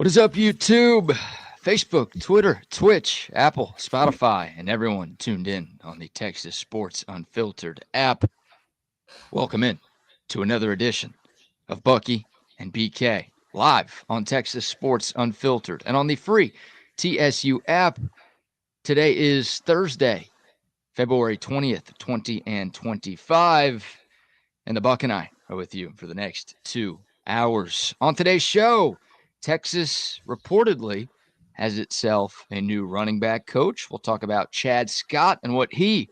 What is up, YouTube, Facebook, Twitter, Twitch, Apple, Spotify, and everyone tuned in on the Texas Sports Unfiltered app? Welcome in to another edition of Bucky and BK live on Texas Sports Unfiltered and on the free TSU app. Today is Thursday, February 20th, 2025, and the Buck and I are with you for the next 2 hours. On today's show, Texas reportedly has itself a new running back coach. We'll talk about Chad Scott and what he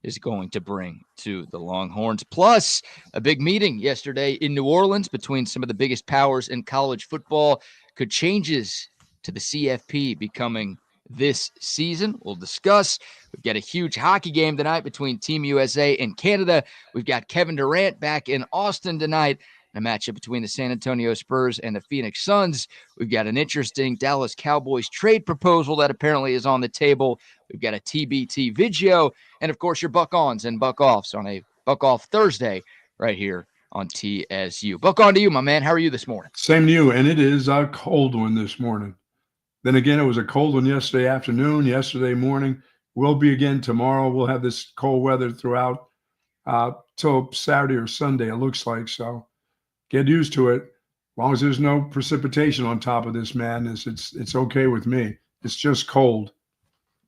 is going to bring to the Longhorns. Plus, a big meeting yesterday in New Orleans between some of the biggest powers in college football. Could changes to the CFP be coming this season? We'll discuss. We've got a huge hockey game tonight between Team USA and Canada. We've got Kevin Durant back in Austin tonight. A matchup between the San Antonio Spurs and the Phoenix Suns. We've got an interesting Dallas Cowboys trade proposal that apparently is on the table. We've got a TBT video, and of course your Buck Ons and Buck Offs on a Buck Off Thursday right here on TSU. Buck on to you, my man. How are you this morning? Same to you, and it is a cold one this morning. Then again, it was a cold one yesterday afternoon, yesterday morning. Will be again tomorrow. We'll have this cold weather throughout till Saturday or Sunday, it looks like. So get used to it. As long as there's no precipitation on top of this madness, it's okay with me. It's just cold,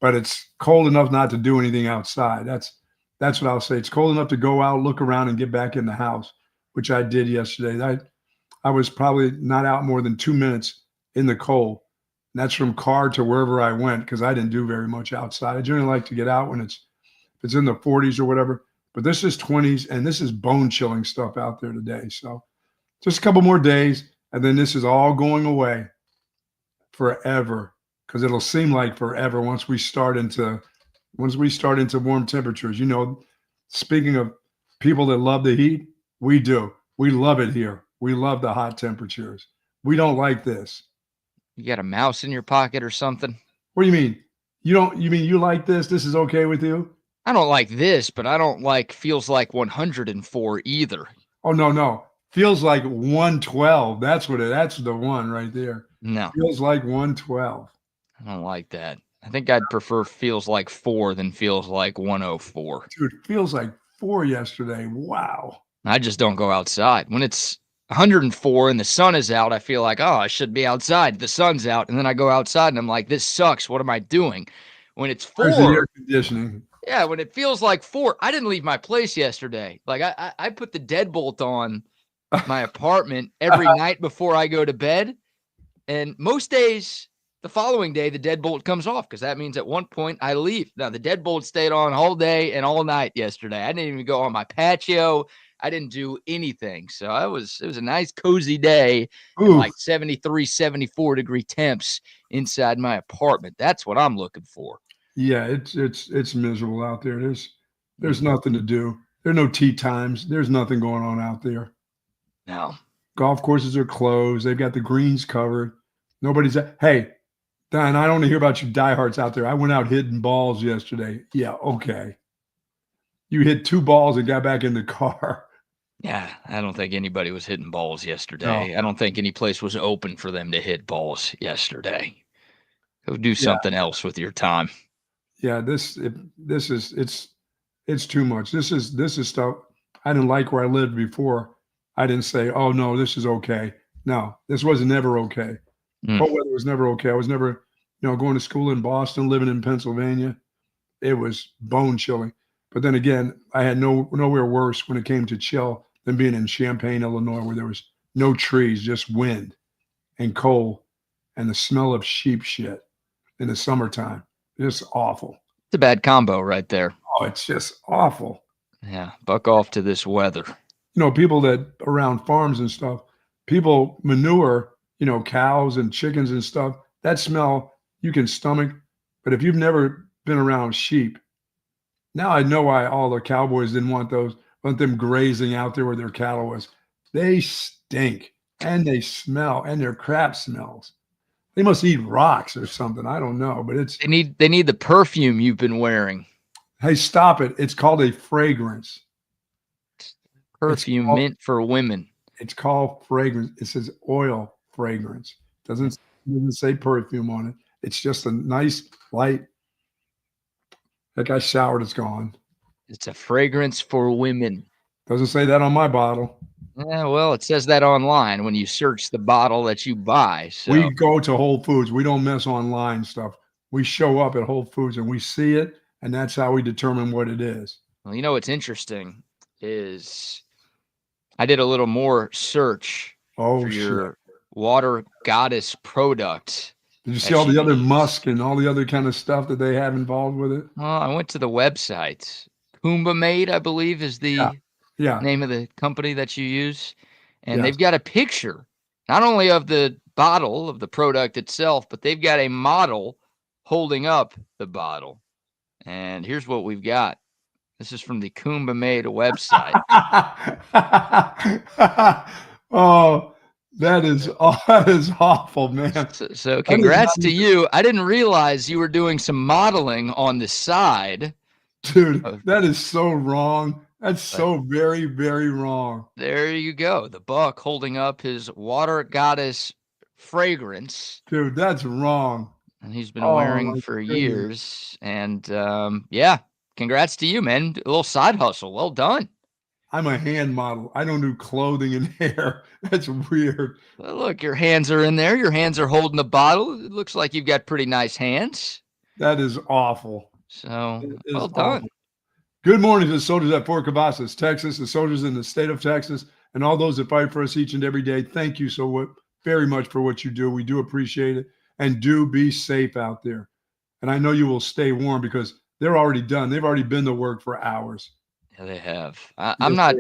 but it's cold enough not to do anything outside. That's what I'll say. It's cold enough to go out, look around, and get back in the house, which I did yesterday. I was probably not out more than 2 minutes in the cold. And that's from car to wherever I went because I didn't do very much outside. I generally like to get out when it's in the 40s or whatever. But this is 20s, and this is bone-chilling stuff out there today. So just a couple more days, and then this is all going away forever because it'll seem like forever once we start into warm temperatures. You know, speaking of people that love the heat, we do. We love it here. We love the hot temperatures. We don't like this. You got a mouse in your pocket or something? What do you mean? You mean you like this? This is okay with you? I don't like this, but I don't like feels like 104 either. Oh, no. Feels like 112. That's the one right there. No. Feels like 112. I don't like that. I think I'd prefer feels like 4 than feels like 104. Dude, feels like 4 yesterday. Wow. I just don't go outside. When it's 104 and the sun is out, I feel like, oh, I should be outside. The sun's out. And then I go outside and I'm like, this sucks. What am I doing? When it's 4. There's the air conditioning. Yeah, when it feels like 4. I didn't leave my place yesterday. Like I put the deadbolt on my apartment every night before I go to bed. And most days, the following day, the deadbolt comes off because that means at one point I leave. Now, the deadbolt stayed on all day and all night yesterday. I didn't even go on my patio. I didn't do anything. So it was a nice, cozy day, like 73, 74 degree temps inside my apartment. That's what I'm looking for. Yeah, it's miserable out there. There's nothing to do. There are no tee times. There's nothing going on out there. No. Golf courses are closed. They've got the greens covered. Nobody's hey, Don, I don't want to hear about you diehards out there. I went out hitting balls yesterday. Yeah, okay. You hit 2 balls and got back in the car. Yeah, I don't think anybody was hitting balls yesterday. No. I don't think any place was open for them to hit balls yesterday. Go do something else with your time. Yeah, it's too much. This is stuff I didn't like where I lived before. I didn't say, oh no, this is okay. No, this was never okay. Cold weather was never okay. I was never, going to school in Boston, living in Pennsylvania. It was bone chilling. But then again, I had nowhere worse when it came to chill than being in Champaign, Illinois, where there was no trees, just wind and cold and the smell of sheep shit in the summertime. Just awful. It's a bad combo right there. Oh, it's just awful. Yeah, buck off to this weather. People that around farms and stuff, people manure, cows and chickens and stuff. That smell you can stomach. But if you've never been around sheep, now I know why all the cowboys didn't want them grazing out there where their cattle was. They stink and they smell and their crap smells. They must eat rocks or something. I don't know, but they need the perfume you've been wearing. Hey, stop it. It's called a fragrance. Perfume meant for women. It's called fragrance. It says oil fragrance. Doesn't It doesn't say perfume on it. It's just a nice, light. That guy showered, it's gone. It's a fragrance for women. Doesn't say that on my bottle. Yeah, well, it says that online when you search the bottle that you buy. So We go to Whole Foods. We don't mess online stuff. We show up at Whole Foods and we see it, and that's how we determine what it is. well, you know what's interesting is I did a little more search Oh, for shit. your water goddess product. Did you see that all the you other use. musk and all the other kind of stuff that they have involved with it? Well, I went to the website. Kumba Made, I believe, is Yeah. the Yeah. name of the company that you use. And Yes. they've got a picture, not only of the bottle of the product itself, but they've got a model holding up the bottle. And here's what we've got. This is from the Kumba Made website. Oh, that is awful, man. So congrats to you. I didn't realize you were doing some modeling on the side. Dude, that is so wrong. That's so very, very wrong. There you go. The Buck holding up his water goddess fragrance. Dude, that's wrong. And he's been wearing my for goodness. years. And yeah, congrats to you, man. A little side hustle. Well done. I'm a hand model. I don't do clothing and hair. That's weird. Well, look, your hands are in there. Your hands are holding the bottle. It looks like you've got pretty nice hands. That is awful. So, It is well done. awful. Good morning to the soldiers at Fort Cavazos, Texas, the soldiers in the state of Texas, and all those that fight for us each and every day. Thank you very much for what you do. We do appreciate it. And do be safe out there. And I know you will stay warm because they're already done. They've already been to work for hours. Yeah, they have. I'm not.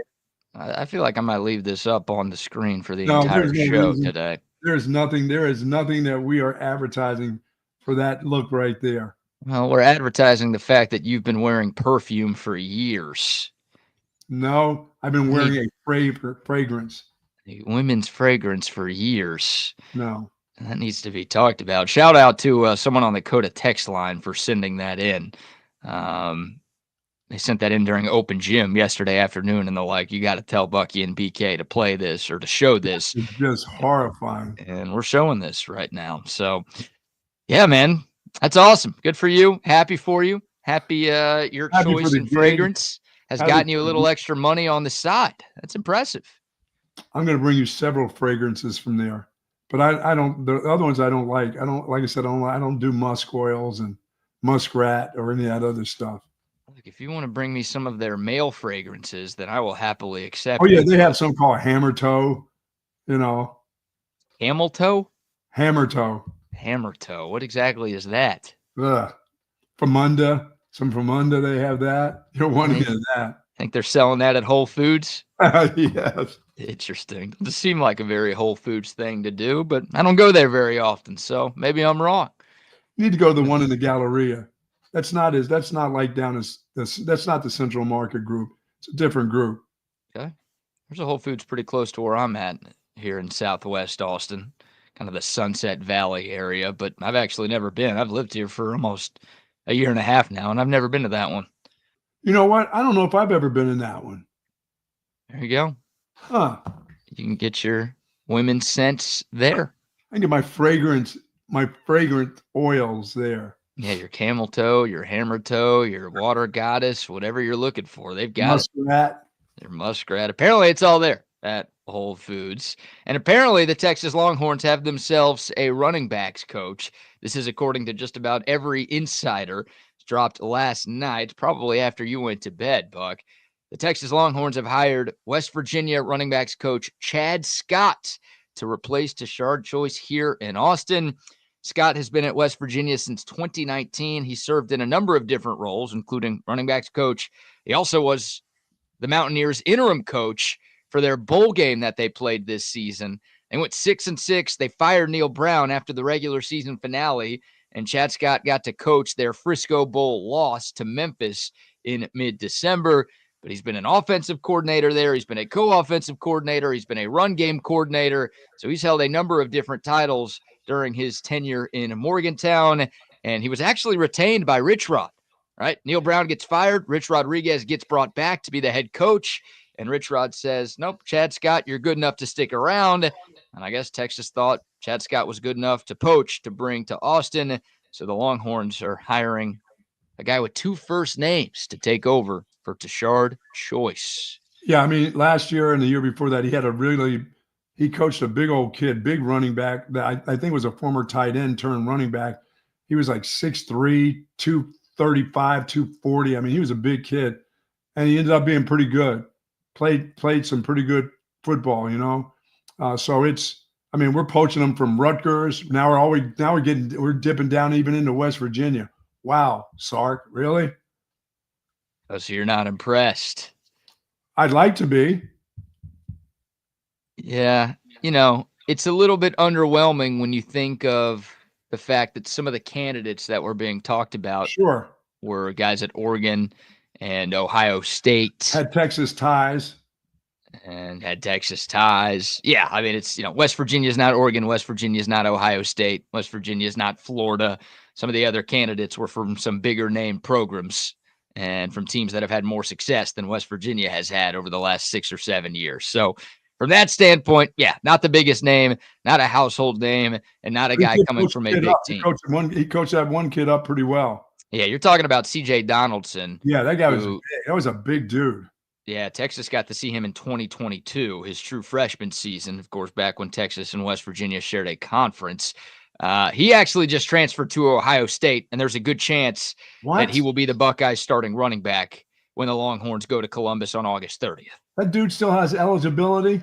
I feel like I might leave this up on the screen for the entire show today. There is nothing that we are advertising for that look right there. Well, we're advertising the fact that you've been wearing perfume for years. No, I've been wearing a fragrance. A women's fragrance for years. No. That needs to be talked about. Shout out to someone on the Coda text line for sending that in. They sent that in during open gym yesterday afternoon, and they're like, you got to tell Bucky and BK to play this or to show this. It's just horrifying. And we're showing this right now. So, yeah, man, that's awesome. Good for you. Happy for you. Happy your choice in fragrance has gotten you a little extra money on the side. That's impressive. I'm going to bring you several fragrances from there. But I don't. The other ones I don't like. I don't. Like I said, I don't do musk oils and muskrat or any of that other stuff. Look, if you want to bring me some of their male fragrances, then I will happily accept. Oh yeah, they have some called hammer toe. You know, camel toe. Hammer toe. Hammer toe. What exactly is that? Famunda. Some Famunda. They have that. You don't want any of that. Think they're selling that at Whole Foods? Yes. Interesting. Doesn't seem like a very Whole Foods thing to do, but I don't go there very often, so maybe I'm wrong. You need to go to the one in the Galleria. That's not like down as that's not the Central Market group. It's a different group. Okay. There's a Whole Foods pretty close to where I'm at here in Southwest Austin, kind of the Sunset Valley area, but I've actually never been. I've lived here for almost a year and a half now, and I've never been to that one. You know what? I don't know if I've ever been in that one. There you go. Huh. You can get your women's scents there. I can get my fragrant oils there. Yeah, your camel toe, your hammer toe, your water goddess, whatever you're looking for. They've got muskrat. Their muskrat. Apparently it's all there at Whole Foods. And apparently the Texas Longhorns have themselves a running backs coach. This is according to just about every insider. It's dropped last night, probably after you went to bed, Buck. The Texas Longhorns have hired West Virginia running backs coach Chad Scott to replace Tashard Choice here in Austin. Scott has been at West Virginia since 2019. He served in a number of different roles, including running backs coach. He also was the Mountaineers interim coach for their bowl game that they played this season. They went 6-6. They fired Neil Brown after the regular season finale, and Chad Scott got to coach their Frisco Bowl loss to Memphis in mid-December. But he's been an offensive coordinator there. He's been a co-offensive coordinator. He's been a run game coordinator. So he's held a number of different titles during his tenure in Morgantown. And he was actually retained by Rich Rod, right? Neil Brown gets fired. Rich Rodriguez gets brought back to be the head coach. And Rich Rod says, nope, Chad Scott, you're good enough to stick around. And I guess Texas thought Chad Scott was good enough to poach to bring to Austin. So the Longhorns are hiring a guy with 2 first names to take over for Tashard Choice. Yeah, I mean, last year and the year before that, he coached a big old kid, big running back that I think was a former tight end turned running back. He was like 6'3", 235, 240. I mean, he was a big kid, and he ended up being pretty good. Played some pretty good football, you know. So I mean, we're poaching them from Rutgers. Now we're dipping down even into West Virginia. Wow, Sark, really? Oh, so you're not impressed? I'd like to be. Yeah, it's a little bit underwhelming when you think of the fact that some of the candidates that were being talked about Sure. were guys at Oregon and Ohio State. Had Texas ties. And had Texas ties. Yeah, I mean, it's, West Virginia's not Oregon. West Virginia's not Ohio State. West Virginia's not Florida. Some of the other candidates were from some bigger name programs and from teams that have had more success than West Virginia has had over the last 6 or 7 years. So from that standpoint, yeah, not the biggest name, not a household name, and not a guy coming from a big team. He coached that one kid up pretty well. Yeah, you're talking about C.J. Donaldson. Yeah, that guy was a big dude. Yeah, Texas got to see him in 2022, his true freshman season, of course, back when Texas and West Virginia shared a conference. He actually just transferred to Ohio State, and there's a good chance that he will be the Buckeyes starting running back when the Longhorns go to Columbus on August 30th. That dude still has eligibility?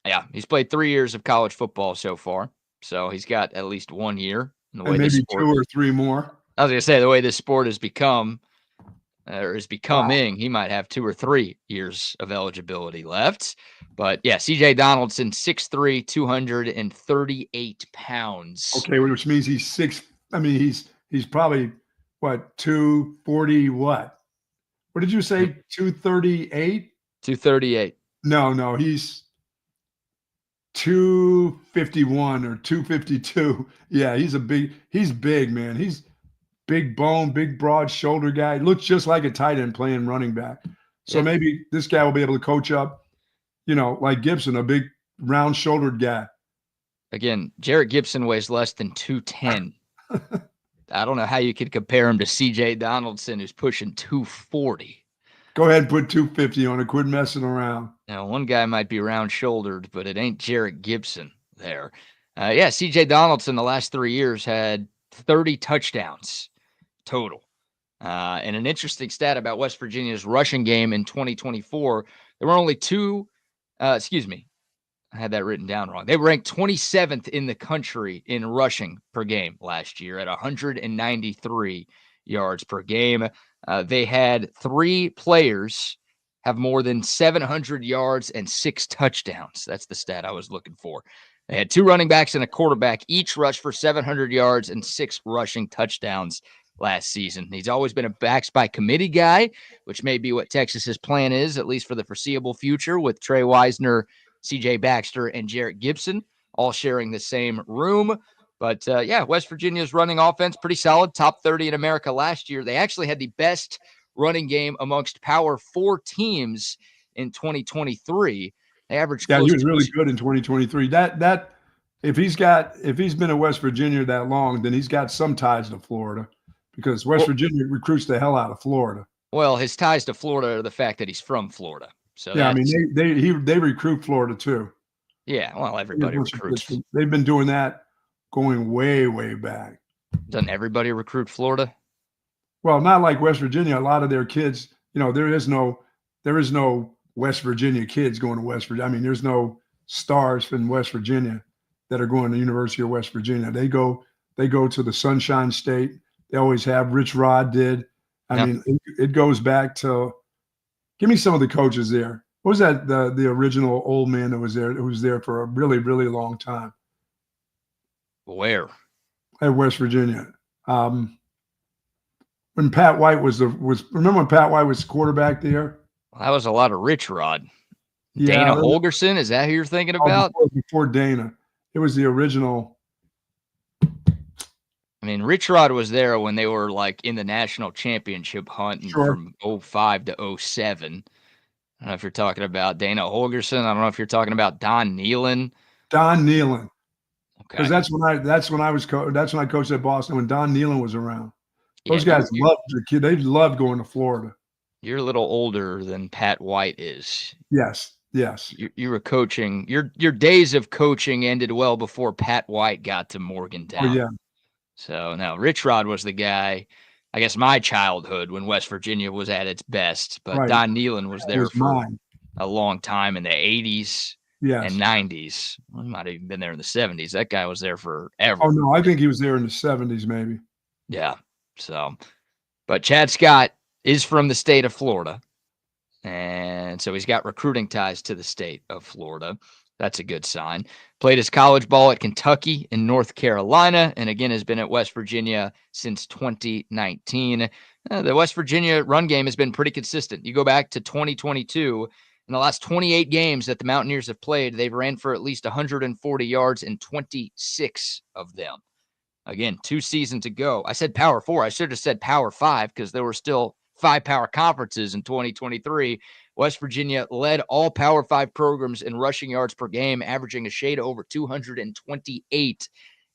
Yeah, he's played 3 years of college football so far, so he's got at least 1 year. And maybe 2 or 3 more. I was going to say, the way this sport has become, or is becoming, he might have 2 or 3 years of eligibility left. But yeah, C.J. Donaldson, 6'3", 238 pounds. Okay, which means he's probably, 240 what? What did you say, 238? 238. No, he's 251 or 252. Yeah, he's big, man. He's big bone, big broad shoulder guy. Looks just like a tight end playing running back. So maybe this guy will be able to coach up, like Gibson, a big round shouldered guy. Again, Jarrett Gibson weighs less than 210. I don't know how you could compare him to C.J. Donaldson, who's pushing 240. Go ahead and put 250 on it. Quit messing around. Now, one guy might be round-shouldered, but it ain't Jarrett Gibson there. C.J. Donaldson the last 3 years had 30 touchdowns total. And an interesting stat about West Virginia's rushing game in 2024, there were only I had that written down wrong. They ranked 27th in the country in rushing per game last year at 193 yards per game. They had 3 players have more than 700 yards and 6 touchdowns. That's the stat I was looking for. They had 2 running backs and a quarterback, each rushed for 700 yards and 6 rushing touchdowns last season. He's always been a backs by committee guy, which may be what Texas's plan is, at least for the foreseeable future, with Trey Wisner, C.J. Baxter, and Jarrett Gibson all sharing the same room. But West Virginia's running offense, pretty solid, top 30 in America last year. They actually had the best running game amongst Power 4 teams in 2023. They averaged close he was really good in 2023. That if he's been in West Virginia that long, then he's got some ties to Florida, because West Virginia recruits the hell out of Florida. Well, his ties to Florida are the fact that he's from Florida. So yeah, I mean they recruit Florida too. Yeah, well, everybody recruits. They've been doing that going way, way back. Doesn't everybody recruit Florida? Well, not like West Virginia. A lot of their kids, there is no West Virginia kids going to West Virginia. I mean, there's no stars from West Virginia that are going to the University of West Virginia. They go to the Sunshine State. They always have. Rich Rod did. I mean, it goes back to. Give me some of the coaches there. What was that? The original old man that was there, who was there for a really, really long time. Where? At West Virginia. When Pat White remember when Pat White was quarterback there? Well, that was a lot of Rich Rod. Yeah, Dana Holgerson, is that who you're thinking about? Before Dana. It was the original. I mean, Rich Rod was there when they were like in the national championship hunt from 05 to 07. I don't know if you're talking about Dana Holgerson. I don't know if you're talking about Don Nealon. Don Nealon. Okay. Because that's when I was that's when I coached at Boston, when Don Nealon was around. Yeah, Those guys loved the kid. They loved going to Florida. you're a little older than Pat White is. Yes. You were coaching. Your days of coaching ended well before Pat White got to Morgantown. Oh, yeah. So now Rich Rod was the guy, I guess my childhood when West Virginia was at its best, but Right. Don Nealon was there was for mine. a long time in the 80s Yes. and 90s. Well, he might have even been there in the 70s. That guy was there forever. Oh, no, I think he was there in the 70s maybe. Yeah. So, but Chad Scott is from the state of Florida. And so he's got recruiting ties to the state of Florida. That's a good sign. Played his college ball at Kentucky and North Carolina, and again has been at West Virginia since 2019. The West Virginia run game has been pretty consistent. You go back to 2022, in the last 28 games that the Mountaineers have played, they've ran for at least 140 yards in 26 of them. Again, 2 seasons ago. I said Power 4. I should have said Power 5 because there were still 5 power conferences in 2023. West Virginia led all Power 5 programs in rushing yards per game, averaging a shade over 228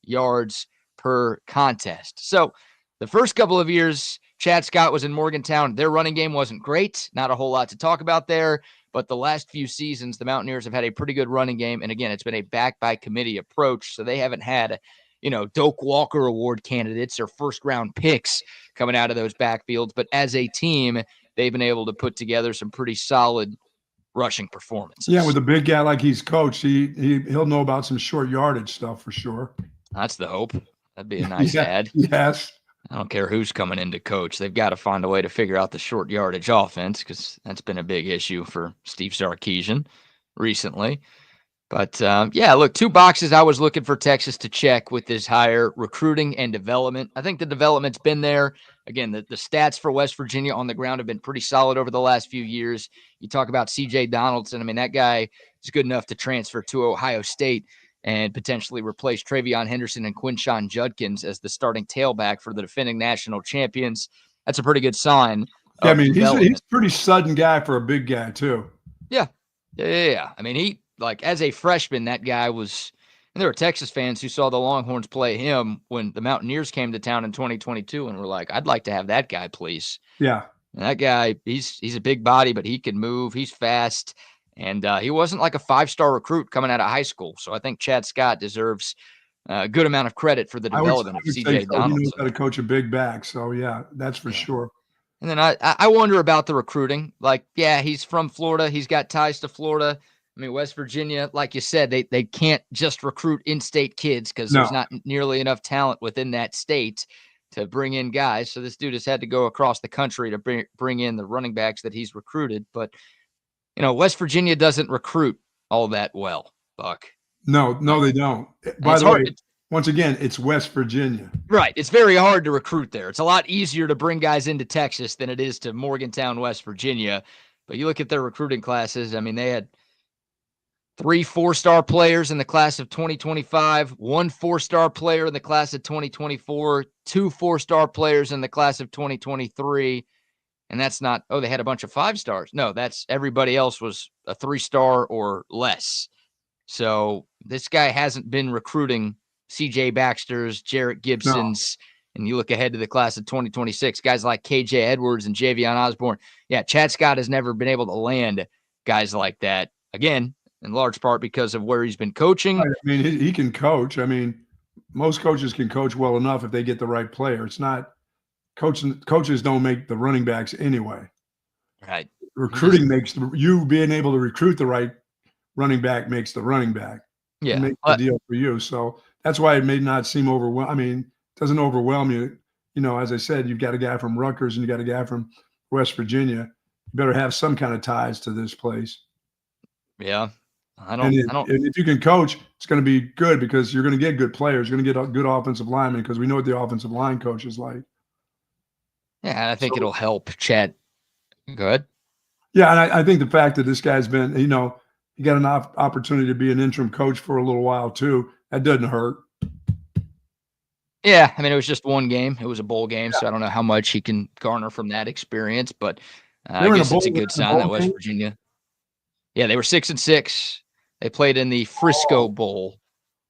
yards per contest. So the first couple of years, Chad Scott was in Morgantown. Their running game wasn't great. Not a whole lot to talk about there. But the last few seasons, the Mountaineers have had a pretty good running game. And again, it's been a back-by-committee approach. So they haven't had Doak Walker Award candidates or first-round picks coming out of those backfields. But as a team, they've been able to put together some pretty solid rushing performances. Yeah, with a big guy like he's coached, he'll know about some short yardage stuff for sure. That's the hope. That'd be a nice ad. Yes. I don't care who's coming in to coach. They've got to find a way to figure out the short yardage offense because that's been a big issue for Steve Sarkisian recently. But, look, 2 boxes I was looking for Texas to check with this hire: recruiting and development. I think the development's been there. Again, the stats for West Virginia on the ground have been pretty solid over the last few years. You talk about C.J. Donaldson. I mean, that guy is good enough to transfer to Ohio State and potentially replace Travion Henderson and Quinshon Judkins as the starting tailback for the defending national champions. That's a pretty good sign. Yeah, I mean, he's a pretty sudden guy for a big guy, too. Yeah. I mean, as a freshman, that guy was, and there were Texas fans who saw the Longhorns play him when the Mountaineers came to town in 2022 and were like, I'd like to have that guy, please. Yeah. And that guy, he's a big body, but he can move. He's fast. And he wasn't like a 5-star recruit coming out of high school. So I think Chad Scott deserves a good amount of credit for the development of C.J. Donaldson. He knows how to coach a big back. So, yeah, that's for sure. And then I wonder about the recruiting. Like, yeah, he's from Florida. He's got ties to Florida. I mean, West Virginia, like you said, they can't just recruit in-state kids because there's not nearly enough talent within that state to bring in guys. So this dude has had to go across the country to bring in the running backs that he's recruited. But, West Virginia doesn't recruit all that well, Buck. No, they don't. By the way, once again, it's West Virginia. Right. It's very hard to recruit there. It's a lot easier to bring guys into Texas than it is to Morgantown, West Virginia. But you look at their recruiting classes, I mean, they had 3 4-star players in the class of 2025, 1 4-star player in the class of 2024, 2 4-star players in the class of 2023. And that's not, they had a bunch of 5-stars. No, that's everybody else was a 3-star or less. So this guy hasn't been recruiting C.J. Baxter's, Jarrett Gibson's, and you look ahead to the class of 2026, guys like K.J. Edwards and Javion Osborne. Yeah, Chad Scott has never been able to land guys like that. Again, in large part because of where he's been coaching. Right. I mean, he can coach. I mean, most coaches can coach well enough if they get the right player. It's not coaches don't make the running backs anyway. Right. Recruiting makes you being able to recruit the right running back makes the running back. Yeah. It makes the deal for you. So that's why it may not seem overwhelming. I mean, it doesn't overwhelm you. As I said, you've got a guy from Rutgers and you got a guy from West Virginia. You better have some kind of ties to this place. Yeah. And if you can coach, it's going to be good because you're going to get good players. You're going to get a good offensive lineman because we know what the offensive line coach is like. Yeah, I think it'll help Chad. Go ahead. Yeah, and I think the fact that this guy's been, he got an opportunity to be an interim coach for a little while too, that doesn't hurt. Yeah, I mean, it was just one game. It was a bowl game, so I don't know how much he can garner from that experience, but I guess it's a good sign that West Virginia. Yeah, they were 6-6. They played in the Frisco Bowl.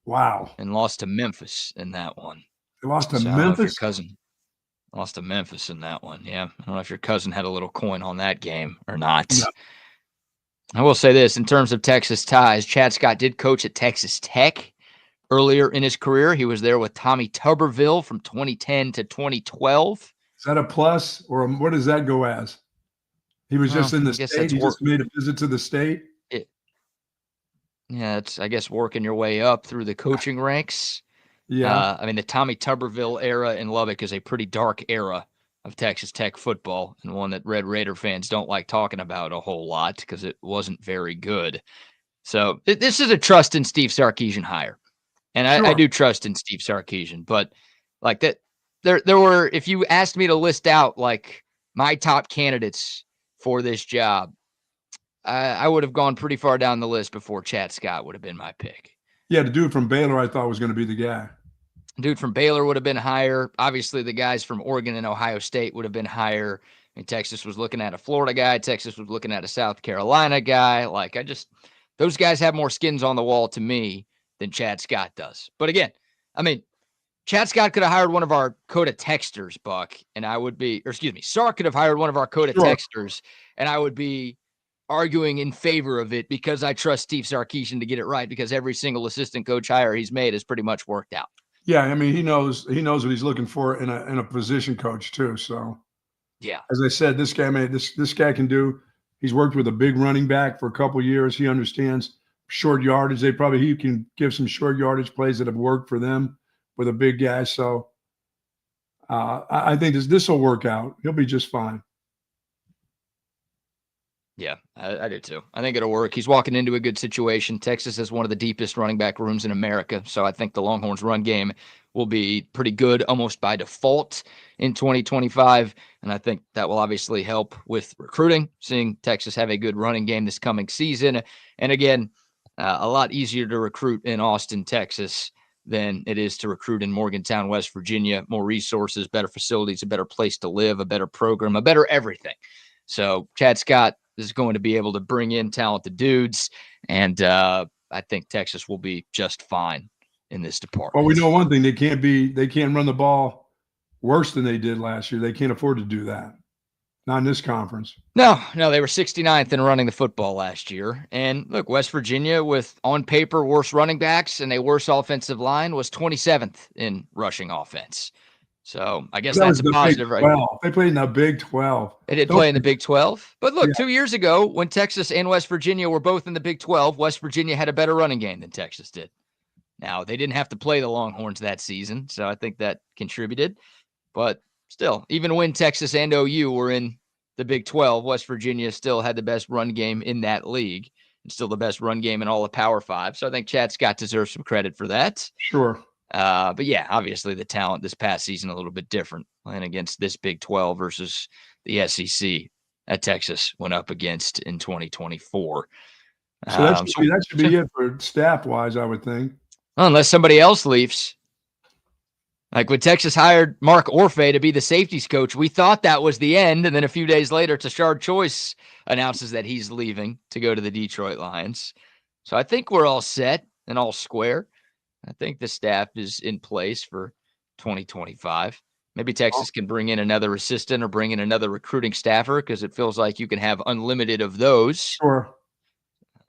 Wow. And lost to Memphis in that one. They lost to So I don't know if your Memphis? cousin lost to Memphis in that one. Yeah. I don't know if your cousin had a little coin on that game or not. No. I will say this in terms of Texas ties, Chad Scott did coach at Texas Tech earlier in his career. He was there with Tommy Tuberville from 2010 to 2012. Is that a plus, or what does that go as? He was just in the state. He just made a visit to the state. Yeah, it's, I guess, working your way up through the coaching ranks. Yeah. I mean, the Tommy Tuberville era in Lubbock is a pretty dark era of Texas Tech football, and one that Red Raider fans don't like talking about a whole lot because it wasn't very good. So this is a trust in Steve Sarkisian hire. And Sure. I do trust in Steve Sarkisian, but like that, there were, if you asked me to list out like my top candidates for this job, I would have gone pretty far down the list before Chad Scott would have been my pick. Yeah, the dude from Baylor I thought was going to be the guy. Dude from Baylor would have been higher. Obviously, the guys from Oregon and Ohio State would have been higher. And Texas was looking at a Florida guy. Texas was looking at a South Carolina guy. Like, those guys have more skins on the wall to me than Chad Scott does. But again, I mean, Chad Scott could have hired one of our Coda texters, Buck, and I would be, or excuse me, Sark could have hired one of our Coda texters, and I would be arguing in favor of it because I trust Steve Sarkisian to get it right, because every single assistant coach hire he's made has pretty much worked out. Yeah, I mean, he knows what he's looking for in a position coach too. So yeah, as I said, this guy can do. He's worked with a big running back for a couple of years. He understands short yardage. He can give some short yardage plays that have worked for them with a big guy. So I think this will work out. He'll be just fine. Yeah, I do too. I think it'll work. He's walking into a good situation. Texas has one of the deepest running back rooms in America. So I think the Longhorns run game will be pretty good almost by default in 2025. And I think that will obviously help with recruiting, seeing Texas have a good running game this coming season. And again, a lot easier to recruit in Austin, Texas than it is to recruit in Morgantown, West Virginia. More resources, better facilities, a better place to live, a better program, a better everything. So Chad Scott is going to be able to bring in talented dudes, and I think Texas will be just fine in this department. Well, we know one thing: they can't run the ball worse than they did last year. They can't afford to do that. Not in this conference. No, they were 69th in running the football last year. And look, West Virginia, with on paper worse running backs and a worse offensive line, was 27th in rushing offense. So I guess that's a positive, right? They played in the Big 12. They did play in the Big 12. But look, 2 years ago, when Texas and West Virginia were both in the Big 12, West Virginia had a better running game than Texas did. Now, they didn't have to play the Longhorns that season, so I think that contributed. But still, even when Texas and OU were in the Big 12, West Virginia still had the best run game in that league and still the best run game in all of Power 5. So I think Chad Scott deserves some credit for that. Sure. But yeah, obviously the talent this past season a little bit different, playing against this Big 12 versus the SEC that Texas went up against in 2024. So that should be it for staff-wise, I would think. Unless somebody else leaves. Like when Texas hired Mark Orfe to be the safeties coach, we thought that was the end. And then a few days later, Tashard Choice announces that he's leaving to go to the Detroit Lions. So I think we're all set and all square. I think the staff is in place for 2025. Maybe Texas can bring in another assistant or bring in another recruiting staffer, because it feels like you can have unlimited of those. Sure.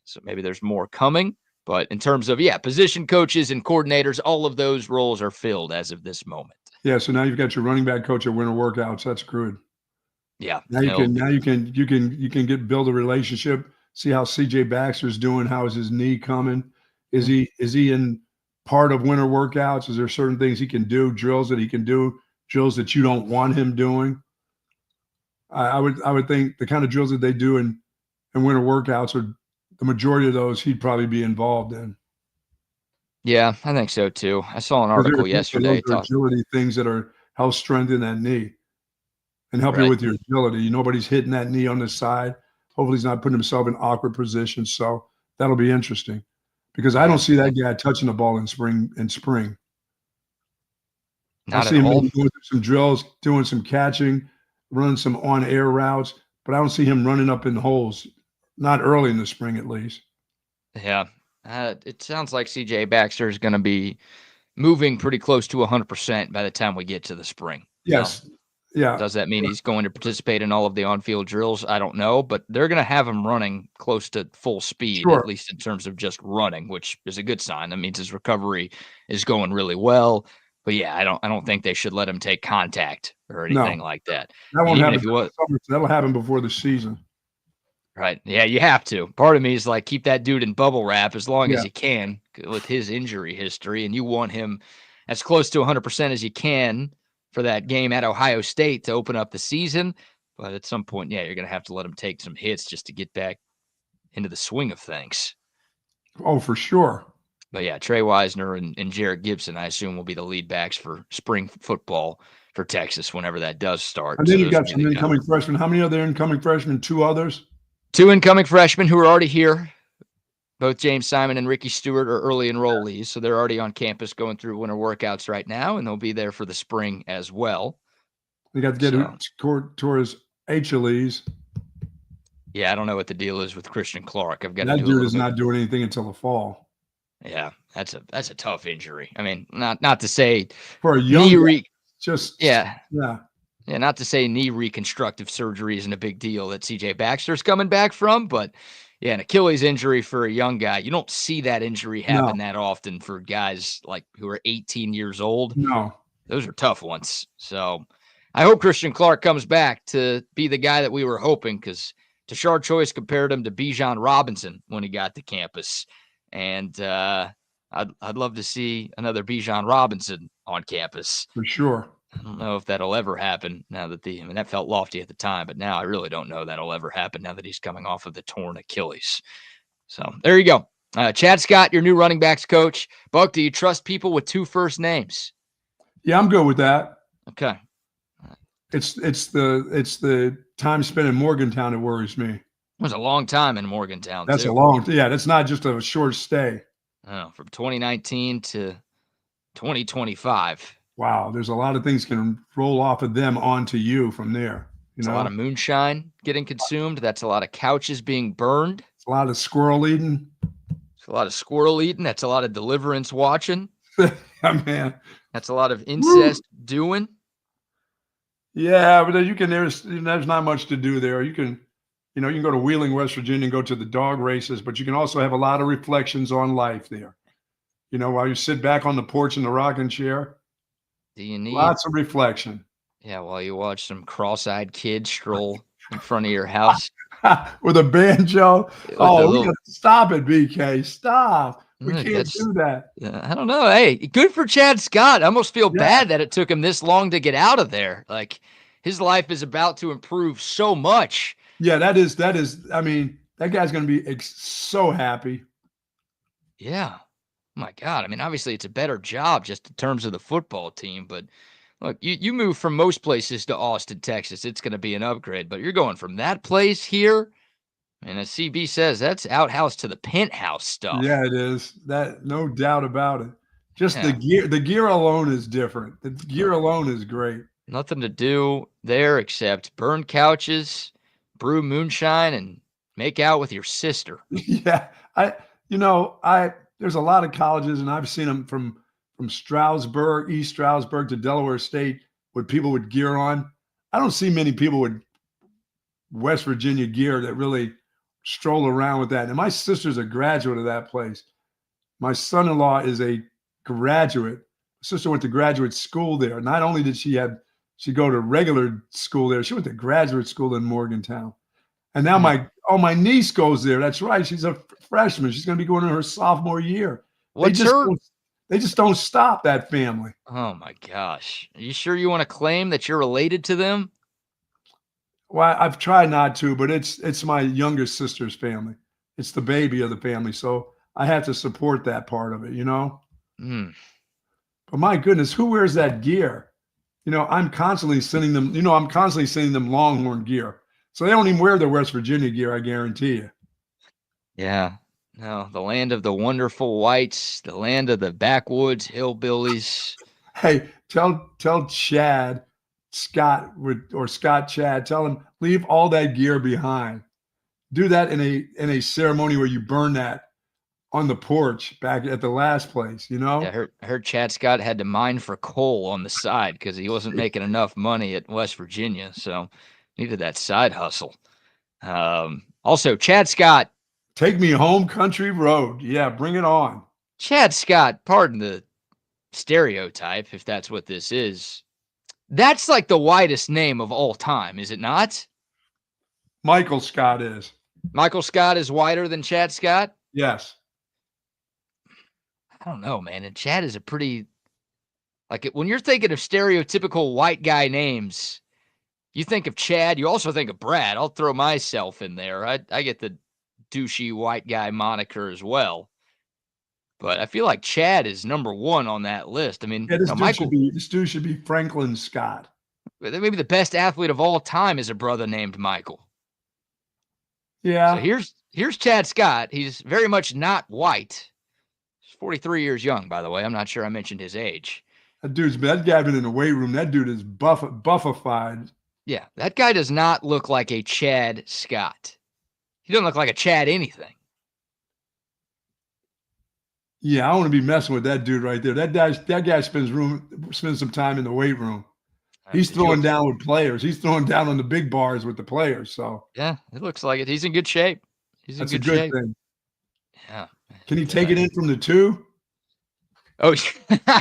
So maybe there's more coming. But in terms of, position coaches and coordinators, all of those roles are filled as of this moment. Yeah, so now you've got your running back coach at winter workouts. That's good. Yeah. Now you can build a relationship, see how CJ Baxter's doing, how is his knee coming? Is he in part of winter workouts? Is there certain things he can do, drills that he can do, drills that you don't want him doing? I would think the kind of drills that they do in winter workouts are the majority of those he'd probably be involved in. Yeah, I think so too. I saw an article yesterday. Agility things that are help strengthen that knee and help you with your agility. Nobody's hitting that knee on the side. Hopefully he's not putting himself in awkward positions. So that'll be interesting, because I don't see that guy touching the ball in spring. I see him doing some drills, doing some catching, running some on-air routes, but I don't see him running up in holes. Not early in the spring, at least. Yeah. It sounds like CJ Baxter is going to be moving pretty close to 100% by the time we get to the spring. Now, Yes. Yeah. does that mean he's going to participate in all of the on-field drills? I don't know, but they're going to have him running close to full speed, at Sure. least in terms of just running, which is a good sign. That means his recovery is going really well. But yeah, I don't think they should let him take contact or anything No, like that. that won't Even happen if he till was the summer. That'll happen before the season. right, yeah, you have to. Part of me is like keep that dude in bubble wrap as long as Yeah. you can with his injury history, and you want him as close to 100% as you can for that game at Ohio State to open up the season. But at some point, yeah, you're going to have to let him take some hits just to get back into the swing of things. Oh, for sure. But yeah, Trey Wisner and Jarrett Gibson, I assume, will be the lead backs for spring football for Texas whenever that does start. And So then you've those will got be some the guys. incoming freshmen. How many other incoming freshmen? 2 others? 2 incoming freshmen who are already here. Both James Simon and Ricky Stewart are early enrollees, so they're already on campus going through winter workouts right now, and they'll be there for the spring as well. You got to get So, towards HLEs. yeah, I don't know what the deal is with Christian Clark. I've got to That do a dude little is bit. not doing anything until the fall. Yeah, that's a tough injury. I mean, not to say For a young guy, yeah. Yeah. Yeah, not to say knee reconstructive surgery isn't a big deal that CJ Baxter's coming back from, but yeah, an Achilles injury for a young guy, you don't see that injury happen No. that often for guys like who are 18 years old. No. Those are tough ones. So I hope Christian Clark comes back to be the guy that we were hoping, because Tashard Choice compared him to Bijan Robinson when he got to campus. And I'd love to see another Bijan Robinson on campus. For sure. I don't know if that'll ever happen now that that felt lofty at the time, but now I really don't know that'll ever happen now that he's coming off of the torn Achilles. So there you go. Chad Scott, your new running backs coach. Buck, do you trust people with 2 first names? Yeah, I'm good with that. Okay. It's the time spent in Morgantown that worries me. It was a long time in Morgantown, That's too. that's not just a short stay. Oh, from 2019 to 2025. Wow, there's a lot of things can roll off of them onto you from there. It's a lot of moonshine getting consumed. That's a lot of couches being burned. It's a lot of squirrel eating. It's a lot of squirrel eating. That's a lot of deliverance watching. Yeah, man. That's a lot of incest doing. Yeah, but there's not much to do there. You can go to Wheeling, West Virginia and go to the dog races, but you can also have a lot of reflections on life there. While you sit back on the porch in the rocking chair. Do you need lots of reflection? Yeah, while you watch some cross-eyed kids stroll in front of your house with a banjo. We gotta stop it, BK. Stop. We can't do that. I don't know. Hey, good for Chad Scott. I almost feel bad that it took him this long to get out of there. Like, his life is about to improve so much. Yeah, that is. I mean, that guy's going to be so happy. Yeah. Oh my God. I mean, obviously it's a better job just in terms of the football team, but look, you move from most places to Austin, Texas, it's going to be an upgrade, but you're going from that place here. And as CB says, that's outhouse to the penthouse stuff. Yeah, it is. That, no doubt about it. Just the gear alone is different. The gear alone is great. Nothing to do there except burn couches, brew moonshine, and make out with your sister. Yeah. There's a lot of colleges, and I've seen them from Stroudsburg, East Stroudsburg to Delaware State with people with gear on. I don't see many people with West Virginia gear that really stroll around with that. And my sister's a graduate of that place. My son-in-law is a graduate. My sister went to graduate school there. Not only did she go to regular school there, she went to graduate school in Morgantown. And now my niece goes there. That's right. She's a freshman. She's going to be going to her sophomore year. They just don't stop, that family. Oh my gosh. Are you sure you want to claim that you're related to them? Well, I've tried not to, but it's my younger sister's family. It's the baby of the family. So I have to support that part of it, But my goodness, who wears that gear? I'm constantly sending them Longhorn gear. So they don't even wear their West Virginia gear, I guarantee you. Yeah. No, the land of the wonderful whites, the land of the backwoods hillbillies. Hey, tell Chad, Scott Chad, tell him leave all that gear behind. Do that in a ceremony where you burn that on the porch back at the last place, you Yeah, know? I heard Chad Scott had to mine for coal on the side because he wasn't making enough money at West Virginia, so needed that side hustle. Also, Chad Scott, Take me home country road. Yeah, bring it on. pardon the stereotype, if that's what this is. That's like the whitest name of all time, is it not? Michael Scott is. Michael Scott is whiter than Chad Scott? Yes. I don't know, man. And Chad is a pretty when you're thinking of stereotypical white guy names, you think of Chad, you also think of Brad. I'll throw myself in there. I get the douchey white guy moniker as well. But I feel like Chad is number one on that list. I mean, Yeah, Michael, this dude should be Franklin Scott. maybe the best athlete of all time is a brother named Michael. So Yeah. here's Chad Scott. He's very much not white. He's 43 years young, by the way. I'm not sure I mentioned his age. That guy been in the weight room. That dude is buffified. Yeah, that guy does not look like a Chad Scott. He doesn't look like a Chad anything. Yeah, I want to be messing with that dude right there. That guy spends some time in the weight room. He's throwing down with players. He's throwing down on the big bars with the players. So yeah, it looks like it. He's in good shape. That's a good thing. Yeah. Can he take it in from the 2? Oh,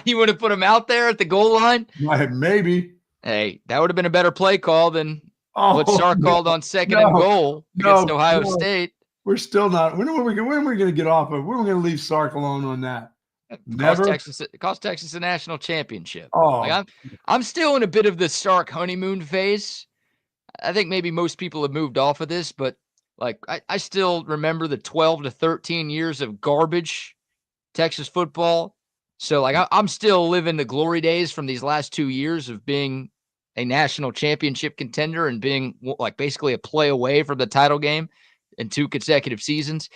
you would have put him out there at the goal line? Maybe. Hey, that would have been a better play call than what Sark called on second and goal against Ohio State. We're still not. When are we going to get off of? When are we going to leave Sark alone on that? Never. Cost Texas a national championship. Oh, I'm still in a bit of the Sark honeymoon phase. I think maybe most people have moved off of this, but I still remember the 12 to 13 years of garbage Texas football. So I'm still living the glory days from these last 2 years of being a national championship contender and being basically a play away from the title game in 2 consecutive seasons.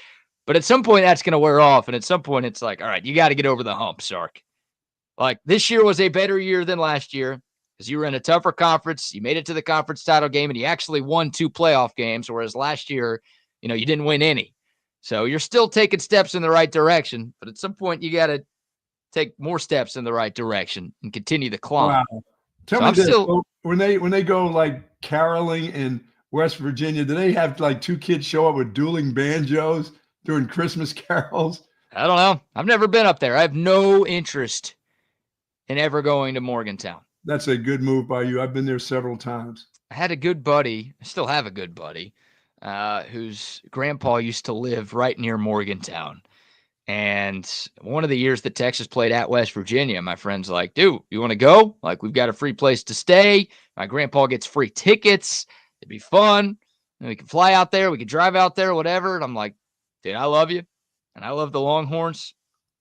But at some point that's going to wear off. And at some point it's all right, you got to get over the hump, Sark. This year was a better year than last year because you were in a tougher conference. You made it to the conference title game and you actually won 2 playoff games. Whereas last year, you didn't win any. So you're still taking steps in the right direction. But at some point you got to take more steps in the right direction and continue the climb. Wow. Tell me this, when they go caroling in West Virginia, do they have 2 kids show up with dueling banjos during Christmas carols? I don't know. I've never been up there. I have no interest in ever going to Morgantown. That's a good move by you. I've been there several times. I had a good buddy. I still have a good buddy whose grandpa used to live right near Morgantown. And one of the years that Texas played at West Virginia, my friend's like, dude, you want to go? We've got a free place to stay. My grandpa gets free tickets. It'd be fun. And we can fly out there. We could drive out there, whatever. And I'm like, dude, I love you. And I love the Longhorns.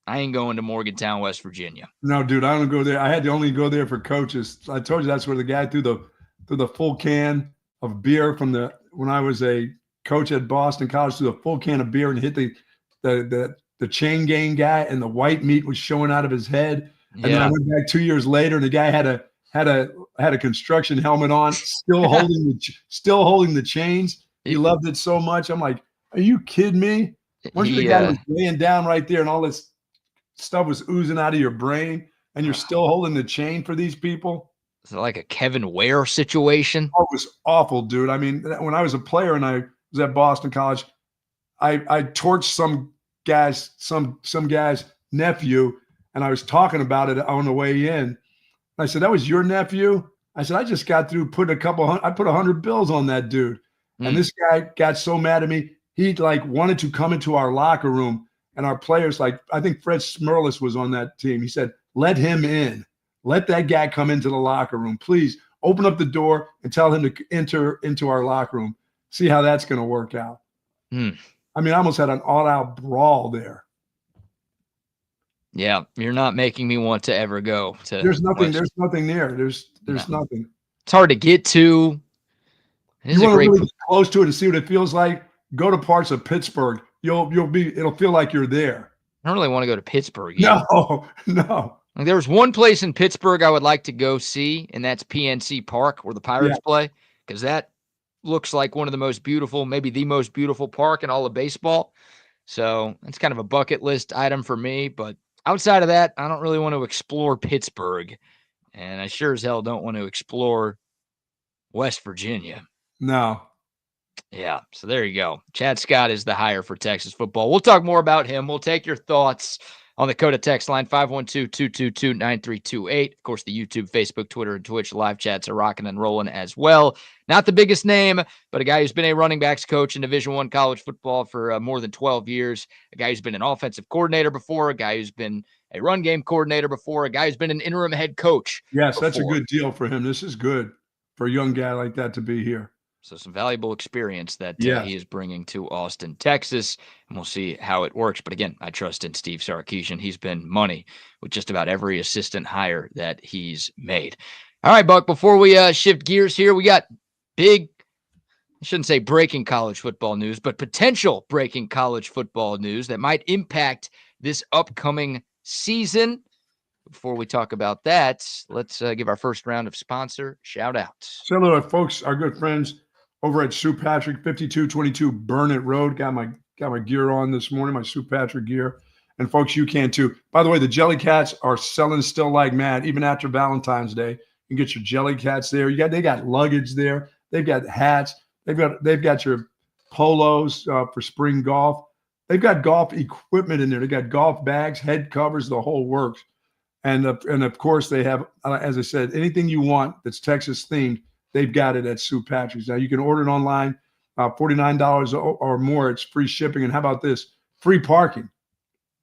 I ain't going to Morgantown, West Virginia. No, dude, I don't go there. I had to only go there for coaches. I told you that's where the guy threw the full can of beer when I was a coach at Boston College, threw the full can of beer and hit the chain gang guy, and the white meat was showing out of his head. And then I went back 2 years later, and the guy had a construction helmet on, still holding the chains. He loved it so much. I'm like, are you kidding me? Once the guy was laying down right there, and all this stuff was oozing out of your brain, and you're still holding the chain for these people. Is it like a Kevin Ware situation? Oh, it was awful, dude. I mean, when I was a player and I was at Boston College, I torched some guy's nephew, and I was talking about it on the way in. I said, that was your nephew? I said, I just got through putting I put 100 bills on that dude. And this guy got so mad at me. He wanted to come into our locker room, and our players, I think Fred Smerlis was on that team. He said, let him in. Let that guy come into the locker room. Please open up the door and tell him to enter into our locker room. See how that's going to work out. I mean, I almost had an all-out brawl there. Yeah, you're not making me want to ever go to. There's nothing there. There's nothing. It's hard to get to. You want to really get close to it and see what it feels like? Go to parts of Pittsburgh. It'll feel like you're there. I don't really want to go to Pittsburgh yet. No. There's one place in Pittsburgh I would like to go see, and that's PNC Park where the Pirates play, because that looks like one of the most beautiful, maybe the most beautiful park in all of baseball. So it's kind of a bucket list item for me. But outside of that, I don't really want to explore Pittsburgh. And I sure as hell don't want to explore West Virginia. No. Yeah, so there you go. Chad Scott is the hire for Texas football. We'll talk more about him. We'll take your thoughts on the Coda text line 512-222-9328. Of course, the YouTube, Facebook, Twitter, and Twitch live chats are rocking and rolling as well. Not the biggest name, but a guy who's been a running backs coach in Division I college football for more than 12 years, a guy who's been an offensive coordinator before, a guy who's been a run game coordinator before, a guy who's been an interim head coach Yes, before. that's a good deal for him. This is good for a young guy like that to be here. So some valuable experience that Yes. he is bringing to Austin, Texas, and we'll see how it works. But again, I trust in Steve Sarkisian. He's been money with just about every assistant hire that he's made. All right, Buck, before we shift gears here, we got big, I shouldn't say breaking college football news, but potential breaking college football news that might impact this upcoming season. Before we talk about that, let's give our first round of sponsor shout-outs. Say hello to folks, our good friends over at Sue Patrick, 5222 Burnett Road. Got my gear on this morning, my Sue Patrick gear. And folks, you can too. By the way, the Jellycats are selling still like mad, even after Valentine's Day. You can get your Jellycats there. They got luggage there. They've got hats. They've got your polos for spring golf. They've got golf equipment in there. They got golf bags, head covers, the whole works. And of course, they have, as I said, anything you want that's Texas themed, they've got it at Sue Patrick's. Now, you can order it online, $49 or more. It's free shipping. And how about this? Free parking.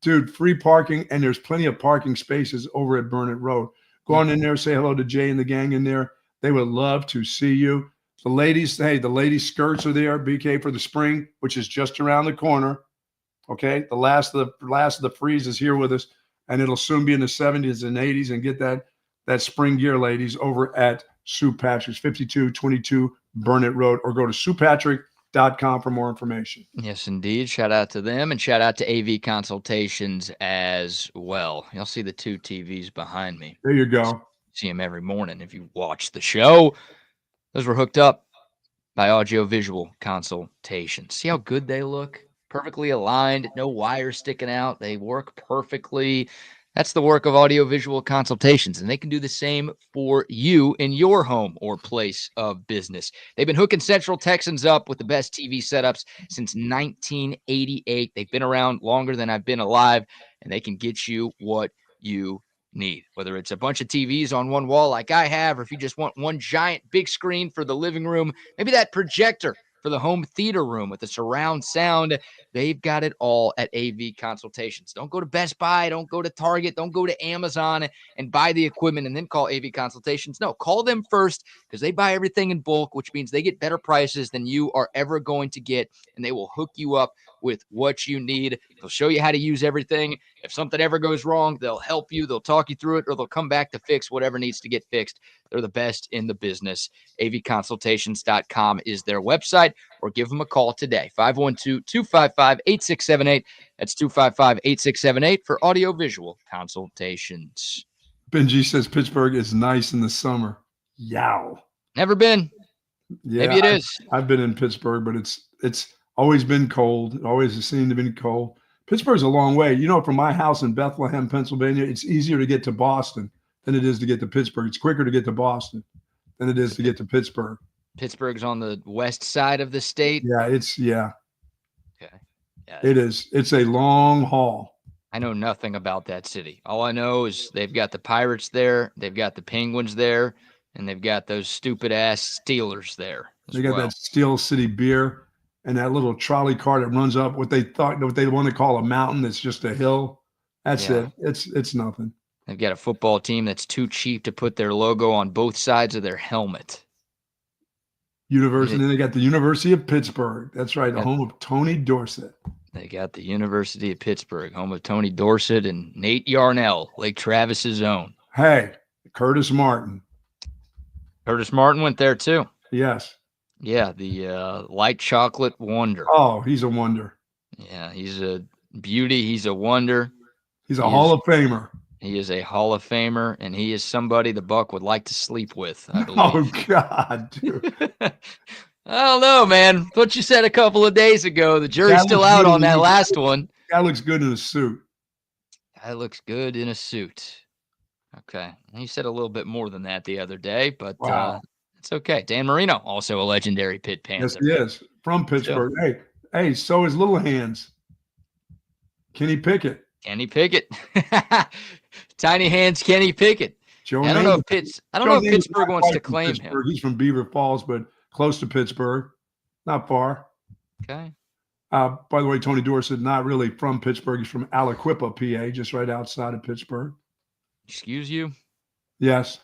Dude, free parking. And there's plenty of parking spaces over at Burnett Road. Go on in there, say hello to Jay and the gang in there. They would love to see you. The ladies, hey, the ladies' skirts are there, BK, for the spring, which is just around the corner. Okay, the last of the freeze is here with us. And it'll soon be in the 70s and 80s, and get that spring gear, ladies, over at Sue Patrick's, 5222 Burnett Road, or go to SuePatrick.com for more information. Yes, indeed. Shout out to them, and shout out to AV Consultations as well. You'll see the two TVs behind me. There you go. See them every morning if you watch the show. Those were hooked up by Audio-Visual Consultations. See how good they look? Perfectly aligned, no wires sticking out. They work perfectly. That's the work of Audio-Visual Consultations, and they can do the same for you in your home or place of business. They've been hooking Central Texans up with the best TV setups since 1988. They've been around longer than I've been alive, and they can get you what you need, whether it's a bunch of TVs on one wall like I have, or if you just want one giant big screen for the living room, maybe that projector for the home theater room with the surround sound. They've got it all at AV Consultations. Don't go to Best Buy. Don't go to Target. Don't go to Amazon and buy the equipment and then call AV Consultations. No, call them first, because they buy everything in bulk, which means they get better prices than you are ever going to get, and they will hook you up with what you need. They'll show you how to use everything. If something ever goes wrong, they'll help you. They'll talk you through it, or they'll come back to fix whatever needs to get fixed. They're the best in the business. avconsultations.com is their website, or give them a call today. 512-255-8678. That's 255-8678 for audio-visual consultations. Benji says Pittsburgh is nice in the summer. Yow. Never been. Yeah, Maybe it is. I've been in Pittsburgh, but it's always been cold. It always seemed to be cold. Pittsburgh's a long way. From my house in Bethlehem, Pennsylvania, it's easier to get to Boston than it is to get to Pittsburgh. It's quicker to get to Boston than it is to get to Pittsburgh. Pittsburgh's on the west side of the state. Yeah. Okay. Yeah. It is. It's a long haul. I know nothing about that city. All I know is they've got the Pirates there, they've got the Penguins there, and they've got those stupid ass Steelers there. They got that Steel City beer and that little trolley car that runs up what they want to call a mountain. That's just a hill. That's it. It's nothing. They've got a football team that's too cheap to put their logo on both sides of their helmet. University, and then they got the University of Pittsburgh. That's right, the home of Tony Dorsett. They got the University of Pittsburgh, home of Tony Dorsett and Nate Yarnell, Lake Travis's own. Hey, Curtis Martin. Curtis Martin went there too. Yes. Yeah, the light chocolate wonder. Oh, he's a wonder. Yeah, he's a beauty. He's a wonder. He's a Hall of Famer. He is a Hall of Famer, and he is somebody the Buck would like to sleep with, I believe. Oh, God, dude. I don't know, man. What you said a couple of days ago, the jury's still out on that last one. Guy looks good in a suit. Guy looks good in a suit. Okay. He said a little bit more than that the other day, but Wow. it's okay. Dan Marino, also a legendary Pitt Yes, Panther. he is. From So, Pittsburgh. Hey, so is Little Hands. Kenny Pickett. Kenny Pickett. Tiny hands Kenny Pickett. Joe I don't know Namath. if Pittsburgh wants to From claim him. Pittsburgh. He's from Beaver Falls, but close to Pittsburgh. Not far. Okay. By the way, Tony Dorsett, not really from Pittsburgh. He's from Aliquippa, PA, just right outside of Pittsburgh. Excuse you? Yes.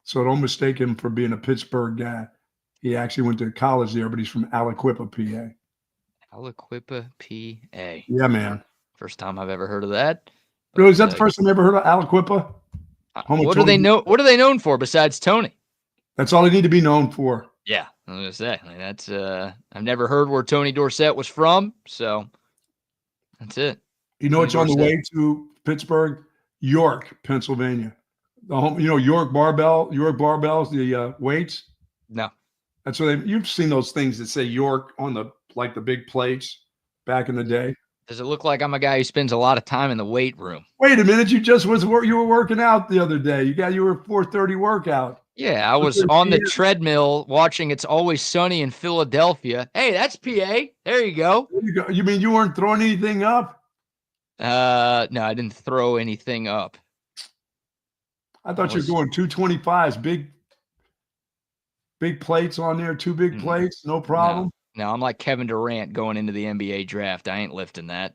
So don't mistake him for being a Pittsburgh guy. He actually went to college there, but he's from Aliquippa, PA. Aliquippa, PA. Yeah, man. First time I've ever heard of that. Really, is that the first time you ever heard of Aliquippa? What do they know? What are they known for besides Tony? That's all they need to be known for. Yeah, I was gonna say that's. I've never heard where Tony Dorsett was from, so that's it. You know what's on the way to Pittsburgh? York, Pennsylvania. The home, York barbells, the weights. No, that's what you've seen those things that say York on the big plates back in the day. Does it look like I'm a guy who spends a lot of time in the weight room? Wait a minute, you were working out the other day. You were 4:30 workout. Yeah, I was on the treadmill watching It's Always Sunny in Philadelphia. Hey, that's PA. There you go. There you go. You mean you weren't throwing anything up? No, I didn't throw anything up. I thought you were going 225s, big plates on there, two big plates, no problem. No, I'm like Kevin Durant going into the NBA draft. I ain't lifting that.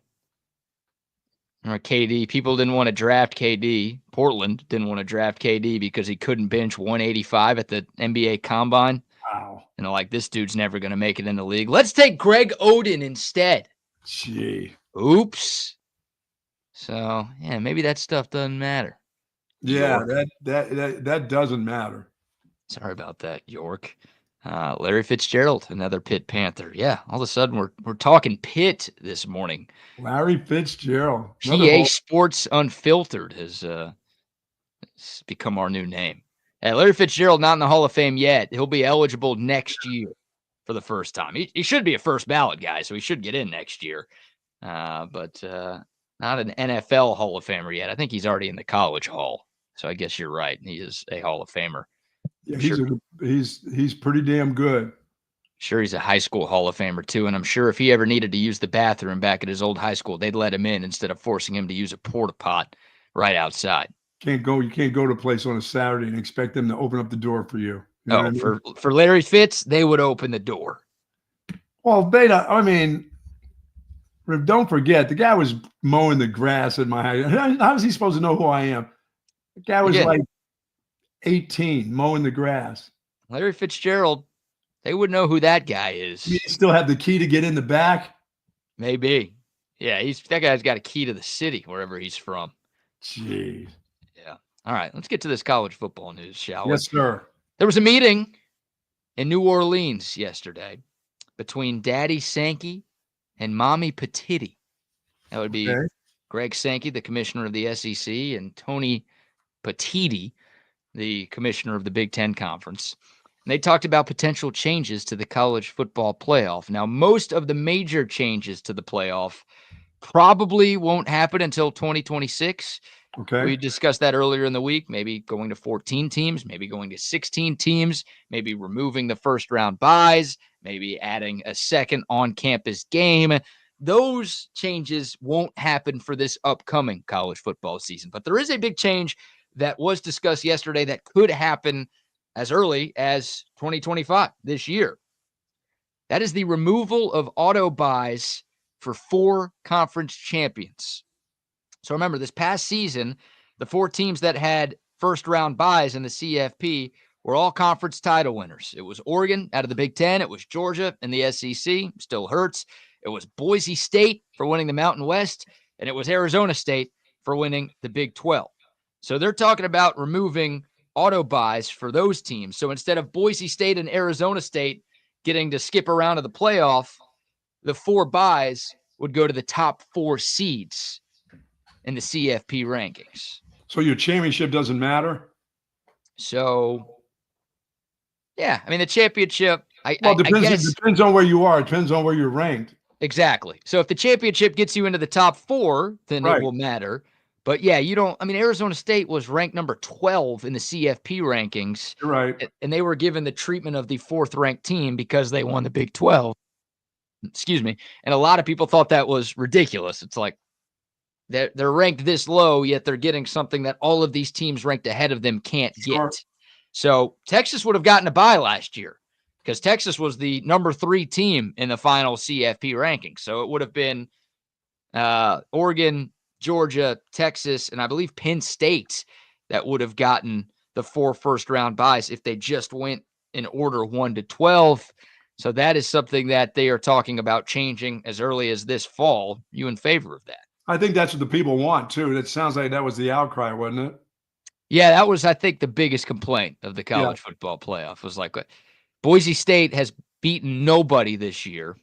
Or KD, people didn't want to draft KD. Portland didn't want to draft KD because he couldn't bench 185 at the NBA Combine. Wow. And they're like, this dude's never going to make it in the league. Let's take Greg Oden instead. Gee. Oops. So, yeah, maybe that stuff doesn't matter. Yeah, that doesn't matter. Sorry about that, York. Larry Fitzgerald, another Pitt Panther. Yeah, all of a sudden we're talking Pitt this morning. Larry Fitzgerald. PA Sports Unfiltered has become our new name. Larry Fitzgerald not in the Hall of Fame yet. He'll be eligible next year for the first time. He should be a first ballot guy, so he should get in next year. But not an NFL Hall of Famer yet. I think he's already in the College Hall. So I guess you're right. He is a Hall of Famer. Yeah, he's pretty damn good. Sure, he's a high school Hall of Famer too, and I'm sure if he ever needed to use the bathroom back at his old high school, they'd let him in instead of forcing him to use a porta pot right outside. You can't go to a place on a Saturday and expect them to open up the door for you. For Larry Fitz, they would open the door. Well, don't forget the guy was mowing the grass at my house. How is he supposed to know who I am? The guy was like 18 mowing the grass. Larry Fitzgerald, they would know who that guy is. You still have the key to get in the back? Maybe. Yeah, that guy's got a key to the city wherever he's from. Jeez. Yeah. All right, let's get to this college football news, shall we? Yes, sir. There was a meeting in New Orleans yesterday between Daddy Sankey and Mommy Petitti. That would be Greg Sankey, the commissioner of the SEC, and Tony Petitti, the commissioner of the Big Ten Conference. And they talked about potential changes to the college football playoff. Now, most of the major changes to the playoff probably won't happen until 2026. Okay. We discussed that earlier in the week, maybe going to 14 teams, maybe going to 16 teams, maybe removing the first round buys, maybe adding a second on-campus game. Those changes won't happen for this upcoming college football season. But there is a big change that was discussed yesterday that could happen as early as 2025, this year. That is the removal of auto buys for 4 conference champions. So remember, this past season, the 4 teams that had first-round buys in the CFP were all conference title winners. It was Oregon out of the Big Ten. It was Georgia in the SEC. Still hurts. It was Boise State for winning the Mountain West, and it was Arizona State for winning the Big 12. So they're talking about removing auto buys for those teams. So instead of Boise State and Arizona State getting to skip around to the playoff, the 4 buys would go to the top 4 seeds in the CFP rankings. So your championship doesn't matter? So, yeah. I mean, the championship, Well, I guess it depends on where you are. It depends on where you're ranked. exactly. So if the championship gets you into the top 4, then it Right. will matter. But yeah, you don't. I mean, Arizona State was ranked number 12 in the CFP rankings, You're right. and they were given the treatment of the 4th ranked team because they won the Big 12. Excuse me. And a lot of people thought that was ridiculous. It's like they're ranked this low, yet they're getting something that all of these teams ranked ahead of them can't Sure. get. So Texas would have gotten a bye last year because Texas was the number 3 team in the final CFP ranking. So it would have been Oregon, Georgia, Texas, and I believe Penn State that would have gotten the 4 first-round byes if they just went in order 1 to 12. So that is something that they are talking about changing as early as this fall. You in favor of that? I think that's what the people want too. That sounds like that was the outcry, wasn't it? Yeah, that was, I think, the biggest complaint of the college football playoff was like, Boise State has beaten nobody this year.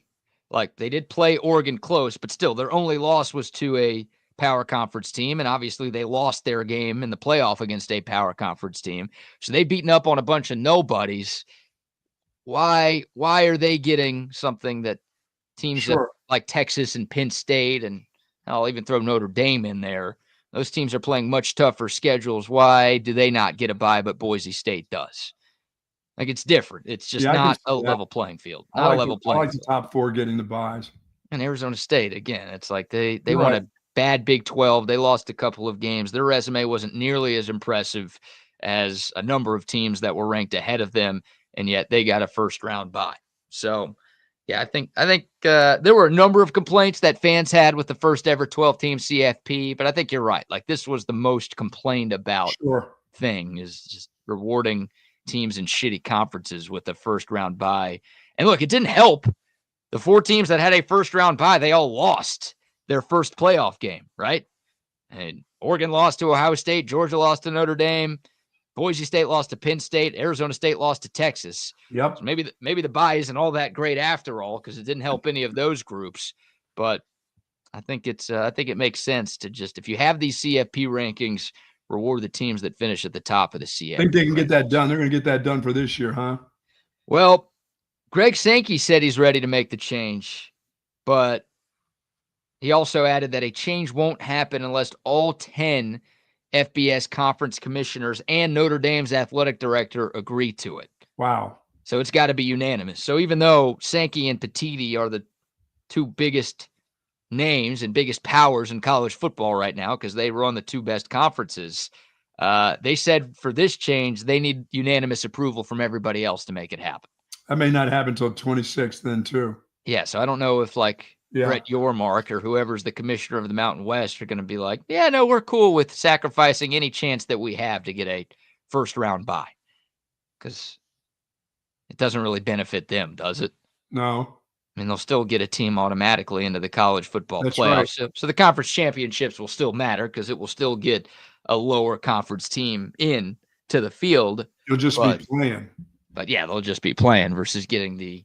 Like, they did play Oregon close, but still, their only loss was to a power conference team, and obviously they lost their game in the playoff against a power conference team. So they've beaten up on a bunch of nobodies. Why are they getting something that teams that, like Texas and Penn State, and I'll even throw Notre Dame in there, those teams are playing much tougher schedules. Why do they not get a bye, but Boise State does? Like, it's different. It's just not a level playing field. Not a level playing field. I like the top 4 getting the byes. And Arizona State, again, it's like they won a bad Big 12. They lost a couple of games. Their resume wasn't nearly as impressive as a number of teams that were ranked ahead of them, and yet they got a first-round bye. So, yeah, I think there were a number of complaints that fans had with the first ever 12-team CFP, but I think you're right. Like, this was the most complained about thing, is just rewarding teams in shitty conferences with a first-round bye. And look, it didn't help. The 4 teams that had a first-round bye, they all lost their first playoff game, right? And Oregon lost to Ohio State, Georgia lost to Notre Dame, Boise State lost to Penn State, Arizona State lost to Texas. Yep. So maybe the bye isn't all that great after all, because it didn't help any of those groups. But I think it makes sense to just, if you have these CFP rankings, reward the teams that finish at the top of the CFP. I think they can get that done. They're going to get that done for this year, huh? Well, Greg Sankey said he's ready to make the change, but he also added that a change won't happen unless all 10 FBS conference commissioners and Notre Dame's athletic director agree to it. Wow. So it's got to be unanimous. So even though Sankey and Petiti are the 2 biggest names and biggest powers in college football right now, because they run the 2 best conferences, they said for this change, they need unanimous approval from everybody else to make it happen. That may not happen until 26th then too. Yeah, so I don't know if Brett Yormark or whoever's the commissioner of the Mountain West are going to be like, yeah, no, we're cool with sacrificing any chance that we have to get a first-round bye, because it doesn't really benefit them, does it? No. I mean, they'll still get a team automatically into the college football playoffs. Right. So the conference championships will still matter, because it will still get a lower conference team in to the field. You'll just be playing. But yeah, they'll just be playing versus getting the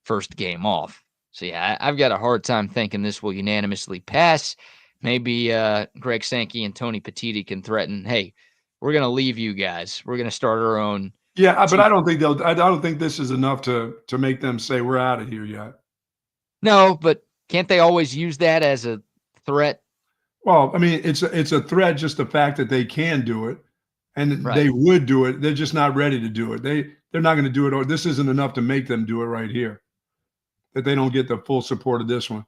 first game off. So yeah, I've got a hard time thinking this will unanimously pass. Maybe Greg Sankey and Tony Petiti can threaten, hey, we're going to leave you guys. We're going to start our own. Yeah, but I don't think this is enough to make them say we're out of here yet. No, but can't they always use that as a threat? Well, I mean, it's a threat, just the fact that they can do it, and they would do it. They're just not ready to do it. They're not going to do it, or this isn't enough to make them do it right here. That they don't get the full support of this one.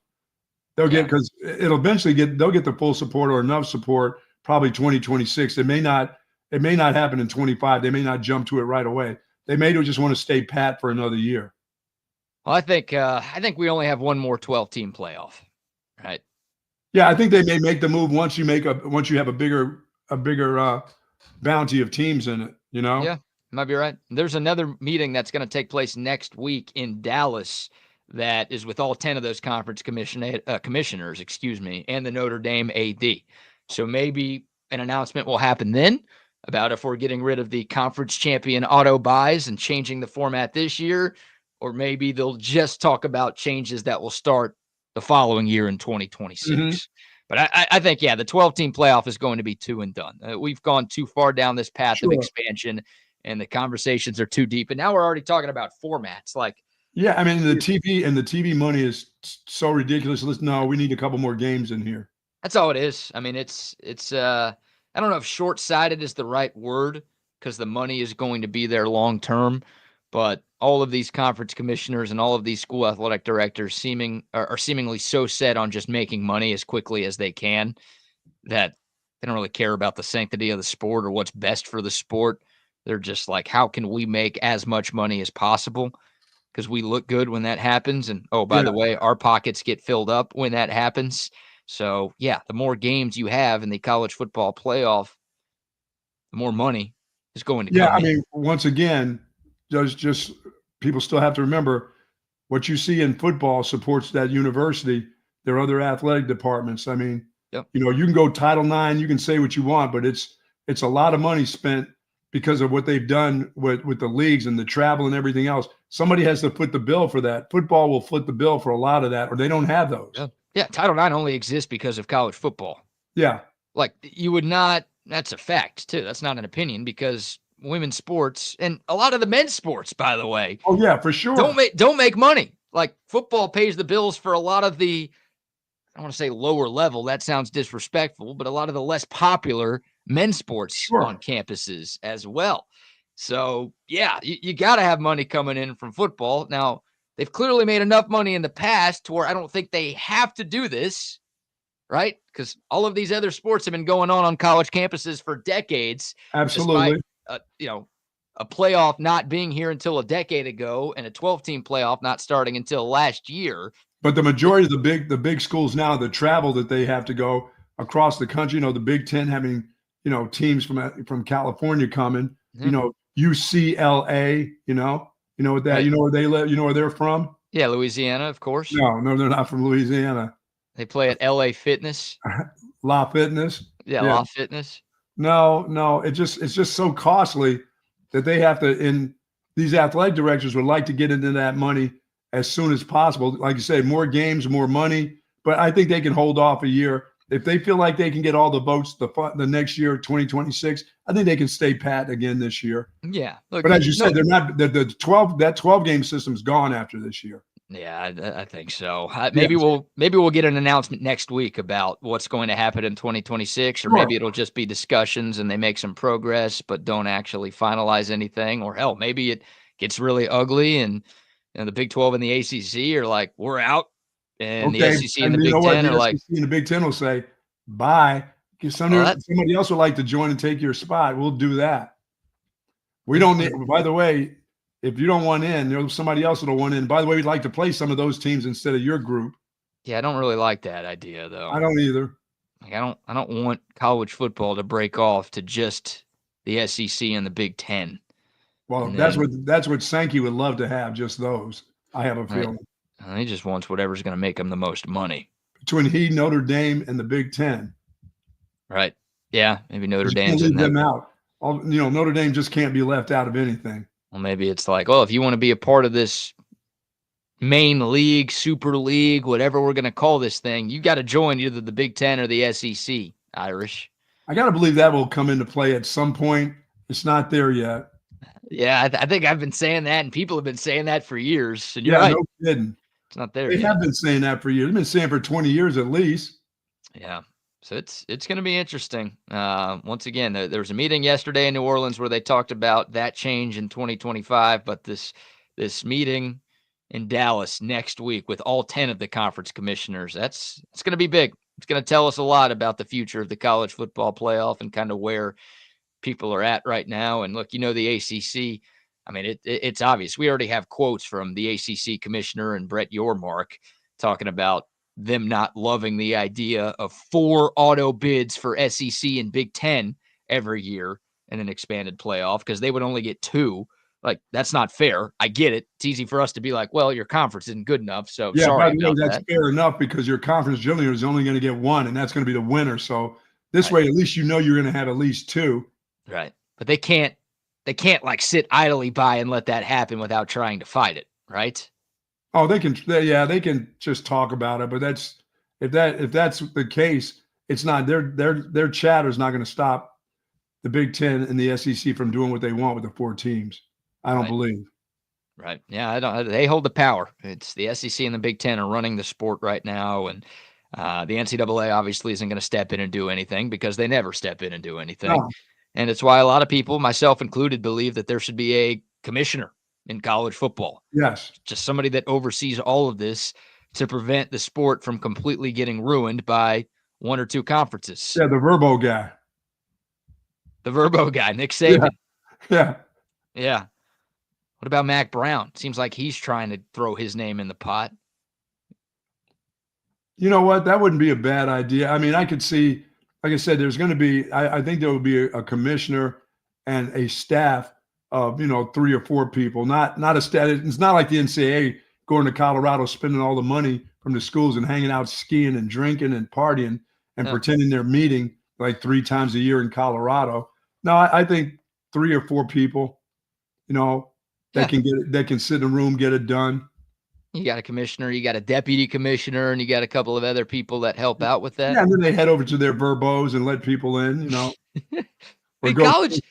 They'll get, because they'll get the full support or enough support probably 2026. It may not happen in 25. They may not jump to it right away. They may just want to stay pat for another year. Well, I think we only have one more 12-team playoff, right? Yeah, I think they may make the move once you have a bigger bounty of teams in it, you know? Yeah, might be right. There's another meeting that's going to take place next week in Dallas that is with all 10 of those conference commissioners, and the Notre Dame AD. So maybe an announcement will happen then about if we're getting rid of the conference champion auto buys and changing the format this year, or maybe they'll just talk about changes that will start the following year in 2026. Mm-hmm. But I think, the 12-team playoff is going to be 2 and done. We've gone too far down this path of expansion, and the conversations are too deep. And now we're already talking about formats. Like, Yeah, I mean the TV money is so ridiculous. Listen, no, we need a couple more games in here. That's all it is. I mean, it's I don't know if short-sighted is the right word because the money is going to be there long term, but all of these conference commissioners and all of these school athletic directors are seemingly so set on just making money as quickly as they can that they don't really care about the sanctity of the sport or what's best for the sport. They're just like, how can we make as much money as possible? Because we look good when that happens. And oh, by Yeah, the way, our pockets get filled up when that happens. So yeah, the more games you have in the college football playoff, the more money is going to yeah. come I in. mean, once again, just people still have to remember what you see in football supports that university, their other athletic departments. I mean, Yep. you can go Title IX, you can say what you want, but it's a lot of money spent because of what they've done with the leagues and the travel and everything else. Somebody has to foot the bill for that. Football will foot the bill for a lot of that, or they don't have those. Yeah. Yeah. Title IX only exists because of college football. Yeah. Like you would not, that's a fact too. That's not an opinion because women's sports and a lot of the men's sports, by the way, Oh yeah, for sure. don't make money. Like football pays the bills for a lot of the I don't want to say lower level. That sounds disrespectful, but a lot of the less popular men's sports on Sure. campuses as well. So yeah, you got to have money coming in from football. Now they've clearly made enough money in the past to where I don't think they have to do this, right? Because all of these other sports have been going on college campuses for decades, despite Absolutely. a playoff not being here until a decade ago and a 12-team playoff not starting until last year. But the majority of the big schools now, the travel that they have to go across the country, the Big Ten having, teams from California coming, Mhm. UCLA, what that, Right. where they live, where they're from? Yeah, Louisiana, of course. No, no, they're not from Louisiana. They play at LA Fitness. La Fitness. Yeah, Yeah. La Fitness. No, no, it's just so costly that they have to, and these athletic directors would like to get into that money as soon as possible. Like you say, more games, more money, but I think they can hold off a year. If they feel like they can get all the votes the next year, 2026, I think they can stay pat again this year. Yeah. Look, But as you said, they're not the 12 game system's gone after this year. yeah, I think so. Yeah, Maybe we'll get an announcement next week about what's going to happen in 2026, or sure. maybe it'll just be discussions and they make some progress but don't actually finalize anything. Or hell, maybe it gets really ugly and the Big 12 and the ACC are like, we're out, and the Okay. SEC and the And you know Big what? 10 The are like, SEC and the Big Ten will say, bye. Because well, that somebody else would like to join and take your spot. We'll do that. We there's don't need, by the way, if you don't want in, there's somebody else that'll want in. By the way, we'd like to play some of those teams instead of your group. yeah, I don't really like that idea though. I don't either. Like I don't want college football to break off to just the SEC and the Big 10. Well, And that's what Sankey would love to have, just those. I have a right, feeling. he just wants whatever's going to make him the most money. Between he, Notre Dame, and the Big Ten. Right. Yeah, maybe Notre You can't Dame's leave in that. them out. Notre Dame just can't be left out of anything. Well, maybe it's like, oh, if you want to be a part of this main league, super league, whatever we're going to call this thing, you got to join either the Big 10 or the SEC, Irish. I got to believe that will come into play at some point. It's not there yet. Yeah, I think I've been saying that, and people have been saying that for years. And you're Yeah, right. no kidding. It's not there They yet. have been saying that for years. They've been saying for 20 years at least. Yeah. So it's going to be interesting. Once again, there was a meeting yesterday in New Orleans where they talked about that change in 2025, but this meeting in Dallas next week with all 10 of the conference commissioners, it's going to be big. It's going to tell us a lot about the future of the college football playoff and kind of where people are at right now. And look, the ACC, I mean, it's obvious. We already have quotes from the ACC commissioner and Brett Yormark talking about them not loving the idea of 4 auto bids for SEC and Big 10 every year in an expanded playoff because they would only get 2. Like, that's not fair. I get it. It's easy for us to be like, well, your conference isn't good enough, so Yeah, sorry by the way, about that's that. fair enough because your conference generally is only going to get one, and that's going to be the winner. So this Right. way, at least you're going to have at least 2. Right. But they can't like sit idly by and let that happen without trying to fight it, right? Oh, they can just talk about it, but if that's the case, it's not their chatter is not going to stop the Big Ten and the SEC from doing what they want with the 4 teams. I don't Right. believe. Right. Yeah, they hold the power. It's the SEC and the Big Ten are running the sport right now, and the NCAA obviously isn't going to step in and do anything because they never step in and do anything. No. And it's why a lot of people, myself included, believe that there should be a commissioner in college football. Yes. Just somebody that oversees all of this to prevent the sport from completely getting ruined by one or two conferences. Yeah, the Verbo guy. The Verbo guy, Nick Saban. Yeah. Yeah. What about Mac Brown? Seems like he's trying to throw his name in the pot. You know what? That wouldn't be a bad idea. I mean, I could see, like I said, there's going to be, I think there will be a commissioner and a staff of, 3 or 4 people, not a staff. It's not like the NCAA going to Colorado, spending all the money from the schools and hanging out skiing and drinking and partying and pretending they're meeting like 3 times a year in Colorado. No, I think 3 or 4 people, that can sit in a room, get it done. You got a commissioner, you got a deputy commissioner, and you got a couple of other people that help out with that. Yeah, and then they head over to their Verbos and let people in, I mean, college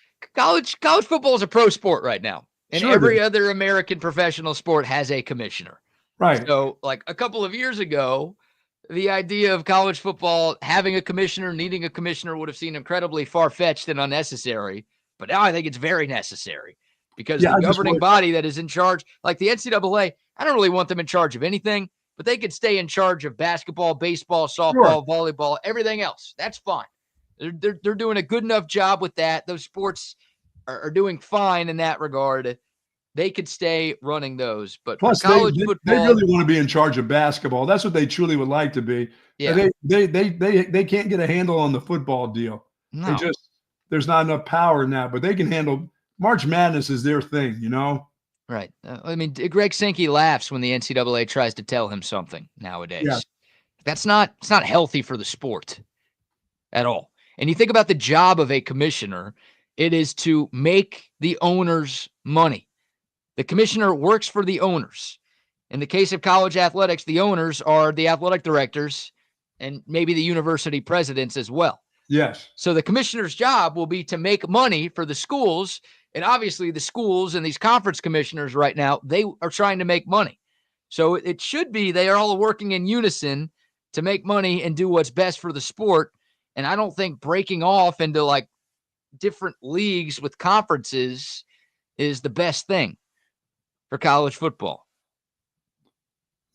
football is a pro sport right now. And every other American professional sport has a commissioner. Right. So, like a couple of years ago, the idea of college football having a commissioner, needing a commissioner would have seemed incredibly far-fetched and unnecessary. But now I think it's very necessary because the governing body that is in charge, like the NCAA, I don't really want them in charge of anything, but they could stay in charge of basketball, baseball, softball, volleyball, everything else. That's fine. They're doing a good enough job with that. Those sports are doing fine in that regard. They could stay running those. But plus, college football, they really want to be in charge of basketball. That's what they truly would like to be. Yeah. They can't get a handle on the football deal. No. There's not enough power in that, but they can handle. March Madness is their thing, Right. I mean, Greg Sankey laughs when the NCAA tries to tell him something nowadays. Yeah. It's not healthy for the sport at all. And you think about the job of a commissioner, it is to make the owners money. The commissioner works for the owners. In the case of college athletics, the owners are the athletic directors and maybe the university presidents as well. Yes. So the commissioner's job will be to make money for the schools. And obviously the schools and these conference commissioners right now, they are trying to make money. So it should be they are all working in unison to make money and do what's best for the sport. And I don't think breaking off into like different leagues with conferences is the best thing for college football.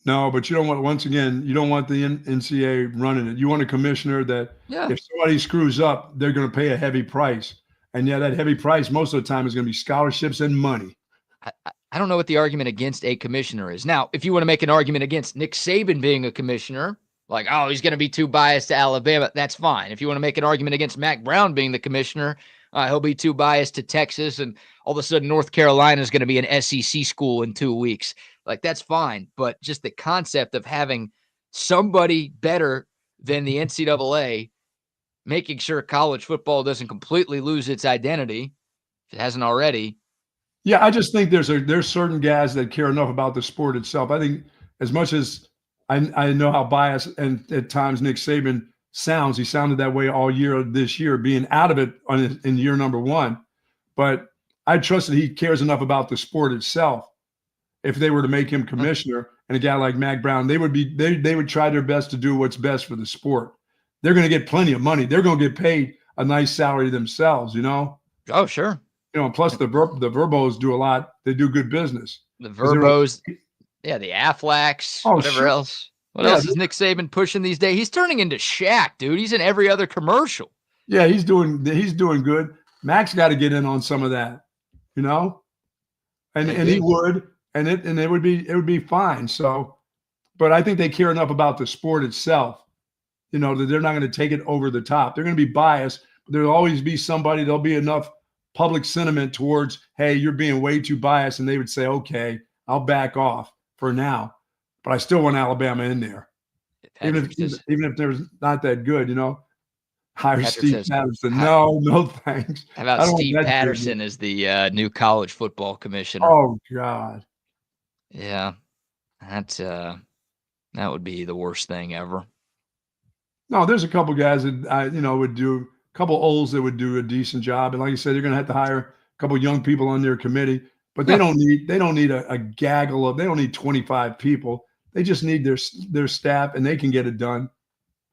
No, but you don't want, once again, you don't want the NCAA running it. You want a commissioner that if somebody screws up, they're going to pay a heavy price. And yeah, that heavy price most of the time is going to be scholarships and money. I don't know what the argument against a commissioner is. Now, if you want to make an argument against Nick Saban being a commissioner, like, oh, he's going to be too biased to Alabama, that's fine. If you want to make an argument against Mac Brown being the commissioner, he'll be too biased to Texas, and all of a sudden North Carolina is going to be an SEC school in 2 weeks. Like, that's fine. But just the concept of having somebody better than the NCAA making sure college football doesn't completely lose its identity, if it hasn't already. Yeah, I just think there's certain guys that care enough about the sport itself. I think as much as I know how biased and at times Nick Saban sounds, he sounded that way all year this year, being out of it in year number 1. But I trust that he cares enough about the sport itself. If they were to make him commissioner and a guy like Mac Brown, they would try their best to do what's best for the sport. They're going to get plenty of money. They're going to get paid a nice salary themselves, Oh, sure. And plus the Verbos do a lot. They do good business. The Verbos, the Aflacs, whatever else. What else is Nick Saban pushing these days? He's turning into Shaq, dude. He's in every other commercial. Yeah, he's doing good. Mac's got to get in on some of that, and he would, and it would be fine. So, but I think they care enough about the sport itself, that they're not going to take it over the top. They're going to be biased, but there'll always be somebody. There'll be enough public sentiment towards, hey, you're being way too biased, and they would say, okay, I'll back off for now, but I still want Alabama in there, even if they're not that good, Hire Steve Patterson. No, thanks. How about Steve Patterson as the new college football commissioner? Oh God. Yeah, that would be the worst thing ever. No, there's a couple guys that would do a couple olds that would do a decent job, and like I said, you're going to have to hire a couple young people on their committee. But No. they don't need a gaggle of, they don't need 25 people. They just need their staff, and they can get it done.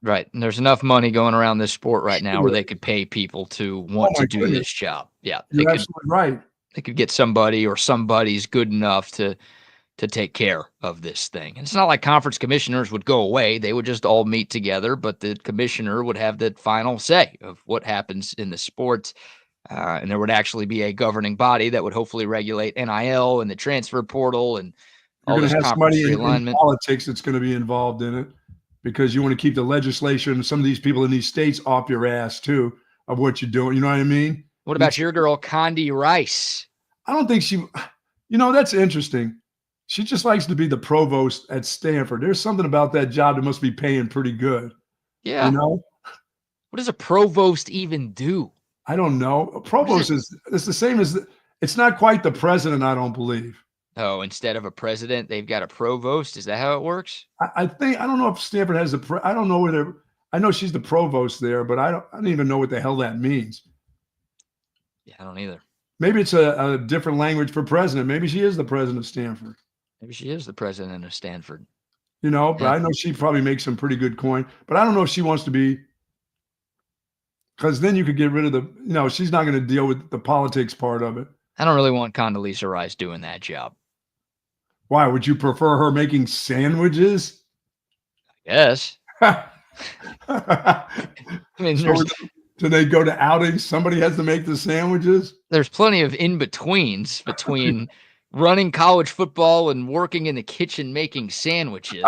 Right. And there's enough money going around this sport right now where Sure. they could pay people to Oh want my to do goodness, this job. Yeah. you're absolutely right. They could get somebody or somebody's good enough to take care of this thing. And it's not like conference commissioners would go away. They would just all meet together, but the commissioner would have the final say of what happens in the sport. And there would actually be a governing body that would hopefully regulate NIL and the transfer portal and You're all going this to have conference somebody in realignment. politics that's going to be involved in it, because you want to keep the legislation and some of these people in these states off your ass too of what you're doing. You know what I mean? What about your girl, Condi Rice? I don't think she, that's interesting. She just likes to be the provost at Stanford. There's something about that job that must be paying pretty good. Yeah. What does a provost even do? I don't know. A provost it's the same as, it's not quite the president, I don't believe. Oh, instead of a president, they've got a provost. Is that how it works? I don't know if Stanford has I don't know whether, I know she's the provost there, but I don't even know what the hell that means. Yeah, I don't either. Maybe it's a different language for president. Maybe she is the president of Stanford. Maybe she is the president of Stanford. But I know she probably makes some pretty good coin. But I don't know if she wants to be, because then you could get rid of the, she's not going to deal with the politics part of it. I don't really want Condoleezza Rice doing that job. Why? Would you prefer her making sandwiches? Yes. I mean, do they go to outings? Somebody has to make the sandwiches? There's plenty of in-betweens between running college football and working in the kitchen making sandwiches.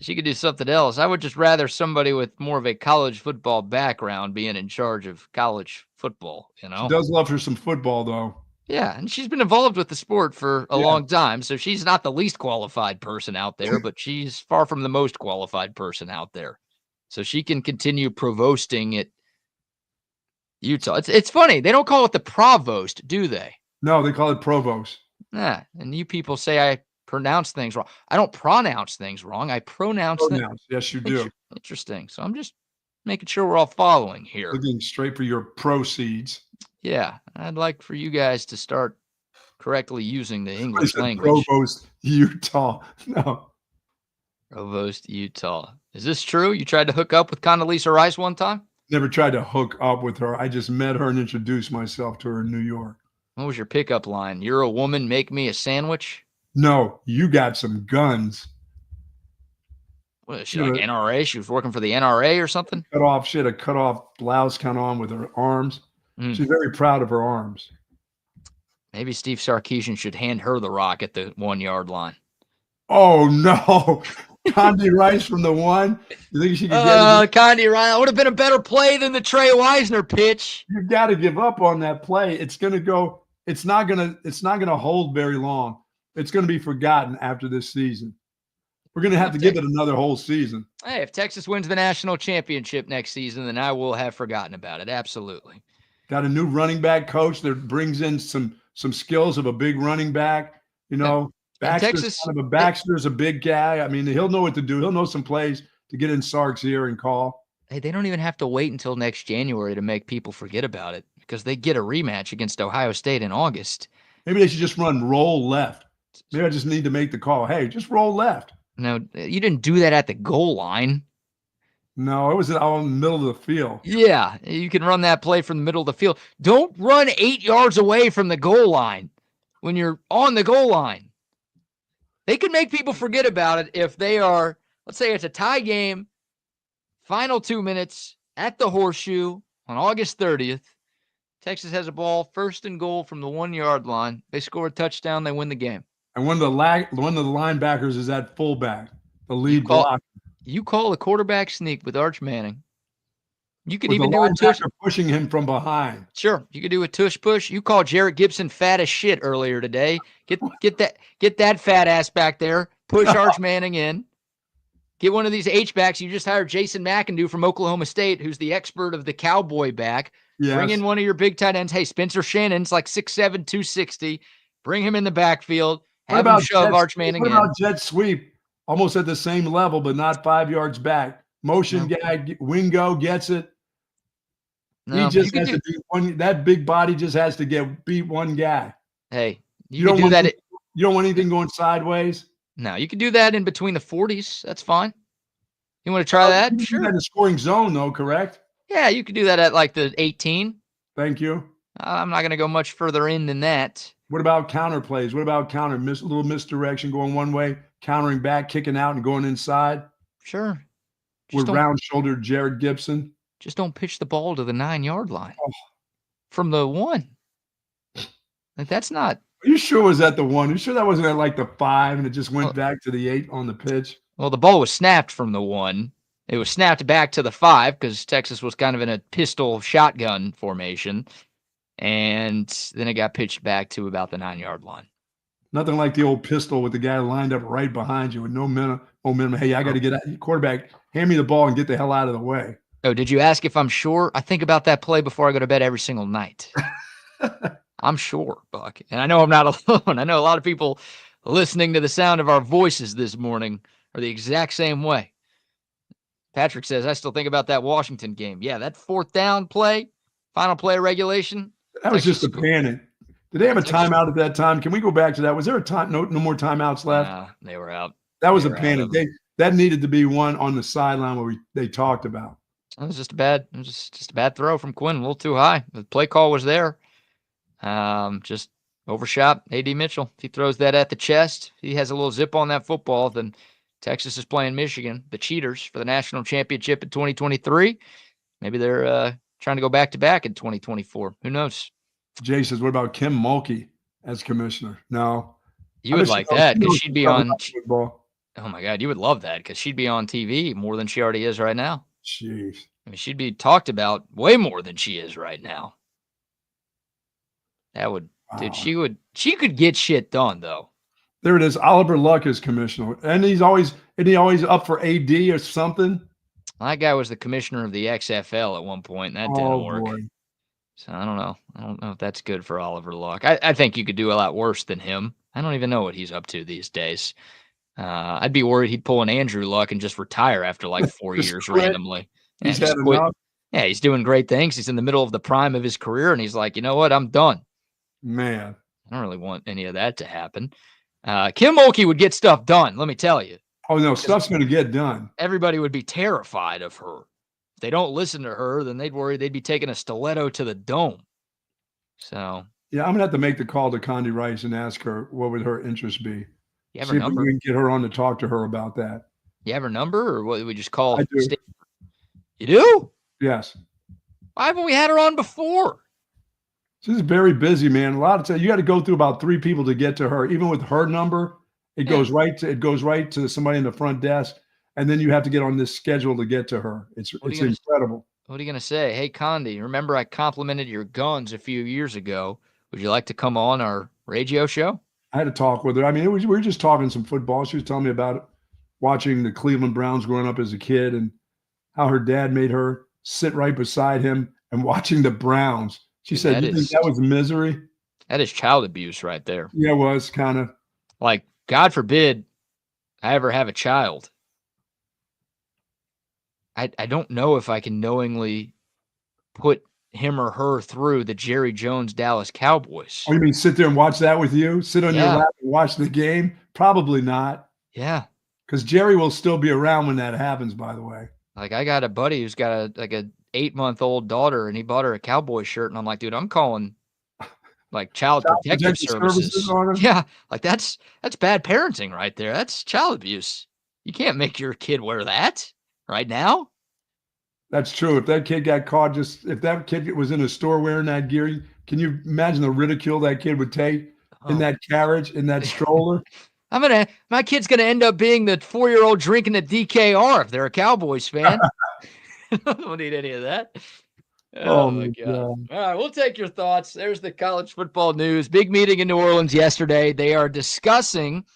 She could do something else. I would just rather somebody with more of a college football background being in charge of college football, She does love her some football, though. Yeah, and she's been involved with the sport for a long time, so she's not the least qualified person out there, but she's far from the most qualified person out there. So she can continue provosting at Utah. It's funny. They don't call it the provost, do they? No, they call it provost. Yeah, and you people say I pronounce things wrong. I don't pronounce things wrong. I pronounce them. Yes, you do. Interesting. So I'm just making sure we're all following here. Looking straight for your proceeds. Yeah, I'd like for you guys to start correctly using the English language. Provost, Utah. No. Provost, Utah. Is this true? You tried to hook up with Condoleezza Rice one time? Never tried to hook up with her. I just met her and introduced myself to her in New York. What was your pickup line? You're a woman, make me a sandwich? No, you got some guns. What is she, like NRA? She was working for the NRA or something? She had a cut off blouse kind of on with her arms. She's very proud of her arms. Maybe Steve Sarkisian should hand her the rock at the 1 yard line. Oh, no. Condi Rice from the one? You think she could get it? Condi Rice. That would have been a better play than the Trey Wisner pitch. You got to give up on that play. It's going to go. It's not going to hold very long. It's going to be forgotten after this season. We're going to have to give it another whole season. Hey, if Texas wins the national championship next season, then I will have forgotten about it. Absolutely. Got a new running back coach that brings in some skills of a big running back. Baxter's a big guy. I mean, he'll know what to do. He'll know some plays to get in Sark's ear and call. Hey, they don't even have to wait until next January to make people forget about it, because they get a rematch against Ohio State in August. Maybe they should just run roll left. Maybe I just need to make the call. Hey, just roll left. No, you didn't do that at the goal line. No, it was out in the middle of the field. Yeah, you can run that play from the middle of the field. Don't run 8 yards away from the goal line when you're on the goal line. They can make people forget about it if they are, let's say it's a tie game, final 2 minutes at the Horseshoe on August 30th. Texas has a ball, 1st and goal from the 1 yard line. They score a touchdown, they win the game. And one of the linebackers is at fullback, the lead block. You call a quarterback sneak with Arch Manning. You could with even do a tush pushing him from behind. Sure, you could do a tush push. You called Jarrett Gibson fat as shit earlier today. Get that fat ass back there. Push Arch Manning in. Get one of these H-backs. You just hired Jason McIndoe from Oklahoma State, who's the expert of the cowboy back. Yes. Bring in one of your big tight ends. Hey, Spencer Shannon's like 6'7", 260. Bring him in the backfield. Have him shove Arch Manning in. What about jet sweep? Almost at the same level, but not 5 yards back. Motion guy, Wingo gets it. No, he just has to beat one. That big body just has to beat one guy. Hey, You don't want you don't want anything going sideways? No, you can do that in between the 40s. That's fine. You want to try You that? can do that Sure. in the scoring zone, though, correct? Yeah, you could do that at like the 18. Thank you. I'm not going to go much further in than that. What about counter plays? What about a little misdirection, going one way, countering back, kicking out, and going inside Sure. with round-shouldered Jared Gibson? Just don't pitch the ball to the 9-yard line Oh. from the 1. Like, that's not. Are you sure it was at the 1? Are you sure that wasn't at like the 5 and it just went back to the 8 on the pitch? Well, the ball was snapped from the 1. It was snapped back to the 5 because Texas was kind of in a pistol shotgun formation. And then it got pitched back to about the 9-yard line. Nothing like the old pistol with the guy lined up right behind you with no momentum. Hey, I got to get out. Quarterback, hand me the ball and get the hell out of the way. Oh, did you ask if I'm sure? I think about that play before I go to bed every single night. I'm sure, Buck. And I know I'm not alone. I know a lot of people listening to the sound of our voices this morning are the exact same way. Patrick says, I still think about that Washington game. Yeah, that 4th down play, final play of regulation. That was just a panic. Did they have a timeout at that time? Can we go back to that? Was there a time? No more timeouts left? They were out. That was a panic. That needed to be one on the sideline where they talked about. It was just a bad throw from Quinn, a little too high. The play call was there. Just overshot A.D. Mitchell. If he throws that at the chest, he has a little zip on that football, then Texas is playing Michigan, the Cheaters, for the national championship in 2023. Maybe they're trying to go back-to-back in 2024. Who knows? Jay says, what about Kim Mulkey as commissioner? No. You would like that because she'd be on football. Oh, my God. You would love that because she'd be on TV more than she already is right now. Jeez. I mean, she'd be talked about way more than she is right now. That would, dude, she could get shit done, though. There it is. Oliver Luck is commissioner. And he's always up for AD or something. That guy was the commissioner of the XFL at one point, and that didn't work. Boy. So I don't know. I don't know if that's good for Oliver Luck. I think you could do a lot worse than him. I don't even know what he's up to these days. I'd be worried he'd pull an Andrew Luck and just retire after like 4 years randomly. He's had enough. Yeah, he's doing great things. He's in the middle of the prime of his career, and he's like, you know what? I'm done. Man. I don't really want any of that to happen. Kim Mulkey would get stuff done, let me tell you. Oh, no, stuff's going to get done. Everybody would be terrified of her. If they don't listen to her, then they'd worry they'd be taking a stiletto to the dome. So. Yeah, I'm going to have to make the call to Condi Rice and ask her what would her interest be. You have her number? If we can get her on to talk to her about that. You have her number, or what do we just call? I do. You do? Yes. Why haven't we had her on before? She's very busy, man. A lot of times you got to go through about 3 people to get to her. Even with her number, it goes right to somebody in the front desk, and then you have to get on this schedule to get to her. It's incredible. What are you gonna say? Hey, Condi, remember I complimented your guns a few years ago. Would you like to come on our radio show? I had to talk with her. I mean, we were just talking some football. She was telling me about watching the Cleveland Browns growing up as a kid and how her dad made her sit right beside him and watching the Browns. She said, you think that was misery? That is child abuse right there. Yeah, it was kind of. Like, God forbid I ever have a child. I don't know if I can knowingly put him or her through the Jerry Jones Dallas Cowboys. Oh, you mean sit there and watch that with you? Sit on your lap and watch the game? Probably not. Yeah. Because Jerry will still be around when that happens, by the way. Like, I got a buddy who's got a 8-month-old daughter, and he bought her a Cowboy shirt, and I'm like, dude, I'm calling like child protective services. Yeah, like that's bad parenting right there. That's child abuse. You can't make your kid wear that right now. That's true. If that kid got caught, if that kid was in a store wearing that gear, can you imagine the ridicule that kid would take in that carriage, in that stroller? My kid's gonna end up being the 4-year-old drinking a DKR if they're a Cowboys fan. I don't need any of that. Oh my God. All right, we'll take your thoughts. There's the college football news. Big meeting in New Orleans yesterday. They are discussing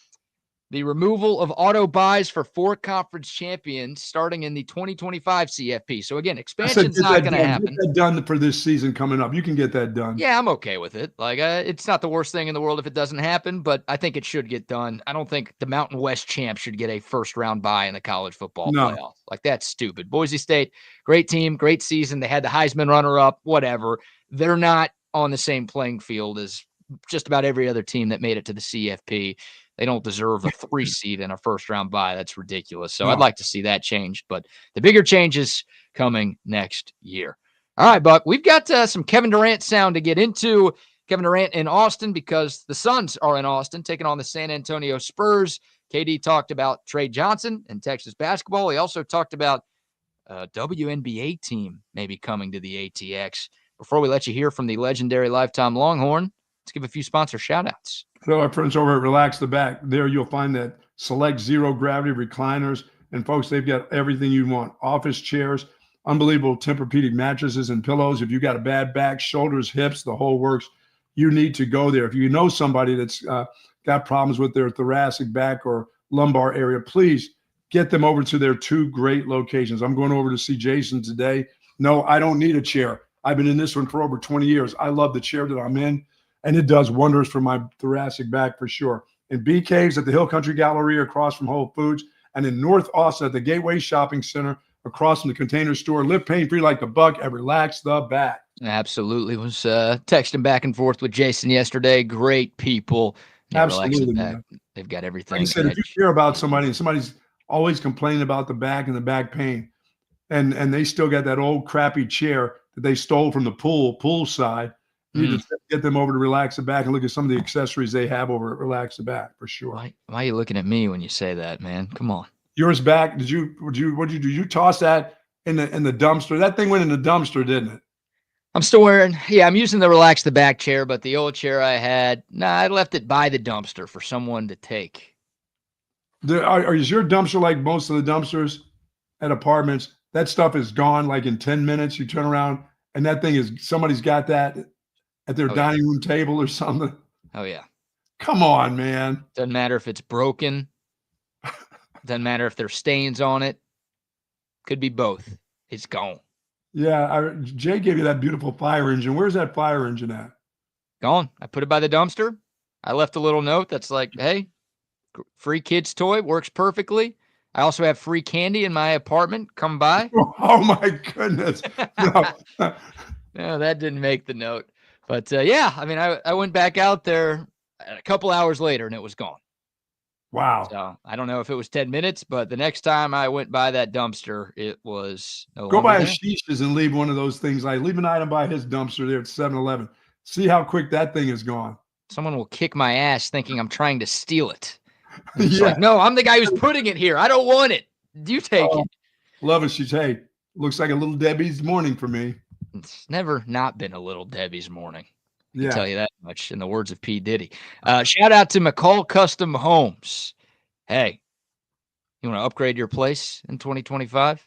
the removal of auto buys for 4 conference champions starting in the 2025 CFP. So again, expansion's not going to happen. Get that done for this season coming up. You can get that done. Yeah, I'm okay with it. Like, it's not the worst thing in the world if it doesn't happen, but I think it should get done. I don't think the Mountain West champ should get a first-round bye in the college football playoff. Like, that's stupid. Boise State, great team, great season. They had the Heisman runner-up, whatever. They're not on the same playing field as just about every other team that made it to the CFP. They don't deserve a 3 seed in a first-round bye. That's ridiculous. So I'd like to see that changed. But the bigger changes coming next year. All right, Buck, we've got some Kevin Durant sound to get into. Kevin Durant in Austin because the Suns are in Austin taking on the San Antonio Spurs. KD talked about Trey Johnson and Texas basketball. He also talked about a WNBA team maybe coming to the ATX. Before we let you hear from the legendary lifetime Longhorn, let's give a few sponsor shout-outs. So our friends over at Relax the Back, there you'll find that select zero gravity recliners. And folks, they've got everything you want. Office chairs, unbelievable Tempur-Pedic mattresses and pillows. If you got a bad back, shoulders, hips, the whole works, you need to go there. If you know somebody that's got problems with their thoracic back or lumbar area, please get them over to their 2 great locations. I'm going over to see Jason today. No, I don't need a chair. I've been in this one for over 20 years. I love the chair that I'm in, and it does wonders for my thoracic back for sure. In BK's at the Hill Country Galleria across from Whole Foods, and in North Austin at the Gateway Shopping Center across from the Container Store. Live pain-free like the Buck and Relax the Back. Absolutely. Was texting back and forth with Jason yesterday. Great people. Yeah, absolutely, man. They've got everything. Like I said, if you care about somebody and somebody's always complaining about the back and the back pain, and they still got that old crappy chair that they stole from the pool side, you just get them over to Relax the Back and look at some of the accessories they have over at Relax the Back for sure. Why are you looking at me when you say that, man? Come on. Yours back? What'd you do? You toss that in the dumpster? That thing went in the dumpster, didn't it? I'm still I'm using the Relax the Back chair, but the old chair I had, I left it by the dumpster for someone to take. Is your dumpster like most of the dumpsters at apartments? That stuff is gone like in 10 minutes. You turn around and that thing is, somebody's got that at their dining room table or something. Oh, yeah. Come on, man. Doesn't matter if it's broken. Doesn't matter if there's stains on it. Could be both. It's gone. Yeah, Jay gave you that beautiful fire engine. Where's that fire engine at? Gone. I put it by the dumpster. I left a little note that's like, hey, free kids toy, works perfectly. I also have free candy in my apartment. Come by. Oh, my goodness. No. No, that didn't make the note. But, I went back out there a couple hours later, and it was gone. Wow. So I don't know if it was 10 minutes, but the next time I went by that dumpster, it was no Go by there. Ashisha's and leave one of those things. Like leave an item by his dumpster there at 7-Eleven. See how quick that thing is gone. Someone will kick my ass thinking I'm trying to steal it. Like, no, I'm the guy who's putting it here. I don't want it. You take it. Love it. She's, hey, looks like a little Debbie's morning for me. It's never not been a little Debbie's morning. I Yeah. can tell you that much in the words of P. Diddy. Shout out to McCall Custom Homes. Hey, you want to upgrade your place in 2025?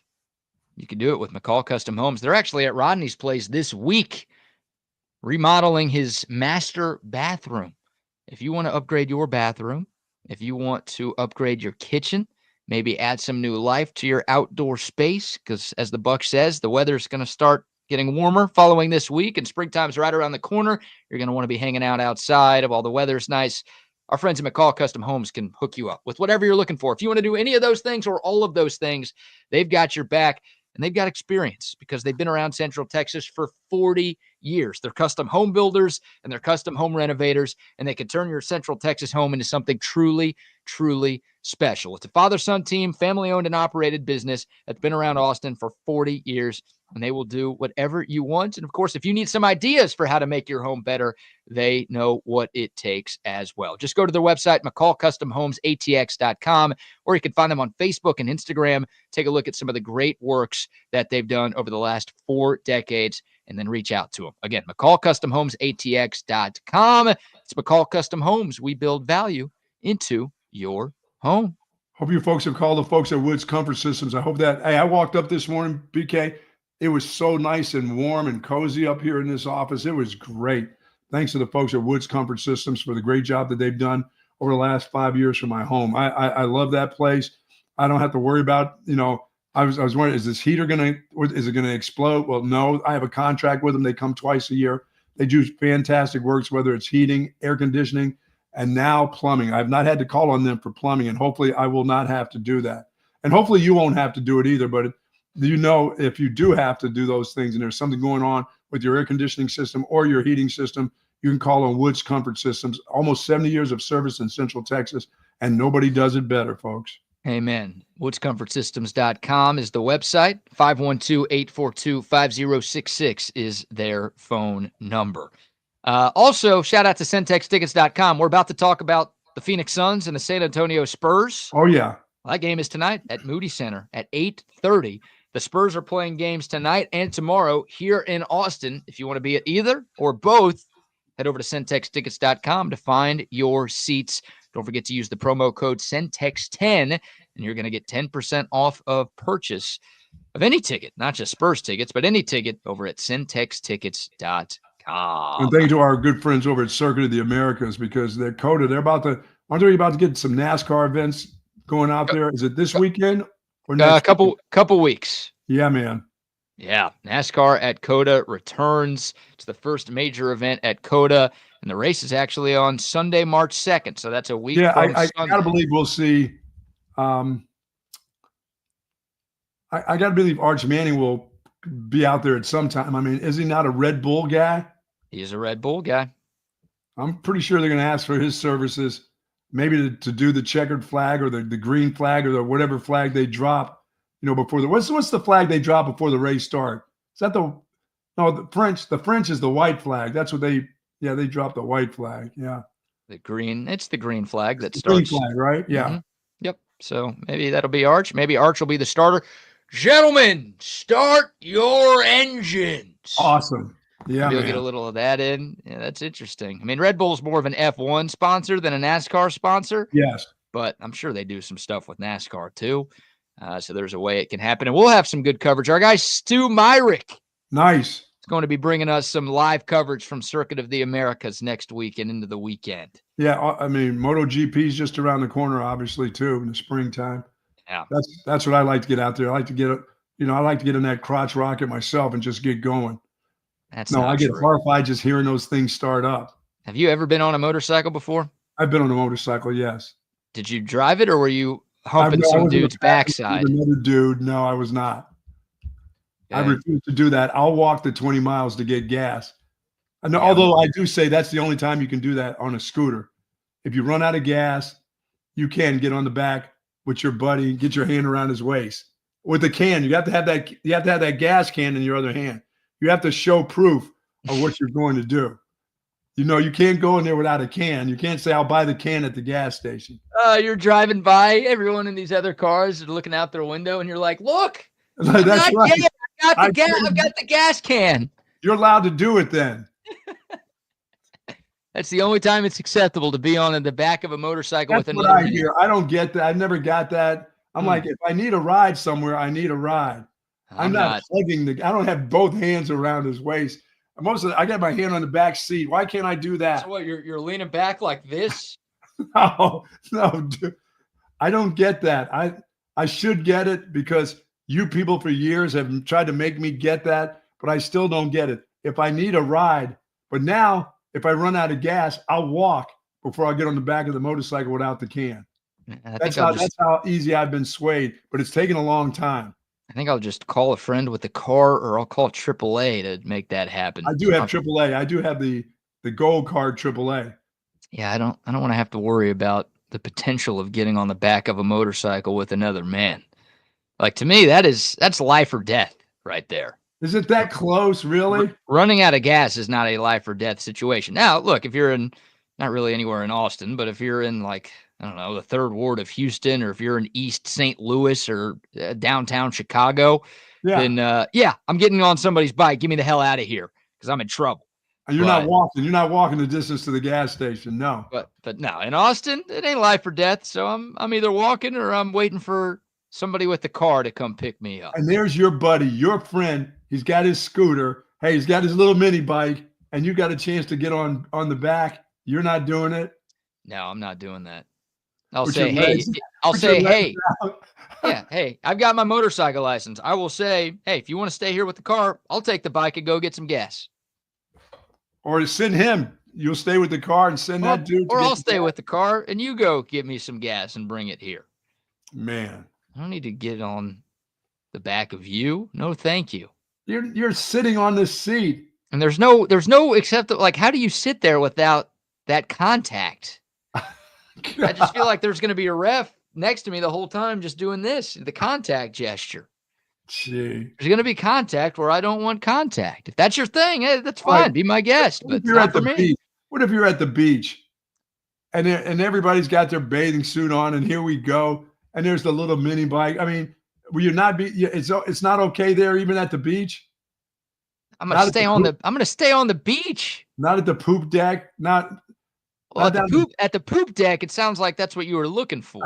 You can do it with McCall Custom Homes. They're actually at Rodney's place this week, remodeling his master bathroom. If you want to upgrade your bathroom, if you want to upgrade your kitchen, maybe add some new life to your outdoor space, because as the Buck says, the weather's going to start getting warmer following this week, and springtime's right around the corner. You're going to want to be hanging out outside while the weather's nice. Our friends at McCall Custom Homes can hook you up with whatever you're looking for. If you want to do any of those things or all of those things, they've got your back, and they've got experience because they've been around Central Texas for 40 years. They're custom home builders and they're custom home renovators, and they can turn your Central Texas home into something truly, truly special. It's a father-son team, family-owned and operated business that's been around Austin for 40 years, and they will do whatever you want. And, of course, if you need some ideas for how to make your home better, they know what it takes as well. Just go to their website, McCallCustomHomesATX.com, or you can find them on Facebook and Instagram. Take a look at some of the great works that they've done over the last 4 decades, and then reach out to them. Again, McCallCustomHomesATX.com. It's McCall Custom Homes. We build value into your home. Hope you folks have called the folks at Woods Comfort Systems. I hope that, hey, I walked up this morning, BK. It was so nice and warm and cozy up here in this office. It was great. Thanks to the folks at Woods Comfort Systems for the great job that they've done over the last 5 years for my home. I love that place. I don't have to worry about, I was wondering, is this heater is it going to explode? Well, no, I have a contract with them. They come twice a year. They do fantastic works, whether it's heating, air conditioning, and now plumbing. I've not had to call on them for plumbing, and hopefully I will not have to do that. And hopefully you won't have to do it either, but if you do have to do those things and there's something going on with your air conditioning system or your heating system, you can call on Woods Comfort Systems. Almost 70 years of service in Central Texas, and nobody does it better, folks. Amen. WoodsComfortSystems.com is the website. 512-842-5066 is their phone number. Also, shout out to CentexTickets.com. We're about to talk about the Phoenix Suns and the San Antonio Spurs. Oh, yeah. That game is tonight at Moody Center at 8:30. The Spurs are playing games tonight and tomorrow here in Austin. If you want to be at either or both, head over to CentexTickets.com to find your seats. Don't forget to use the promo code CENTEX10, and you're going to get 10% off of purchase of any ticket, not just Spurs tickets, but any ticket over at CentexTickets.com. And thank you to our good friends over at Circuit of the Americas, because they're coded. Aren't they about to get some NASCAR events going out there? Is it this weekend or next? Couple weeks. Yeah, man. Yeah, NASCAR at COTA returns. It's the first major event at COTA, and the race is actually on Sunday, March 2nd. So that's a week from Sunday. I gotta believe we'll see. I gotta believe Arch Manning will be out there at some time. I mean, is he not a Red Bull guy? He's a Red Bull guy. I'm pretty sure they're going to ask for his services, maybe to do the checkered flag or the green flag or whatever flag they drop, before what's the flag they drop before the race start? Is that the French? The French is the white flag. That's what they drop the white flag. Yeah. It's the green flag that starts. Green flag, right? Yeah. Mm-hmm. Yep. So maybe that'll be Arch. Maybe Arch will be the starter. Gentlemen, start your engines. Awesome. Yeah, maybe we'll get a little of that in. Yeah, that's interesting. I mean, Red Bull's more of an F1 sponsor than a NASCAR sponsor. Yes. But I'm sure they do some stuff with NASCAR too. So there's a way it can happen. And we'll have some good coverage. Our guy, Stu Myrick. Nice. Is going to be bringing us some live coverage from Circuit of the Americas next week and into the weekend. Yeah, I mean, MotoGP is just around the corner, obviously, too, in the springtime. Yeah. That's what I like to get out there. I like to get in that crotch rocket myself and just get going. I get horrified just hearing those things start up. Have you ever been on a motorcycle before? I've been on a motorcycle, yes. Did you drive it, or were you humping some dude's backside? Another dude. No, I was not. Okay. I refuse to do that. I'll walk the 20 miles to get gas. Although I do say that's the only time you can do that on a scooter. If you run out of gas, you can get on the back with your buddy, get your hand around his waist. With the can, you have to have that. You have to have that gas can in your other hand. You have to show proof of what you're going to do. You can't go in there without a can. You can't say, I'll buy the can at the gas station. You're driving by, everyone in these other cars are looking out their window, and you're like, look, that's right. I've got the gas can. You're allowed to do it then. That's the only time it's acceptable to be on the back of a motorcycle with another. That's what I hear. I don't get that. I've never got that. I'm like, if I need a ride somewhere, I need a ride. I'm not plugging I don't have both hands around his waist. I got my hand on the back seat. Why can't I do that? So what, you're leaning back like this? No, dude. I don't get that. I should get it, because you people for years have tried to make me get that, but I still don't get it. If I need a ride, but now if I run out of gas, I'll walk before I get on the back of the motorcycle without the can. That's how easy I've been swayed, but it's taken a long time. I think I'll just call a friend with the car, or I'll call AAA to make that happen. I do have AAA. I do have the gold card AAA. Yeah, I don't want to have to worry about the potential of getting on the back of a motorcycle with another man. Like, to me, that's life or death right there. Is it that close, really? Running out of gas is not a life or death situation. Now, look, if you're in, not really anywhere in Austin, but if you're in, like, I don't know, the 3rd Ward of Houston, or if you're in East St. Louis or downtown Chicago, then I'm getting on somebody's bike. Get me the hell out of here, because I'm in trouble. And you're not walking. You're not walking the distance to the gas station. No. But no, in Austin, it ain't life or death. So I'm either walking, or I'm waiting for somebody with the car to come pick me up. And there's your buddy, your friend. He's got his scooter. Hey, he's got his little mini bike, and you got a chance to get on the back. You're not doing it. No, I'm not doing that. I'll say, hey, I've got my motorcycle license. I will say, hey, if you want to stay here with the car, I'll take the bike and go get some gas. Or send him. You'll stay with the car and send that dude. Or I'll stay with the car and you go get me some gas and bring it here. Man, I don't need to get on the back of you. No, thank you. You're sitting on this seat. And there's no except like, how do you sit there without that contact? I just feel like there's going to be a ref next to me the whole time just doing this, the contact gesture. Gee. There's going to be contact where I don't want contact. If that's your thing, hey, that's All right. fine. Be my guest, What but if it's you're not at for the me. beach? What if you're at the beach and everybody's got their bathing suit on, and here we go, and there's the little mini bike? I mean, will you not be? It's not okay there, even at the beach. I'm going to stay on the beach. Not at the poop deck. Not Well, not down at the poop deck, it sounds like that's what you were looking for.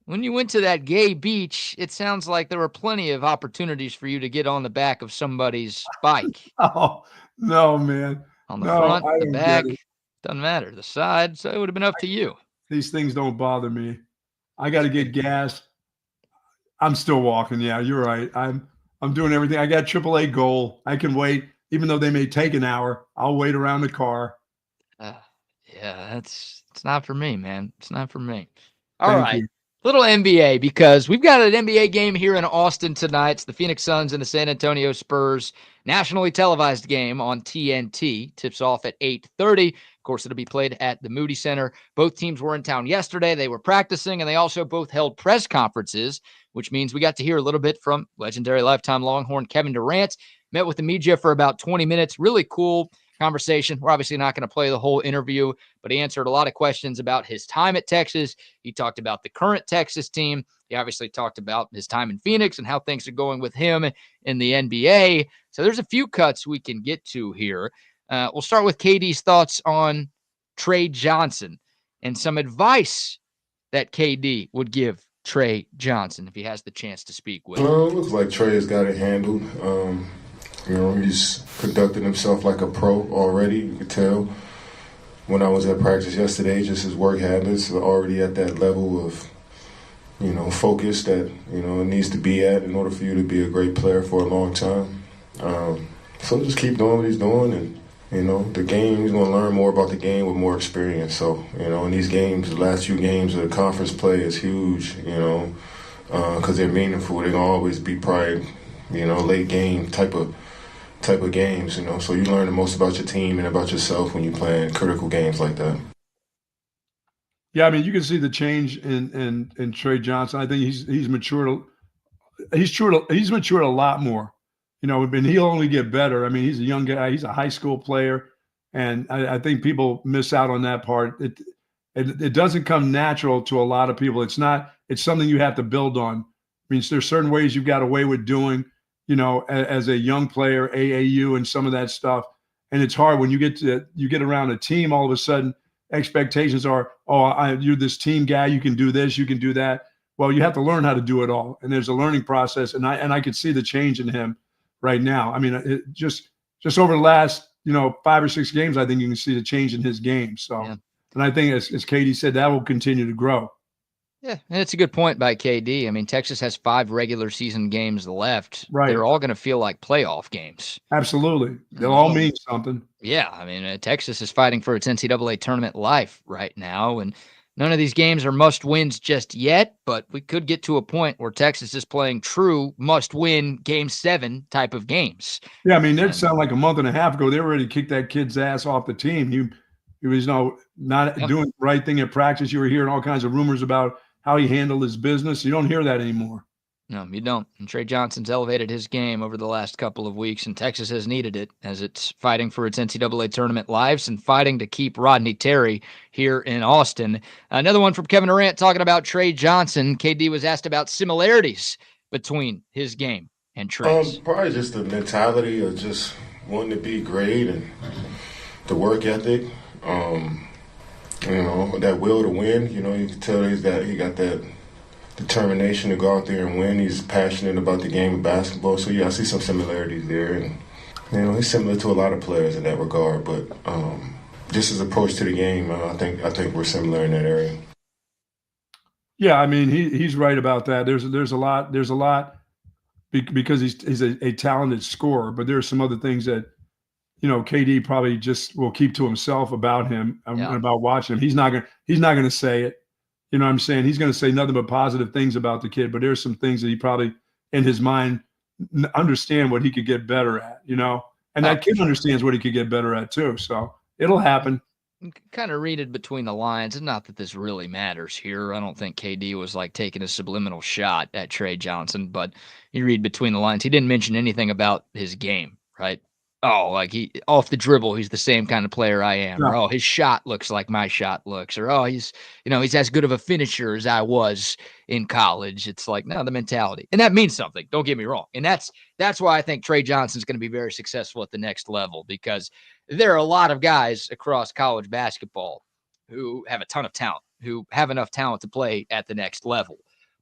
When you went to that gay beach, it sounds like there were plenty of opportunities for you to get on the back of somebody's bike. Oh no, man. On the No, front, I the don't get back, it. doesn't matter. The side, so it would have been up to you. These things don't bother me. I got to get gas. I'm still walking. Yeah, you're right. I'm doing everything. I got AAA goal. I can wait, even though they may take an hour. I'll wait around the car. Yeah, it's not for me, man. It's not for me. All Thank right. you. Little NBA, because we've got an NBA game here in Austin tonight. It's the Phoenix Suns and the San Antonio Spurs nationally televised game on TNT. Tips off at 8:30. Of course, it'll be played at the Moody Center. Both teams were in town yesterday. They were practicing, and they also both held press conferences, which means we got to hear a little bit from legendary lifetime Longhorn Kevin Durant. Met with the media for about 20 minutes. Really cool conversation. We're obviously not going to play the whole interview, but he answered a lot of questions about his time at Texas. He talked about the current Texas team. He obviously talked about his time in Phoenix and how things are going with him in the NBA. So there's a few cuts we can get to here. We'll start with KD's thoughts on Trey Johnson and some advice that KD would give Trey Johnson if he has the chance to speak with him. Looks like Trey has got it handled. He's conducted himself like a pro already. You could tell when I was at practice yesterday, just his work habits are already at that level of, focus that, it needs to be at in order for you to be a great player for a long time. So just keep doing what he's doing, and, the game, he's going to learn more about the game with more experience. So, in these games, the last few games of the conference play is huge, because they're meaningful. They're going to always be probably, late game type of games, so you learn the most about your team and about yourself when you play in critical games like that. Yeah, I mean, you can see the change in Trey Johnson. I think he's matured. He's matured a lot more, and he'll only get better. I mean, he's a young guy. He's a high school player, and I think people miss out on that part. It doesn't come natural to a lot of people. It's something you have to build on. I mean, there's certain ways you've got away with doing, as a young player, AAU and some of that stuff. And it's hard when you get around a team, all of a sudden expectations are, you're this team guy, you can do this, you can do that. Well, you have to learn how to do it all. And there's a learning process. And I could see the change in him right now. I mean, just over the last, 5 or 6 games, I think you can see the change in his game. So, yeah. And I think as Katie said, that will continue to grow. Yeah, and it's a good point by KD. I mean, Texas has 5 regular season games left. Right. They're all going to feel like playoff games. Absolutely. They'll all mean something. Yeah, I mean, Texas is fighting for its NCAA tournament life right now, and none of these games are must-wins just yet, but we could get to a point where Texas is playing true must-win Game 7 type of games. Yeah, I mean, it sounded like a month and a half ago, they were ready to kick that kid's ass off the team. He was not doing the right thing at practice. You were hearing all kinds of rumors about how he handled his business. You don't hear that anymore. No, you don't. And Trey Johnson's elevated his game over the last couple of weeks, and Texas has needed it as it's fighting for its NCAA tournament lives and fighting to keep Rodney Terry here in Austin. Another one from Kevin Durant talking about Trey Johnson. KD was asked about similarities between his game and Trey's. Probably just the mentality of just wanting to be great and the work ethic. That will to win. You can tell he got that determination to go out there and win. He's passionate about the game of basketball. So, yeah, I see some similarities there. And, he's similar to a lot of players in that regard. But just his approach to the game, I think we're similar in that area. Yeah, I mean, he's right about that. There's a lot because he's a talented scorer. But there are some other things that, KD probably just will keep to himself about him and about watching him. He's not going to say it. You know what I'm saying? He's going to say nothing but positive things about the kid, but there's some things that he probably in his mind understand what he could get better at, And that kid understands what he could get better at too. So it'll happen. Kind of read it between the lines, and not that this really matters here. I don't think KD was like taking a subliminal shot at Trey Johnson, but you read between the lines. He didn't mention anything about his game, right? Oh, like he off the dribble, he's the same kind of player I am. Yeah. Or oh, his shot looks like my shot looks. Or oh, he's as good of a finisher as I was in college. It's like, no, the mentality. And that means something. Don't get me wrong. And that's why I think Trey Johnson's going to be very successful at the next level, because there are a lot of guys across college basketball who have a ton of talent, who have enough talent to play at the next level,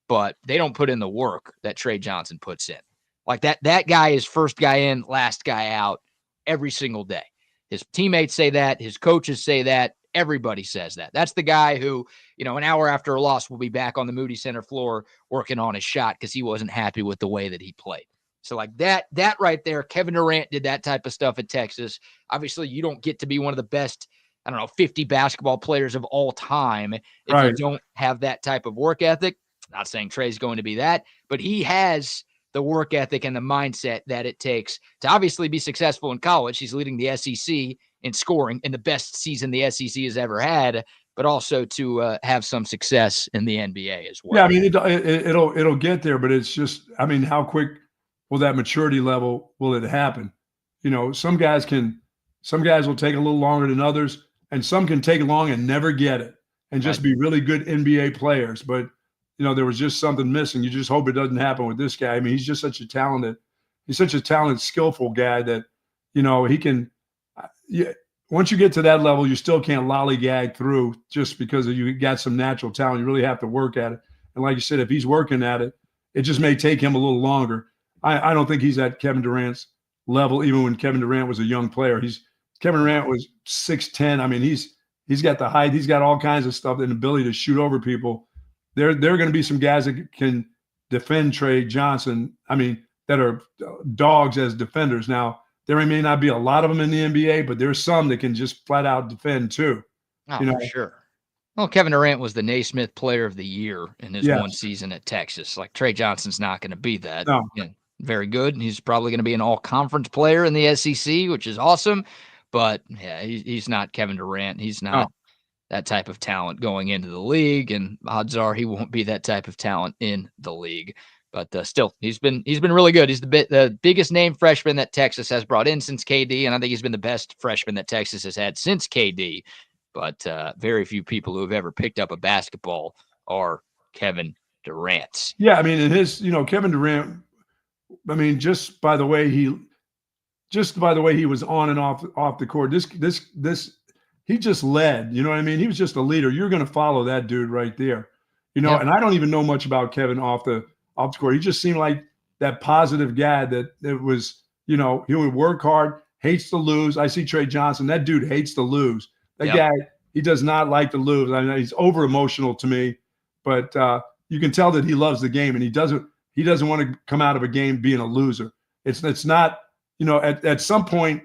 but they don't put in the work that Trey Johnson puts in. Like that guy is first guy in, last guy out every single day. His teammates say that, his coaches say that, everybody says that. That's the guy who, an hour after a loss will be back on the Moody Center floor working on his shot because he wasn't happy with the way that he played. So like that right there, Kevin Durant did that type of stuff at Texas. Obviously, you don't get to be one of the best, 50 basketball players of all time if you don't have that type of work ethic. Not saying Trey's going to be that, but he has the work ethic and the mindset that it takes to obviously be successful in college. He's leading the SEC in scoring in the best season the SEC has ever had, but also to have some success in the NBA as well. Yeah, I mean, it'll get there, but it's just, how quick will that maturity level, will it happen? Some guys will take a little longer than others, and some can take long and never get it and just be really good NBA players. But, there was just something missing. You just hope it doesn't happen with this guy. I mean, he's just such a talented, skillful guy that, he can, once you get to that level, you still can't lollygag through just because you got some natural talent. You really have to work at it. And like you said, if he's working at it, it just may take him a little longer. I don't think he's at Kevin Durant's level, even when Kevin Durant was a young player. Kevin Durant was 6'10". I mean, he's got the height, he's got all kinds of stuff and ability to shoot over people. There are going to be some guys that can defend Trey Johnson. I mean, that are dogs as defenders. Now, there may not be a lot of them in the NBA, but there's some that can just flat out defend too. Oh, for sure. Well, Kevin Durant was the Naismith Player of the Year in his one season at Texas. Like Trey Johnson's not going to be that. No. Very good. He's probably going to be an all-conference player in the SEC, which is awesome. But yeah, he's not Kevin Durant. He's not that type of talent going into the league, and odds are he won't be that type of talent in the league. But still, he's been really good. He's the biggest name freshman that Texas has brought in since KD, and I think he's been the best freshman that Texas has had since KD. But very few people who have ever picked up a basketball are Kevin Durant. Yeah, I mean, and Kevin Durant, I mean, just by the way he was on and off the court, he just led. You know what I mean? He was just a leader. You're going to follow that dude right there. And I don't even know much about Kevin off the court. He just seemed like that positive guy that was, he would work hard, hates to lose. I see Trey Johnson. That dude hates to lose. That guy, he does not like to lose. I mean, he's over emotional to me, but you can tell that he loves the game, and he doesn't want to come out of a game being a loser. It's not, at some point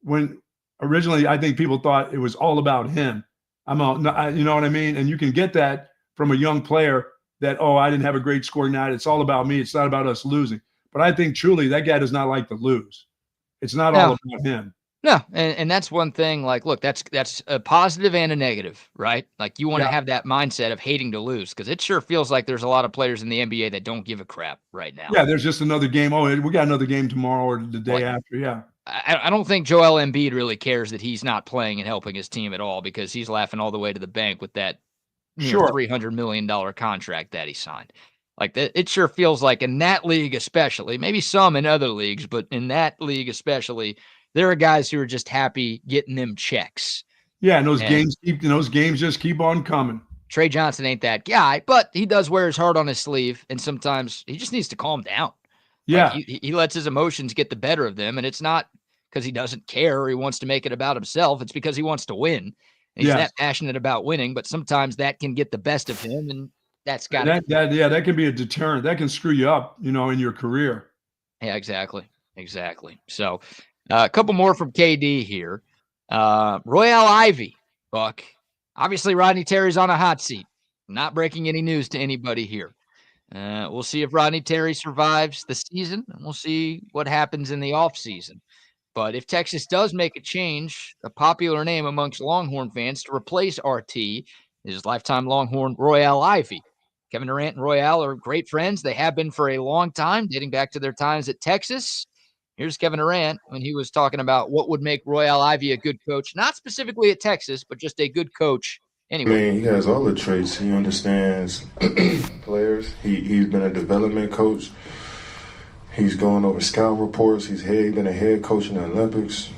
when originally I think people thought it was all about him. You know what I mean? And you can get that from a young player that, I didn't have a great scoring night. It's all about me. It's not about us losing. But I think truly that guy does not like to lose. It's not all about him. No, and that's one thing. Like, look, that's a positive and a negative, right? Like, you want to have that mindset of hating to lose, because it sure feels like there's a lot of players in the NBA that don't give a crap right now. Yeah, there's just another game. We got another game tomorrow or the day after. Yeah. I don't think Joel Embiid really cares that he's not playing and helping his team at all, because he's laughing all the way to the bank with that $300 million contract that he signed. Like, that, it sure feels like in that league especially, maybe some in other leagues, but in that league especially, there are guys who are just happy getting them checks. Yeah, and those games just keep on coming. Trey Johnson ain't that guy, but he does wear his heart on his sleeve, and sometimes he just needs to calm down. Yeah. Like he lets his emotions get the better of them, and it's not because he doesn't care or he wants to make it about himself. It's because he wants to win. And he's that passionate about winning, but sometimes that can get the best of him, and that's got that can be a deterrent. That can screw you up, in your career. Yeah, exactly. So a couple more from KD here. Royale Ivy, Buck. Obviously, Rodney Terry's on a hot seat. Not breaking any news to anybody here. We'll see if Rodney Terry survives the season, and we'll see what happens in the offseason. But if Texas does make a change, a popular name amongst Longhorn fans to replace RT is lifetime Longhorn Royale Ivy. Kevin Durant and Royale are great friends. They have been for a long time, dating back to their times at Texas. Here's Kevin Durant when he was talking about what would make Royale Ivy a good coach, not specifically at Texas, but just a good coach I anyway. mean, he has all the traits. He understands players. He's been a development coach. He's going over scout reports. He's been a head coach in the Olympics.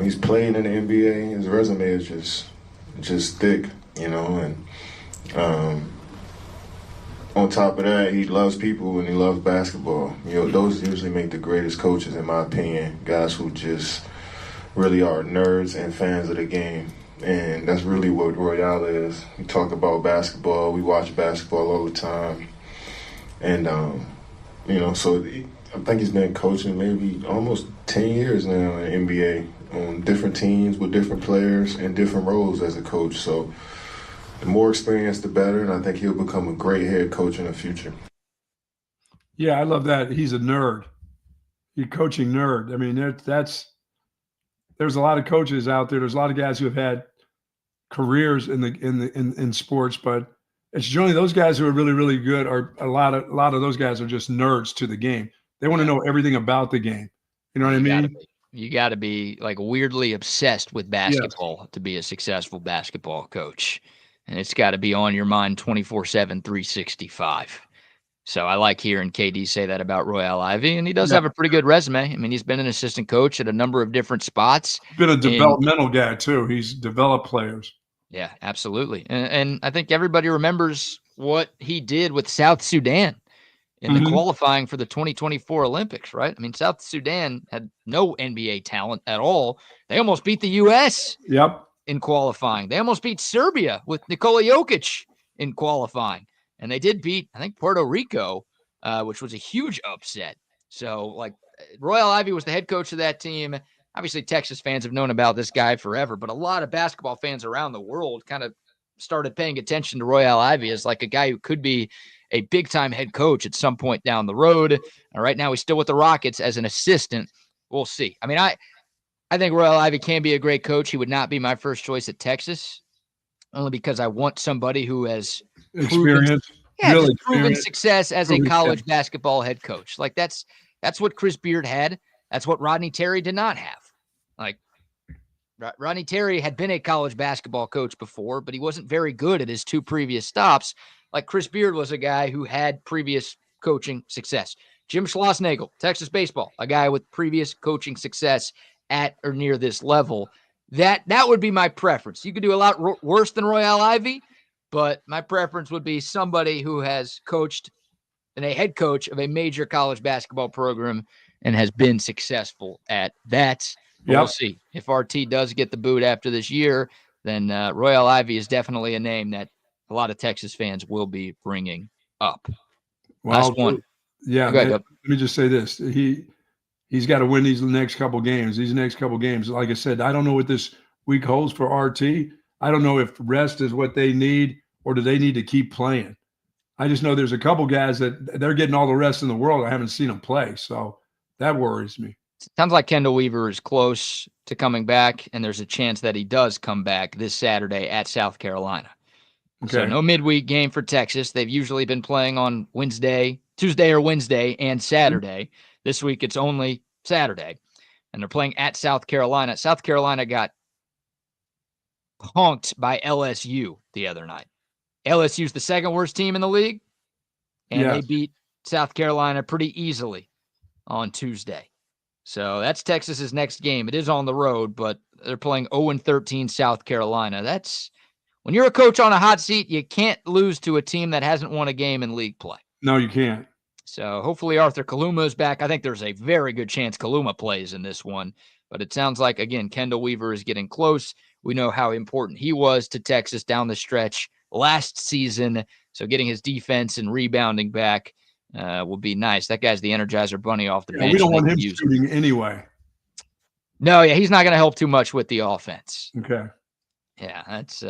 He's played in the NBA. His resume is just thick, you know. And on top of that, he loves people and he loves basketball. You know, those usually make the greatest coaches, in my opinion. Guys who just really are nerds and fans of the game. And that's really what Royale is. We talk about basketball. We watch basketball all the time. And, you know, so I think he's been coaching maybe almost 10 years now in the NBA on different teams with different players and different roles as a coach. So the more experience, the better, and I think he'll become a great head coach in the future. Yeah, I love that. He's a nerd. He's a coaching nerd. I mean, there's a lot of coaches out there. There's a lot of guys who have had careers in sports, but it's generally those guys who are really, really good. Are a lot of those guys are just nerds to the game. They want to know everything about the game. You know what I mean? You got to be like weirdly obsessed with basketball to be a successful basketball coach. And it's got to be on your mind 24/7, 365. So I like hearing KD say that about Royale Ivy, and he does have a pretty good resume. I mean, he's been an assistant coach at a number of different spots. Been a developmental guy too. He's developed players. Yeah, absolutely. And I think everybody remembers what he did with South Sudan in the qualifying for the 2024 Olympics, right? I mean, South Sudan had no NBA talent at all. They almost beat the U.S. In qualifying. They almost beat Serbia with Nikola Jokic in qualifying. And they did beat, I think, Puerto Rico, which was a huge upset. So, like, Royale Ivy was the head coach of that team. Obviously, Texas fans have known about this guy forever, but a lot of basketball fans around the world kind of started paying attention to Royale Ivy as like a guy who could be a big-time head coach at some point down the road. And right now, he's still with the Rockets as an assistant. We'll see. I mean, I think Royale Ivy can be a great coach. He would not be my first choice at Texas, only because I want somebody who has experience, proven success as a college basketball head coach. Like that's what Chris Beard had. That's what Rodney Terry did not have. Like Rodney Terry had been a college basketball coach before, but he wasn't very good at his two previous stops. Like Chris Beard was a guy who had previous coaching success. Jim Schlossnagle, Texas baseball, a guy with previous coaching success at or near this level. That would be my preference. You could do a lot worse than Royale Ivy, but my preference would be somebody who has coached and a head coach of a major college basketball program and has been successful at that. We'll see. If RT does get the boot after this year, then Royale Ivy is definitely a name that a lot of Texas fans will be bringing up. Last one. Yeah. Let me just say this. He's got to win these next couple games. These next couple games, like I said, I don't know what this week holds for RT. I don't know if rest is what they need or do they need to keep playing. I just know there's a couple guys that they're getting all the rest in the world. I haven't seen them play, so that worries me. Sounds like Kendall Weaver is close to coming back, and there's a chance that he does come back this Saturday at South Carolina. Okay. So no midweek game for Texas. They've usually been playing on Tuesday or Wednesday and Saturday. This week it's only Saturday, and they're playing at South Carolina. South Carolina got punked by LSU the other night. LSU's the second worst team in the league, and they beat South Carolina pretty easily on Tuesday. So that's Texas's next game. It is on the road, but they're playing 0-13 South Carolina. That's when you're a coach on a hot seat, you can't lose to a team that hasn't won a game in league play. No, you can't. So hopefully Arthur Kaluma is back. I think there's a very good chance Kaluma plays in this one, but it sounds like, again, Kendall Weaver is getting close. We know how important he was to Texas down the stretch last season. So getting his defense and rebounding back will be nice. That guy's the Energizer Bunny off the bench. We don't want him shooting anyway. No, he's not going to help too much with the offense. Okay. Yeah, that's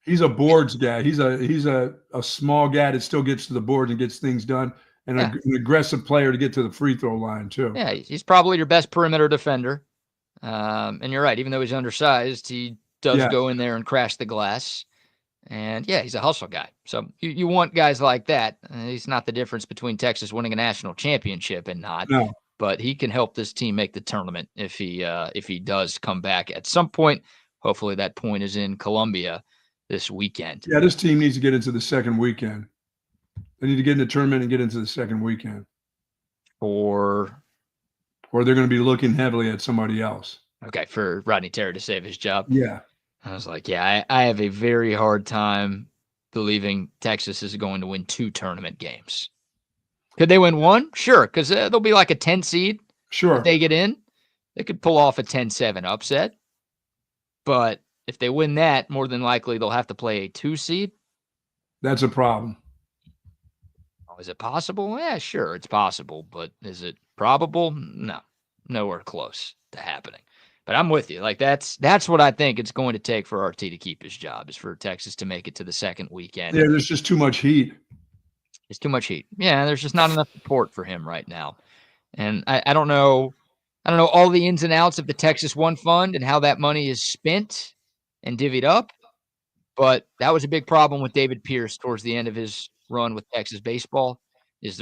he's a boards guy. He's a small guy that still gets to the board and gets things done, and an aggressive player to get to the free throw line too. Yeah, he's probably your best perimeter defender. And you're right. Even though he's undersized, he does Yeah. go in there and crash the glass. And yeah, he's a hustle guy. So you want guys like that. He's not the difference between Texas winning a national championship and not, No. but he can help this team make the tournament if he does come back at some point. Hopefully that point is in Columbia this weekend. Yeah, this team needs to get into the second weekend. They need to get in the tournament and get into the second weekend. Or they're going to be looking heavily at somebody else. Okay, for Rodney Terry to save his job. Yeah. I was like, yeah, I have a very hard time believing Texas is going to win 2 tournament games. Could they win 1? Sure, because they'll be like a 10 seed. Sure. If they get in, they could pull off a 10-7 upset. But if they win that, more than likely they'll have to play a 2 seed. That's a problem. Oh, is it possible? Yeah, sure, it's possible. But is it probable? No, nowhere close to happening. But I'm with you. Like that's what I think it's going to take for RT to keep his job, is for Texas to make it to the second weekend. Yeah, there's just too much heat. It's too much heat. Yeah, there's just not enough support for him right now. And I don't know all the ins and outs of the Texas One Fund and how that money is spent and divvied up. But that was a big problem with David Pierce towards the end of his run with Texas baseball, is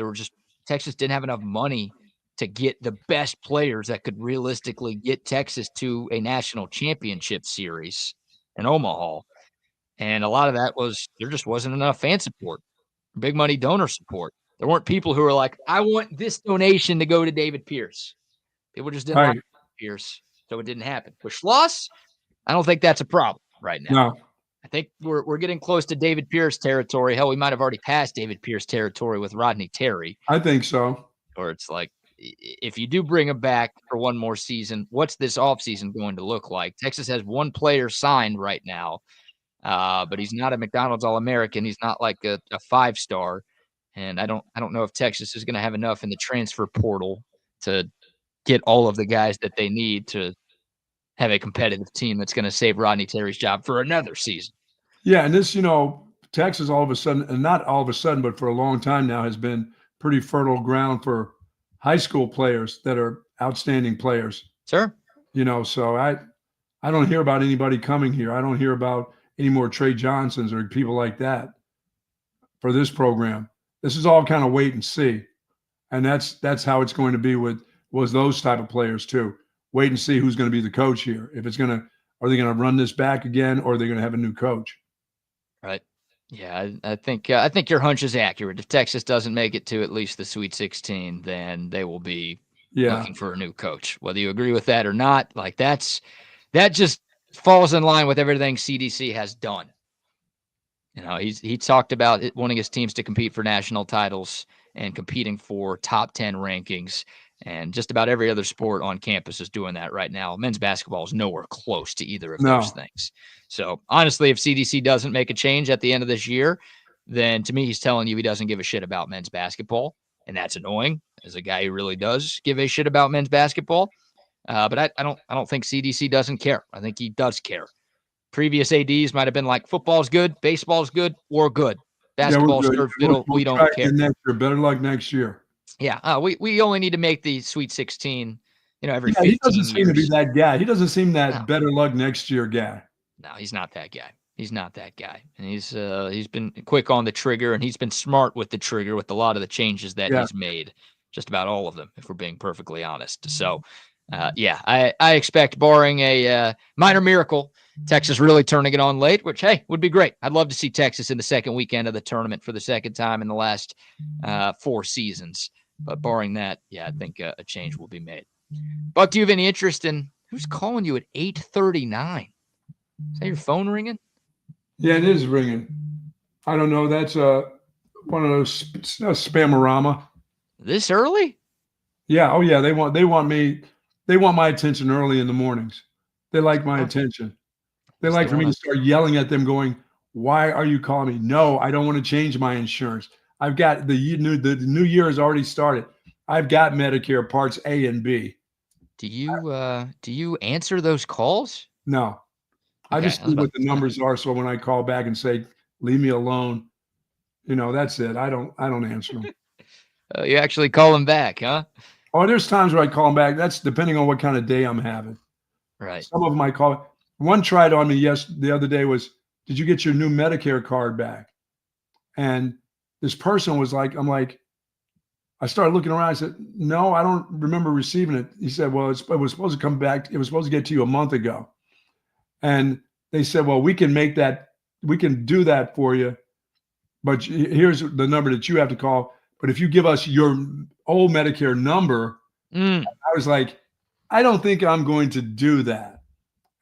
Texas didn't have enough money to get the best players that could realistically get Texas to a national championship series in Omaha. And a lot of that was there just wasn't enough fan support, big money donor support. There weren't people who were like, I want this donation to go to David Pierce. People just didn't like Pierce, so it didn't happen. With Schloss, I don't think that's a problem right now. No. I think we're getting close to David Pierce territory. Hell, we might have already passed David Pierce territory with Rodney Terry. I think so. Or it's like, if you do bring him back for one more season, what's this offseason going to look like? Texas has 1 player signed right now, but he's not a McDonald's All-American. He's not like a 5-star. And I don't know if Texas is going to have enough in the transfer portal to get all of the guys that they need to have a competitive team that's going to save Rodney Terry's job for another season. Yeah, and this, Texas all of a sudden, and not all of a sudden, but for a long time now, has been pretty fertile ground for high school players that are outstanding players. Sure. So I don't hear about anybody coming here. I don't hear about any more Trey Johnsons or people like that for this program. This is all kind of wait and see. And that's how it's going to be with those type of players too. Wait and see who's going to be the coach here. Are they going to run this back again, or are they going to have a new coach? Right. Yeah, I think your hunch is accurate. If Texas doesn't make it to at least the Sweet 16, then they will be looking for a new coach. Whether you agree with that or not, like that just falls in line with everything CDC has done. He talked about wanting his teams to compete for national titles and competing for top 10 rankings. And just about every other sport on campus is doing that right now. Men's basketball is nowhere close to either of those things. So honestly, if CDC doesn't make a change at the end of this year, then to me, he's telling you he doesn't give a shit about men's basketball. And that's annoying as a guy who really does give a shit about men's basketball. But I don't think CDC doesn't care. I think he does care. Previous ADs might have been like, football's good, baseball's good, or good. Basketball's third fiddle. We don't care. Next year. Better luck next year. Yeah, we only need to make the Sweet 16, every 15 he doesn't seem years. to be that guy. He doesn't seem that better luck next year guy. No, he's not that guy. He's not that guy. And he's been quick on the trigger, and he's been smart with the trigger with a lot of the changes that he's made, just about all of them, if we're being perfectly honest. So, I expect, barring a minor miracle, Texas really turning it on late, which, hey, would be great. I'd love to see Texas in the second weekend of the tournament for the second time in the last 4 seasons. But barring that, I think a change will be made. Buck, do you have any interest in who's calling you at 8:39? Is that your phone ringing? Yeah, it is ringing. I don't know. That's one of those spamorama. This early? Yeah. Oh, yeah. They want me. They want my attention early in the mornings. They like my attention. They like for me to start yelling at them, going, "Why are you calling me?" No, I don't want to change my insurance. I've got the new year has already started. I've got Medicare Parts A and B. Do you answer those calls? No, I just see what the numbers are. So when I call back and say, "Leave me alone," that's it. I don't answer them. You actually call them back, huh? Oh, there's times where I call them back. That's depending on what kind of day I'm having. Right. Some of them I call. One tried on me the other day was, did you get your new Medicare card back? And this person was like, I'm like, I started looking around. I said, no, I don't remember receiving it. He said, well, it was supposed to come back. It was supposed to get to you a month ago. And they said, well, we can do that for you. But here's the number that you have to call. But if you give us your old Medicare number, I was like, I don't think I'm going to do that.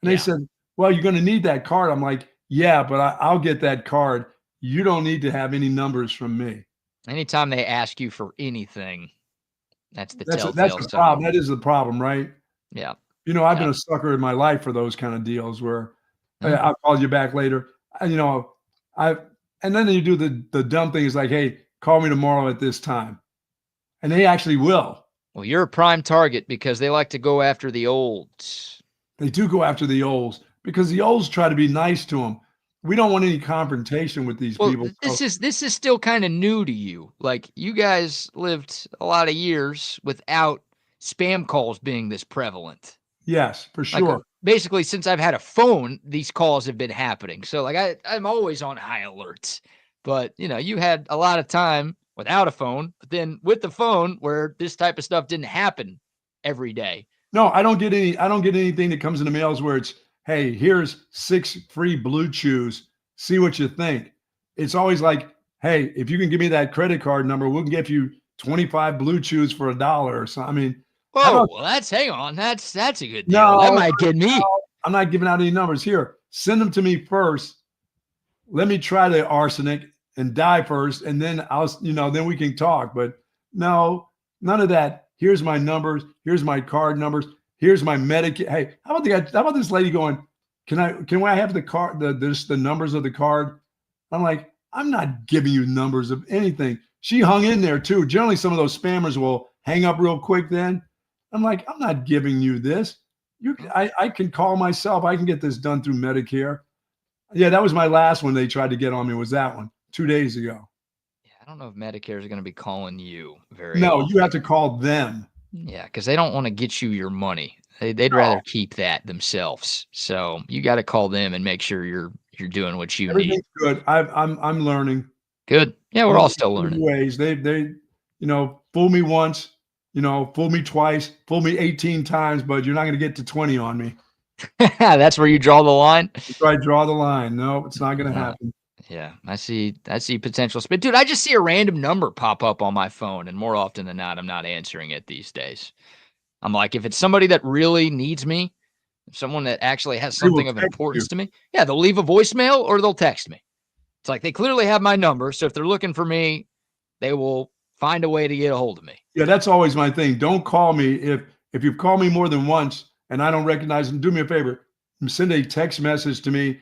And they said, well, you're going to need that card. I'm like, yeah, but I'll get that card. You don't need to have any numbers from me. Anytime they ask you for anything, that's the telltale That's the problem. That is the problem, right? Yeah. I've been a sucker in my life for those kind of deals where I'll call you back later. And then you do the dumb thing is like, hey, call me tomorrow at this time. And they actually will. Well, you're a prime target because they like to go after the olds. They do go after the olds because the olds try to be nice to them. We don't want any confrontation with these people. This is still kind of new to you. Like, you guys lived a lot of years without spam calls being this prevalent. Yes, for sure. Like, basically, since I've had a phone, these calls have been happening. So, like, I'm always on high alerts. But, you had a lot of time without a phone, but then with the phone where this type of stuff didn't happen every day. No, I don't get anything that comes in the mails where it's, hey, here's 6 free blue chews. See what you think. It's always like, hey, if you can give me that credit card number, we'll give you 25 blue chews for $1 or something. I mean, hang on. That's a good deal. No, that might get me. No, I'm not giving out any numbers here. Send them to me first. Let me try the arsenic and die first, and then then we can talk. But no, none of that. Here's my numbers. Here's my card numbers. Here's my Medicaid. Hey, how about this lady going, can I have the card, the numbers of the card? I'm like, I'm not giving you numbers of anything. She hung in there too. Generally, some of those spammers will hang up real quick then. I'm like, I'm not giving you this. I can call myself. I can get this done through Medicare. Yeah, that was my last one they tried to get on me, was that one 2 days ago. Yeah, I don't know if Medicare is going to be calling you very No, often. You have to call them. Yeah, because they don't want to get you your money. They'd rather keep that themselves. So you got to call them and make sure you're doing what you need. Good. I'm learning. Good. Yeah, we're all still learning. Ways they fool me once, fool me twice, fool me 18 times, but you're not going to get to 20 on me. That's where you draw the line. I draw the line. No, it's not going to happen. Yeah, I see potential. But dude, I just see a random number pop up on my phone, and more often than not, I'm not answering it these days. I'm like, if it's somebody that really needs me, someone that actually has something of importance to me, yeah, they'll leave a voicemail or they'll text me. It's like they clearly have my number, so if they're looking for me, they will find a way to get a hold of me. Yeah, that's always my thing. Don't call me if you've called me more than once and I don't recognize them. Do me a favor, send a text message to me.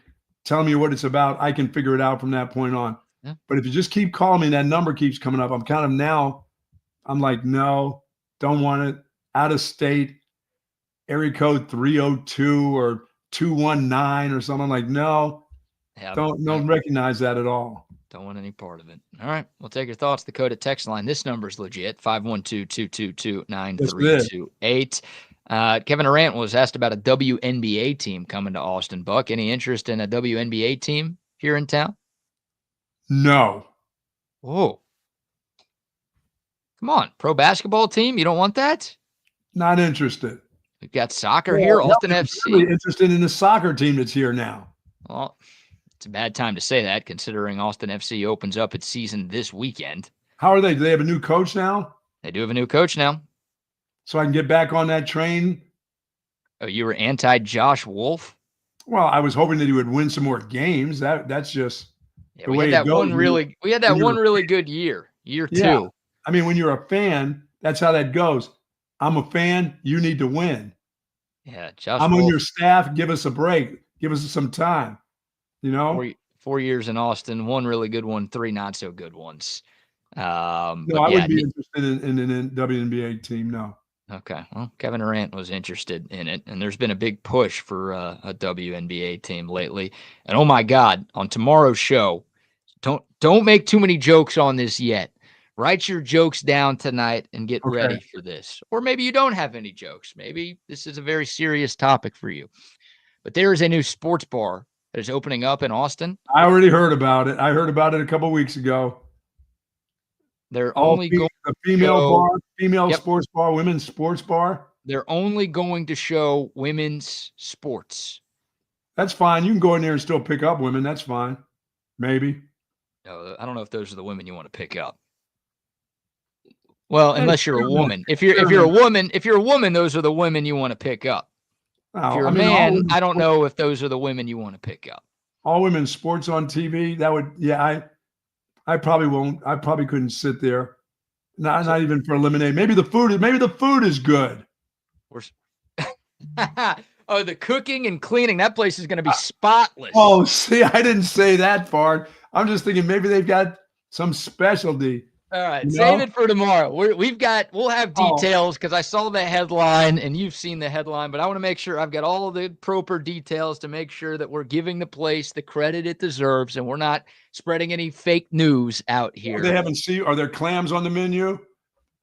Tell me what it's about. I can figure it out from that point on. Yeah. But if you just keep calling me and that number keeps coming up, I'm like, no, don't want it. Out of state, area code 302 or 219 or something. I'm like, no, don't recognize that at all. Don't want any part of it. All right. We'll take your thoughts. The code at text line. This number's legit. 512-222-9328. Kevin Durant was asked about a WNBA team coming to Austin. Buck, any interest in a WNBA team here in town? No. Whoa. Come on. Pro basketball team? You don't want that? Not interested. We've got soccer here. Austin FC. Really interested in the soccer team that's here now. Well, it's a bad time to say that, considering Austin FC opens up its season this weekend. How are they? Do they have a new coach now? They do have a new coach now. So I can get back on that train? Oh, you were anti-Josh Wolf? Well, I was hoping that he would win some more games. That's just the way it goes. We had that one really good year. Year 2. Yeah. I mean, when you're a fan, that's how that goes. I'm a fan. You need to win. Yeah, Josh I'm Wolf, on your staff. Give us a break. Give us some time. 4 years in Austin, 1 really good one, 3 not so good ones. I wouldn't be interested in an WNBA team. No. Okay. Well, Kevin Durant was interested in it, and there's been a big push for a WNBA team lately. And oh my God, on tomorrow's show, don't make too many jokes on this yet. write your jokes down tonight and get Okay. ready for this. Or maybe you don't have any jokes. Maybe this is a very serious topic for you. But there is a new sports bar that is opening up in Austin. I already heard about it. I heard about it a couple weeks ago. They're only going the female show, bar, female Yep. sports bar, women's sports bar. They're only going to show women's sports. That's fine. You can go in there and still pick up women. That's fine. Maybe. No, I don't know if those are the women you want to pick up. Well, Hey, unless you're a fair enough. woman. If you're a woman, those are the women you want to pick up. If Oh, you're a I mean, all man, women's I don't sports- know if those are the women you want to pick up. all women's sports on TV. That would, yeah. I probably won't. I probably couldn't sit there. Not even for lemonade. Maybe the food is good. Oh, the cooking and cleaning. That place is going to be spotless. Oh, see, I didn't say that part. I'm just thinking maybe they've got some specialty. All right, You save know? it for tomorrow. We'll have Oh. details because I saw the headline and you've seen the headline, but I want to make sure I've got all of the proper details to make sure that we're giving the place the credit it deserves and we're not spreading any fake news out here. They haven't seen. Are there clams on the menu?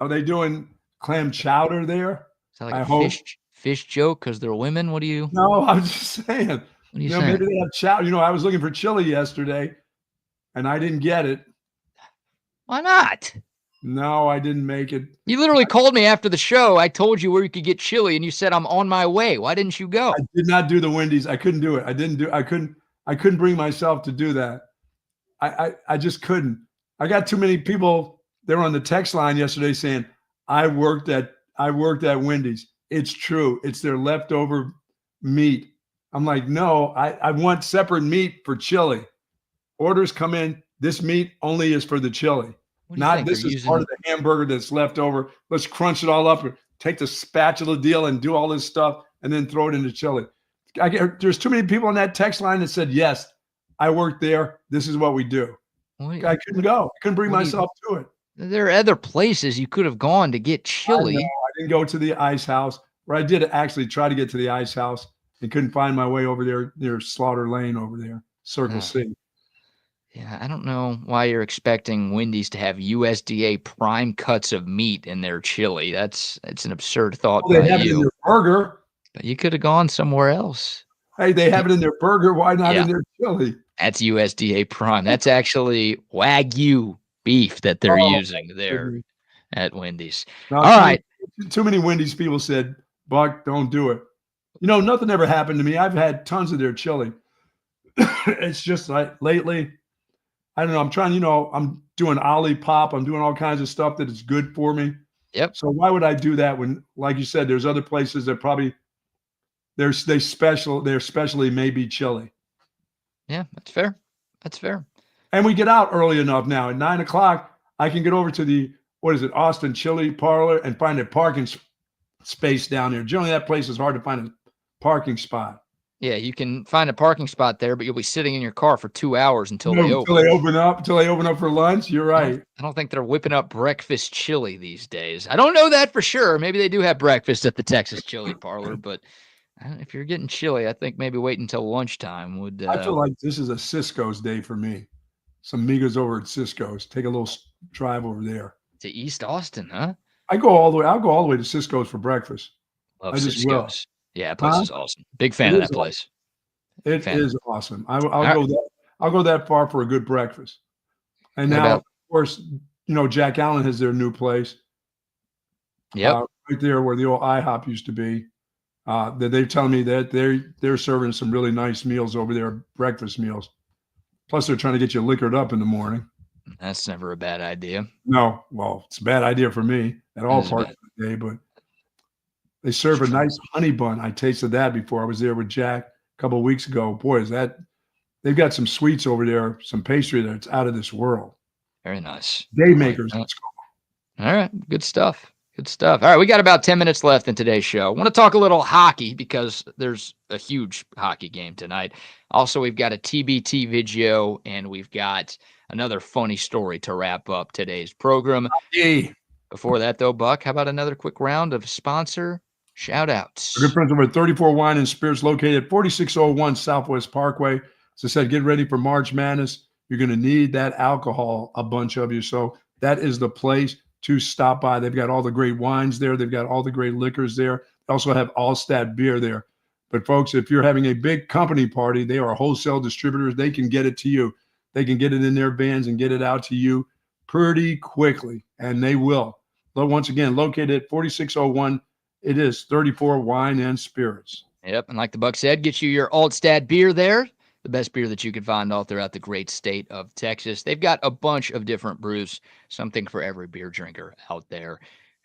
Are they doing clam chowder there? Is that like I a hope. fish joke because they're women? What are you No, I'm just saying. what are you You know, saying? maybe they have chowder. I was looking for chili yesterday, and I didn't get it. Why not? No, I didn't make it. You literally called me after the show. I told you where you could get chili and you said I'm on my way. Why didn't you go? I did not do the Wendy's. I couldn't do it. I couldn't bring myself to do that. I just couldn't. I got too many people. They were on the text line yesterday saying, I worked at Wendy's. It's true. It's their leftover meat. I'm like, no, I want separate meat for chili. Orders come in. This meat only is for the chili. What do you Not think? this They're is part of the hamburger that's left over. Let's crunch it all up and take the spatula deal and do all this stuff and then throw it into chili. There's too many people on that text line that said, yes, I worked there. This is what we do. I couldn't go. I couldn't bring myself to it. There are other places you could have gone to get chili. I didn't go to the ice house, where I did actually try to get to the ice house and couldn't find my way over there near Slaughter Lane over there, Circle C. Yeah, I don't know why you're expecting Wendy's to have USDA prime cuts of meat in their chili. It's an absurd thought They by have it in you. their burger. But you could have gone somewhere else. Hey, they have it in their burger. Why not Yeah. in their chili? That's USDA prime. That's actually Wagyu beef that they're using there at Wendy's. No, All too right. Too many Wendy's people said, Buck, don't do it. Nothing ever happened to me. I've had tons of their chili. It's just like lately, I don't know. I'm trying, I'm doing Olipop. I'm doing all kinds of stuff that is good for me. Yep. So why would I do that when, like you said, there's other places that probably their specialty may be chili. Yeah, that's fair. That's fair. And we get out early enough now. At 9 o'clock, I can get over to the, Austin Chili Parlor and find a parking space down there. Generally, that place is hard to find a parking spot. Yeah, you can find a parking spot there, but you'll be sitting in your car for 2 hours until they open. Until they open up for lunch. You're right. I don't think they're whipping up breakfast chili these days. I don't know that for sure. Maybe they do have breakfast at the Texas Chili Parlor, but if you're getting chili, I think maybe wait until lunchtime would. I feel like this is a Cisco's day for me. Some migas over at Cisco's. Take a little drive over there. To East Austin, huh? I'll go all the way to Cisco's for breakfast. Love I just will. Cisco's. Yeah, that place is awesome. Big fan of that place. It is awesome. I'll go that far for a good breakfast. And now, of course, Jack Allen has their new place. Yep. Right there where the old IHOP used to be. That they're telling me that they're serving some really nice meals over there, breakfast meals. Plus, they're trying to get you liquored up in the morning. That's never a bad idea. No, well, it's a bad idea for me at all parts of the day, but they serve a nice honey bun. I tasted that before. I was there with Jack a couple of weeks ago. Boy, they've got some sweets over there, some pastry that's out of this world. Very nice. Day makers. All right. Good stuff. Good stuff. All right. We got about 10 minutes left in today's show. I want to talk a little hockey because there's a huge hockey game tonight. Also, we've got a TBT video and we've got another funny story to wrap up today's program. Hey. Before that, though, Buck, how about another quick round of sponsor shout-outs? Our good friends over at 34 Wine and Spirits located at 4601 Southwest Parkway. As I said, get ready for March Madness. You're going to need that alcohol, a bunch of you. So that is the place to stop by. They've got all the great wines there. They've got all the great liquors there. They also have Allstat beer there. But folks, if you're having a big company party, they are wholesale distributors. They can get it to you. They can get it in their vans and get it out to you pretty quickly, and they will. But once again, located at 4601, it is 34 Wine and Spirits. Yep, and like the Buck said, get you your Altstadt beer there, the best beer that you can find all throughout the great state of Texas. They've got a bunch of different brews, something for every beer drinker out there.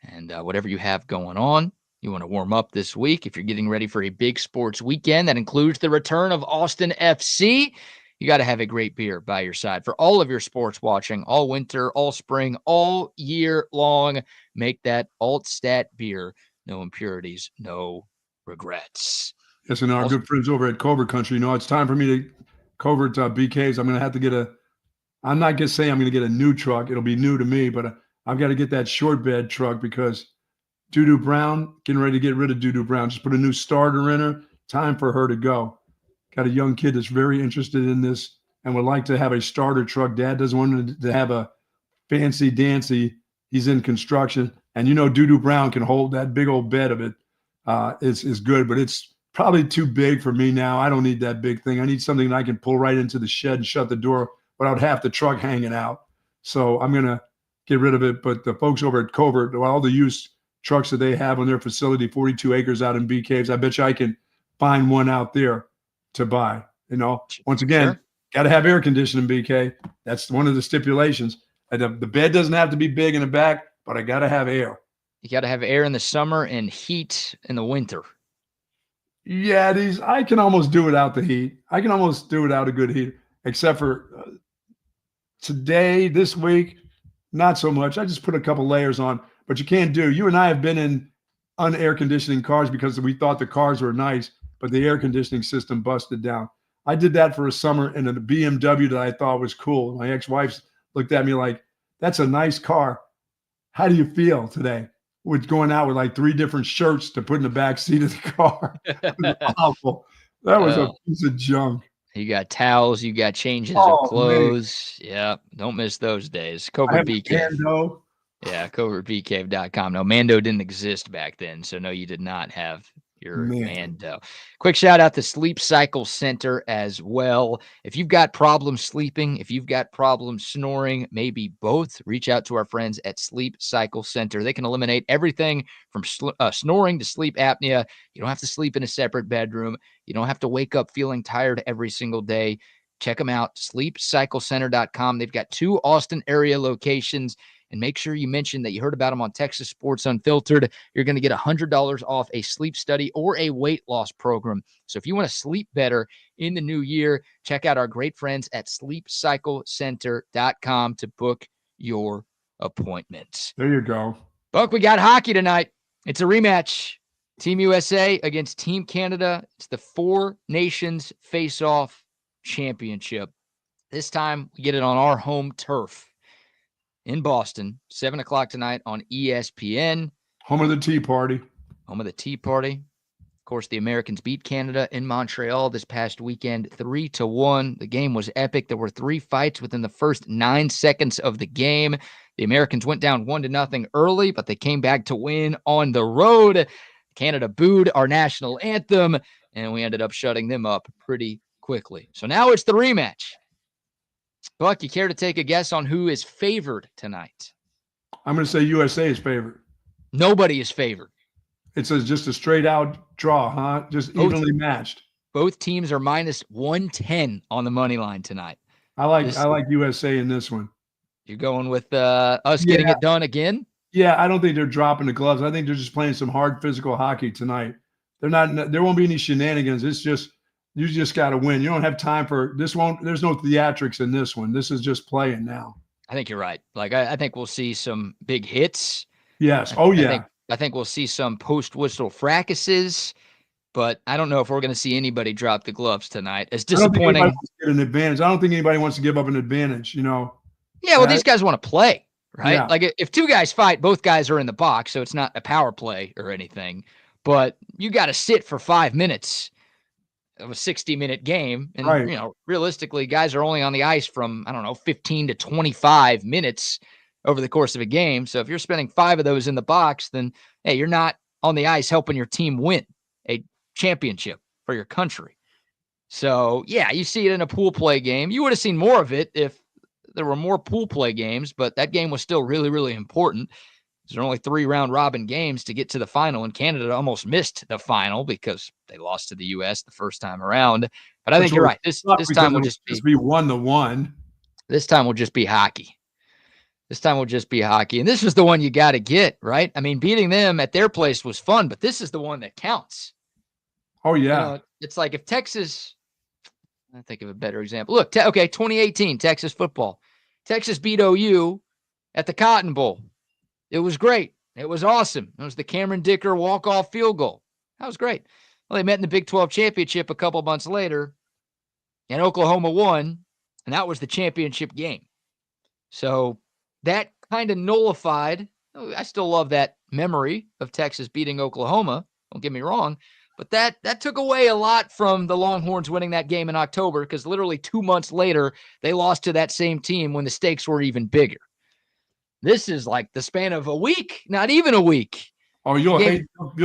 And whatever you have going on, you want to warm up this week. If you're getting ready for a big sports weekend that includes the return of Austin FC, you got to have a great beer by your side for all of your sports watching, all winter, all spring, all year long. Make that Altstadt beer. No impurities, no regrets. Yes, and our good friends over at Covert Country, it's time for me to Covert BKs. I'm going to have to get I'm not going to say I'm going to get a new truck. It'll be new to me, but I've got to get that short bed truck because Doo-Doo Brown, getting ready to get rid of Doo-Doo Brown. Just put a new starter in her. Time for her to go. Got a young kid that's very interested in this and would like to have a starter truck. Dad doesn't want to have a fancy dancy. He's in construction. And Doo-Doo Brown can hold that big old bed of it. Is good, but it's probably too big for me now. I don't need that big thing. I need something that I can pull right into the shed and shut the door without half the truck hanging out. So I'm going to get rid of it. But the folks over at Covert, all the used trucks that they have on their facility, 42 acres out in Bee Caves, I bet you I can find one out there to buy. Once again, got to have air conditioning, BK. That's one of the stipulations. The bed doesn't have to be big in the back, but I got to have air. You got to have air in the summer and heat in the winter. Yeah, I can almost do without the heat. I can almost do without a good heat, except for today, this week, not so much. I just put a couple layers on, but you can't do. You and I have been in unair conditioning cars because we thought the cars were nice, but the air conditioning system busted down. I did that for a summer in a BMW that I thought was cool. My ex-wife looked at me like, that's a nice car. How do you feel today? With going out with like 3 different shirts to put in the back seat of the car. It was awful. That was a piece of junk. You got towels, you got changes of clothes. Man. Yeah, don't miss those days. Covert Bee Cave. Yeah, covertbcave.com. No, Mando didn't exist back then, so no, you did not have your Mando. Quick shout out to Sleep Cycle Center as well. If you've got problems sleeping, if you've got problems snoring, maybe both, reach out to our friends at Sleep Cycle Center. They can eliminate everything from snoring to sleep apnea. You don't have to sleep in a separate bedroom. You don't have to wake up feeling tired every single day. Check them out, sleepcyclecenter.com. They've got 2 Austin area locations. And make sure you mention that you heard about them on Texas Sports Unfiltered. You're going to get $100 off a sleep study or a weight loss program. So if you want to sleep better in the new year, check out our great friends at sleepcyclecenter.com to book your appointments. There you go. Buck, we got hockey tonight. It's a rematch. Team USA against Team Canada. It's the 4 Nations Face-Off Championship. This time, we get it on our home turf in Boston, 7 o'clock tonight on ESPN. Home of the Tea Party. Home of the Tea Party. Of course, the Americans beat Canada in Montreal this past weekend, 3-1. The game was epic. There were 3 fights within the first 9 seconds of the game. The Americans went down 1-0 early, but they came back to win on the road. Canada booed our national anthem, and we ended up shutting them up pretty quickly. So now it's the rematch. Buck, you care to take a guess on who is favored tonight? I'm going to say USA is favored. Nobody is favored. It's just a straight out draw, huh? Just evenly matched. Both teams are minus 110 on the money line tonight. I like USA in this one. You're going with us getting it done again? Yeah, I don't think they're dropping the gloves. I think they're just playing some hard physical hockey tonight. There won't be any shenanigans. It's just you just got to win. You don't have time for this. There's no theatrics in this one. This is just playing now. I think you're right. Like I think we'll see some big hits. Yes. I think we'll see some post-whistle fracases, but I don't know if we're going to see anybody drop the gloves tonight. It's disappointing. I don't think anybody wants to give up an advantage, Yeah, well, these guys want to play, right? Yeah. Like if 2 guys fight, both guys are in the box, so it's not a power play or anything. But you got to sit for 5 minutes of a 60-minute game. And, realistically, guys are only on the ice from, 15 to 25 minutes. over the course of a game. So if you're spending 5 of those in the box, then, hey, you're not on the ice helping your team win a championship for your country. So, yeah, you see it in a pool play game. You would have seen more of it if there were more pool play games, but that game was still really, really important. There are only 3 round robin games to get to the final, and Canada almost missed the final because they lost to the U.S. the first time around. But I think you're right. This time will just be 1-1. This time will just be hockey. This time will just be hockey. And this is the one you got to get, right? I mean, beating them at their place was fun, but this is the one that counts. Oh, yeah. It's like if Texas, I think of a better example. Look, 2018, Texas football. Texas beat OU at the Cotton Bowl. It was great. It was awesome. It was the Cameron Dicker walk-off field goal. That was great. Well, they met in the Big 12 championship a couple months later, and Oklahoma won, and that was the championship game. So that kind of nullified. I still love that memory of Texas beating Oklahoma. Don't get me wrong. But that took away a lot from the Longhorns winning that game in October, because literally 2 months later, they lost to that same team when the stakes were even bigger. This is like the span of a week, not even a week. Oh, you'll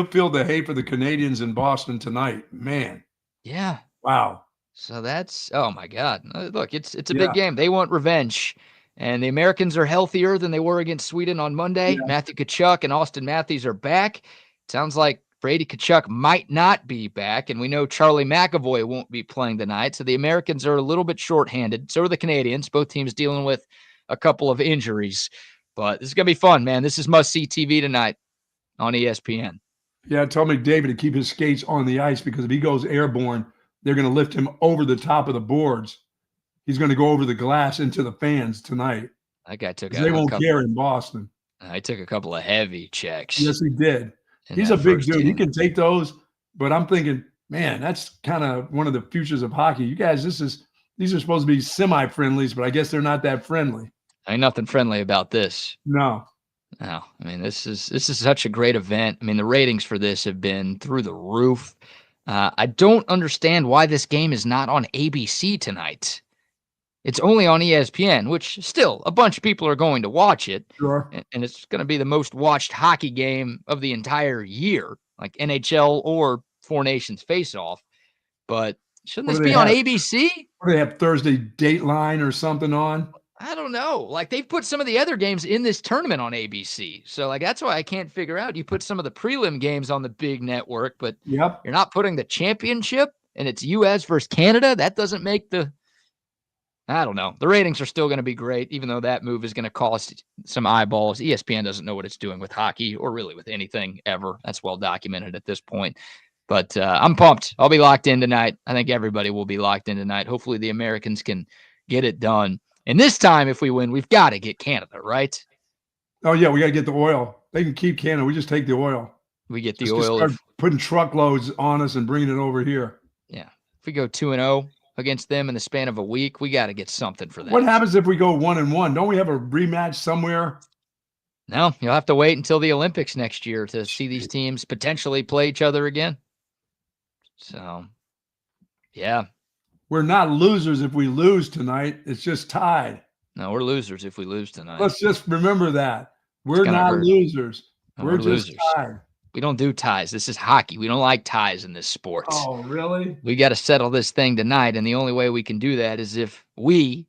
feel the hate for the Canadians in Boston tonight, man. Yeah. Wow. So that's, oh my God. Look, it's a big game. They want revenge. And the Americans are healthier than they were against Sweden on Monday. Yeah. Matthew Tkachuk and Austin Matthews are back. Sounds like Brady Tkachuk might not be back, and we know Charlie McAvoy won't be playing tonight. So the Americans are a little bit shorthanded. So are the Canadians. Both teams dealing with a couple of injuries. But this is going to be fun, man. This is must-see TV tonight on ESPN. Yeah, tell McDavid to keep his skates on the ice, because if he goes airborne, they're going to lift him over the top of the boards. He's going to go over the glass into the fans tonight. That guy took they won't care in Boston. I took a couple of heavy checks. Yes, he did. He's a big dude. He can take those, but I'm thinking, man, that's kind of one of the futures of hockey. You guys, these are supposed to be semi-friendlies, but I guess they're not that friendly. Ain't nothing friendly about this. No. I mean, this is such a great event. I mean, the ratings for this have been through the roof. I don't understand why this game is not on ABC tonight. It's only on ESPN, which still a bunch of people are going to watch it. Sure. And it's going to be the most watched hockey game of the entire year, like NHL or Four Nations face-off. But shouldn't this be on ABC? Or they have Thursday Dateline or something on? I don't know. Like, they've put some of the other games in this tournament on ABC. So, like, that's why I can't figure out. You put some of the prelim games on the big network, but you're not putting the championship, and it's U.S. versus Canada. That doesn't make the – I don't know. The ratings are still going to be great, even though that move is going to cost some eyeballs. ESPN doesn't know what it's doing with hockey or really with anything ever. That's well documented at this point. But I'm pumped. I'll be locked in tonight. I think everybody will be locked in tonight. Hopefully the Americans can get it done. And this time, if we win, we've got to get Canada, right? Oh, yeah, we got to get the oil. They can keep Canada. We just take the oil. We get the oil. Start putting truckloads on us and bringing it over here. Yeah. If we go 2-0 against them in the span of a week, we got to get something for that. What happens if we go 1-1? Don't we have a rematch somewhere? No, you'll have to wait until the Olympics next year to see these teams potentially play each other again. So, yeah. We're not losers if we lose tonight. It's just tied. No, we're losers if we lose tonight. Let's just remember that. We're not losers. No, we're just losers. tied. We don't do ties. This is hockey. We don't like ties in this sport. Oh, really? We got to settle this thing tonight, and the only way we can do that is if we,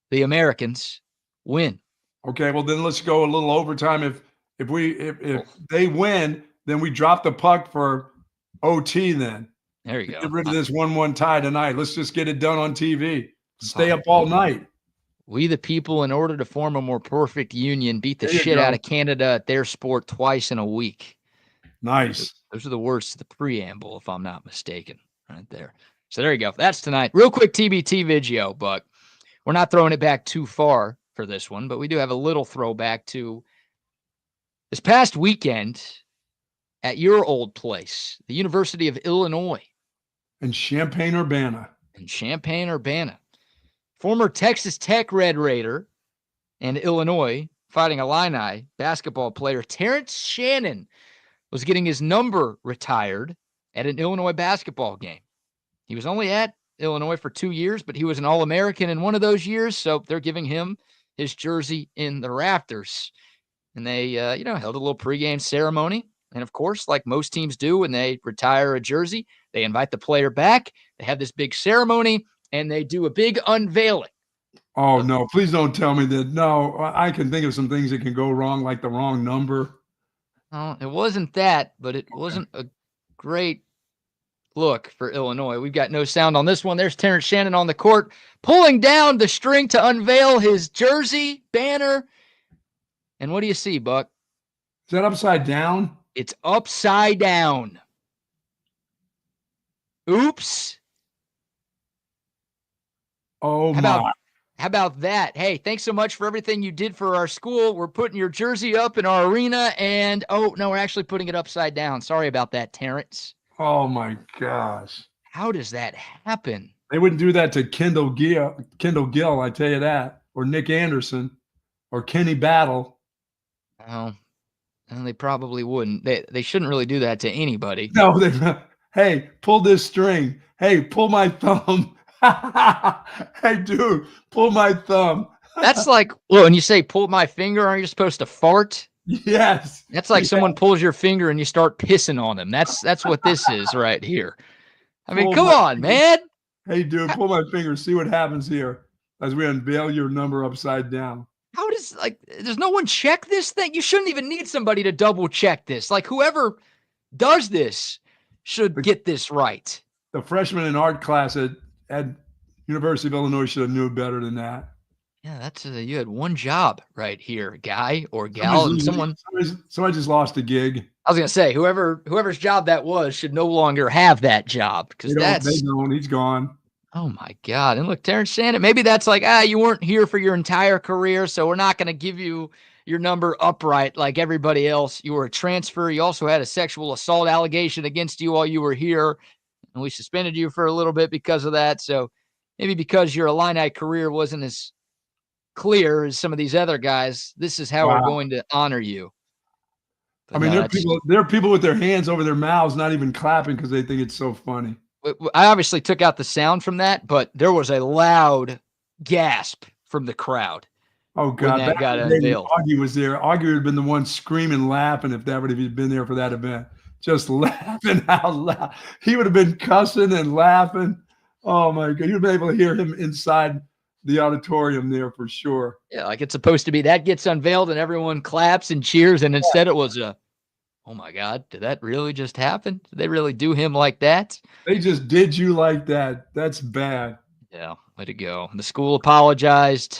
the Americans, win. Okay, well then let's go a little overtime. If they win, then we drop the puck for OT then. There you go. Get rid of this 1-1 tie tonight. Let's just get it done on TV. Stay up all night. We, the people, in order to form a more perfect union, beat the shit out of Canada at their sport twice in a week. Nice. Those are the words to the preamble, if I'm not mistaken, right there. So there you go. That's tonight. Real quick TBT video, but we're not throwing it back too far for this one, but we do have a little throwback to this past weekend at your old place, the University of Illinois. In Champaign-Urbana. Former Texas Tech Red Raider and Illinois Fighting Illini basketball player Terrence Shannon was getting his number retired at an Illinois basketball game. He was only at Illinois for 2 years, but he was an All-American in one of those years, so they're giving him his jersey in the rafters. And they, held a little pregame ceremony. And of course, like most teams do when they retire a jersey, they invite the player back. They have this big ceremony, and they do a big unveiling. Oh, no, please don't tell me that. No, I can think of some things that can go wrong, like the wrong number. Oh, it wasn't that, but it wasn't a great look for Illinois. We've got no sound on this one. There's Terrence Shannon on the court, pulling down the string to unveil his jersey banner. And what do you see, Buck? Is that upside down? It's upside down. Oops. Oh, my. How about that? Hey, thanks so much for everything you did for our school. We're putting your jersey up in our arena, and, oh, no, we're actually putting it upside down. Sorry about that, Terrence. Oh, my gosh. How does that happen? They wouldn't do that to Kendall Gill, I tell you that, or Nick Anderson, or Kenny Battle. Oh, and they probably wouldn't. They shouldn't really do that to anybody. No, hey, pull this string. Hey, pull my thumb. Hey, dude, pull my thumb. That's like, well, when you say pull my finger, aren't you supposed to fart? Yes. That's like someone pulls your finger and you start pissing on them. That's what this is right here. I mean, come on, man. Hey, dude, pull my finger. See what happens here as we unveil your number upside down. How does no one check this thing? You shouldn't even need somebody to double check this. Like, whoever does this should get this right. The freshman in art class at University of Illinois should have knew better than that. Yeah, that's you had one job right here, guy or gal, and somebody just lost a gig. I was gonna say whoever's job that was should no longer have that job because they don't. He's gone. Oh my God! And look, Terrence Shannon, maybe that's like you weren't here for your entire career, so we're not gonna give you your number upright like everybody else. You were a transfer. You also had a sexual assault allegation against you while you were here, and we suspended you for a little bit because of that. So maybe because your Illini career wasn't as clear as some of these other guys, this is how we're going to honor you. But I mean, there are people with their hands over their mouths, not even clapping because they think it's so funny. I obviously took out the sound from that, but there was a loud gasp from the crowd. Oh, God. That got unveiled. Augie was there. Augie would have been the one screaming, laughing if he'd been there for that event. Just laughing out loud. He would have been cussing and laughing. Oh, my God. You'd have been able to hear him inside the auditorium there for sure. Yeah, like it's supposed to be. That gets unveiled and everyone claps and cheers, and instead it was oh my God, did that really just happen? Did they really do him like that? They just did you like that. That's bad. Yeah, way to go. The school apologized.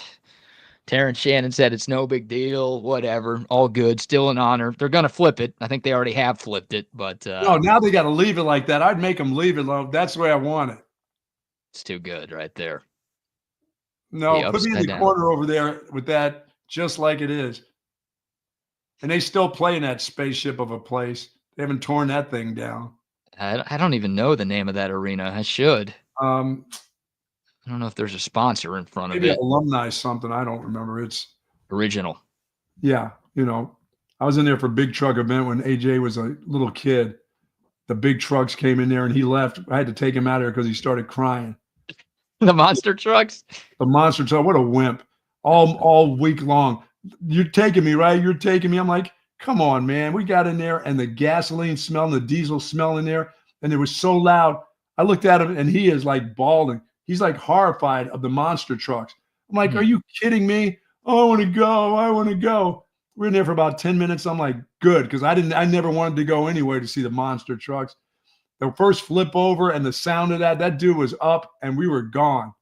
Terrence Shannon said it's no big deal, whatever, all good, still an honor. They're going to flip it. I think they already have flipped it, but no, now they got to leave it like that. I'd make them leave it. That's the way I want it. It's too good right there. No, put me in the corner over there with that, just like it is. And they still play in that spaceship of a place. They haven't torn that thing down. I don't even know the name of that arena. I should. I don't know if there's a sponsor in front of it. Maybe alumni something. I don't remember. It's original. Yeah. I was in there for a big truck event when AJ was a little kid. The big trucks came in there and he left. I had to take him out of there because he started crying. The monster trucks? The monster truck. What a wimp. All week long. You're taking me, right? You're taking me. I'm like, come on, man. We got in there and the gasoline smell and the diesel smell in there. And it was so loud. I looked at him and he is like bawling. He's like horrified of the monster trucks. I'm like, Are you kidding me? Oh, I want to go. I want to go. We're in there for about 10 minutes. I'm like, good. Because I never wanted to go anyway to see the monster trucks. The first flip over and the sound of that dude was up and we were gone.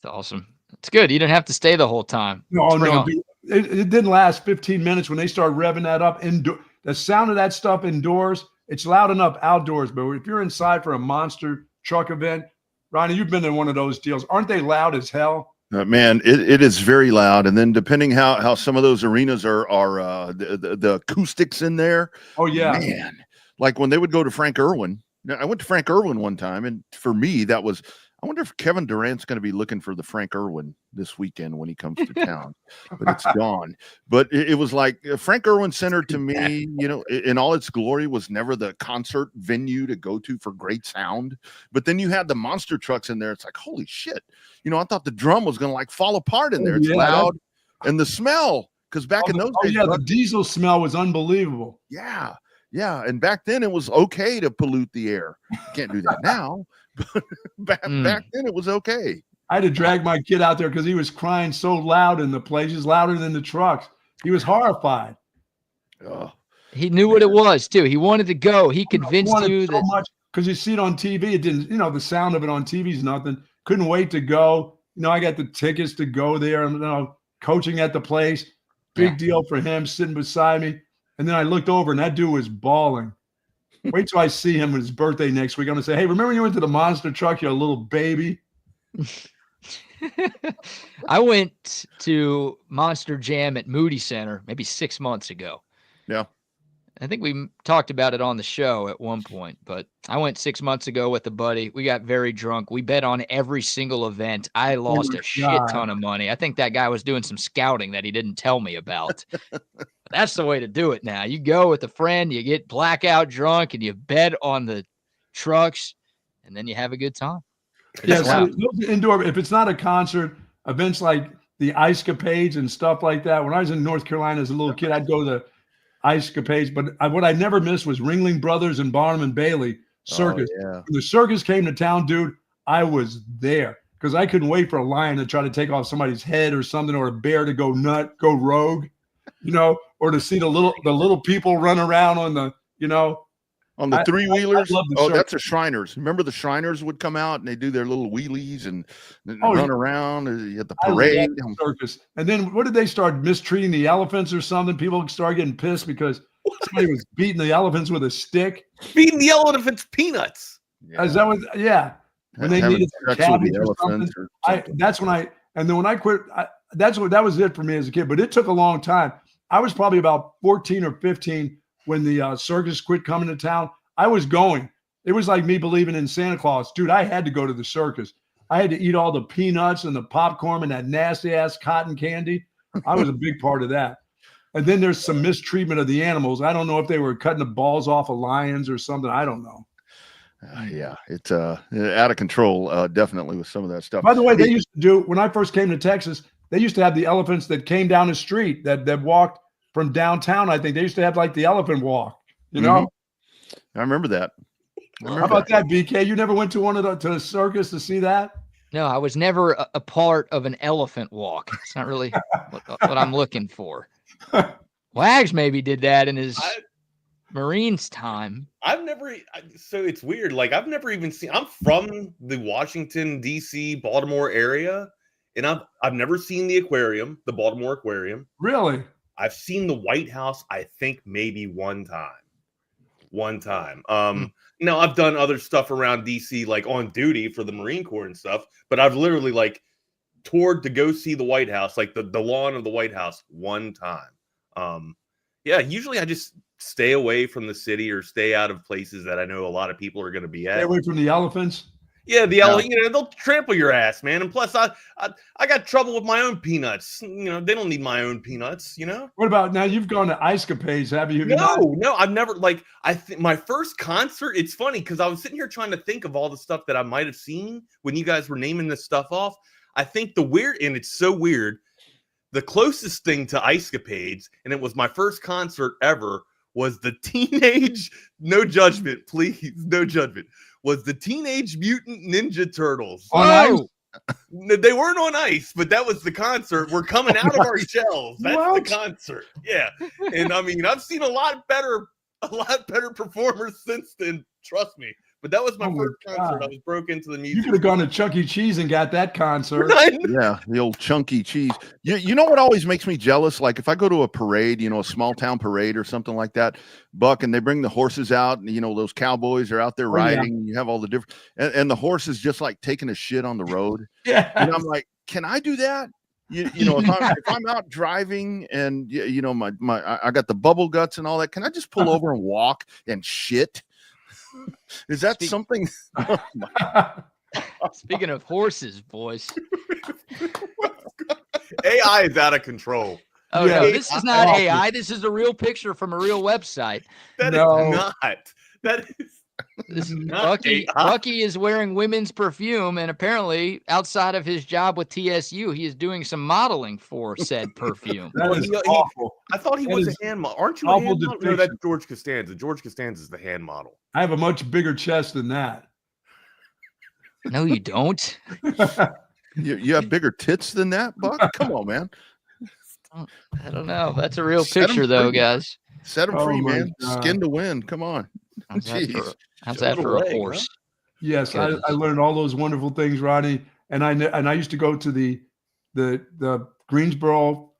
That's awesome. It's good. You didn't have to stay the whole time. No, dude, it didn't last 15 minutes when they started revving that up. The sound of that stuff indoors, it's loud enough outdoors. But if you're inside for a monster truck event, Rodney, you've been in one of those deals. Aren't they loud as hell? Man, it is very loud. And then depending how some of those arenas are the acoustics in there. Oh, yeah. Man, like when they would go to Frank Irwin. Now, I went to Frank Irwin one time, and for me, that was – I wonder if Kevin Durant's going to be looking for the Frank Irwin this weekend when he comes to town. But it's gone. But it was like Frank Irwin Center to me, in all its glory, was never the concert venue to go to for great sound. But then you had the monster trucks in there. It's like, holy shit. I thought the drum was going to like fall apart in there. It's loud. And the smell, because back in those days, the diesel smell was unbelievable. Yeah. And back then it was okay to pollute the air. You can't do that now. But back then it was okay. I had to drag my kid out there because he was crying so loud in the place. He was louder than the trucks. He was horrified. He knew what it was too. He wanted to go. He convinced you so much because you see it on TV. It didn't, the sound of it on TV is nothing. Couldn't wait to go. I got the tickets to go there. I'm coaching at the place. Big deal for him sitting beside me. And then I looked over and that dude was bawling. Wait till I see him on his birthday next week. I'm going to say, hey, remember you went to the monster truck? You're a little baby. I went to Monster Jam at Moody Center maybe 6 months ago. Yeah. I think we talked about it on the show at one point, but I went 6 months ago with a buddy. We got very drunk. We bet on every single event. I lost a shit ton of money. I think that guy was doing some scouting that he didn't tell me about. That's the way to do it now. You go with a friend, you get blackout drunk, and you bet on the trucks, and then you have a good time. Yeah, so indoor, if it's not a concert, events like the Ice-Capades and stuff like that. When I was in North Carolina as a little kid, I'd go to the Ice-Capades, but what I never missed was Ringling Brothers and Barnum and Bailey circus. Oh, yeah. When the circus came to town, dude, I was there because I couldn't wait for a lion to try to take off somebody's head or something, or a bear to go rogue, or to see the little people run around on the, on the three-wheelers. Oh, that's the Shriners. Remember the Shriners would come out and they do their little wheelies and run around at the parade. The circus. And then what did they start mistreating the elephants or something? People started getting pissed because somebody was beating the elephants with a stick. Feeding the elephants peanuts. Yeah. Is that what? Yeah. When they needed cabbage or something. That's when I quit. That was it for me as a kid. But it took a long time. I was probably about 14 or 15 when the circus quit coming to town. I was going. It was like me believing in Santa Claus. Dude, I had to go to the circus. I had to eat all the peanuts and the popcorn and that nasty-ass cotton candy. I was a big part of that. And then there's some mistreatment of the animals. I don't know if they were cutting the balls off of lions or something. I don't know. Yeah, it's out of control, definitely, with some of that stuff. By the way, they used to do, when I first came to Texas, they used to have the elephants that came down the street that walked from downtown. I think they used to have like the elephant walk, I remember that. How about that, BK? You never went to to a circus to see that? No, I was never a part of an elephant walk. It's not really what I'm looking for. Wags maybe did that in his Marines time. So it's weird. Like I've never even seen, I'm from the Washington, DC, Baltimore area. And I've never seen the aquarium, the Baltimore Aquarium. Really? I've seen the White House, I think maybe one time. Now I've done other stuff around DC, like on duty for the Marine Corps and stuff, but I've literally like toured to go see the White House, like the lawn of the White House one time. Usually I just stay away from the city or stay out of places that I know a lot of people are going to be at. Stay away from the elephants. Yeah, they'll trample your ass, man. And plus, I got trouble with my own peanuts. They don't need my own peanuts. What about now? You've gone to Ice-Capades, have you? No, I've never. My first concert. It's funny because I was sitting here trying to think of all the stuff that I might have seen when you guys were naming this stuff off. I think and it's so weird. The closest thing to Ice-Capades, and it was my first concert ever, was the Teenage. No judgment, please. No judgment. Was the Teenage Mutant Ninja Turtles. On ice? They weren't on ice, but that was the concert. We're coming out of our shells. That's the concert. Yeah. And I mean, I've seen a lot better performers since then, trust me. But that was my first concert. I was broke into the music. You could have gone to Chuck E. Cheese and got that concert. Yeah, the old chunky cheese. You know what always makes me jealous? Like if I go to a parade, a small town parade or something like that, Buck, and they bring the horses out, and those cowboys are out there riding. And you have all the different, and the horse is just like taking a shit on the road. Yeah, and I'm like, can I do that? If I'm out driving and I got the bubble guts and all that, can I just pull over and walk and shit? Is that something? Speaking of horses, boys, AI is out of control. Oh no, this is not AI. This is a real picture from a real website. That is not. That is. This is Not Bucky. AI. Bucky is wearing women's perfume, and apparently, outside of his job with TSU, he is doing some modeling for said perfume. That Well, is he- awful. I thought he That was is a hand model. Aren't you a awful hand model? No, that's depiction. George Costanza. George Costanza is the hand model. I have a much bigger chest than that. No, you don't. You have bigger tits than that, Buck? Come on, man. I don't know. That's a real Set 'em picture, though, free. guys. Set them Oh free, my man. God. Skin to win. Come on. How's that for, Jeez. how's A that little for a leg, huh? horse? Yes, I Goodness. learned all those wonderful things, Rodney. And I used to go to the Greensboro,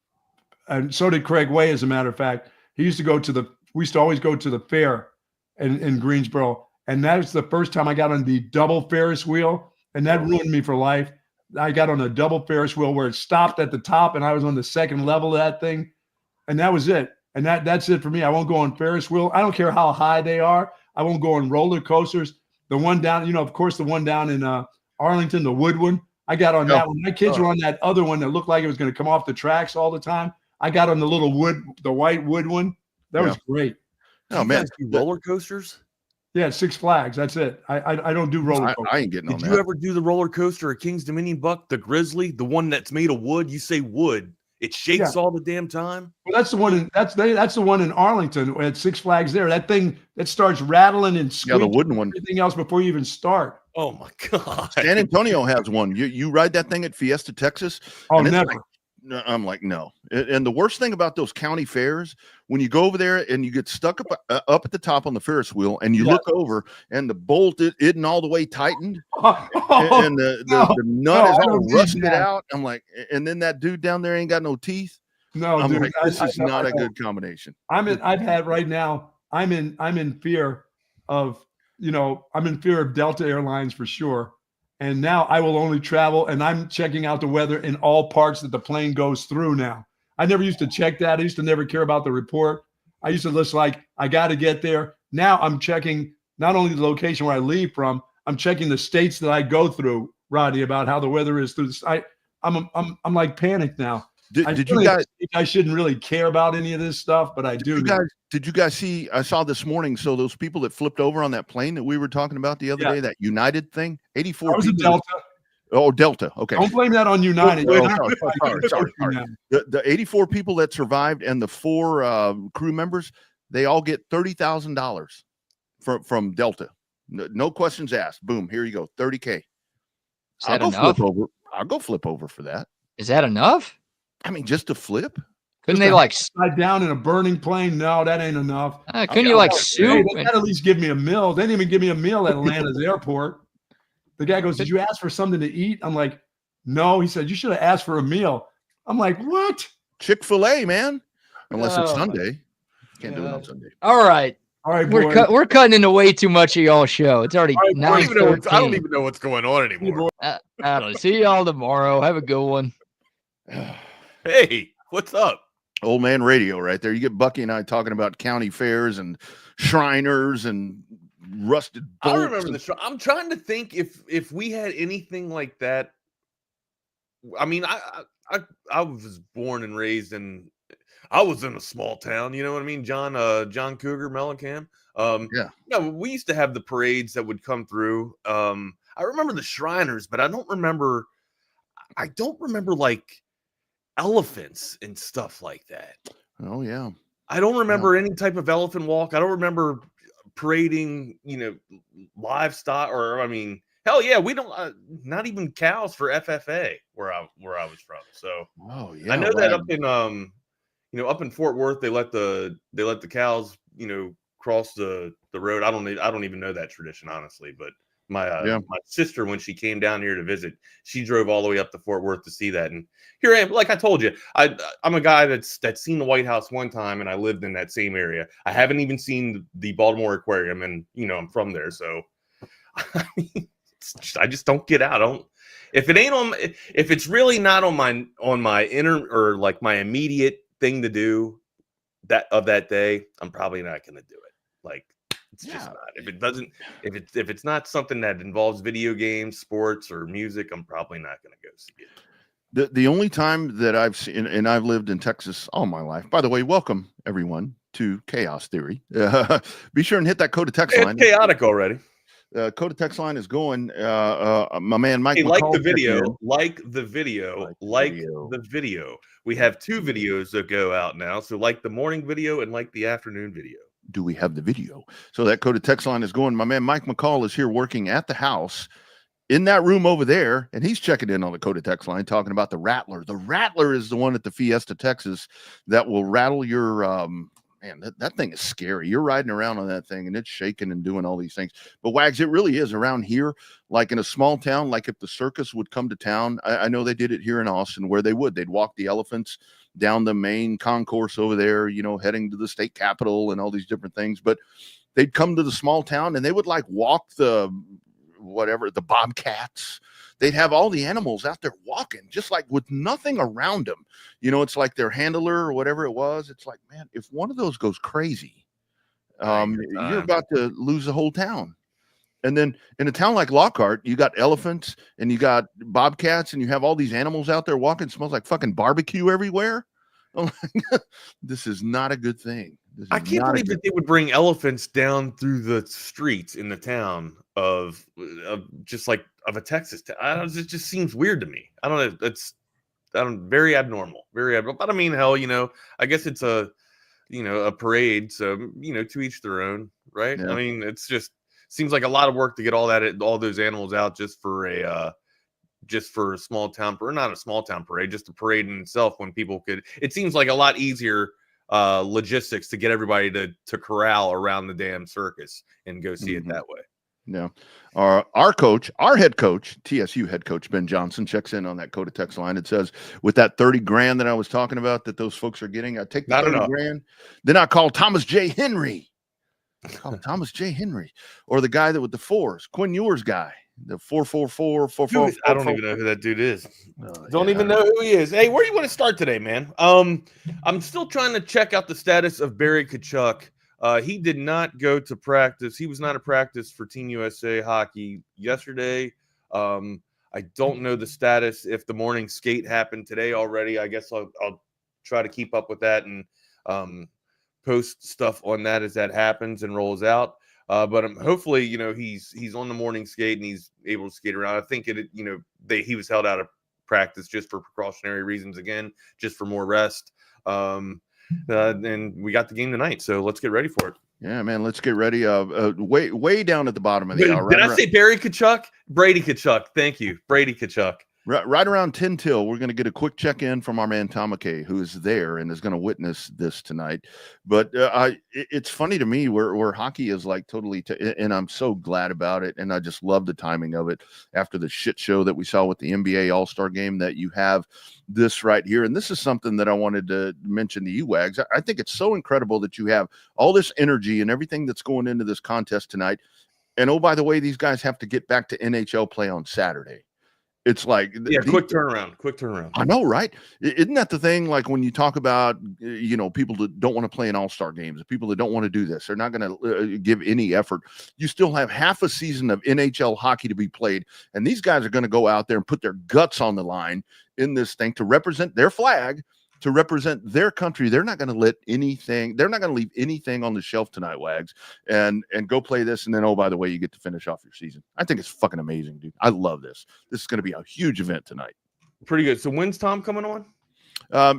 and so did Craig Way, as a matter of fact. He used to go to we used to always go to the fair in Greensboro. And that was the first time I got on the double Ferris wheel, and that ruined me for life. I got on a double Ferris wheel where it stopped at the top, and I was on the second level of that thing, and that was it. And that's it for me. I won't go on Ferris wheel. I don't care how high they are. I won't go on roller coasters. The one down, of course, the one down in Arlington, the wood one. I got on that one. My kids were on that other one that looked like it was going to come off the tracks all the time. I got on the little the white wood one. That was great. Oh, You man. guys do roller coasters? Yeah, Six Flags. That's it. I don't do roller coasters. I ain't getting on Did that. you ever do the roller coaster at King's Dominion, Buck? The Grizzly, the one that's made of wood. You say wood, it shakes all the damn time. Well, that's the one. That's the one in Arlington at Six Flags. There, that thing that starts rattling and Yeah, squeaking. the wooden one. Everything else before you even start. Oh my god! San Antonio has one. You ride that thing at Fiesta, Texas? Oh, and it's never. like- I'm like, no. And the worst thing about those county fairs, when you go over there and you get stuck up at the top on the Ferris wheel, and you look over and the bolt isn't all the way tightened, and the nut is I all don't do rusted that. out. I'm like, and then that dude down there ain't got no teeth. No, I'm dude. like, this is not a don't. good combination. I've had right now. I'm in fear of I'm in fear of Delta Airlines for sure. And now I will only travel, and I'm checking out the weather in all parts that the plane goes through now. I never used to check that. I used to never care about the report. I used to just like, I got to get there. Now I'm checking not only the location where I leave from, I'm checking the states that I go through, Rodney, about how the weather is through the I'm like panicked now. Did you guys? I shouldn't really care about any of this stuff, but I do. Did you guys see? I saw this morning. So those people that flipped over on that plane that we were talking about the other day, that United thing, 84 That was a people. Delta. Oh, Delta. Okay. Don't blame that on United. Sorry. The 84 people that survived and the 4 crew members, they all get $30,000 from Delta. No questions asked. Boom. Here you go. 30K. Is that enough? I'll go flip over for that. Is that enough? I mean, just to flip. Couldn't they like? Upside down in a burning plane? No, that ain't enough. Couldn't you like sue? They gotta at least give me a meal. They didn't even give me a meal at Atlanta's airport. The guy goes, "Did you ask for something to eat?" I'm like, "No." He said, "You should have asked for a meal." I'm like, "What?" Chick-fil-A, man. Unless it's Oh, Sunday. Can't do it on Sunday. All right, All right, boy. we're cutting into way too much of y'all show. It's already All right, I don't, even know 9:13. I don't even know what's going on anymore. I don't know. See y'all tomorrow. Have a good one. Hey, what's up? Old man radio right there. You get Bucky and I talking about county fairs and Shriners and rusted bolts. I remember the show. I'm trying to think if we had anything like that. I mean, I was born and raised I was in a small town, you know what I mean? John Cougar Mellencamp. We used to have the parades that would come through. I remember the Shriners, but I don't remember like elephants and stuff like that. Oh yeah. I don't remember any type of elephant walk. I don't remember parading, livestock, or I mean, hell yeah, we don't not even cows for FFA where I was from. So I know that up in Fort Worth they let the cows, cross the road. I don't even know that tradition, honestly, but my sister, when she came down here to visit, she drove all the way up to Fort Worth to see that. And here I am, like I told you, I'm a guy that's seen the White House one time, and I lived in that same area. I haven't even seen the Baltimore Aquarium, and I'm from there, so I mean, I just don't get out. If it's really not on my inner or like my immediate thing to do that day, I'm probably not going to do it. Like, it's just not. If it's not something that involves video games, sports, or music, I'm probably not going to go see it. The only time that I've seen, and I've lived in Texas all my life. By the way, welcome everyone to Chaos Theory. Be sure and hit that code of text line. It's chaotic already. Code of text line is going. My man Mike. Hey, McCall like the checking video, in. like the video, like the video. We have 2 videos that go out now. So like the morning video and like the afternoon video. Do we have the video? So that code of text line is going. My man Mike McCall is here working at the house in that room over there, and he's checking in on the code of text line, talking about the Rattler. The Rattler is the one at the Fiesta, Texas, that will rattle your man. That thing is scary. You're riding around on that thing, and it's shaking and doing all these things. But Wags, it really is around here, like in a small town. Like if the circus would come to town, I know they did it here in Austin, where they'd walk the elephants down the main concourse over there, heading to the state capitol and all these different things. But they'd come to the small town, and they would like walk the bobcats. They'd have all the animals out there walking just like with nothing around them. It's like their handler or whatever it was. It's like, man, if one of those goes crazy, you're about to lose the whole town. And then in a town like Lockhart, you got elephants and you got bobcats and you have all these animals out there walking. It smells like fucking barbecue everywhere. This is not a good thing. I can't believe that they would bring elephants down through the streets in the town of a Texas town. It just seems weird to me. I don't know. It's very abnormal, very abnormal. But I mean, hell, I guess it's a parade. So, to each their own, right? Yeah. I mean, it's just seems like a lot of work to get all those animals out just for a small town, or not a small town parade, just a parade in itself. When people could, it seems like a lot easier logistics to get everybody to corral around the damn circus and go see it that way. Yeah. Our head coach, TSU head coach Ben Johnson, checks in on that code of text line. It says, with that $30,000 that I was talking about that those folks are getting, I take the $30,000. Then I call Thomas J. Henry. Or the guy that with the fours, Quinn Ewers guy, the 444. I don't even know who that dude is. Don't even know who he is. Hey, where do you want to start today, man? I'm still trying to check out the status of Barry Tkachuk. He did not go to practice. He was not at practice for Team USA hockey yesterday. I don't know the status if the morning skate happened today already. I guess I'll try to keep up with that and post stuff on that as that happens and rolls out. But hopefully, he's on the morning skate and he's able to skate around. I think he was held out of practice just for precautionary reasons, again, just for more rest. And we got the game tonight, so let's get ready for it. Yeah, man, let's get ready. Way down at the bottom of the hour. Did I say Barry Tkachuk? Brady Tkachuk. Thank you, Brady Tkachuk. Right around 10 till, we're going to get a quick check-in from our man Tom McKay, who is there and is going to witness this tonight. But it's funny to me where hockey is like totally, and I'm so glad about it, and I just love the timing of it after the shit show that we saw with the NBA All-Star Game, that you have this right here. And this is something that I wanted to mention to you, Wags. I think it's so incredible that you have all this energy and everything that's going into this contest tonight. And, oh, by the way, these guys have to get back to NHL play on Saturday. It's like, quick turnaround. I know, right? Isn't that the thing? Like when you talk about, people that don't want to play in all-star games, people that don't want to do this, they're not going to give any effort. You still have half a season of NHL hockey to be played. And these guys are going to go out there and put their guts on the line in this thing to represent their flag, to represent their country. They're not going to leave anything on the shelf tonight, Wags, and go play this. And then, oh, by the way, you get to finish off your season. I think it's fucking amazing, dude. I love this. This is going to be a huge event tonight. Pretty good. So when's Tom coming on?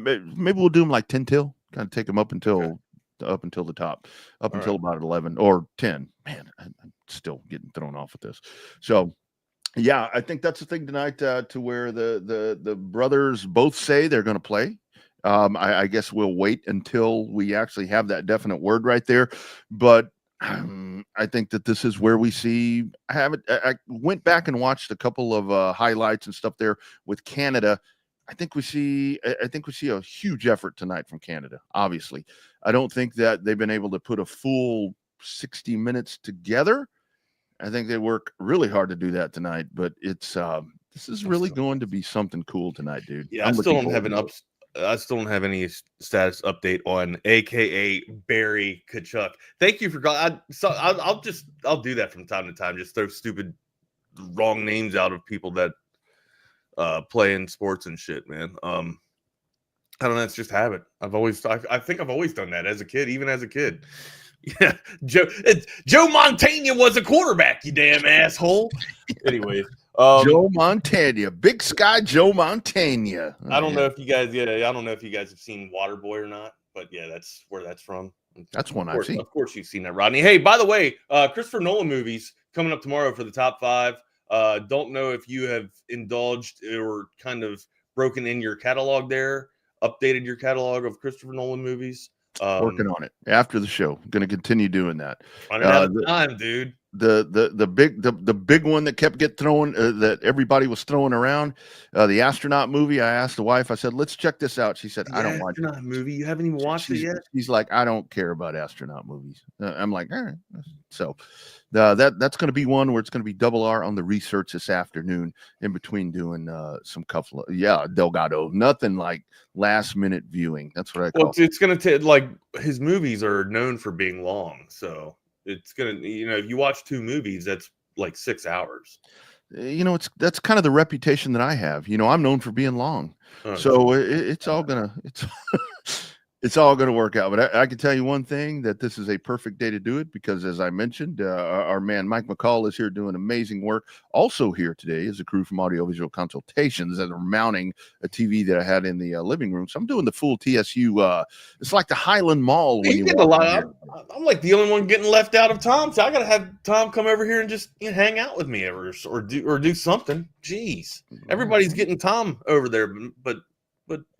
Maybe we'll do him like 10 till, kind of take him up until the top, until about 11 or 10. Man, I'm still getting thrown off with this. So, yeah, I think that's the thing tonight, to where the brothers both say they're going to play. I guess we'll wait until we actually have that definite word right there. But I think that this is where we see. I went back and watched a couple of highlights and stuff there with Canada. I think we see a huge effort tonight from Canada. Obviously, I don't think that they've been able to put a full 60 minutes together. I think they work really hard to do that tonight. But it's this is really going to be something cool tonight, dude. Yeah, I still don't have any status update on AKA Barry Tkachuk. Thank you for calling. I'll do that from time to time. Just throw stupid wrong names out of people that playing sports and shit, man. I don't know. It's just habit. I think I've always done that as a kid, even as a kid. Yeah, Joe Montana was a quarterback, you damn asshole. Anyways, Joe Montana, Big Sky Joe Montana. I don't know if you guys, I don't know if you guys have seen Waterboy or not, but yeah, that's where that's from. That's one I've seen. Of course, you've seen that, Rodney. Hey, by the way, Christopher Nolan movies coming up tomorrow for the top 5. Don't know if you have indulged or kind of broken in your catalog there, updated your catalog of Christopher Nolan movies. Working on it after the show. Going to continue doing that. Running out of time, dude. The big one that kept getting thrown that everybody was throwing around, the astronaut movie. I asked the wife. I said, "Let's check this out." She said, "I don't watch astronaut movie. You haven't even watched it yet." She's like, "I don't care about astronaut movies." I'm like, "All right." So that's going to be one where it's going to be double R on the research this afternoon in between doing some couple of Delgado. Nothing like last minute viewing. That's what I call. Well, it's going to take like his movies are known for being long, so. It's gonna, if you watch 2 movies, that's like 6 hours. That's kind of the reputation that I have. I'm known for being long, so it's all gonna it's all gonna work out. But I can tell you one thing, that this is a perfect day to do it, because as I mentioned, our man Mike McCall is here doing amazing work. Also here today is a crew from Audiovisual Consultations that are mounting a TV that I had in the living room. So I'm doing the full TSU. It's like the Highland Mall. When you get a lot. I'm like the only one getting left out of Tom. So I gotta have Tom come over here and just hang out with me or do something. Jeez, everybody's getting Tom over there, but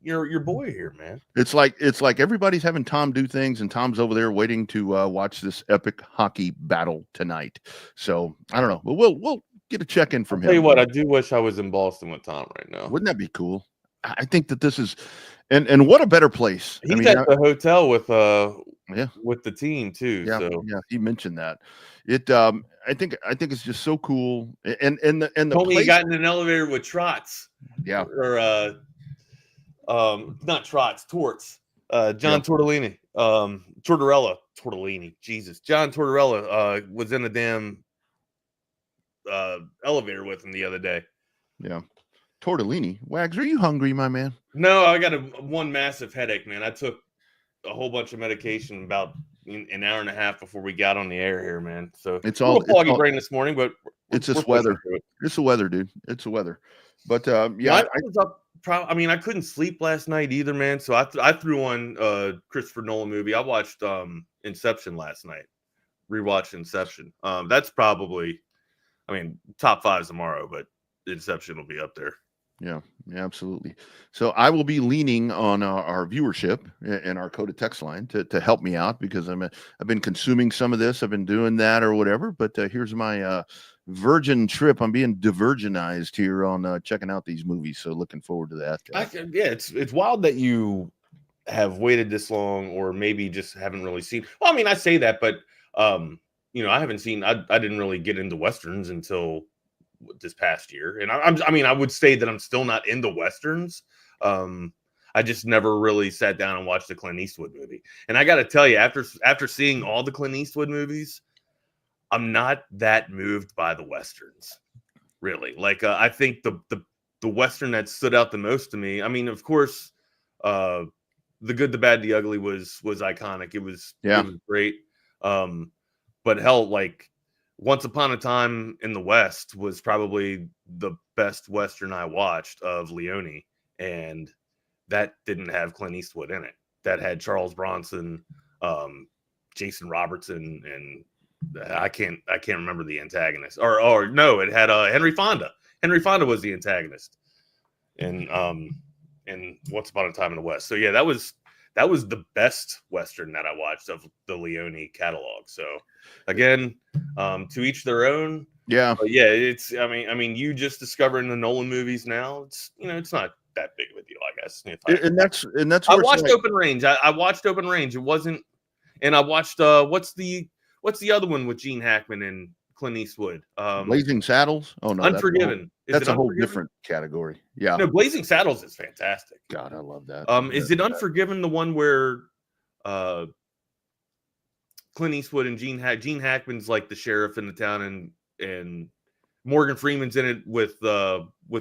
your boy here, man. It's like everybody's having Tom do things, and Tom's over there waiting to watch this epic hockey battle tonight. So I don't know, but we'll get a check in from him. Tell you what, I do wish I was in Boston with Tom right now. Wouldn't that be cool? I think that this is, and what a better place. He's at the hotel with the team too. Yeah, so. yeah, he mentioned that. I think it's just so cool. And the told place, me he got in an elevator with Trotz. Yeah, or not Trotz, Torts. John Tortellini. Tortellini. Jesus. John Tortorella was in a damn elevator with him the other day. Yeah. Tortellini. Wags, are you hungry, my man? No, I got one massive headache, man. I took a whole bunch of medication about an hour and a half before we got on the air here, man. So it's all foggy brain this morning, but it's this weather. It's the weather, dude. It's the weather. But yeah, I was up. I couldn't sleep last night either, man. So I threw on Christopher Nolan movie. I watched Inception last night. Rewatched Inception. That's probably, top 5 tomorrow, but Inception will be up there. Yeah, absolutely. So I will be leaning on our viewership and our coded text line to help me out, because I've been consuming some of this. I've been doing that or whatever. But here's my virgin trip. I'm being divergenized here on checking out these movies. So looking forward to that. It's wild that you have waited this long, or maybe just haven't really seen. Well, I say that, but I haven't seen. I didn't really get into Westerns until this past year, and I would say that I'm still not into Westerns. I just never really sat down and watched the Clint Eastwood movie. And I got to tell you, after seeing all the Clint Eastwood movies, I'm not that moved by the Westerns, really. Like I think the Western that stood out the most to me. Of course, The Good, the Bad, the Ugly was iconic. It was great. But hell, like Once Upon a Time in the West was probably the best Western I watched of Leone, and that didn't have Clint Eastwood in it. That had Charles Bronson, Jason Robertson, and I can't remember the antagonist. Or no, it had Henry Fonda. Henry Fonda was the antagonist, and Once Upon a Time in the West. So yeah, that was the best Western that I watched of the Leone catalog. So again, to each their own. Yeah. But yeah, it's you just discovering the Nolan movies now. It's it's not that big of a deal, I guess. And that's I watched Open Range. I watched Open Range. It wasn't, and I watched what's the other one with Gene Hackman and Clint Eastwood? Blazing Saddles. Oh no, Unforgiven. That's a whole different category. Yeah. No, Blazing Saddles is fantastic. God, I love that. Is it Unforgiven the one where Clint Eastwood and Gene Hackman's like the sheriff in the town, and Morgan Freeman's in it with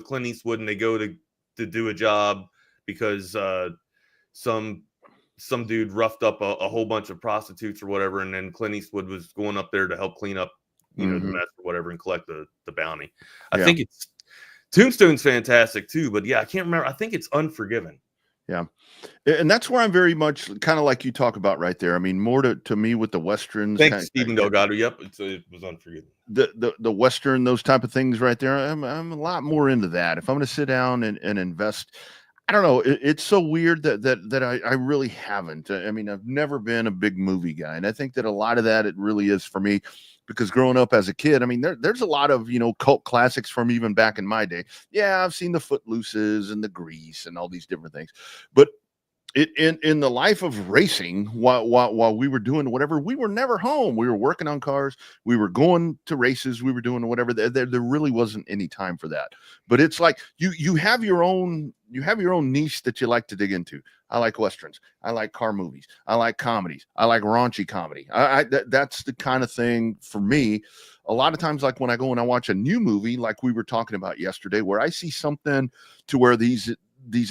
Clint Eastwood, and they go to do a job because some dude roughed up a whole bunch of prostitutes or whatever, and then Clint Eastwood was going up there to help clean up, the mess or whatever, and collect the bounty. I think it's Tombstone's fantastic too, but yeah, I can't remember. I think it's Unforgiven. Yeah. And that's where I'm very much kind of like you talk about right there. I mean, more to me with the Westerns. Thanks, Stephen Delgado. Yep. It was Unforgiven. The Western, those type of things right there. I'm a lot more into that. If I'm going to sit down and invest, I don't know. It's so weird that I really haven't. I mean, I've never been a big movie guy. And I think that a lot of that, it really is for me, because growing up as a kid, I mean, there's a lot of, cult classics from even back in my day. Yeah, I've seen the Footlooses and the Grease and all these different things. But in the life of racing, while we were doing whatever, we were never home. We were working on cars. We were going to races. We were doing whatever. There really wasn't any time for that. But it's like you have your own niche that you like to dig into. I like Westerns. I like car movies. I like comedies. I like raunchy comedy. That's the kind of thing for me. A lot of times, like when I go and I watch a new movie, like we were talking about yesterday, where I see something to where these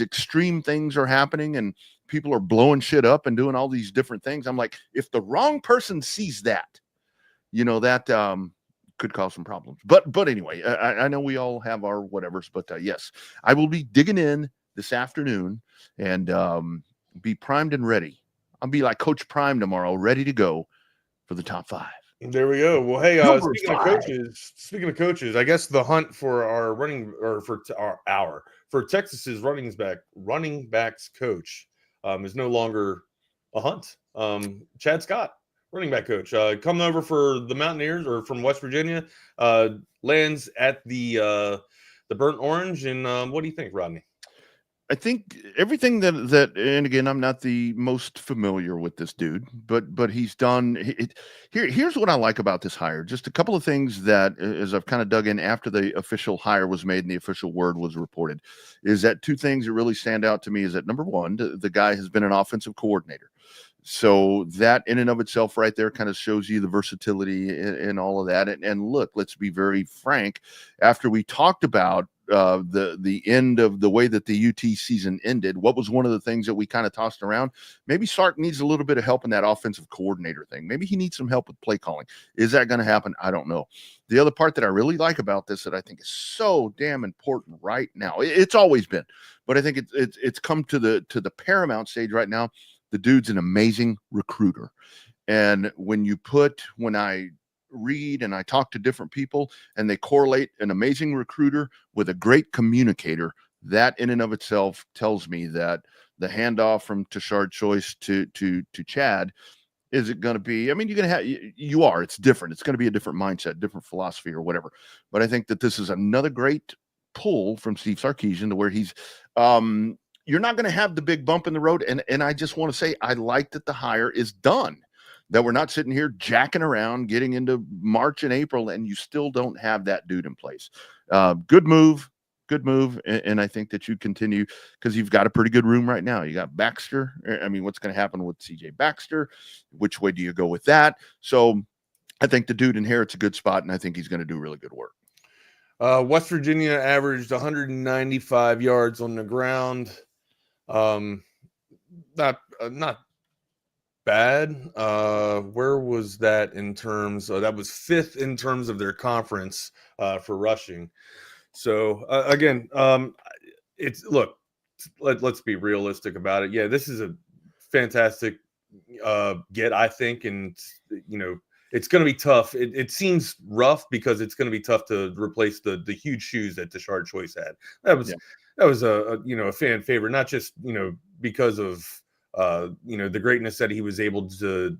extreme things are happening and people are blowing shit up and doing all these different things. I'm like, if the wrong person sees that, that could cause some problems. But anyway, I know we all have our whatevers, but yes, I will be digging in this afternoon and be primed and ready. I'll be like Coach Prime tomorrow, ready to go for the top 5. There we go. Well, hey, speaking of coaches, I guess the hunt for our for Texas's running backs coach is no longer a hunt. Chad Scott, running back coach, coming over for the Mountaineers or from West Virginia, lands at the Burnt Orange. And what do you think, Rodney? I think everything that, and again, I'm not the most familiar with this dude, but he's done it. Here's what I like about this hire. Just a couple of things that, as I've kind of dug in after the official hire was made and the official word was reported, is that 2 things that really stand out to me is that, number one, the guy has been an offensive coordinator. So that in and of itself right there kind of shows you the versatility and all of that. And look, let's be very frank. After we talked about the end of the way that the UT season ended, what was one of the things that we kind of tossed around? Maybe Sark needs a little bit of help in that offensive coordinator thing. Maybe he needs some help with play calling. Is that going to happen? I don't know. The other part that I really like about this that I think is so damn important right now, it's always been, but I think it's come to the paramount stage right now. The dude's an amazing recruiter. And when I read and I talk to different people and they correlate an amazing recruiter with a great communicator, that in and of itself tells me that the handoff from Tashard Choice to Chad, is it going to be, I mean, it's different. It's going to be a different mindset, different philosophy or whatever. But I think that this is another great pull from Steve Sarkisian to where he's, you're not going to have the big bump in the road. And I just want to say, I like that the hire is done, that we're not sitting here jacking around, getting into March and April, and you still don't have that dude in place. Good move. And I think that you continue because you've got a pretty good room right now. You got Baxter. I mean, what's going to happen with CJ Baxter? Which way do you go with that? So I think the dude inherits a good spot, and I think he's going to do really good work. West Virginia averaged 195 yards on the ground. Not bad. Where was that in terms of, that was 5th in terms of their conference for rushing. So again, let's be realistic about it. Yeah, this is a fantastic get, I think, and it's going to be tough. It seems rough because it's going to be tough to replace the huge shoes that Tashard Choice had. That was a fan favorite, not just because of the greatness that he was able to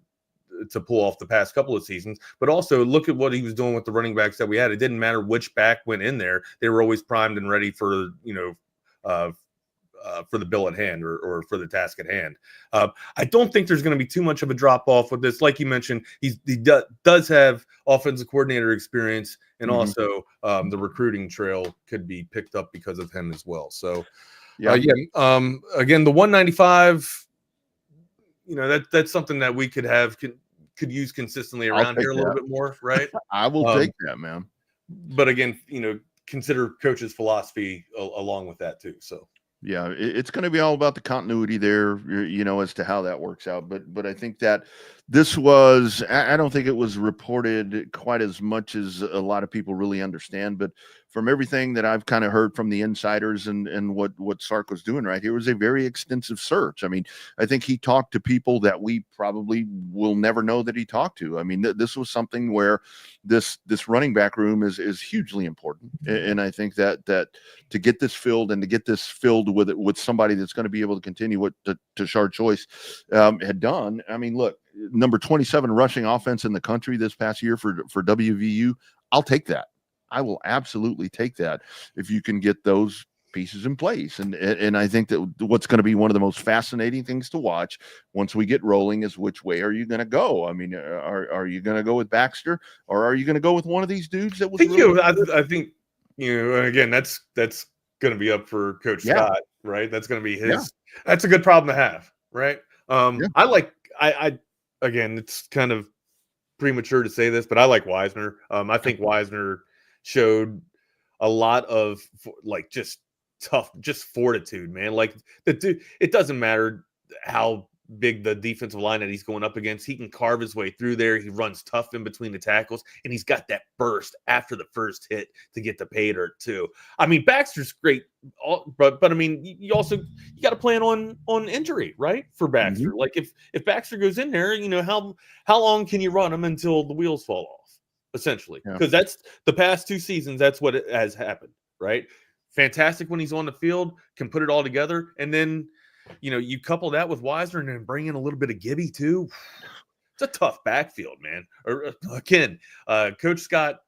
pull off the past couple of seasons, but also look at what he was doing with the running backs that we had. It didn't matter which back went in there; they were always primed and ready for the bill at hand or for the task at hand. I don't think there's going to be too much of a drop off with this. Like you mentioned, he does have offensive coordinator experience, and also the recruiting trail could be picked up because of him as well. So, again, the 195. That's something that we could use consistently around here a little bit more, right? I will take that, man. but again, consider coach's philosophy along with that too. So yeah, it's going to be all about the continuity there, as to how that works out. But I think that this was, I don't think it was reported quite as much as a lot of people really understand. But from everything that I've kind of heard from the insiders and what Sark was doing right here was a very extensive search. I mean, I think he talked to people that we probably will never know that he talked to. I mean, this was something where this running back room is hugely important. And I think that to get this filled and to get this filled with somebody that's going to be able to continue what Tashard Choice had done. I mean, look, number 27 rushing offense in the country this past year for WVU. I'll take that. I will absolutely take that if you can get those pieces in place. And I think that what's going to be one of the most fascinating things to watch once we get rolling is which way are you going to go? I mean, are you going to go with Baxter, or are you going to go with one of these dudes that was I think again, that's going to be up for Coach Scott, right? That's going to be his. That's a good problem to have, right? I again, it's kind of premature to say this, but I like Wisner. I think Wisner showed a lot of just tough, just fortitude, man. Like the dude, it doesn't matter how big the defensive line that he's going up against. He can carve his way through there. He runs tough in between the tackles, and he's got that burst after the first hit to get the pay dirt too. I mean, Baxter's great, but I mean, you got to plan on injury, right? For Baxter, like if Baxter goes in there, how long can you run him until the wheels fall off? Essentially, because that's the past 2 seasons. That's what has happened, right? Fantastic when he's on the field, can put it all together, and then you couple that with Wisner and then bring in a little bit of Gibby too. It's a tough backfield, man. Again, Coach Scott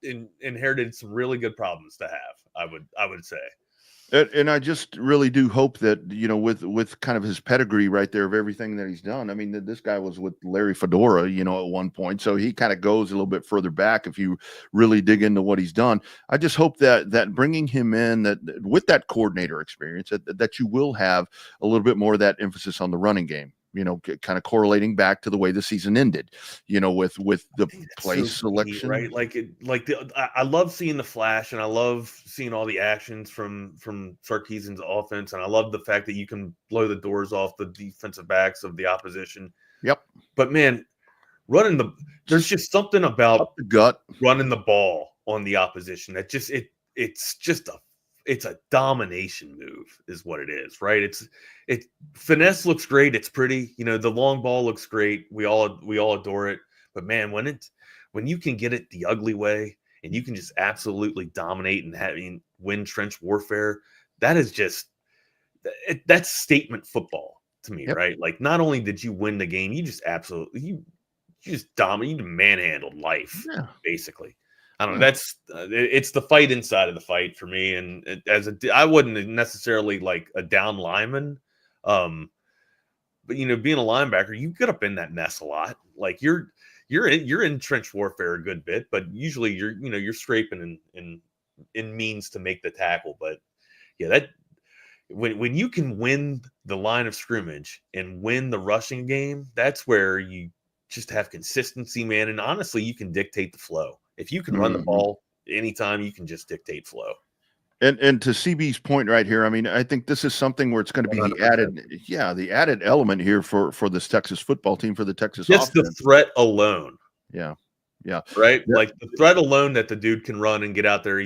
inherited some really good problems to have. I would say. And I just really do hope that, with kind of his pedigree right there of everything that he's done. I mean, this guy was with Larry Fedora, at one point. So he kind of goes a little bit further back if you really dig into what he's done. I just hope that bringing him in, that with that coordinator experience, that you will have a little bit more of that emphasis on the running game. Kind of correlating back to the way the season ended, with the play selection, right? I love seeing the flash, and I love seeing all the actions from Sarkisian's offense, and I love the fact that you can blow the doors off the defensive backs of the opposition. Yep. But man, there's just something about the gut running the ball on the opposition that just it's a domination move is what it is, right? Finesse looks great. It's pretty, the long ball looks great. We all adore it, but man, when you can get it the ugly way and you can just absolutely dominate and win trench warfare, that is that's statement football to me, right? Like not only did you win the game, you just dominated, you manhandled life, basically. I don't know. That's it's the fight inside of the fight for me. And I wouldn't necessarily like a down lineman, but being a linebacker, you get up in that mess a lot. Like you're in trench warfare a good bit, but usually you're scraping in means to make the tackle. But that when you can win the line of scrimmage and win the rushing game, that's where you just have consistency, man. And honestly, you can dictate the flow. If you can run the ball anytime, you can just dictate flow. And to CB's point right here, I mean, I think this is something where it's going to be 100%. the added element here for this Texas football team, for the Texas just offense. The threat alone. Yeah. Right. Yeah. Like the threat alone that the dude can run and get out there.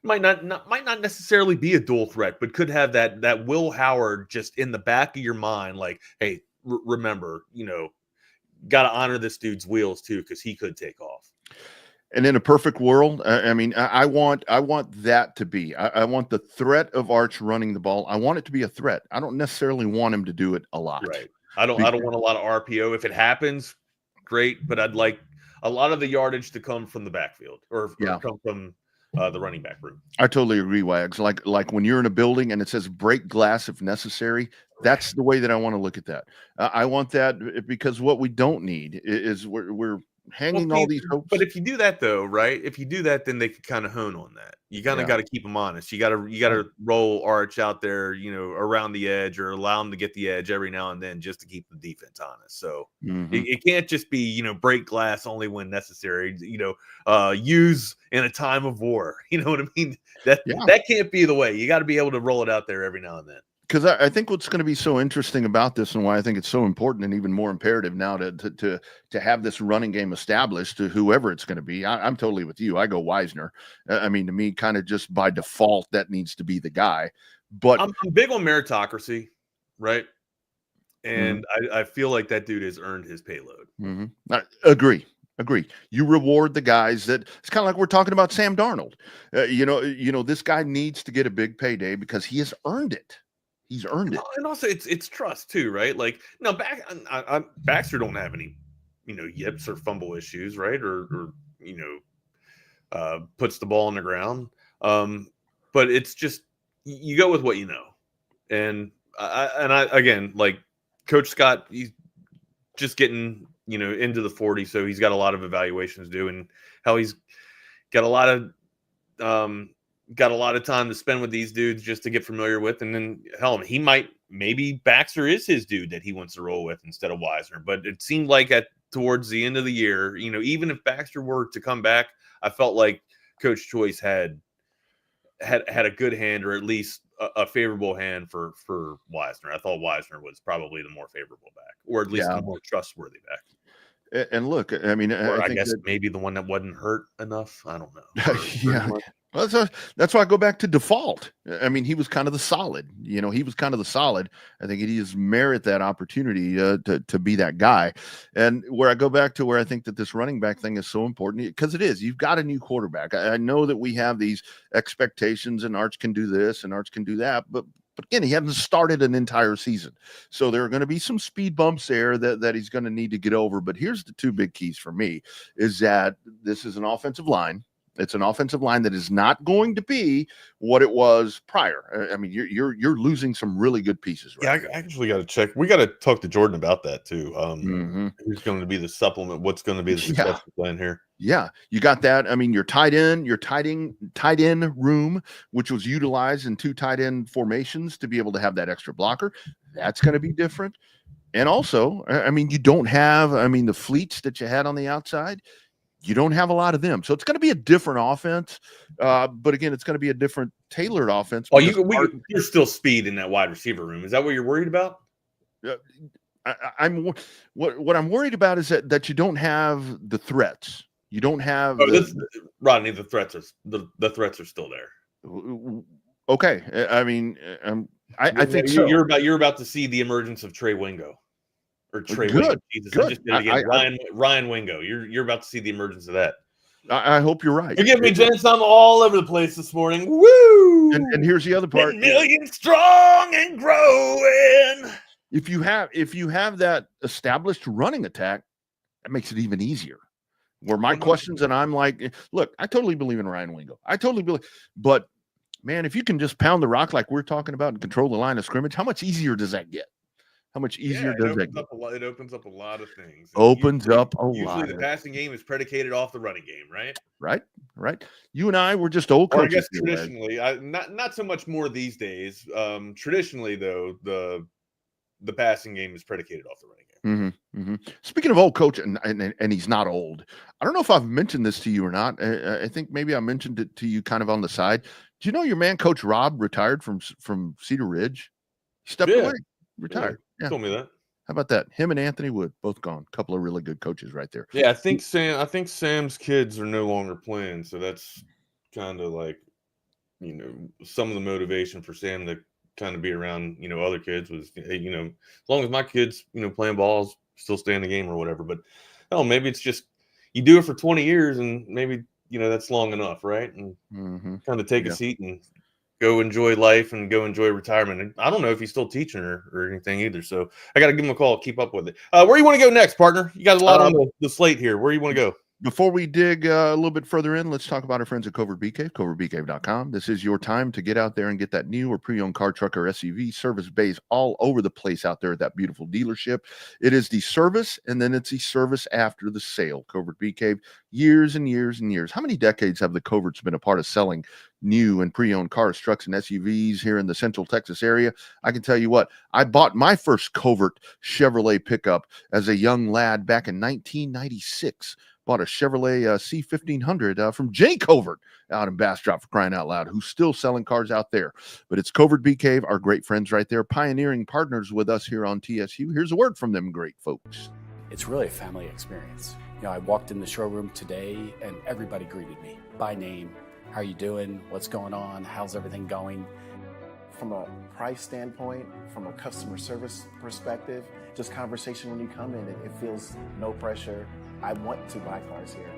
Might not necessarily be a dual threat, but could have that Will Howard just in the back of your mind. Like, hey, remember, got to honor this dude's wheels too, because he could take off. And in a perfect world, I mean, I want that to be. I want the threat of Arch running the ball. I want it to be a threat. I don't necessarily want him to do it a lot. Right. I don't want a lot of RPO. If it happens, great. But I'd like a lot of the yardage to come from the backfield or come from the running back room. I totally agree, Wags. Like when you're in a building and it says break glass if necessary, that's the way that I want to look at that. I want that because what we don't need is we're hanging all these hopes. But if you do that though, right? If you do that, then they could kind of hone on that. You kind of got to keep them honest. You got to roll Arch out there, around the edge, or allow him to get the edge every now and then just to keep the defense honest. So it can't just be, break glass only when necessary. Use in a time of war. You know what I mean? That can't be the way. You got to be able to roll it out there every now and then. Because I think what's going to be so interesting about this, and why I think it's so important and even more imperative now to have this running game established to whoever it's going to be. I'm totally with you. I go Wisner. I mean, to me, kind of just by default, that needs to be the guy. But I'm big on meritocracy, right? And I feel like that dude has earned his payload. I agree. You reward the guys that it's kind of like we're talking about Sam Darnold. This guy needs to get a big payday because he has earned it. He's earned it. And also it's trust too, right? Like, no, Baxter don't have any, yips or fumble issues, right? Or puts the ball on the ground. But it's just, you go with what you know. And I again, like Coach Scott, he's just getting, into the 40. So he's got a lot of evaluations to do, and how he's got a lot of time to spend with these dudes just to get familiar with. And then maybe Baxter is his dude that he wants to roll with instead of Wisner. But it seemed like towards the end of the year, even if Baxter were to come back, I felt like Coach Choice had a good hand, or at least a favorable hand for Wisner. I thought Wisner was probably the more favorable back, or at least the more trustworthy back. And look, I mean, I guess maybe the one that wasn't hurt enough. I don't know. Well, that's why I go back to default. I mean, he was kind of the solid. I think he does merit that opportunity to be that guy. And where I go back to where I think that this running back thing is so important, because it is. You've got a new quarterback. I know that we have these expectations, and Arch can do this and Arch can do that, but again, he hasn't started an entire season. So there are going to be some speed bumps there that he's going to need to get over. But here's the two big keys for me, is that this is an offensive line. It's an offensive line that is not going to be what it was prior. I mean, you're losing some really good pieces. Right? Yeah, I actually got to check. We got to talk to Jordan about that too. Who's going to be the supplement? What's going to be the successful plan here? Yeah, you got that. I mean, your tight end room, which was utilized in 2 tight end formations to be able to have that extra blocker, that's going to be different. And also, I mean, you don't have, the fleets that you had on the outside. You don't have a lot of them. So it's going to be a different offense. But again, it's going to be a different tailored offense. Oh, you're still speed in that wide receiver room. Is that what you're worried about? What I'm worried about is that you don't have the threats. You don't have Rodney. The threats are still there. Okay. I mean, I think so. You're about to see the emergence of Trey Wingo. Or Trey Wingo. Jesus, I just did it again. Ryan Wingo. You're about to see the emergence of that. I hope you're right. Forgive me, gents. I'm all over the place this morning. Woo! And here's the other part. 10 million strong and growing. If you have that established running attack, that makes it even easier. Where my questions, and I'm like, look, I totally believe in Ryan Wingo. But man, if you can just pound the rock like we're talking about and control the line of scrimmage, how much easier does that get? How much easier does that get? It opens up a lot of things. Usually the passing game is predicated off the running game, right? Right. You and I were just old coaches. I guess traditionally, not so much more these days. Traditionally, though, the passing game is predicated off the running game. Speaking of old coach, and he's not old. I don't know if I've mentioned this to you or not. I think maybe I mentioned it to you kind of on the side. Do you know your man, Coach Rob, retired from Cedar Ridge? He stepped away, retired. Yeah. Told me that. How about that? Him and Anthony Wood, both gone. A couple of really good coaches right there. Yeah, I think Sam's kids are no longer playing, so that's kind of like, some of the motivation for Sam to kind of be around, other kids was, hey, as long as my kids, playing balls, still stay in the game or whatever. But maybe it's just you do it for 20 years and maybe, that's long enough, right? And kind of take a seat and go enjoy life and go enjoy retirement. And I don't know if he's still teaching or anything either. So I got to give him a call, keep up with it. Where do you want to go next, partner? You got a lot on the slate here. Where do you want to go? Before we dig a little bit further in, let's talk about our friends at Covert Bee Cave, covertbeecave.com. This is your time to get out there and get that new or pre-owned car, truck, or SUV service bays all over the place out there at that beautiful dealership. It is the service, and then it's the service after the sale. Covert Bee Cave, years and years and years. How many decades have the Coverts been a part of selling new and pre-owned cars, trucks, and SUVs here in the Central Texas area? I can tell you what, I bought my first Covert Chevrolet pickup as a young lad back in 1996. Bought a Chevrolet C1500 from Jay Covert out in Bastrop, for crying out loud, who's still selling cars out there. But it's Covert Bee Cave, our great friends right there, pioneering partners with us here on TSU. Here's a word from them great folks. It's really a family experience. I walked in the showroom today and everybody greeted me by name. How are you doing? What's going on? How's everything going? From a price standpoint, from a customer service perspective, just conversation when you come in, it feels no pressure. I want to buy cars here.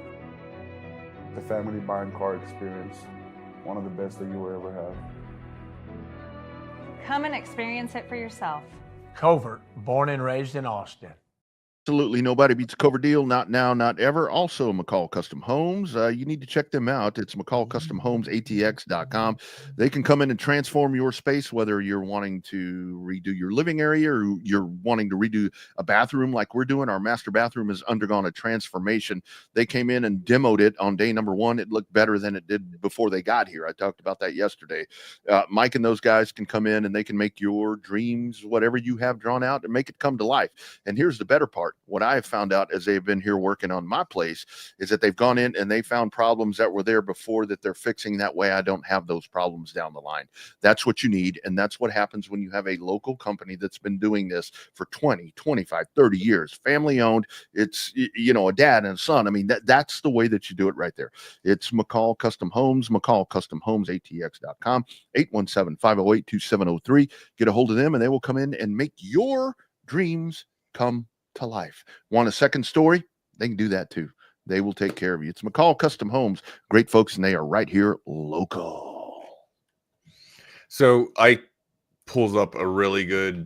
The family buying car experience, one of the best that you will ever have. Come and experience it for yourself. Covert, born and raised in Austin. Absolutely nobody beats a Covert deal. Not now, not ever. Also, McCall Custom Homes. You need to check them out. It's McCallCustomHomesATX.com. They can come in and transform your space, whether you're wanting to redo your living area or you're wanting to redo a bathroom like we're doing. Our master bathroom has undergone a transformation. They came in and demoed it on day number one. It looked better than it did before they got here. I talked about that yesterday. Mike and those guys can come in and they can make your dreams, whatever you have drawn out, and make it come to life. And here's the better part. What I have found out as they've been here working on my place is that they've gone in and they found problems that were there before that they're fixing. That way I don't have those problems down the line. That's what you need. And that's what happens when you have a local company that's been doing this for 20, 25, 30 years, family owned. It's, a dad and a son. I mean, that's the way that you do it right there. It's McCall Custom Homes, McCallCustomHomesATX.com, 817-508-2703. Get a hold of them and they will come in and make your dreams come to life. Want a second story? They can do that too. They will take care of you. It's McCall Custom Homes. Great folks, and they are right here local. So Ike pulls up a really good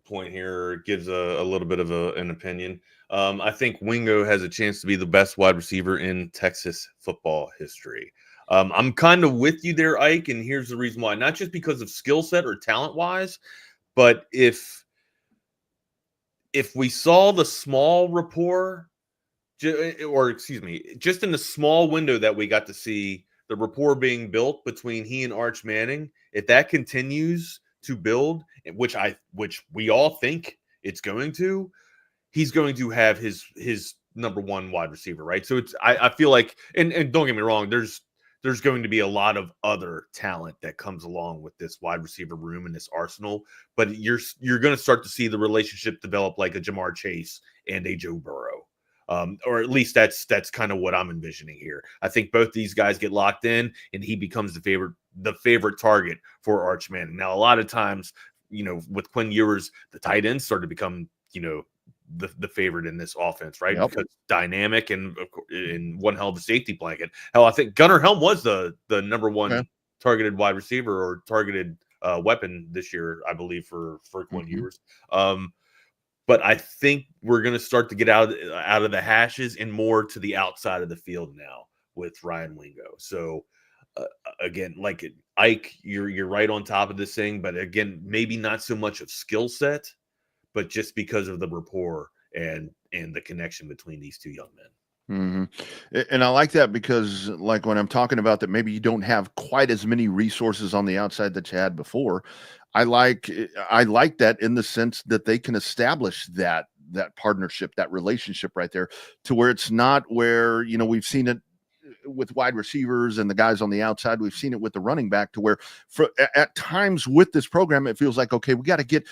point here, gives a little bit of an opinion. I think Wingo has a chance to be the best wide receiver in Texas football history. I'm kind of with you there, Ike, and here's the reason why. Not just because of skill set or talent-wise, but if we saw the small rapport, just in the small window that we got to see the rapport being built between he and Arch Manning, if that continues to build, which we all think it's going to, he's going to have his number one wide receiver, right? So I feel like, and don't get me wrong, there's going to be a lot of other talent that comes along with this wide receiver room and this arsenal, but you're going to start to see the relationship develop like a Jamar Chase and a Joe Burrow, or at least that's kind of what I'm envisioning here. I think both these guys get locked in, and he becomes the favorite target for Arch Manning. Now, a lot of times, with Quinn Ewers, the tight ends start to become, the favorite in this offense, right? Yep. Because dynamic and one hell of a safety blanket. Hell, I think Gunnar Helm was the number one targeted wide receiver or targeted weapon this year, I believe, for Quinn Ewers. But I think we're going to start to get out of the hashes and more to the outside of the field now with Ryan Wingo. So again, like Ike, you're right on top of this thing, but again, maybe not so much of skill set, but just because of the rapport and the connection between these two young men. And I like that because, like, when I'm talking about that, maybe you don't have quite as many resources on the outside that you had before. I like that in the sense that they can establish that partnership, that relationship right there, to where it's not where, we've seen it with wide receivers and the guys on the outside. We've seen it with the running back, to where at times with this program, it feels like, okay, we got to get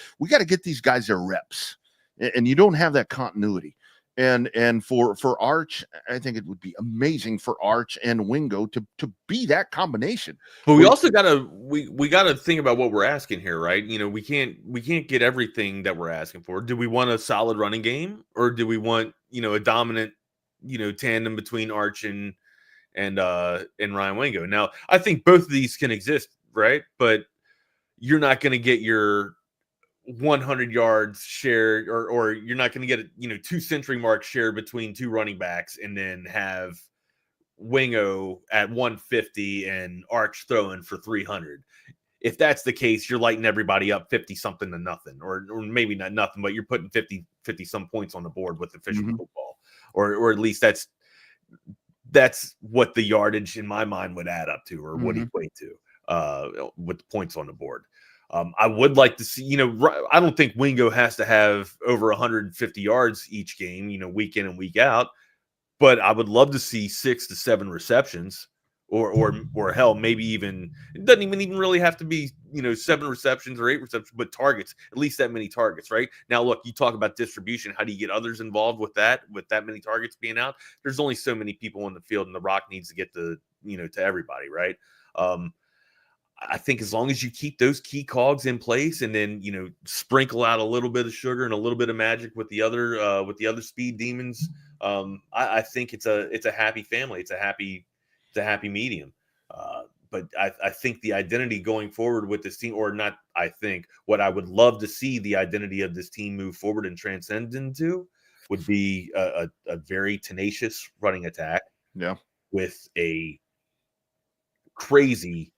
these guys their reps, and you don't have that continuity. And for Arch, I think it would be amazing for Arch and Wingo to be that combination. But we also gotta think about what we're asking here, right? We can't get everything that we're asking for. Do we want a solid running game, or do we want a dominant tandem between Arch and Ryan Wingo? Now, I think both of these can exist, right? But you're not going to get your 100 yards shared, or you're not going to get 2 century marks shared between 2 running backs, and then have Wingo at 150 and Arch throwing for 300. If that's the case, you're lighting everybody up 50 something to nothing, or maybe not nothing, but you're putting 50 some points on the board with efficient football, or at least that's what the yardage in my mind would add up to, or would equate to, with the points on the board. I would like to see, I don't think Wingo has to have over 150 yards each game, week in and week out, but I would love to see 6 to 7 receptions, or hell, maybe even, it doesn't even really have to be, 7 receptions or 8 receptions, but targets, at least that many targets, right? Now, look, you talk about distribution. How do you get others involved with that many targets being out? There's only so many people on the field, and the Rock needs to get to everybody, right? I think as long as you keep those key cogs in place, and then sprinkle out a little bit of sugar and a little bit of magic with the other speed demons, I think it's a happy family. It's a happy medium. But I think the identity going forward with this team, or not, I think what I would love to see the identity of this team move forward and transcend into, would be a very tenacious running attack. Yeah, with a crazy,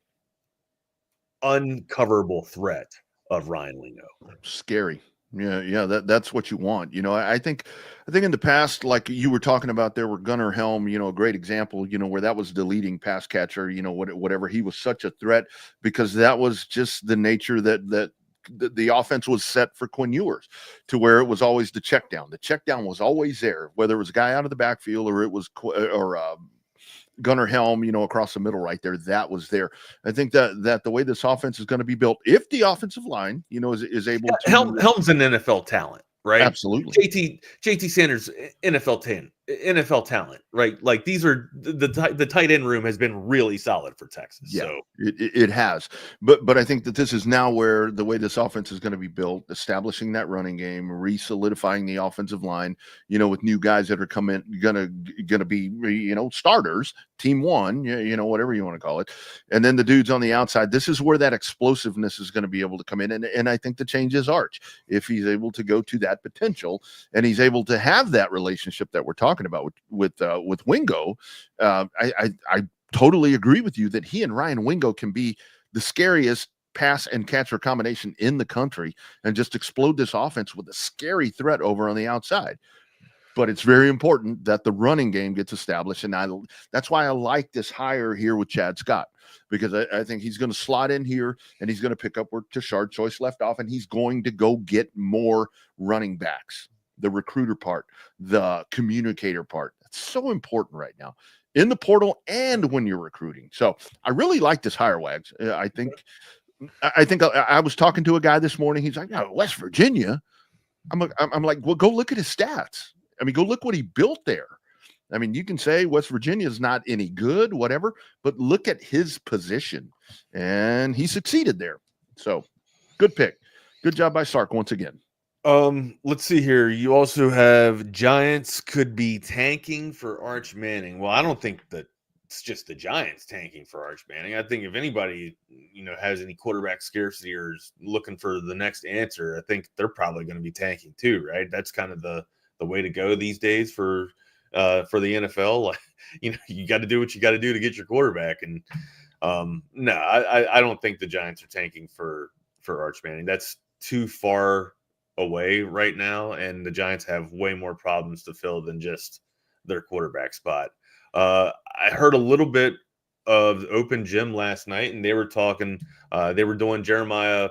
uncoverable threat of Ryan Wingo. Scary. Yeah, that's what you want. I think in the past, like you were talking about there, were Gunnar Helm, a great example, where that was the leading pass catcher, whatever. He was such a threat because that was just the nature that the offense was set for Quinn Ewers, to where it was always the check down. The check down was always there, whether it was a guy out of the backfield or it was Gunnar Helm, across the middle right there, that was there. I think that the way this offense is going to be built, if the offensive line, is able to. Helm's an NFL talent, right? Absolutely. JT Sanders, NFL talent, right? Like, these are the tight end room has been really solid for Texas. Yeah, so it has. But I think that this is now where the way this offense is going to be built, establishing that running game, re-solidifying the offensive line, with new guys that are gonna be, starters, team one, whatever you want to call it. And then the dudes on the outside, this is where that explosiveness is going to be able to come in. And I think the change is Arch. If he's able to go to that potential, and he's able to have that relationship that we're talking about with Wingo, I totally agree with you that he and Ryan Wingo can be the scariest pass and catcher combination in the country, and just explode this offense with a scary threat over on the outside. But it's very important that the running game gets established, and that's why I like this hire here with Chad Scott, because I think he's going to slot in here, and he's going to pick up where Tashard Choice left off, and he's going to go get more running backs. The recruiter part, the communicator part, that's so important right now in the portal and when you're recruiting. So I really like this hire, Wags. I think I was talking to a guy this morning. He's like, "No, West Virginia." I'm like, well, go look at his stats. I mean, go look what he built there. I mean, you can say West Virginia is not any good, whatever, but look at his position, and he succeeded there. So good pick. Good job by Sark once again. Let's see here. You also have Giants could be tanking for Arch Manning. Well, I don't think that it's just the Giants tanking for Arch Manning. I think if anybody, has any quarterback scarcity or is looking for the next answer, I think they're probably going to be tanking too, right? That's kind of the way to go these days for the NFL. Like, you got to do what you got to do to get your quarterback. And no, I don't think the Giants are tanking for Arch Manning. That's too far away right now, and the Giants have way more problems to fill than just their quarterback spot. I heard a little bit of Open Gym last night, and they were talking. They were doing Jeremiah.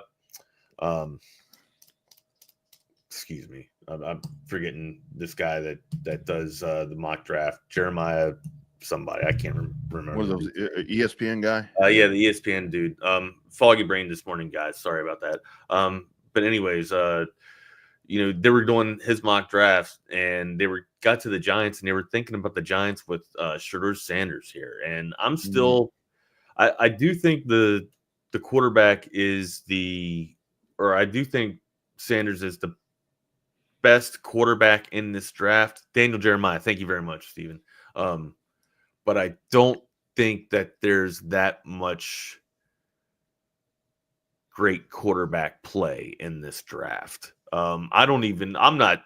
Excuse me, I'm forgetting this guy that does the mock draft. Jeremiah, somebody I can't remember. What are those, ESPN guy? Yeah, the ESPN dude. Foggy brain this morning, guys. Sorry about that. But anyways, they were doing his mock draft, and got to the Giants, and they were thinking about the Giants with Shedeur Sanders here. And I'm still, I do think the quarterback is I do think Sanders is the best quarterback in this draft. Daniel Jeremiah, thank you very much, Stephen. But I don't think that there's that much great quarterback play in this draft. I'm not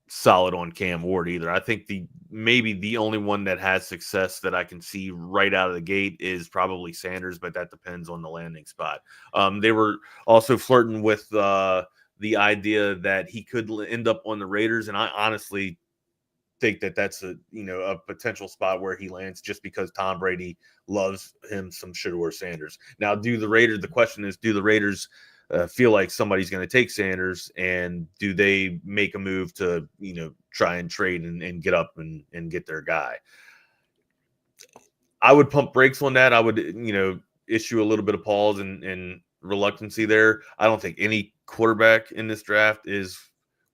solid on Cam Ward either. I think maybe the only one that has success that I can see right out of the gate is probably Sanders, but that depends on the landing spot. They were also flirting with the idea that he could end up on the Raiders, and I honestly think that that's a potential spot where he lands, just because Tom Brady loves him some Shedeur Sanders. Now, the question is, do the Raiders feel like somebody's going to take Sanders, and do they make a move to try and trade and get up and get their guy? I would pump brakes on that. I would issue a little bit of pause and reluctancy there. I don't think any quarterback in this draft is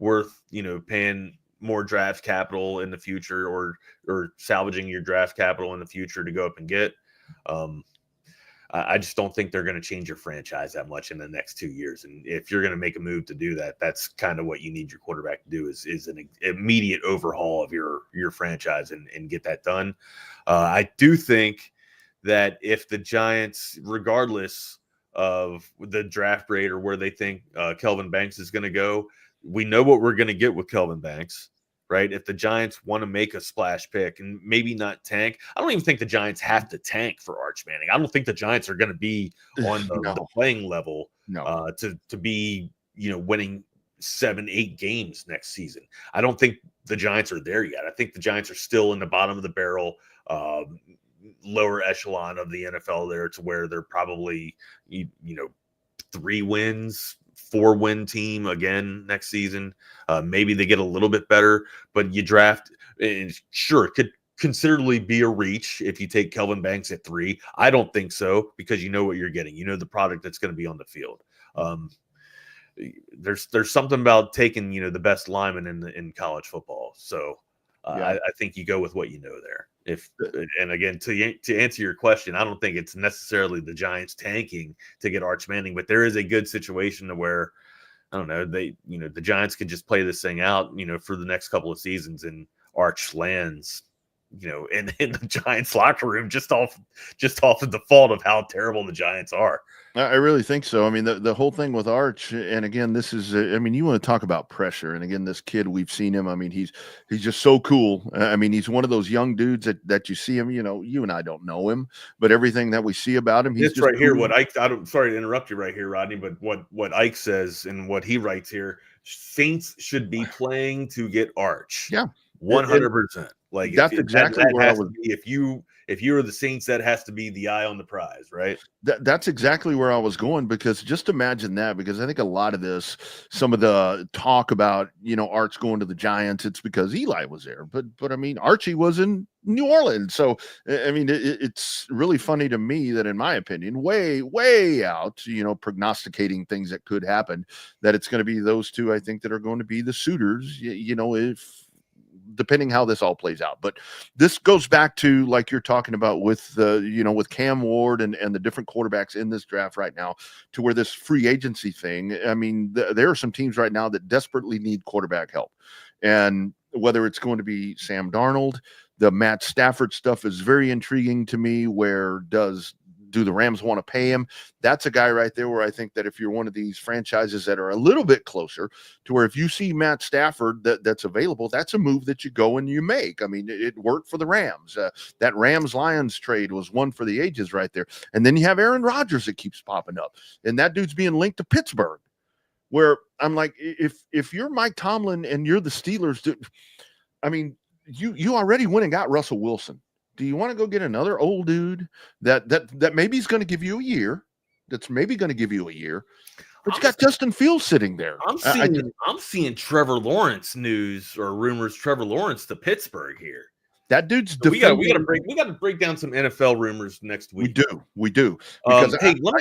worth paying more draft capital in the future, or salvaging your draft capital in the future to go up and get. I just don't think they're going to change your franchise that much in the next 2 years. And if you're going to make a move to do that, that's kind of what you need your quarterback to do, is an immediate overhaul of your franchise and get that done. I do think that if the Giants, regardless of the draft grade or where they think Kelvin Banks is going to go, we know what we're going to get with Kelvin Banks, right? If the Giants want to make a splash pick and maybe not tank, I don't even think the Giants have to tank for Arch Manning. I don't think the Giants are going to be on the playing level to be, winning 7-8 games next season. I don't think the Giants are there yet. I think the Giants are still in the bottom of the barrel, lower echelon of the NFL there, to where they're probably, 3 wins, 4-win team again next season. Maybe they get a little bit better, but you draft, and sure, it could considerably be a reach if you take Kelvin Banks at 3. I don't think so, because you know what you're getting. You know the product that's going to be on the field. There's something about taking the best lineman in college football. So I think you go with what you know there. And again, to answer your question, I don't think it's necessarily the Giants tanking to get Arch Manning, but there is a good situation to where, I don't know, the Giants could just play this thing out, for the next couple of seasons, and Arch lands, in the Giants locker room just off of the fault of how terrible the Giants are. I really think so. I mean, the whole thing with Arch, and again, this is, you want to talk about pressure. And again, this kid, we've seen him. I mean, he's just so cool. I mean, he's one of those young dudes that you see him, you and I don't know him, but everything that we see about him, he's it's just right here. cool. What Ike, sorry to interrupt you right here, Rodney, but what Ike says and what he writes here, Saints should be playing to get Arch. Yeah. 100%. Like, that's exactly where I was. If you were the Saints, that has to be the eye on the prize, right? That's exactly where I was going, because just imagine that, because I think a lot of this, some of the talk about, Arch going to the Giants, it's because Eli was there. But I mean, Archie was in New Orleans. So, I mean, it's really funny to me that, in my opinion, way, way out, prognosticating things that could happen, that it's going to be those two, I think, that are going to be the suitors, if depending how this all plays out. But this goes back to, like you're talking about with with Cam Ward and the different quarterbacks in this draft right now, to where this free agency thing, I mean, there are some teams right now that desperately need quarterback help. And whether it's going to be Sam Darnold, the Matt Stafford stuff is very intriguing to me. Do the Rams want to pay him? That's a guy right there where I think that if you're one of these franchises that are a little bit closer to where, if you see Matt Stafford that's available, that's a move that you go and you make. I mean, it worked for the Rams. That Rams-Lions trade was one for the ages right there. And then you have Aaron Rodgers that keeps popping up, and that dude's being linked to Pittsburgh, where I'm like, if you're Mike Tomlin and you're the Steelers, dude, I mean, you already went and got Russell Wilson. Do you want to go get another old dude that maybe is going to give you a year? That's maybe going to give you a year. But you got Justin Fields sitting there. I'm seeing Trevor Lawrence news or rumors. Trevor Lawrence to Pittsburgh here. That dude's. So we got to break down some NFL rumors next week. We do. Because hey, let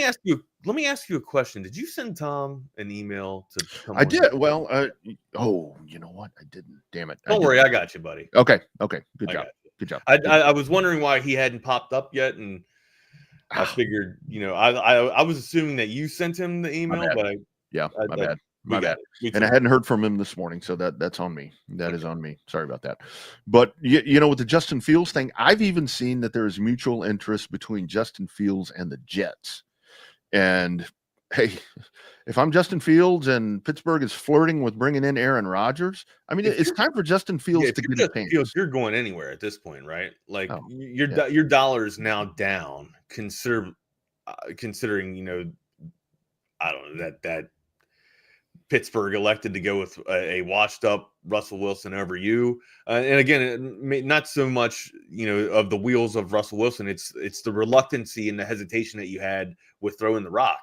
me ask you a question. Did you send Tom an email to come? I did. Well, you know what? I didn't. Damn it. Don't worry, I got you, buddy. Okay. Good job. Good job. I was wondering why he hadn't popped up yet, and I figured, I was assuming that you sent him the email, but my bad. And I hadn't heard from him this morning, so that's on me. That is on me. Sorry about that. But with the Justin Fields thing, I've even seen that there is mutual interest between Justin Fields and the Jets. And hey, if I'm Justin Fields and Pittsburgh is flirting with bringing in Aaron Rodgers, I mean, it's time for Justin Fields if to you're get a Justin chance. Fields, you're going anywhere at this point, right? Like Oh, your dollar is now down. Considering I don't know that Pittsburgh elected to go with a washed up Russell Wilson over you. And again, not so much, of the wheels of Russell Wilson. It's the reluctancy and the hesitation that you had with throwing the rock.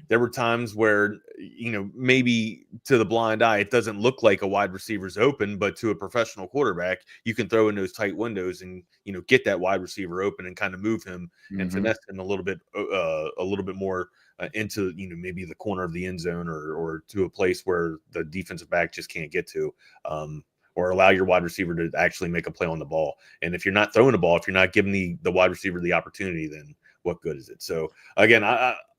There were times where, maybe to the blind eye, it doesn't look like a wide receiver's open, but to a professional quarterback, you can throw in those tight windows and, get that wide receiver open and kind of move him and finesse him a little bit more into, maybe the corner of the end zone or to a place where the defensive back just can't get to, or allow your wide receiver to actually make a play on the ball. And if you're not throwing the ball, if you're not giving the wide receiver the opportunity, then what good is it? So again,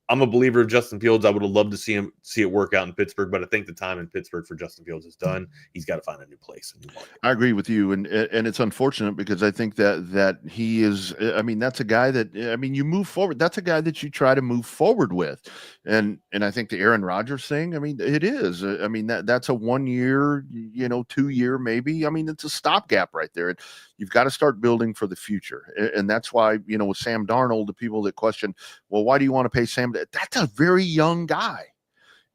I'm a believer of Justin Fields. I would have loved to see it work out in Pittsburgh, but I think the time in Pittsburgh for Justin Fields is done. He's got to find a new place, a new market. I agree with you, and it's unfortunate because I think that he is. I mean, that's a guy that you move forward. That's a guy that you try to move forward with, and I think the Aaron Rodgers thing. I mean, it is. I mean that's a 1 year, 2 year maybe. I mean, it's a stopgap right there. You've got to start building for the future, and that's why with Sam Darnold, the people that question, well, why do you want to pay Sam? That's a very young guy.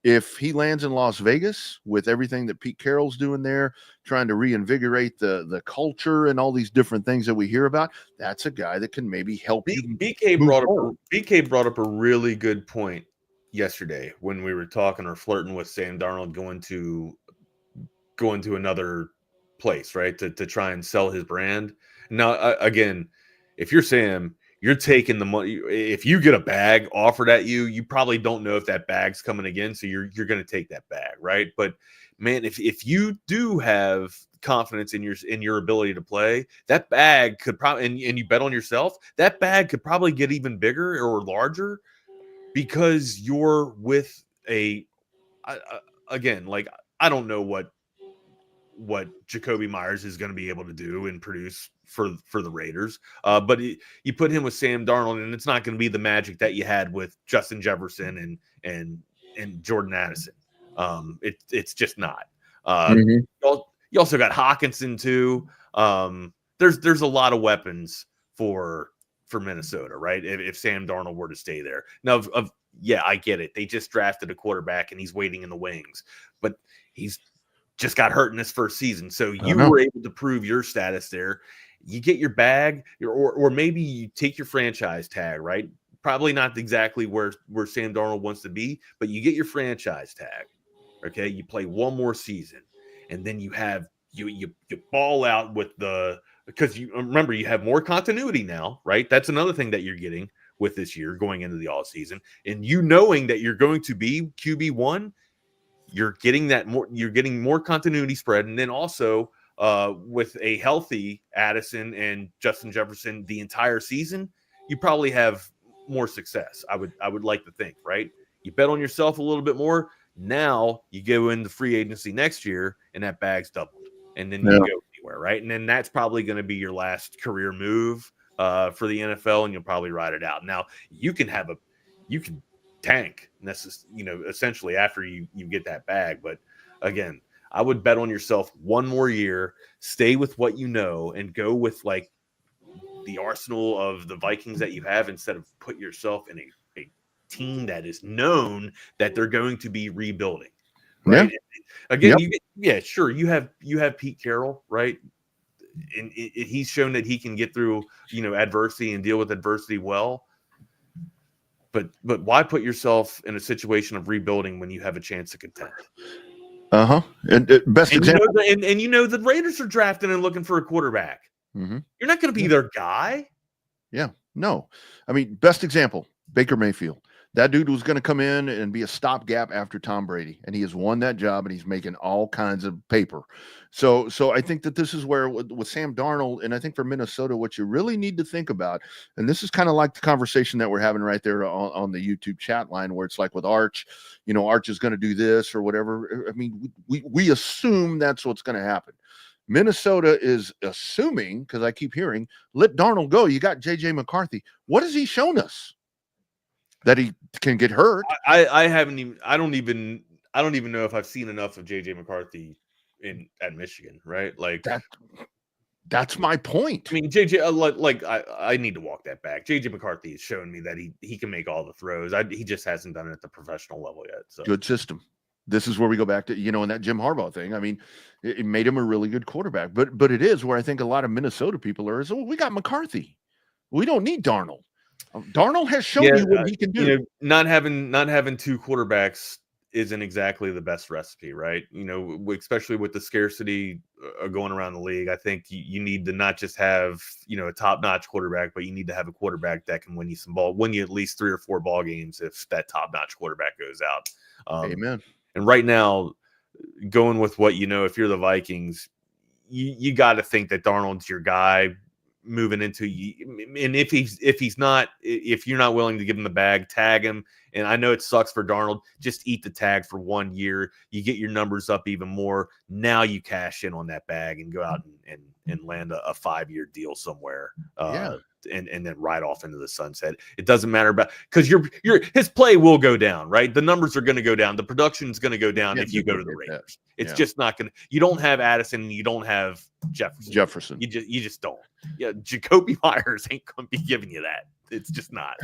If he lands in Las Vegas with everything that Pete Carroll's doing there, trying to reinvigorate the culture and all these different things that we hear about, that's a guy that can maybe help you. BK brought up a really good point yesterday when we were talking or flirting with Sam Darnold going to another place, right? To try and sell his brand. Now, again, if you're Sam, you're taking the money. If you get a bag offered at you, you probably don't know if that bag's coming again. So you're going to take that bag, right? But man, if you do have confidence in your ability to play, that bag could probably, and you bet on yourself, that bag could probably get even bigger or larger because you're with again, like, I don't know what Jacoby Myers is going to be able to do and produce for the Raiders. But you put him with Sam Darnold, and it's not going to be the magic that you had with Justin Jefferson and Jordan Addison. It's just not. You also got Hawkinson too. There's a lot of weapons for Minnesota, right? If Sam Darnold were to stay there. Now, I get it. They just drafted a quarterback and he's waiting in the wings, but he's just got hurt in his first season. So you were able to prove your status there. You get your bag, or maybe you take your franchise tag, right? Probably not exactly where Sam Darnold wants to be, but you get your franchise tag. Okay, you play one more season, and then you have you ball out with because you remember you have more continuity now, right? That's another thing that you're getting with this year going into the all season, and knowing that you're going to be QB1. You're getting more continuity spread, and then also with a healthy Addison and Justin Jefferson the entire season, you probably have more success. I would like to think, right? You bet on yourself a little bit more. Now you go into free agency next year, and that bag's doubled, and then you go anywhere, right? And then that's probably going to be your last career move for the NFL, and you'll probably ride it out. Now you can tank, and that's essentially after you get that bag. But again, I would bet on yourself one more year, stay with what you know, and go with like the arsenal of the Vikings that you have instead of put yourself in a team that is known that they're going to be rebuilding. Right. Yeah. Again, sure. You have Pete Carroll, right? And he's shown that he can get through, adversity and deal with adversity well. But why put yourself in a situation of rebuilding when you have a chance to contend? And best example, the Raiders are drafting and looking for a quarterback. Mm-hmm. You're not going to be their guy. Yeah, no. I mean, best example, Baker Mayfield. That dude was going to come in and be a stopgap after Tom Brady, and he has won that job, and he's making all kinds of paper. So I think that this is where with Sam Darnold, and I think for Minnesota, what you really need to think about, and this is kind of like the conversation that we're having right there on the YouTube chat line, where it's like with Arch, Arch is going to do this or whatever. I mean, we assume that's what's going to happen. Minnesota is assuming, because I keep hearing, let Darnold go. You got J.J. McCarthy. What has he shown us? that he can get hurt. I don't even know if I've seen enough of JJ McCarthy at Michigan, right? Like that's my point. I mean, JJ, I need to walk that back. JJ McCarthy has shown me that he can make all the throws. He just hasn't done it at the professional level yet. So good system. This is where we go back to, in that Jim Harbaugh thing. I mean, it made him a really good quarterback, but it is where I think a lot of Minnesota people are is, we got McCarthy. We don't need Darnold. Darnold has shown you what he can do. Not having two quarterbacks isn't exactly the best recipe, right? Especially with the scarcity going around the league. I think you need to not just have, a top-notch quarterback, but you need to have a quarterback that can win you at least 3 or 4 ball games if that top-notch quarterback goes out. Amen. And right now, going with what if you're the Vikings, you got to think that Darnold's your guy moving into and if you're not willing to give him the bag, tag him. And I know it sucks for Darnold, just eat the tag for 1 year. You get your numbers up even more. Now you cash in on that bag and go out and land a 5-year deal somewhere. And then ride off into the sunset. It doesn't matter about because his play will go down, right? The numbers are going to go down. The production is going to go down if you go to the Raiders. It's just not going to. You don't have Addison. You don't have Jefferson. You just don't. Yeah, Jacoby Myers ain't going to be giving you that. It's just not.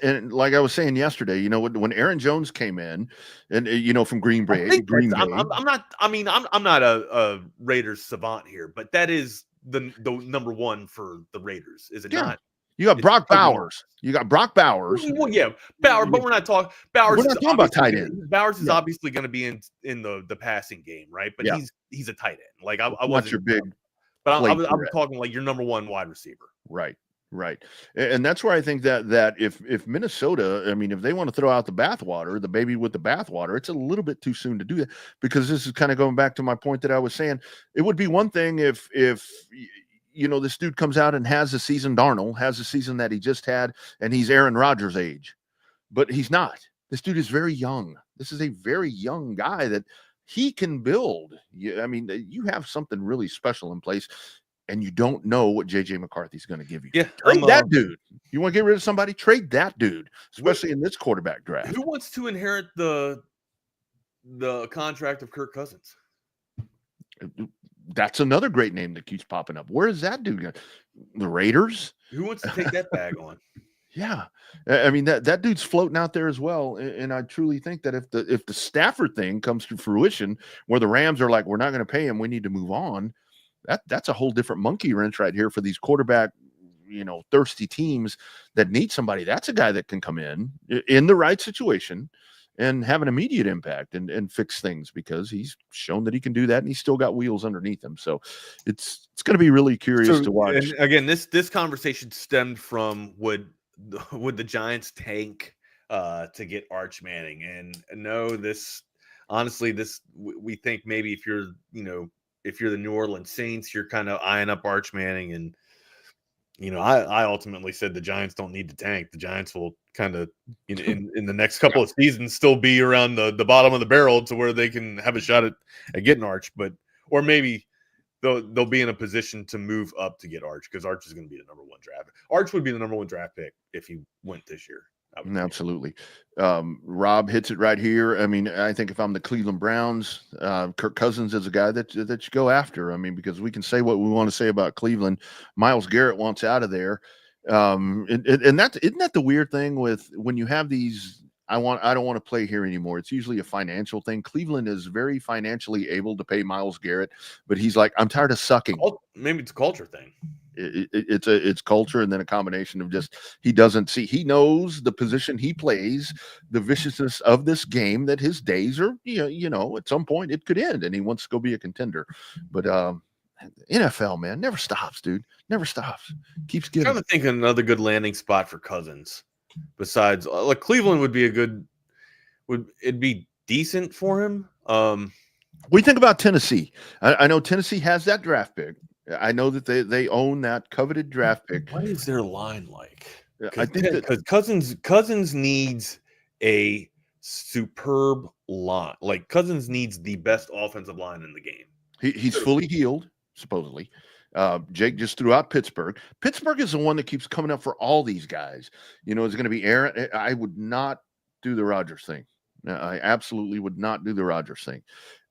And like I was saying yesterday, when Aaron Jones came in, and from Green Bay. I'm not a Raiders savant here, but that is the number one for the Raiders, is it not? You got Brock Bowers. Well, yeah, Bowers, but we're not talking. We're not talking about tight end. Bowers is obviously going to be in the passing game, right? But he's a tight end. Like I wasn't your big, but I was talking like your number one wide receiver. Right. And that's where I think that if Minnesota, if they want to throw out the baby with the bathwater, it's a little bit too soon to do that, because this is kind of going back to my point that I was saying. It would be one thing if this dude comes out and has the season Darnold, has the season that he just had, and he's Aaron Rodgers' age, but he's not. This dude is very young. This is a very young guy that he can build. You have something really special in place. And you don't know what JJ McCarthy's going to give you. Yeah, trade that dude. You want to get rid of somebody? Trade that dude, especially in this quarterback draft. Who wants to inherit the contract of Kirk Cousins? That's another great name that keeps popping up. Where is that dude going? The Raiders? Who wants to take that bag on? Yeah, that dude's floating out there as well. And I truly think that if the Stafford thing comes to fruition, where the Rams are like, we're not going to pay him, we need to move on. That's a whole different monkey wrench right here for these quarterback, thirsty teams that need somebody. That's a guy that can come in the right situation and have an immediate impact and fix things, because he's shown that he can do that, and he's still got wheels underneath him. So it's going to be really curious to watch. And again, this conversation stemmed from would the Giants tank to get Arch Manning? And no, we think maybe if you're the New Orleans Saints, you're kind of eyeing up Arch Manning. And, I ultimately said the Giants don't need to tank. The Giants will kind of, in the next couple of seasons, still be around the bottom of the barrel to where they can have a shot at getting Arch. Or maybe they'll be in a position to move up to get Arch, because Arch is going to be the number 1 draft. Arch would be the number 1 draft pick if he went this year. Absolutely. Rob hits it right here. I think if I'm the Cleveland Browns, Kirk Cousins is a guy that you go after. Because we can say what we want to say about Cleveland. Myles Garrett wants out of there. And isn't that the weird thing with when you have these, I don't want to play here anymore. It's usually a financial thing. Cleveland is very financially able to pay Myles Garrett, but he's like, I'm tired of sucking. Maybe it's a culture thing. It's culture, and then a combination of just he knows the position he plays, the viciousness of this game, that his days are at some point it could end, and he wants to go be a contender. But NFL, man, never stops, dude. Never stops. Keeps giving. I'm trying to think of another good landing spot for Cousins besides Cleveland would it'd be decent for him. We think about Tennessee. I know Tennessee has that draft pick. I know that they own that coveted draft pick. What is their line like? I think because Cousins needs a superb line. Like Cousins needs the best offensive line in the game. He's fully healed. supposedly. Jake just threw out Pittsburgh. Pittsburgh is the one that keeps coming up for all these guys. It's going to be Aaron. I would not do the Rodgers thing. I absolutely would not do the Rodgers thing.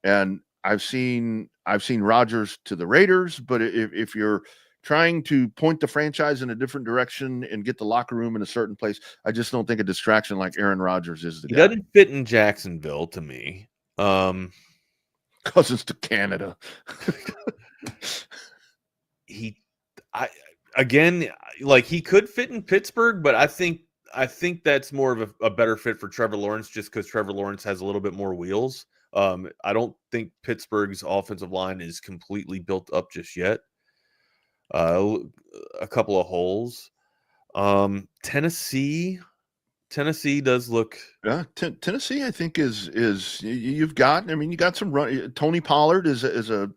And I've seen Rodgers to the Raiders, but if you're trying to point the franchise in a different direction and get the locker room in a certain place, I just don't think a distraction like Aaron Rodgers is the guy. He doesn't fit in Jacksonville to me. Cousins to Canada. He could fit in Pittsburgh, but I think that's more of a better fit for Trevor Lawrence, just because Trevor Lawrence has a little bit more wheels. I don't think Pittsburgh's offensive line is completely built up just yet. A couple of holes. Tennessee does look. Yeah, Tennessee, I think you got some run. Tony Pollard is a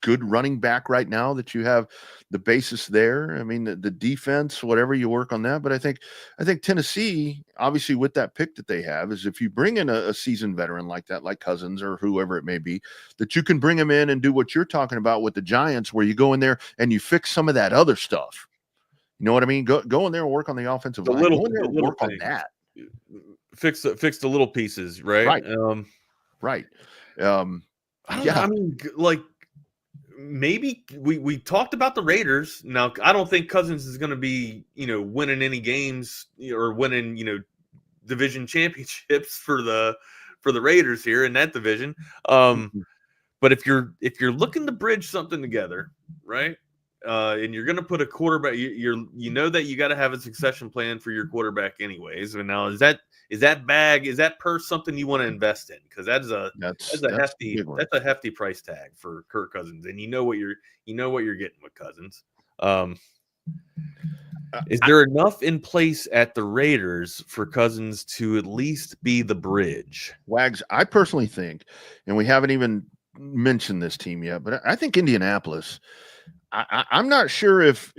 good running back right now that you have the basis there. I mean, the defense, whatever you work on that. But I think Tennessee, obviously with that pick that they have, is if you bring in a seasoned veteran like that, like Cousins or whoever it may be, that you can bring him in and do what you're talking about with the Giants, where you go in there and you fix some of that other stuff. You know what I mean? Go in there and work on the offensive line. Go in there and work on that. Fix the little pieces, right? Right. I mean, like, maybe we talked about the Raiders. Now, I don't think Cousins is going to be, winning any games or winning, division championships for the Raiders here in that division. But if you're looking to bridge something together, right? And you're going to put a quarterback, you know that you got to have a succession plan for your quarterback anyways. And now is that purse something you want to invest in? Because that's a hefty price tag for Kirk Cousins, and you know what you're getting with Cousins. Is there enough in place at the Raiders for Cousins to at least be the bridge? Wags, I personally think, and we haven't even mentioned this team yet, but I think Indianapolis. I'm not sure if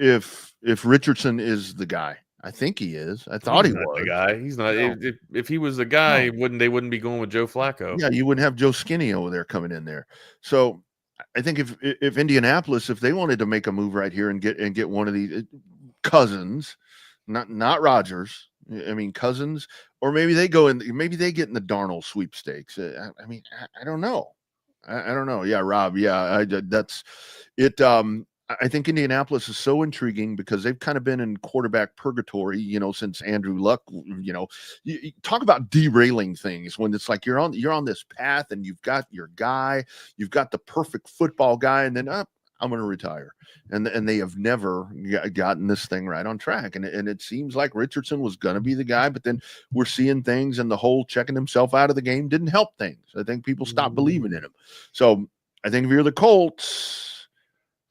Richardson is the guy. I think he is. I thought he was the guy. He's not. No. If he was the guy, they wouldn't be going with Joe Flacco. Yeah, you wouldn't have Joe Skinny over there coming in there. So I think if Indianapolis, if they wanted to make a move right here and get one of these Cousins, not Rodgers. I mean Cousins, or maybe they get in the Darnold sweepstakes. I don't know. I don't know. Yeah, Rob. Yeah, that's it. I think Indianapolis is so intriguing because they've kind of been in quarterback purgatory, since Andrew Luck. You talk about derailing things when it's like you're on this path and you've got your guy, you've got the perfect football guy, and then I'm going to retire, and they have never gotten this thing right on track. And it seems like Richardson was going to be the guy, but then we're seeing things, and the whole checking himself out of the game didn't help things. I think people stopped believing in him. So I think if you're the Colts.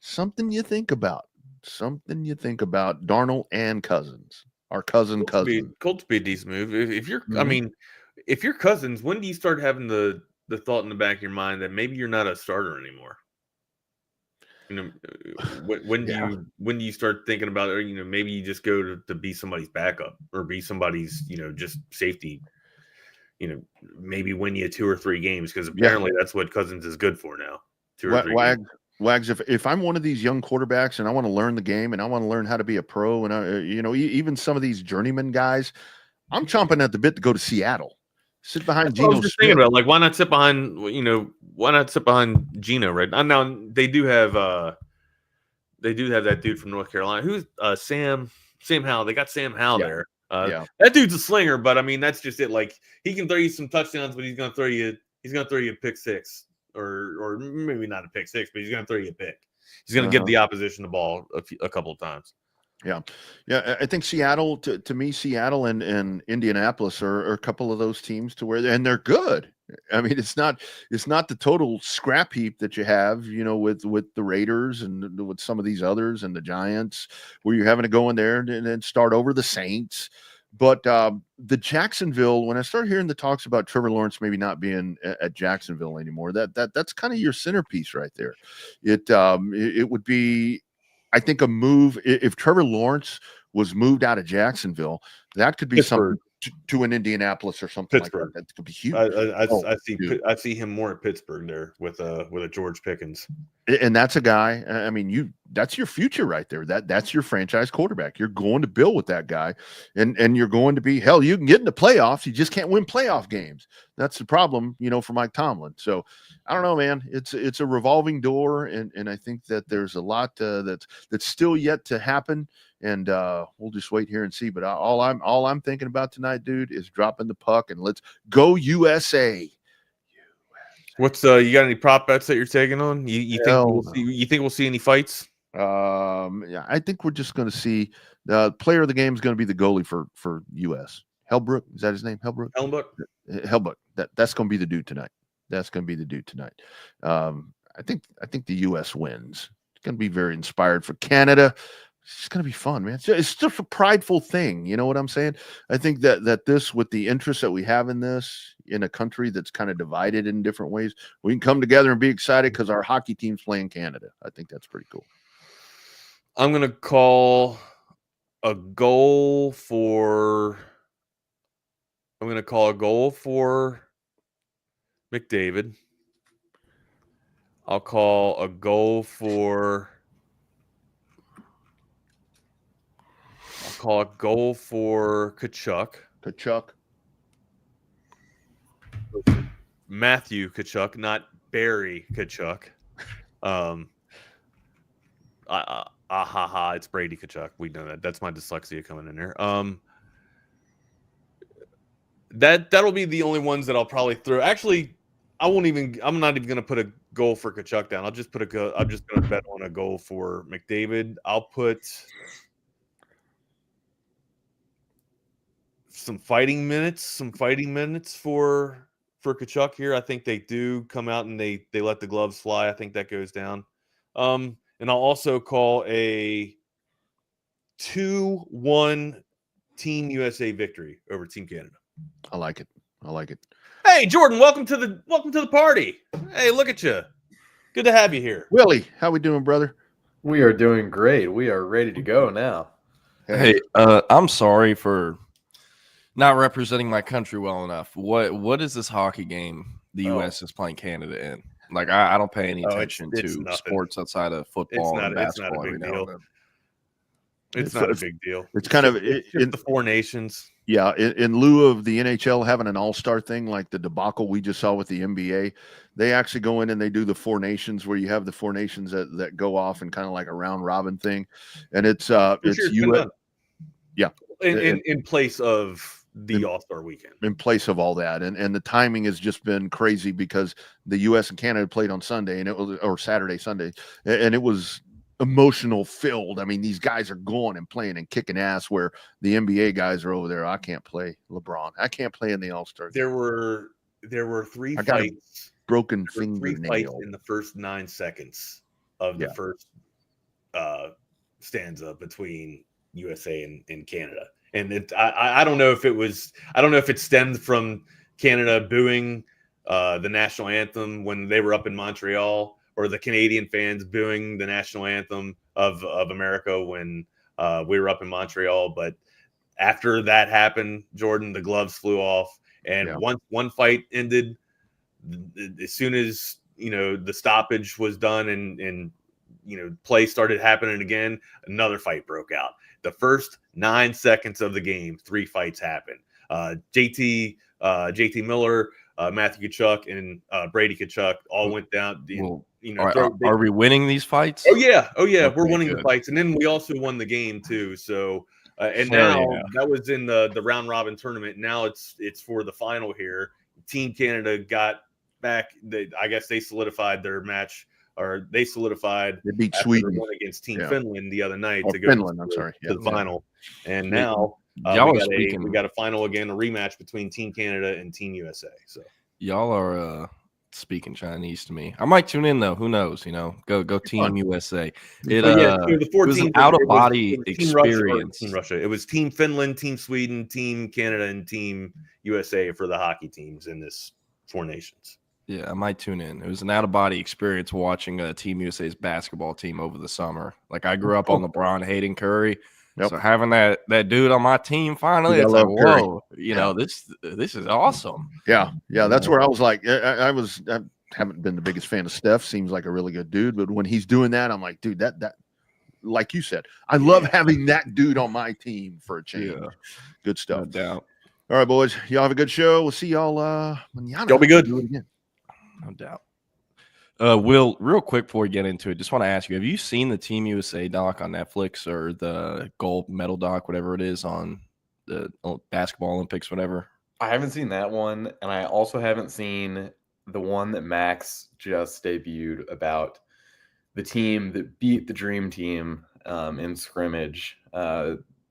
Something you think about. Darnold and Cousins. Our cousin. Colts be a decent move. If you're, if you're Cousins, when do you start having the thought in the back of your mind that maybe you're not a starter anymore? When do you start thinking about it? Maybe you just go to be somebody's backup or be somebody's, just safety. Maybe win you 2 or 3 games because apparently that's what Cousins is good for now. 2 or 3 games. Wags, if I'm one of these young quarterbacks and I want to learn the game and I want to learn how to be a pro, and even some of these journeyman guys, I'm chomping at the bit to go to Seattle, sit behind Geno. I was just thinking about, like, why not sit behind Geno? Right now, they do have that dude from North Carolina who's Sam Howell. They got Sam Howell there. That dude's a slinger, but that's just it. Like, he can throw you some touchdowns, but he's gonna throw you a pick six. Or maybe not a pick six, but he's going to throw you a pick. He's going to give the opposition the ball a couple of times. Yeah. I think Seattle, to me, Seattle and Indianapolis are a couple of those teams to where and they're good. It's not the total scrap heap that you have, with the Raiders and with some of these others and the Giants, where you're having to go in there and then start over the Saints. But the Jacksonville, when I start hearing the talks about Trevor Lawrence maybe not being at Jacksonville anymore, that's kind of your centerpiece right there. It would be, I think, a move if Trevor Lawrence was moved out of Jacksonville. That could be something to an Indianapolis or something Pittsburgh. like that. That could be huge. I see him more at Pittsburgh there with a George Pickens. And that's a guy. I mean, that's your future right there. That's your franchise quarterback. You're going to build with that guy, and you're going to be hell. You can get into playoffs. You just can't win playoff games. That's the problem, for Mike Tomlin. So I don't know, man. It's a revolving door, and I think that there's a lot that's still yet to happen. And we'll just wait here and see. But all I'm thinking about tonight, dude, is dropping the puck and let's go USA. What's you got any prop bets that you're taking on? You think we'll see any fights? Yeah, I think we're just going to see the player of the game is going to be the goalie for US. Hellbrook, is that his name? Hellbrook. That's going to be the dude tonight. I think the US wins. It's going to be very inspired for Canada. It's going to be fun, man. It's just a prideful thing. You know what I'm saying? I think that this, with the interest that we have in this, in a country that's kind of divided in different ways, we can come together and be excited because our hockey team's playing Canada. I think that's pretty cool. I'm going to call a goal for McDavid. I'll call a goal for Tkachuk. Matthew Tkachuk, not Barry Tkachuk. It's Brady Tkachuk. We know that. That's my dyslexia coming in there. That'll be the only ones that I'll probably throw. Actually, I'm not even going to put a goal for Tkachuk down. I'm just going to bet on a goal for McDavid. I'll put some fighting minutes for Tkachuk here. I think they do come out and they let the gloves fly. I think that goes down. And I'll also call a 2-1 Team USA victory over Team Canada. I like it. Hey, Jordan, welcome to the party. Hey, look at you. Good to have you here. Willie, how we doing, brother? We are doing great. We are ready to go now. Hey, I'm sorry for not representing my country well enough. What is this hockey game the U.S. is playing Canada in? Like, I don't pay any attention to sports outside of football and basketball every now and then. It's not a big deal. It's kind of in the Four Nations. Yeah, in lieu of the NHL having an all-star thing like the debacle we just saw with the NBA, they actually go in and they do the Four Nations, where you have the Four Nations that go off and kind of like a round robin thing, and it's US. Yeah, in place of the All-Star weekend. In place of all that, and the timing has just been crazy because the U.S. and Canada played on Sunday, and it was Sunday, and it was emotional filled. I mean, these guys are going and playing and kicking ass, where the NBA guys are over there. I can't play LeBron. I can't play in the All-Star game. There were three I got fights. Broken Three fingernail fights in the first 9 seconds of the first stanza between USA and Canada. And I don't know if it stemmed from Canada booing the national anthem when they were up in Montreal, or the Canadian fans booing the national anthem of America when we were up in Montreal. But after that happened, Jordan, the gloves flew off, and once one fight ended, as soon as the stoppage was done and play started happening again, another fight broke out. The first 9 seconds of the game, 3 fights happened. JT Miller, Matthew Tkachuk, and Brady Tkachuk all went down. Are we winning these fights? Oh yeah, Okay, we're winning good. the fights, and then we also won the game too. So that was in the round robin tournament. Now it's for the final here. Team Canada got back. I guess they solidified their match. Or they beat Sweden against Team Finland the other night to go to the final. And now we got a final again, a rematch between Team Canada and Team USA. So y'all are speaking Chinese to me. I might tune in though. Who knows? Go Team USA. It was an out of body experience. Team Russia. It was Team Finland, Team Sweden, Team Canada, and Team USA for the hockey teams in this Four Nations. Yeah, I might tune in. It was an out-of-body experience watching Team USA's basketball team over the summer. Like, I grew up on LeBron hating Curry, Yep. So having that dude on my team finally, it's like, whoa, this is awesome. Yeah. That's where I was like, I haven't been the biggest fan of Steph. Seems like a really good dude, but when he's doing that, I'm like, dude, that like you said, I love having that dude on my team for a change. Yeah. Good stuff. No doubt. All right, boys. Y'all have a good show. We'll see y'all mañana. Y'all be good. Do it again. No doubt. Will, real quick before we get into it, just want to ask you, have you seen the Team USA doc on Netflix or the gold medal doc, whatever it is, on the basketball Olympics, whatever? I haven't seen that one, and I also haven't seen the one that Max just debuted about the team that beat the Dream Team in scrimmage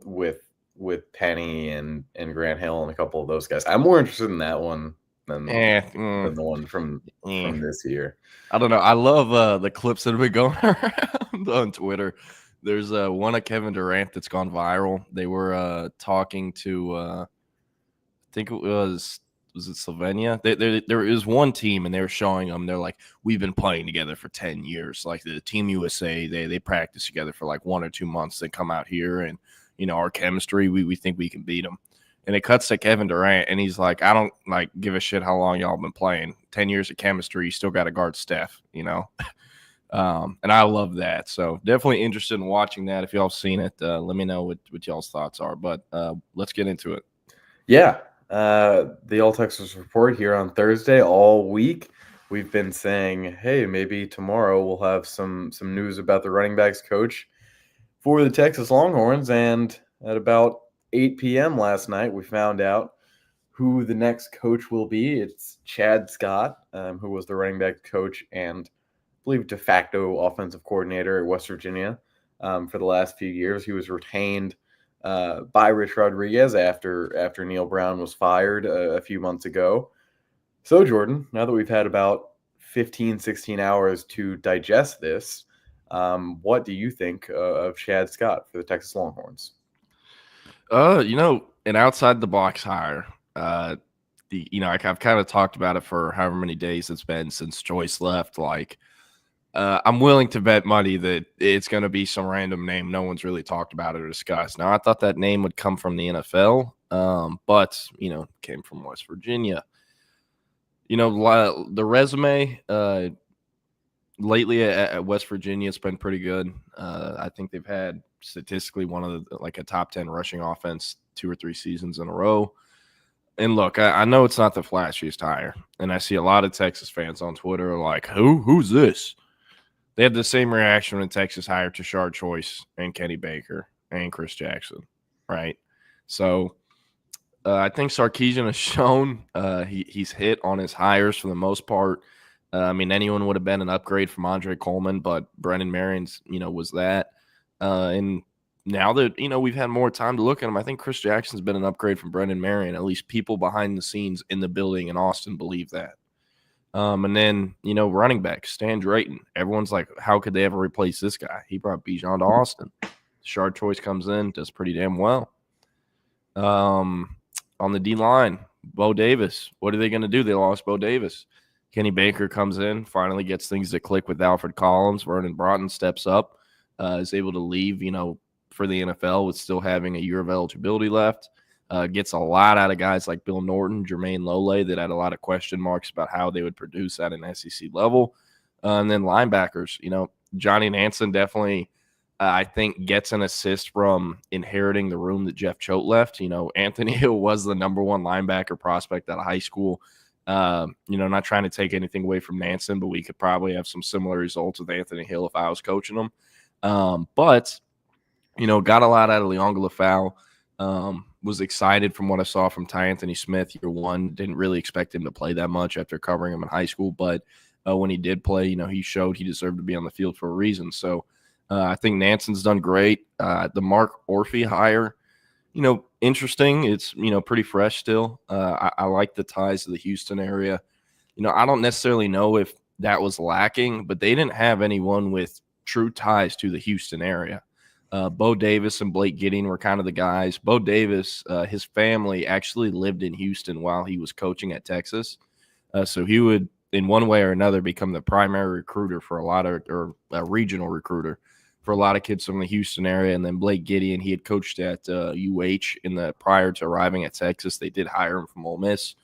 with Penny and Grant Hill and a couple of those guys. I'm more interested in that one than the one from this year. I don't know. I love the clips that have been going around on Twitter. There's one of Kevin Durant that's gone viral. They were talking to, I think it was it Slovenia? There is one team, and they were showing them. They're like, we've been playing together for 10 years. Like the Team USA, they practice together for like 1 or 2 months. They come out here, and our chemistry, we think we can beat them. And it cuts to Kevin Durant, and he's like, I don't like give a shit how long y'all been playing. 10 years of chemistry, you still got to guard Steph, And I love that. So definitely interested in watching that. If y'all seen it, let me know what y'all's thoughts are. But let's get into it. Yeah. The All Texas Report here on Thursday all week. We've been saying, hey, maybe tomorrow we'll have some news about the running backs coach for the Texas Longhorns. And at about 8 p.m. last night, we found out who the next coach will be. It's Chad Scott, who was the running back coach and I believe de facto offensive coordinator at West Virginia for the last few years. He was retained by Rich Rodriguez after Neil Brown was fired a few months ago. So, Jordan, now that we've had about 15, 16 hours to digest this, what do you think of Chad Scott for the Texas Longhorns? An outside the box hire. I've kind of talked about it for however many days it's been since Joyce left. Like, I'm willing to bet money that it's going to be some random name no one's really talked about or discussed. Now, I thought that name would come from the NFL, but came from West Virginia. The resume lately at West Virginia, it's been pretty good. I think they've had statistically one of the, like a top 10 rushing offense 2 or 3 seasons in a row. And look, I know it's not the flashiest hire, and I see a lot of Texas fans on Twitter are like, who's this? They had the same reaction when Texas hired Tashard Choice and Kenny Baker and Chris Jackson, right? So I think Sarkisian has shown he's hit on his hires for the most part. Anyone would have been an upgrade from Andre Coleman, but Brendan Marion's, was that. And now that, we've had more time to look at him, I think Chris Jackson's been an upgrade from Brendan Marion. At least people behind the scenes in the building in Austin believe that. And then, running back, Stan Drayton. Everyone's like, how could they ever replace this guy? He brought Bijan to Austin. Shard Choice comes in, does pretty damn well. On the D-line, Bo Davis. What are they going to do? They lost Bo Davis. Kenny Baker comes in, finally gets things to click with Alfred Collins. Vernon Broughton steps up, is able to leave, for the NFL with still having a year of eligibility left. Gets a lot out of guys like Bill Norton, Jermaine Lole, that had a lot of question marks about how they would produce at an SEC level. And then linebackers, Johnny Nansen definitely, I think, gets an assist from inheriting the room that Jeff Choate left. Anthony Hill was the number 1 linebacker prospect out of high school. Not trying to take anything away from Nansen, but we could probably have some similar results with Anthony Hill if I was coaching him. But got a lot out of Leon Lafau. Was excited from what I saw from Ty Anthony Smith year 1. Didn't really expect him to play that much after covering him in high school, but when he did play, he showed he deserved to be on the field for a reason. So I think Nansen's done great. The Mark Orphe hire, interesting. It's, pretty fresh still. I like the ties to the Houston area. I don't necessarily know if that was lacking, but they didn't have anyone with true ties to the Houston area. Bo Davis and Blake Gidding were kind of the guys. Bo Davis, his family actually lived in Houston while he was coaching at Texas. So he would, in one way or another, become the primary recruiter for a lot of, or a regional recruiter for a lot of kids from the Houston area. And then Blake Gideon, he had coached at UH prior to arriving at Texas. They did hire him from Ole Miss,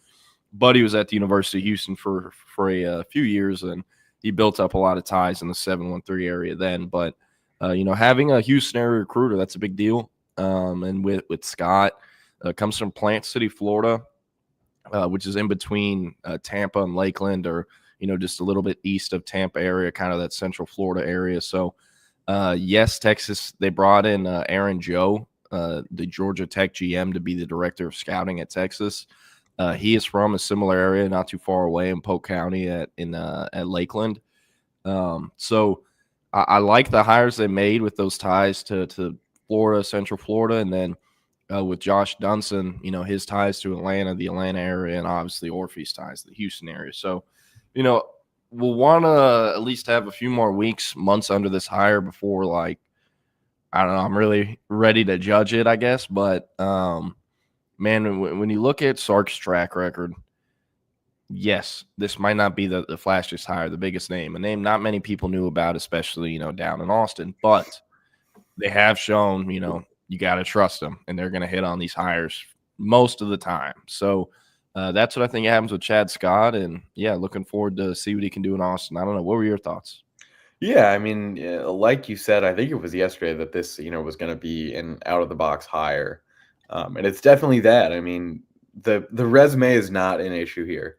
but he was at the University of Houston for a few years, and he built up a lot of ties in the 713 area then. But having a Houston area recruiter, that's a big deal. And with Scott, comes from Plant City, Florida, which is in between Tampa and Lakeland, or just a little bit east of Tampa area, kind of that Central Florida area. So yes, Texas, they brought in Aaron Joe, the Georgia Tech GM, to be the director of scouting at Texas. He is from a similar area, not too far away in Polk County at Lakeland. So I like the hires they made with those ties to Florida, Central Florida, and then with Josh Dunson, his ties to Atlanta, the Atlanta area, and obviously Orphe's ties to the Houston area. So, we'll want to at least have a few more months under this hire before, I don't know, I'm really ready to judge it, I guess. But, man, when you look at Sark's track record, yes, this might not be the flashiest hire, the biggest name, a name not many people knew about, especially, down in Austin. But they have shown, you got to trust them, and they're going to hit on these hires most of the time. So that's what I think happens with Chad Scott. And, yeah, looking forward to see what he can do in Austin. I don't know. What were your thoughts? Yeah, I mean, like you said, I think it was yesterday that this, was going to be an out-of-the-box hire. And it's definitely that. I mean, the resume is not an issue here.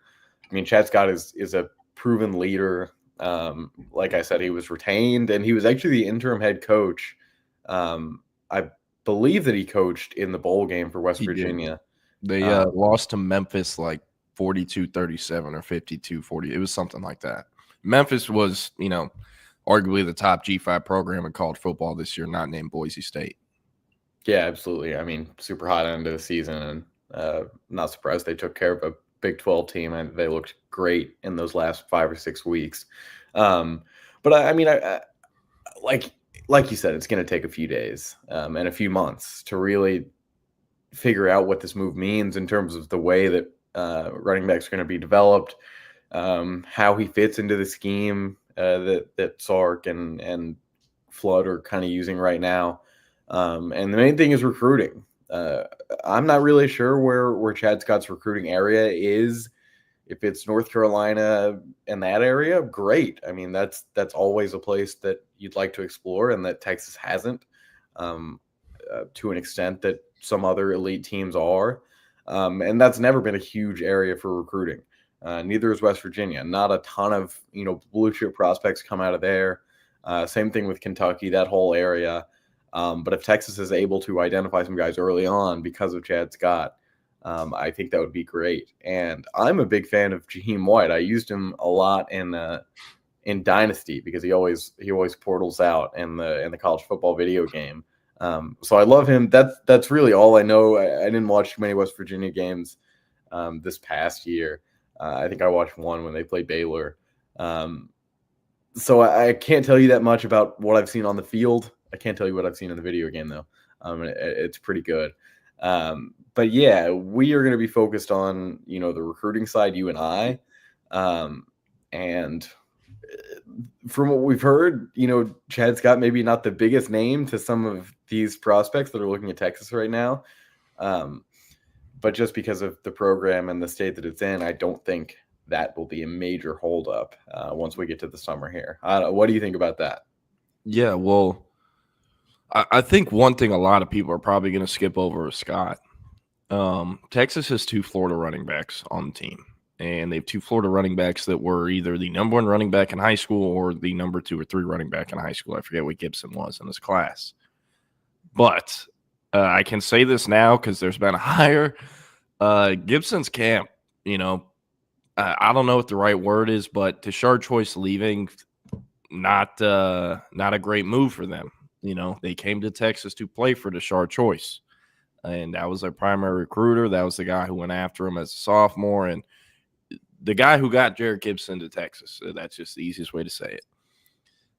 I mean, Chad Scott is a proven leader. Like I said, he was retained, and he was actually the interim head coach. I believe that he coached in the bowl game for West Virginia. They lost to Memphis 42-37 or 52-40. It was something like that. Memphis was, arguably the top G5 program in college football this year, not named Boise State. Yeah, absolutely. I mean, super hot end of the season, and not surprised they took care of a Big 12 team, and they looked great in those last 5 or 6 weeks. But I mean, like you said, it's going to take a few days and a few months to really figure out what this move means in terms of the way that running backs are going to be developed, how he fits into the scheme that Sark and Flood are kind of using right now. And the main thing is recruiting. I'm not really sure where Chad Scott's recruiting area is. If it's North Carolina and that area, great. I mean, that's always a place that you'd like to explore, and that Texas hasn't to an extent that some other elite teams are. And that's never been a huge area for recruiting. Neither is West Virginia. Not a ton of, blue chip prospects come out of there. Same thing with Kentucky, that whole area. But if Texas is able to identify some guys early on because of Chad Scott, I think that would be great. And I'm a big fan of Jaheim White. I used him a lot in Dynasty because he always portals out in the college football video game. So I love him. That's really all I know. I didn't watch too many West Virginia games this past year. I think I watched one when they played Baylor. So I can't tell you that much about what I've seen on the field. I can't tell you what I've seen in the video game, though. It's pretty good. But, yeah, we are going to be focused on, the recruiting side, you and I. And from what we've heard, Chad Scott maybe not the biggest name to some of these prospects that are looking at Texas right now. But just because of the program and the state that it's in, I don't think that will be a major holdup once we get to the summer here. What do you think about that? Yeah, well, I think one thing a lot of people are probably going to skip over is Scott. Texas has 2 Florida running backs on the team, and they have 2 Florida running backs that were either the number 1 running back in high school or the number 2 or 3 running back in high school. I forget what Gibson was in his class. But I can say this now because there's been a hire. Gibson's camp, I don't know what the right word is, but Tashard Choice leaving, not a great move for them. They came to Texas to play for Tashard Choice, and that was their primary recruiter. That was the guy who went after him as a sophomore, and the guy who got Jared Gibson to Texas. That's just the easiest way to say it.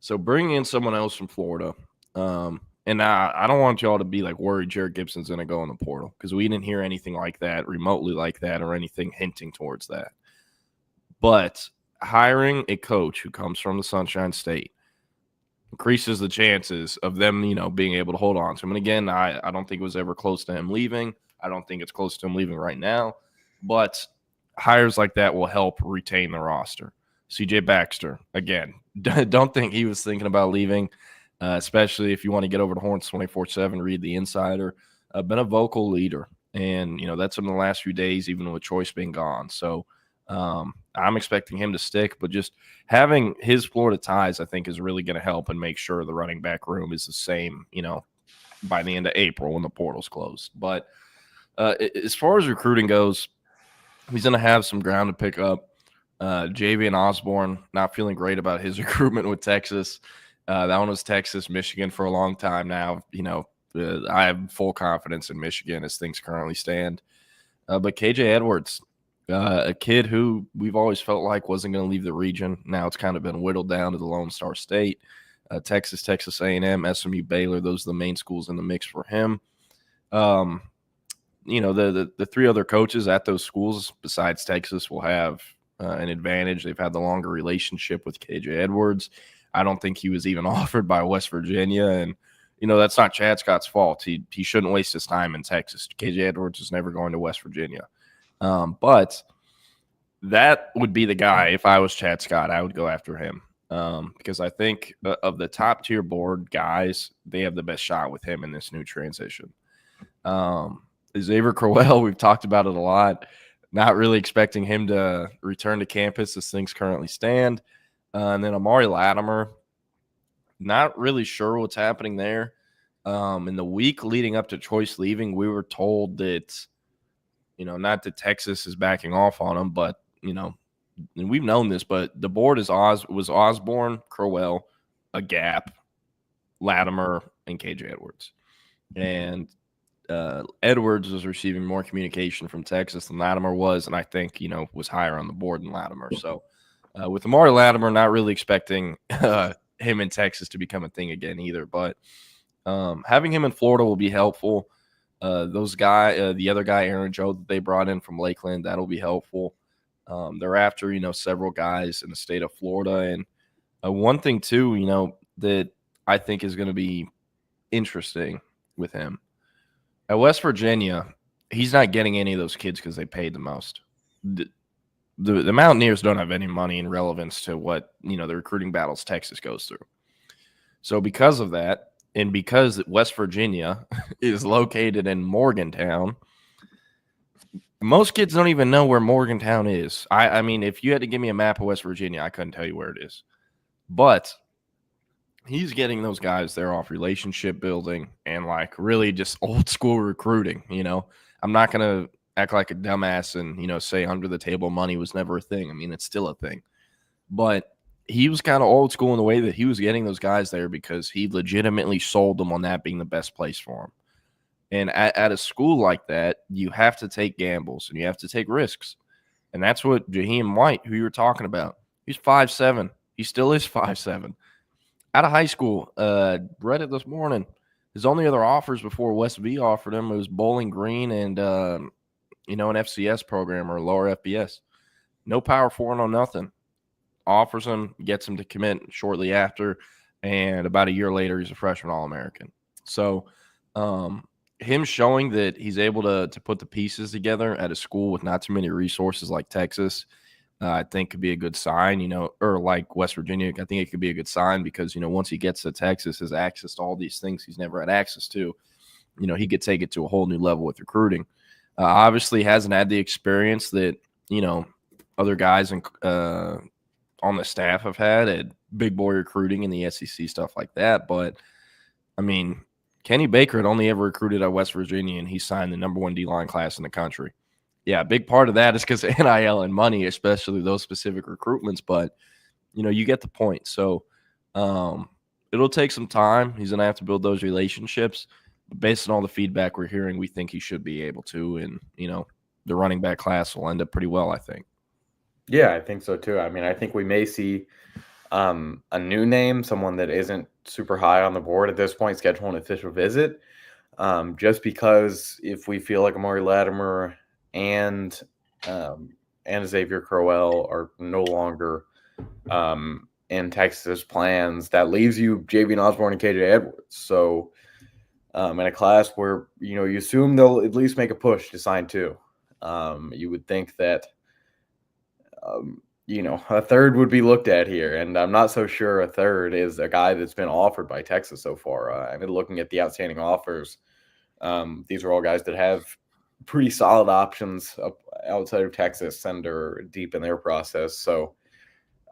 So bringing in someone else from Florida, and I don't want y'all to be worried Jared Gibson's going to go in the portal, because we didn't hear anything like that, remotely like that, or anything hinting towards that. But hiring a coach who comes from the Sunshine State, increases the chances of them, being able to hold on to him. And again, I don't think it was ever close to him leaving. I don't think it's close to him leaving right now. But hires like that will help retain the roster. CJ Baxter, again, don't think he was thinking about leaving, especially if you want to get over to Horns 24/7, read the Insider. Been a vocal leader. And, that's in the last few days, even with Choice being gone. So I'm expecting him to stick. But just having his Florida ties, I think, is really going to help and make sure the running back room is the same, by the end of April when the portal's closed. But as far as recruiting goes, he's going to have some ground to pick up. Javian Osborne, not feeling great about his recruitment with Texas. That one was Texas, Michigan for a long time now. I have full confidence in Michigan as things currently stand. But KJ Edwards, a kid who we've always felt like wasn't going to leave the region. Now it's kind of been whittled down to the Lone Star State. Texas, Texas A&M, SMU, Baylor, those are the main schools in the mix for him. The three other coaches at those schools besides Texas will have an advantage. They've had the longer relationship with KJ Edwards. I don't think he was even offered by West Virginia, and that's not Chad Scott's fault. He shouldn't waste his time in Texas. KJ Edwards is never going to West Virginia. But that would be the guy. If I was Chad Scott, I would go after him because I think of the top tier board guys, they have the best shot with him in this new transition. Xavier Crowell, we've talked about it a lot. Not really expecting him to return to campus as things currently stand. And then Amari Latimer, not really sure what's happening there. In the week leading up to Choice leaving, we were told that, not that Texas is backing off on him, but, and we've known this, but the board was Osborne, Crowell, a Gap, Latimer, and KJ Edwards. And Edwards was receiving more communication from Texas than Latimer was, and I think, was higher on the board than Latimer. So with Amari Latimer, not really expecting him in Texas to become a thing again either, but having him in Florida will be helpful. The other guy, Aaron Joe, that they brought in from Lakeland, that'll be helpful. They're after, several guys in the state of Florida. And one thing too, that I think is going to be interesting with him at West Virginia, he's not getting any of those kids because they paid the most. The Mountaineers don't have any money in relevance to what, the recruiting battles Texas goes through. So because of that, and because West Virginia is located in Morgantown, most kids don't even know where Morgantown is. I mean, if you had to give me a map of West Virginia, I couldn't tell you where it is. But he's getting those guys there off relationship building and really just old school recruiting. I'm not going to act like a dumbass and, say under the table money was never a thing. I mean, it's still a thing. But he was kind of old school in the way that he was getting those guys there because he legitimately sold them on that being the best place for him. And at a school like that, you have to take gambles and you have to take risks. And that's what Jaheim White, who you were talking about, he's 5'7". He still is 5'7". Out of high school, read it this morning, his only other offers before West V offered him was Bowling Green and, an FCS program or lower FBS. No Power 4, no nothing. Offers him, gets him to commit shortly after, and about a year later, he's a freshman All-American. So him showing that he's able to put the pieces together at a school with not too many resources like Texas, I think could be a good sign, or like West Virginia. I think it could be a good sign because, once he gets to Texas, his access to all these things he's never had access to, he could take it to a whole new level with recruiting. Obviously hasn't had the experience that, other guys on the staff have had at big boy recruiting in the SEC, stuff like that. But, I mean, Kenny Baker had only ever recruited at West Virginia, and he signed the #1 D-line class in the country. Yeah, a big part of that is because of NIL and money, especially those specific recruitments. But, you get the point. So it'll take some time. He's going to have to build those relationships. But based on all the feedback we're hearing, we think he should be able to. And, the running back class will end up pretty well, I think. Yeah, I think so too. I mean, I think we may see a new name, someone that isn't super high on the board at this point, schedule an official visit. Just because if we feel like Amari Latimer and Xavier Crowell are no longer in Texas plans, that leaves you Javian Osborne and KJ Edwards. So in a class where, you assume they'll at least make a push to sign 2. You would think that, a third would be looked at here. And I'm not so sure a third is a guy that's been offered by Texas so far. I've been looking at the outstanding offers. These are all guys that have pretty solid options up outside of Texas and are deep in their process. So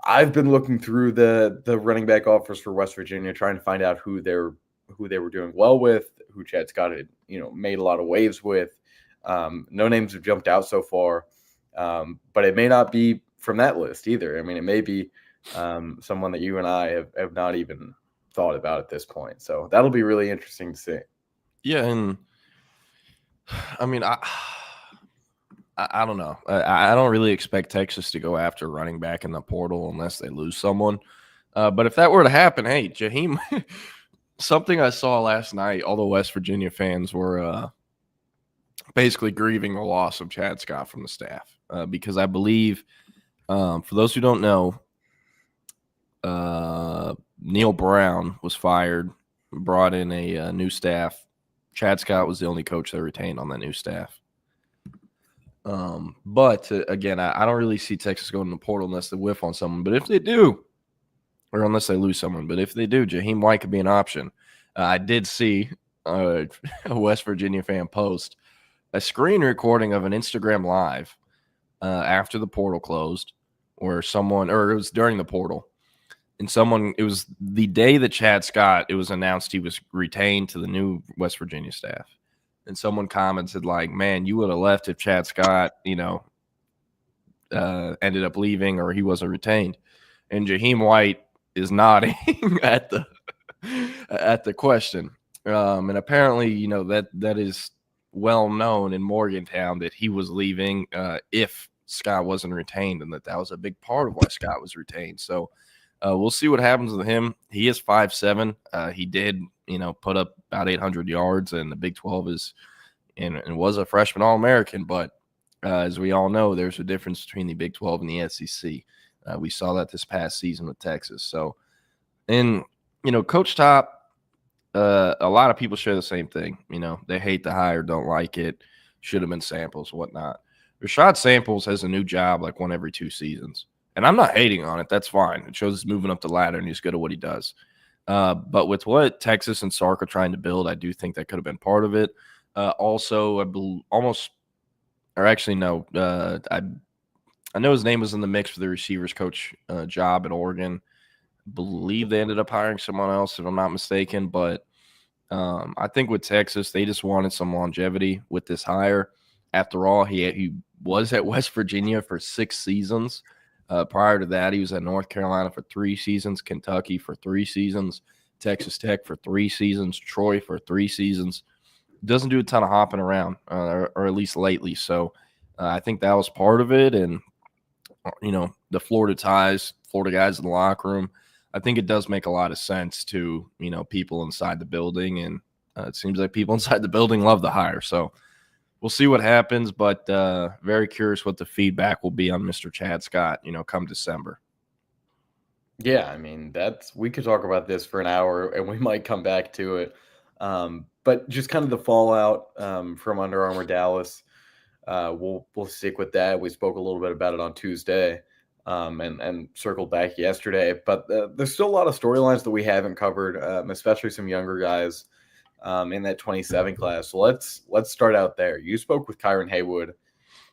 I've been looking through the running back offers for West Virginia, trying to find out who they were doing well with, who Chad Scott had, made a lot of waves with. No names have jumped out so far, but it may not be from that list either. I mean, it may be someone that you and I have not even thought about at this point. So that'll be really interesting to see. Yeah, and I mean, I don't know. I don't really expect Texas to go after running back in the portal unless they lose someone. But if that were to happen, hey, Jaheim, something I saw last night, all the West Virginia fans were basically grieving the loss of Chad Scott from the staff because I believe, for those who don't know, Neil Brown was fired, brought in a new staff. Chad Scott was the only coach they retained on that new staff. But again, I don't really see Texas going to the portal unless they whiff on someone. But if they do, or unless they lose someone, but if they do, Jaheim White could be an option. I did see a West Virginia fan post a screen recording of an Instagram live after the portal closed, where someone, or it was during the portal, and someone, it was the day that Chad Scott, it was announced he was retained to the new West Virginia staff. And someone commented like, man, you would have left if Chad Scott, ended up leaving or he wasn't retained. And Jaheim White is nodding at the question. And apparently, that is well known in Morgantown that he was leaving if Scott wasn't retained, and that was a big part of why Scott was retained. So we'll see what happens with him. He is 5'7". He did, put up about 800 yards, and the Big 12 is and was a freshman All-American. But as we all know, there's a difference between the Big 12 and the SEC. We saw that this past season with Texas. So, and, Coach Top, a lot of people share the same thing. They hate the hire, don't like it, should have been Samples, whatnot. Rashad Samples has a new job like one every 2 seasons. And I'm not hating on it. That's fine. It shows he's moving up the ladder and he's good at what he does. But with what Texas and Sark are trying to build, I do think that could have been part of it. Also, I know his name was in the mix for the receivers coach job at Oregon. I believe they ended up hiring someone else, if I'm not mistaken. But I think with Texas, they just wanted some longevity with this hire. After all, he was at West Virginia for 6 seasons. Prior to that, he was at North Carolina for 3 seasons, Kentucky for 3 seasons, Texas Tech for 3 seasons, Troy for 3 seasons. Doesn't do a ton of hopping around, or at least lately. So I think that was part of it. And, the Florida ties, Florida guys in the locker room, I think it does make a lot of sense to, people inside the building. And it seems like people inside the building love the hire. So we'll see what happens, but very curious what the feedback will be on Mr. Chad Scott, come December. Yeah, I mean, we could talk about this for an hour and we might come back to it. But just kind of the fallout from Under Armour Dallas, we'll stick with that. We spoke a little bit about it on Tuesday and circled back yesterday. But there's still a lot of storylines that we haven't covered, especially some younger guys in that 27 class. So let's start out there. You spoke with Kyron Haywood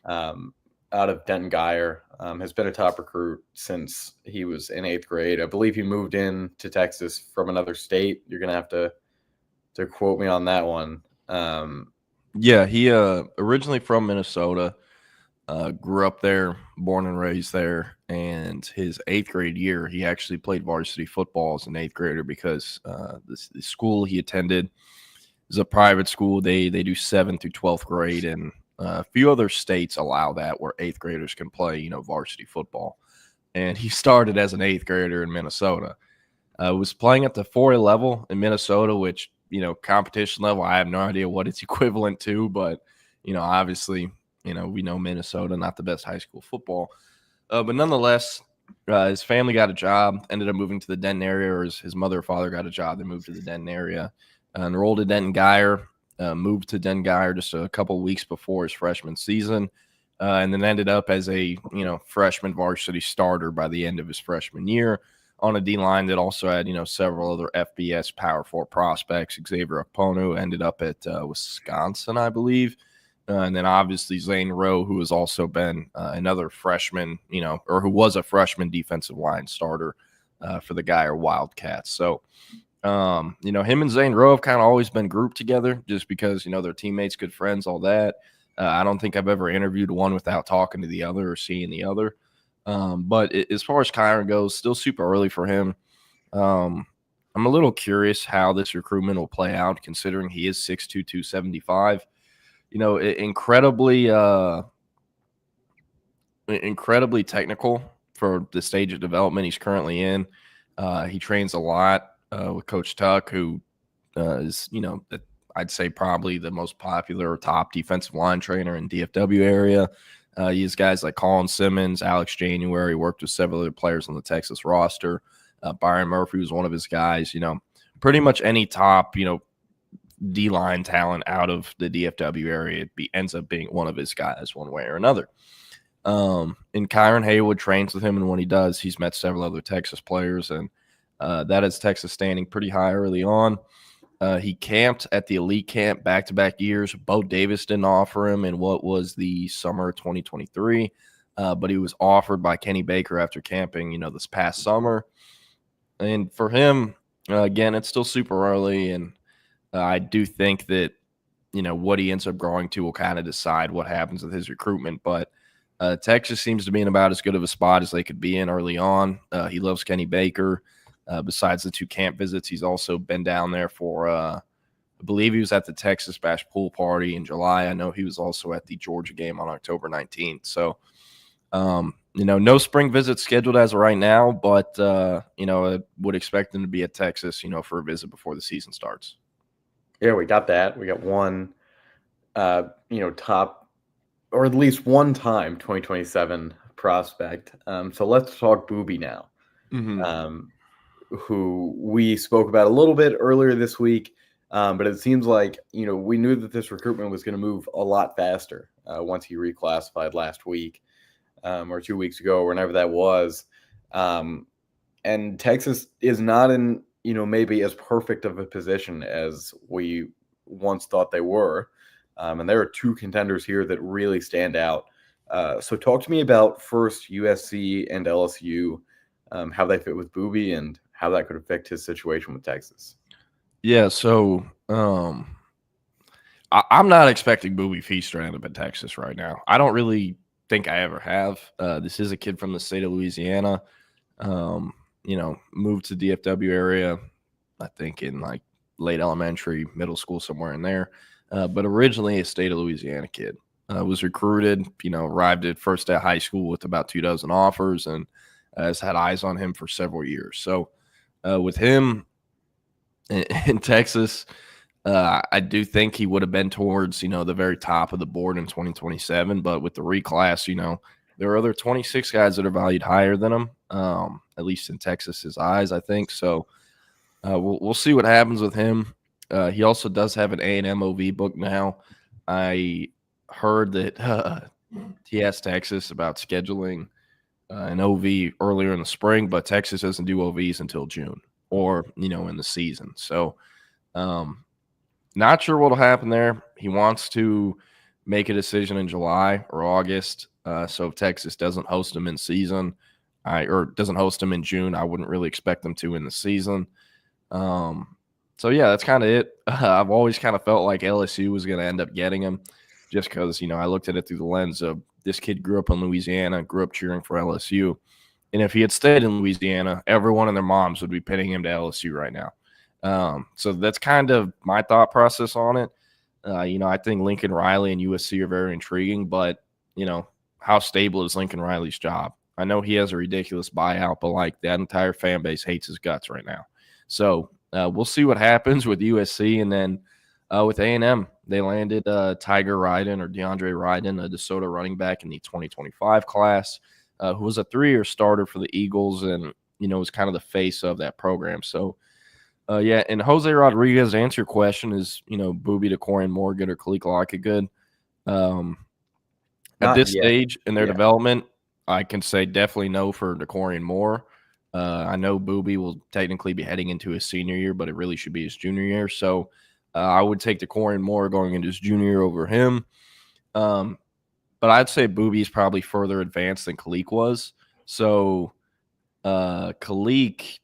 out of Denton Guyer, has been a top recruit since he was in 8th grade. I believe he moved in to Texas from another state. You're going to have to quote me on that one. Yeah, he originally from Minnesota, grew up there, born and raised there, and his 8th grade year, he actually played varsity football as an 8th grader because the school he attended is a private school. They do 7th through 12th grade, and a few other states allow that where 8th graders can play, varsity football. And he started as an 8th grader in Minnesota. Was playing at the 4A level in Minnesota, which, competition level, I have no idea what it's equivalent to, but, obviously, we know Minnesota, not the best high school football. But nonetheless, His family got a job, ended up moving to the Denton area, or his mother or father got a job. They moved to the Denton area. Enrolled at Denton Guyer, moved to Denton Guyer just a couple of weeks before his freshman season, and then ended up as a freshman varsity starter by the end of his freshman year on a D line that also had several other FBS Power 4 prospects. Xavier Okponu ended up at Wisconsin, I believe. And then obviously Zane Rowe, who has also been another freshman, or who was a freshman defensive line starter for the Guyer Wildcats. So, him and Zane Rowe have kind of always been grouped together just because, they're teammates, good friends, all that. I don't think I've ever interviewed one without talking to the other or seeing the other. But as far as Kyron goes, still super early for him. I'm a little curious how this recruitment will play out considering he is 6'2", 275. Incredibly technical for the stage of development he's currently in. He trains a lot with Coach Tuck, who is, I'd say probably the most popular or top defensive line trainer in DFW area. He has guys like Colin Simmons, Alex January, worked with several other players on the Texas roster. Byron Murphy was one of his guys. Pretty much any top, D-line talent out of the DFW area ends up being one of his guys one way or another. And Kyron Haywood trains with him, and when he does, he's met several other Texas players, and that is Texas standing pretty high early on. He camped at the elite camp back-to-back years. Bo Davis didn't offer him in what was the summer of 2023, but he was offered by Kenny Baker after camping, this past summer. And for him, again, it's still super early, and I do think that, what he ends up growing to will kind of decide what happens with his recruitment. But Texas seems to be in about as good of a spot as they could be in early on. He loves Kenny Baker. Besides the 2 camp visits, he's also been down there for, I believe he was at the Texas Bash pool party in July. I know he was also at the Georgia game on October 19th. So, no spring visits scheduled as of right now, but, I would expect him to be at Texas, for a visit before the season starts. Yeah, we got that. We got one, top, or at least one time 2027 prospect. So let's talk Booby now, who we spoke about a little bit earlier this week. But it seems like, we knew that this recruitment was going to move a lot faster once he reclassified last week or 2 weeks ago, or whenever that was. And Texas is not in, maybe as perfect of a position as we once thought they were. And there are 2 contenders here that really stand out. So talk to me about first USC and LSU, how they fit with Booby and how that could affect his situation with Texas. Yeah, so I'm not expecting Booby Feast to end up in Texas right now. I don't really think I ever have. This is a kid from the state of Louisiana. Moved to DFW area, I think in like late elementary, middle school, somewhere in there. But originally a state of Louisiana kid. Was recruited, arrived at first day of high school with about 24 offers and has had eyes on him for several years. So with him in Texas, I do think he would have been towards, the very top of the board in 2027. But with the reclass, there are other 26 guys that are valued higher than him, at least in Texas's eyes, I think. So we'll see what happens with him. He also does have an A&M OV book now. I heard that he asked Texas about scheduling an OV earlier in the spring, but Texas doesn't do OVs until June or, in the season. So not sure what will happen there. He wants to make a decision in July or August. So if Texas doesn't host him in season, or doesn't host him in June, I wouldn't really expect them to in the season. So yeah, that's kind of it. I've always kind of felt like LSU was going to end up getting him just because, I looked at it through the lens of this kid grew up in Louisiana, grew up cheering for LSU. And if he had stayed in Louisiana, everyone and their moms would be pinning him to LSU right now. So that's kind of my thought process on it. I think Lincoln Riley and USC are very intriguing, but, how stable is Lincoln Riley's job? I know he has a ridiculous buyout, but like that entire fan base hates his guts right now. So we'll see what happens with USC. And then with A&M, they landed Tiger Ryden or DeAndre Ryden, a DeSoto running back in the 2025 class. who was a 3-year starter for the Eagles and, was kind of the face of that program. So, yeah, and Jose Rodriguez, to answer your question, is, Booby to Corian Moore good or Kalik Lockett good? At this stage in their development, I can say definitely no for DeCorian Moore. I know Booby will technically be heading into his senior year, but it really should be his junior year. So I would take DeCorian Moore going into his junior year over him. But I'd say Booby's probably further advanced than Kalik was. So Kalik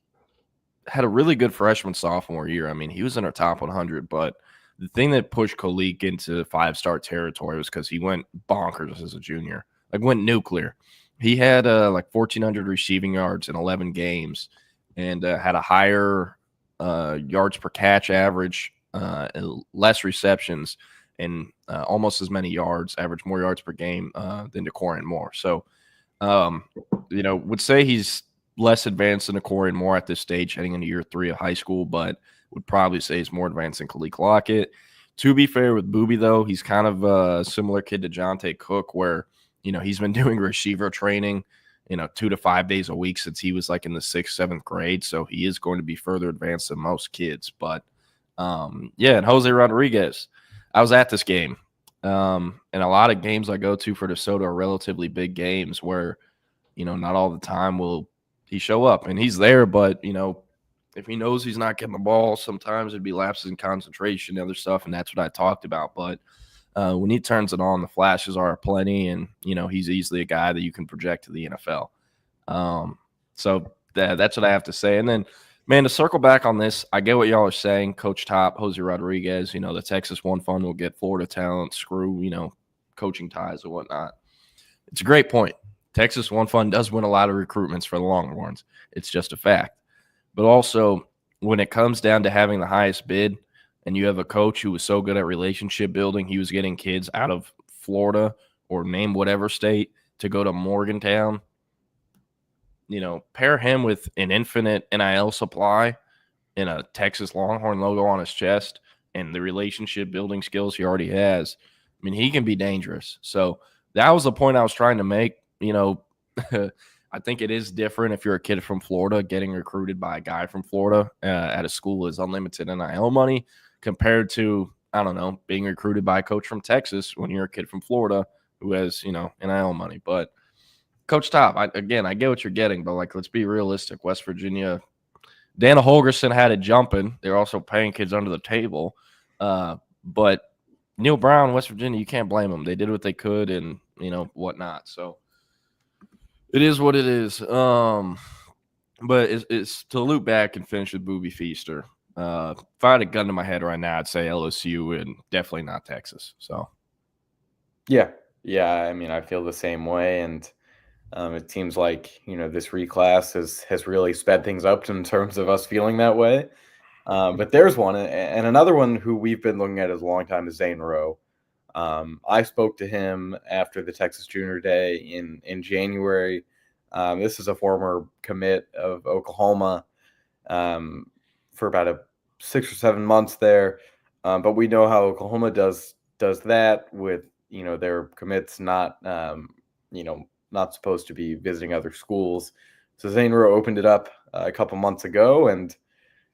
had a really good freshman sophomore year. I mean, he was in our top 100, but the thing that pushed Kalik into 5-star territory was because he went bonkers as a junior, went nuclear. He had 1,400 receiving yards in 11 games and had a higher yards per catch average, less receptions, and almost as many yards, average more yards per game than DeCorian Moore. So, would say he's less advanced than DeCorian Moore at this stage heading into year 3 of high school, but would probably say he's more advanced than Kalik Lockett. To be fair with Booby, though, he's kind of a similar kid to Jonte Cook where, he's been doing receiver training, 2 to 5 days a week since he was in the 6th, 7th grade. So he is going to be further advanced than most kids. But, and Jose Rodriguez, I was at this game. And a lot of games I go to for DeSoto are relatively big games where, not all the time will he show up. And he's there, but, if he knows he's not getting the ball, sometimes it'd be lapses in concentration and other stuff, and that's what I talked about. But when he turns it on, the flashes are plenty, and, he's easily a guy that you can project to the NFL. So that's what I have to say. And then, man, to circle back on this, I get what y'all are saying. Coach Top, Jose Rodriguez, the Texas One Fund will get Florida talent, screw, coaching ties and whatnot. It's a great point. Texas One Fund does win a lot of recruitments for the Longhorns. It's just a fact. But also, when it comes down to having the highest bid and you have a coach who was so good at relationship building, he was getting kids out of Florida or name whatever state to go to Morgantown, pair him with an infinite NIL supply and a Texas Longhorn logo on his chest and the relationship building skills he already has. I mean, he can be dangerous. So that was the point I was trying to make. I think it is different if you're a kid from Florida getting recruited by a guy from Florida at a school with unlimited NIL money compared to, I don't know, being recruited by a coach from Texas when you're a kid from Florida who has, NIL money. But Coach Top, I get what you're getting, but let's be realistic. West Virginia, Dana Holgerson had it jumping. They're also paying kids under the table. But Neil Brown, West Virginia, you can't blame them. They did what they could and, whatnot. So it is what it is. But it's to loop back and finish with Booby Feaster. If I had a gun to my head right now, I'd say LSU and definitely not Texas. So, yeah. I mean, I feel the same way, and it seems like this reclass has really sped things up in terms of us feeling that way. But there's one, and another one who we've been looking at as a long time is Zane Rowe. I spoke to him after the Texas Junior Day in January. This is a former commit of Oklahoma for about 6 or 7 months there. But we know how Oklahoma does that with, their commits not supposed to be visiting other schools. So Zane Rowe opened it up a couple months ago, and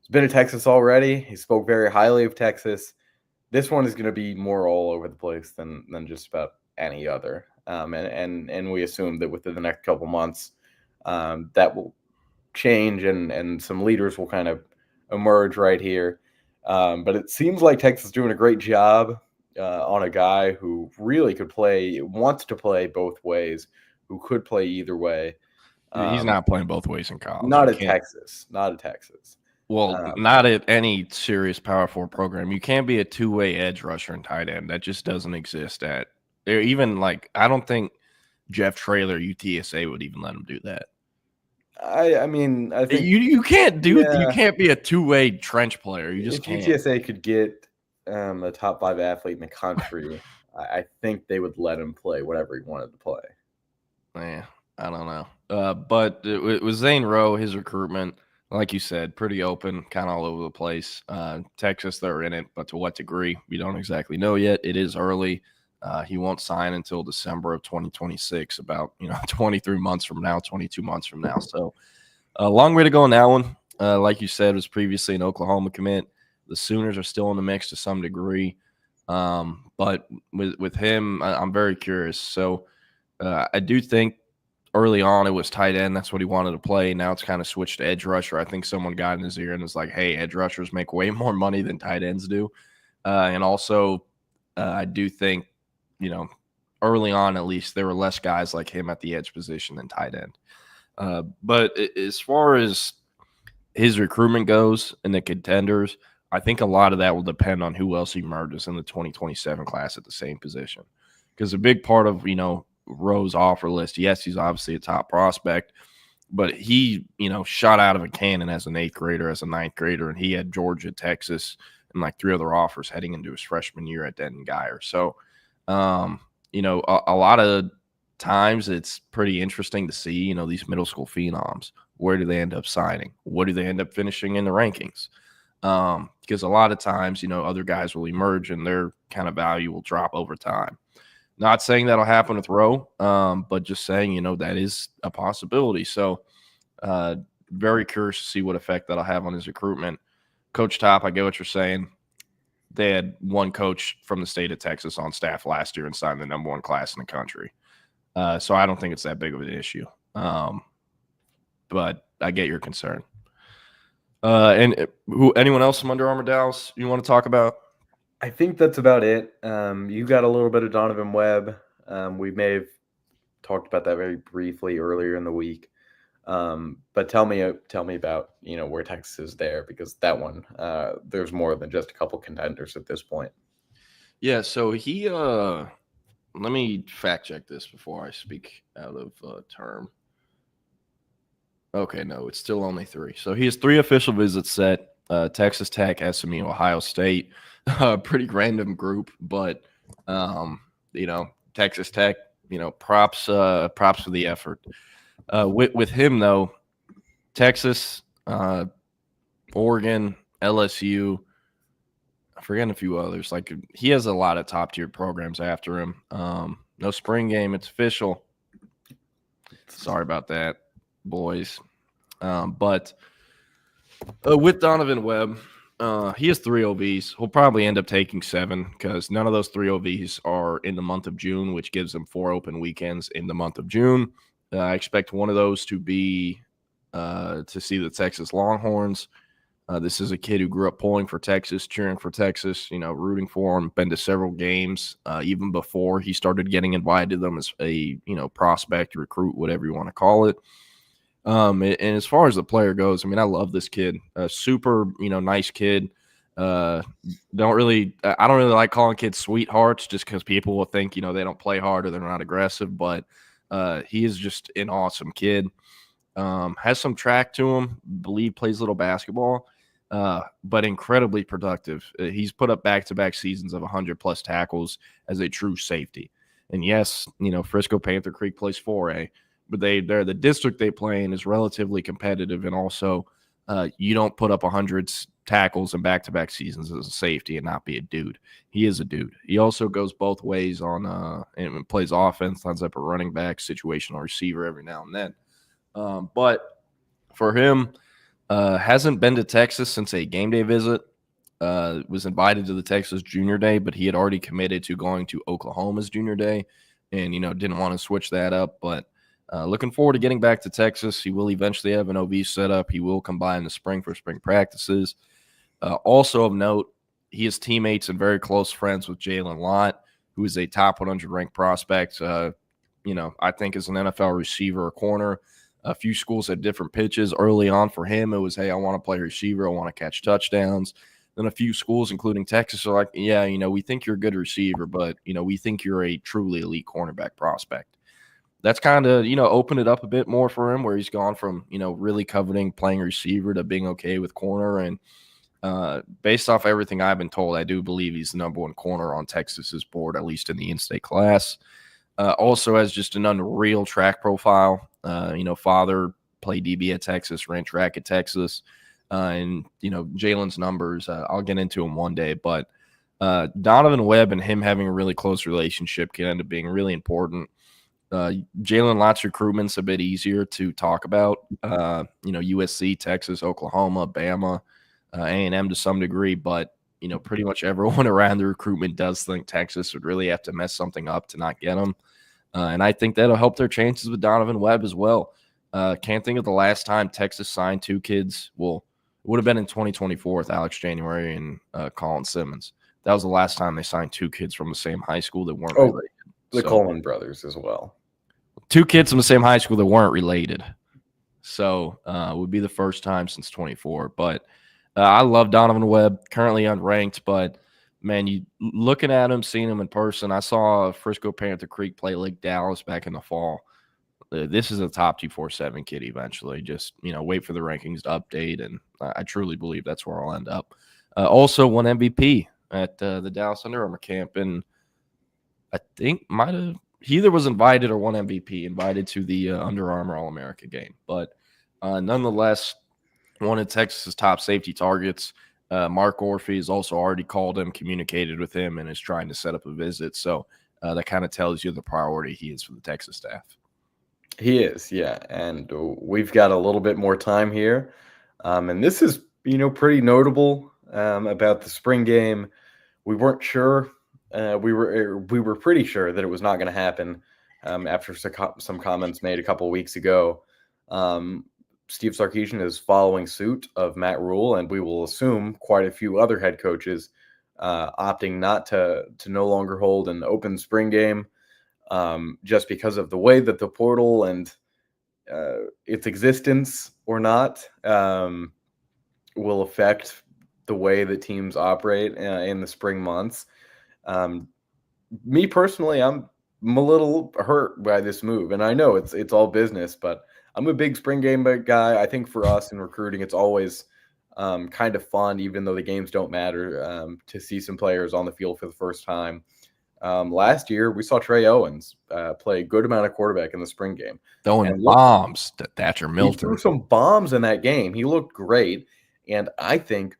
he's been to Texas already. He spoke very highly of Texas. This one is going to be more all over the place than just about any other. And we assume that within the next couple months, that will change and some leaders will kind of emerge right here. But it seems like Texas is doing a great job on a guy who really wants to play both ways, who could play either way. He's not playing both ways in college. Not at Texas. Well, not at any serious Power 4 program. You can't be a two-way edge rusher and tight end. That just doesn't exist at – even I don't think Jeff Traylor, UTSA, would even let him do that. I mean, I think you can't do it. You can't be a two-way trench player. You just can't. If UTSA could get a top 5 athlete in the country, I think they would let him play whatever he wanted to play. Yeah, I don't know. But it was Zane Rowe, his recruitment – like you said, pretty open, kind of all over the place. Texas, they're in it, but to what degree, we don't exactly know yet. It is early. He won't sign until December of 2026, about 23 months from now, 22 months from now. So a long way to go on that one. Like you said, was previously an Oklahoma commit. The Sooners are still in the mix to some degree. But with him, I'm very curious. So I do think early on it was tight end. That's what he wanted to play. Now it's kind of switched to edge rusher. I think someone got in his ear and was like, hey, edge rushers make way more money than tight ends do. And also I do think, early on at least, there were less guys like him at the edge position than tight end. But as far as his recruitment goes and the contenders, I think a lot of that will depend on who else emerges in the 2027 class at the same position. Because a big part of, Rowe's offer list, yes, he's obviously a top prospect, but he, shot out of a cannon as an 8th grader, as a 9th grader, and he had Georgia, Texas, and like 3 other offers heading into his freshman year at Denton Guyer. So, a lot of times it's pretty interesting to see, these middle school phenoms. Where do they end up signing? What do they end up finishing in the rankings? Because a lot of times, other guys will emerge and their kind of value will drop over time. Not saying that'll happen with Rowe, but just saying, that is a possibility. So very curious to see what effect that'll have on his recruitment. Coach Top, I get what you're saying. They had one coach from the state of Texas on staff last year and signed the #1 class in the country. So I don't think it's that big of an issue. But I get your concern. And anyone else from Under Armour Dallas you want to talk about? I think that's about it. You got a little bit of Donovan Webb. We may have talked about that very briefly earlier in the week. But tell me about, where Texas is there, because that one, there's more than just a couple contenders at this point. Yeah, so he let me fact check this before I speak out of term. Okay, no, it's still only 3. So he has 3 official visits set. Texas Tech, SMU, Ohio State. Pretty random group, but Texas Tech, props for the effort. With him though, Texas, Oregon, LSU, I'm forgetting a few others. Like, he has a lot of top tier programs after him. No spring game, it's official. Sorry about that, boys. But with Donovan Webb, he has 3 OVs. He'll probably end up taking 7 because none of those 3 OVs are in the month of June, which gives him 4 open weekends in the month of June. I expect one of those to be to see the Texas Longhorns. This is a kid who grew up pulling for Texas, cheering for Texas, rooting for him, been to several games even before he started getting invited to them as a, prospect, recruit, whatever you want to call it. And as far as the player goes, I love this kid. Super, nice kid. I don't really like calling kids sweethearts just because people will think, they don't play hard or they're not aggressive. But he is just an awesome kid. Has some track to him. Believe plays a little basketball, but incredibly productive. He's put up back-to-back seasons of 100+ tackles as a true safety. And yes, Frisco Panther Creek plays 4A. But they're the district they play in is relatively competitive, and also you don't put up 100 tackles in back-to-back seasons as a safety and not be a dude. He is a dude. He also goes both ways on and plays offense, lines up a running back, situational receiver every now and then. But for him, hasn't been to Texas since a game day visit. Was invited to the Texas Junior Day, but he had already committed to going to Oklahoma's Junior Day, and didn't want to switch that up, but. Looking forward to getting back to Texas. He will eventually have an OV set up. He will combine the spring for spring practices. Also of note, he is teammates and very close friends with Jalen Lott, who is a top 100 ranked prospect. I think as an NFL receiver or corner. A few schools had different pitches. Early on for him, it was, hey, I want to play receiver. I want to catch touchdowns. Then a few schools, including Texas, are like, yeah, we think you're a good receiver, but, we think you're a truly elite cornerback prospect. That's kind of, opened it up a bit more for him, where he's gone from, really coveting playing receiver to being okay with corner. And based off everything I've been told, I do believe he's the #1 corner on Texas's board, at least in the in-state class. Also has just an unreal track profile. Father played DB at Texas, ran track at Texas. And, Jalen's numbers, I'll get into them one day, but Donovan Webb and him having a really close relationship can end up being really important. Jalen Lott's recruitment's a bit easier to talk about. USC, Texas, Oklahoma, Bama, A&M to some degree, but pretty much everyone around the recruitment does think Texas would really have to mess something up to not get him. And I think that'll help their chances with Donovan Webb as well. Can't think of the last time Texas signed 2 kids. Well, it would have been in 2024 with Alex January and Colin Simmons. That was the last time they signed 2 kids from the same high school that weren't related. The Coleman brothers as well. 2 kids from the same high school that weren't related. So it would be the first time since 24. But I love Donovan Webb, currently unranked. But, man, you looking at him, seeing him in person, I saw Frisco Panther Creek play Lake Dallas back in the fall. This is a top 247 kid eventually. Just, wait for the rankings to update. And I truly believe that's where I'll end up. Also won MVP at the Dallas Under Armour camp. And I think he either was invited or won MVP, invited to the Under Armour All-America game. But nonetheless, one of Texas's top safety targets. Mark Orphy has also already called him, communicated with him, and is trying to set up a visit. So that kind of tells you the priority he is for the Texas staff. He is, yeah. And we've got a little bit more time here. And this is, pretty notable about the spring game. We weren't sure. We were pretty sure that it was not going to happen after some comments made a couple of weeks ago. Steve Sarkisian is following suit of Matt Rule, and we will assume quite a few other head coaches opting not to no longer hold an open spring game just because of the way that the portal and its existence or not will affect the way that teams operate in the spring months. Me personally, I'm a little hurt by this move, and I know it's all business, but I'm a big spring game guy. I think for us in recruiting, it's always kind of fun, even though the games don't matter, to see some players on the field for the first time. Last year, we saw Trey Owens play a good amount of quarterback in the spring game. Throwing bombs to Thatcher Milton. He threw some bombs in that game. He looked great, and I think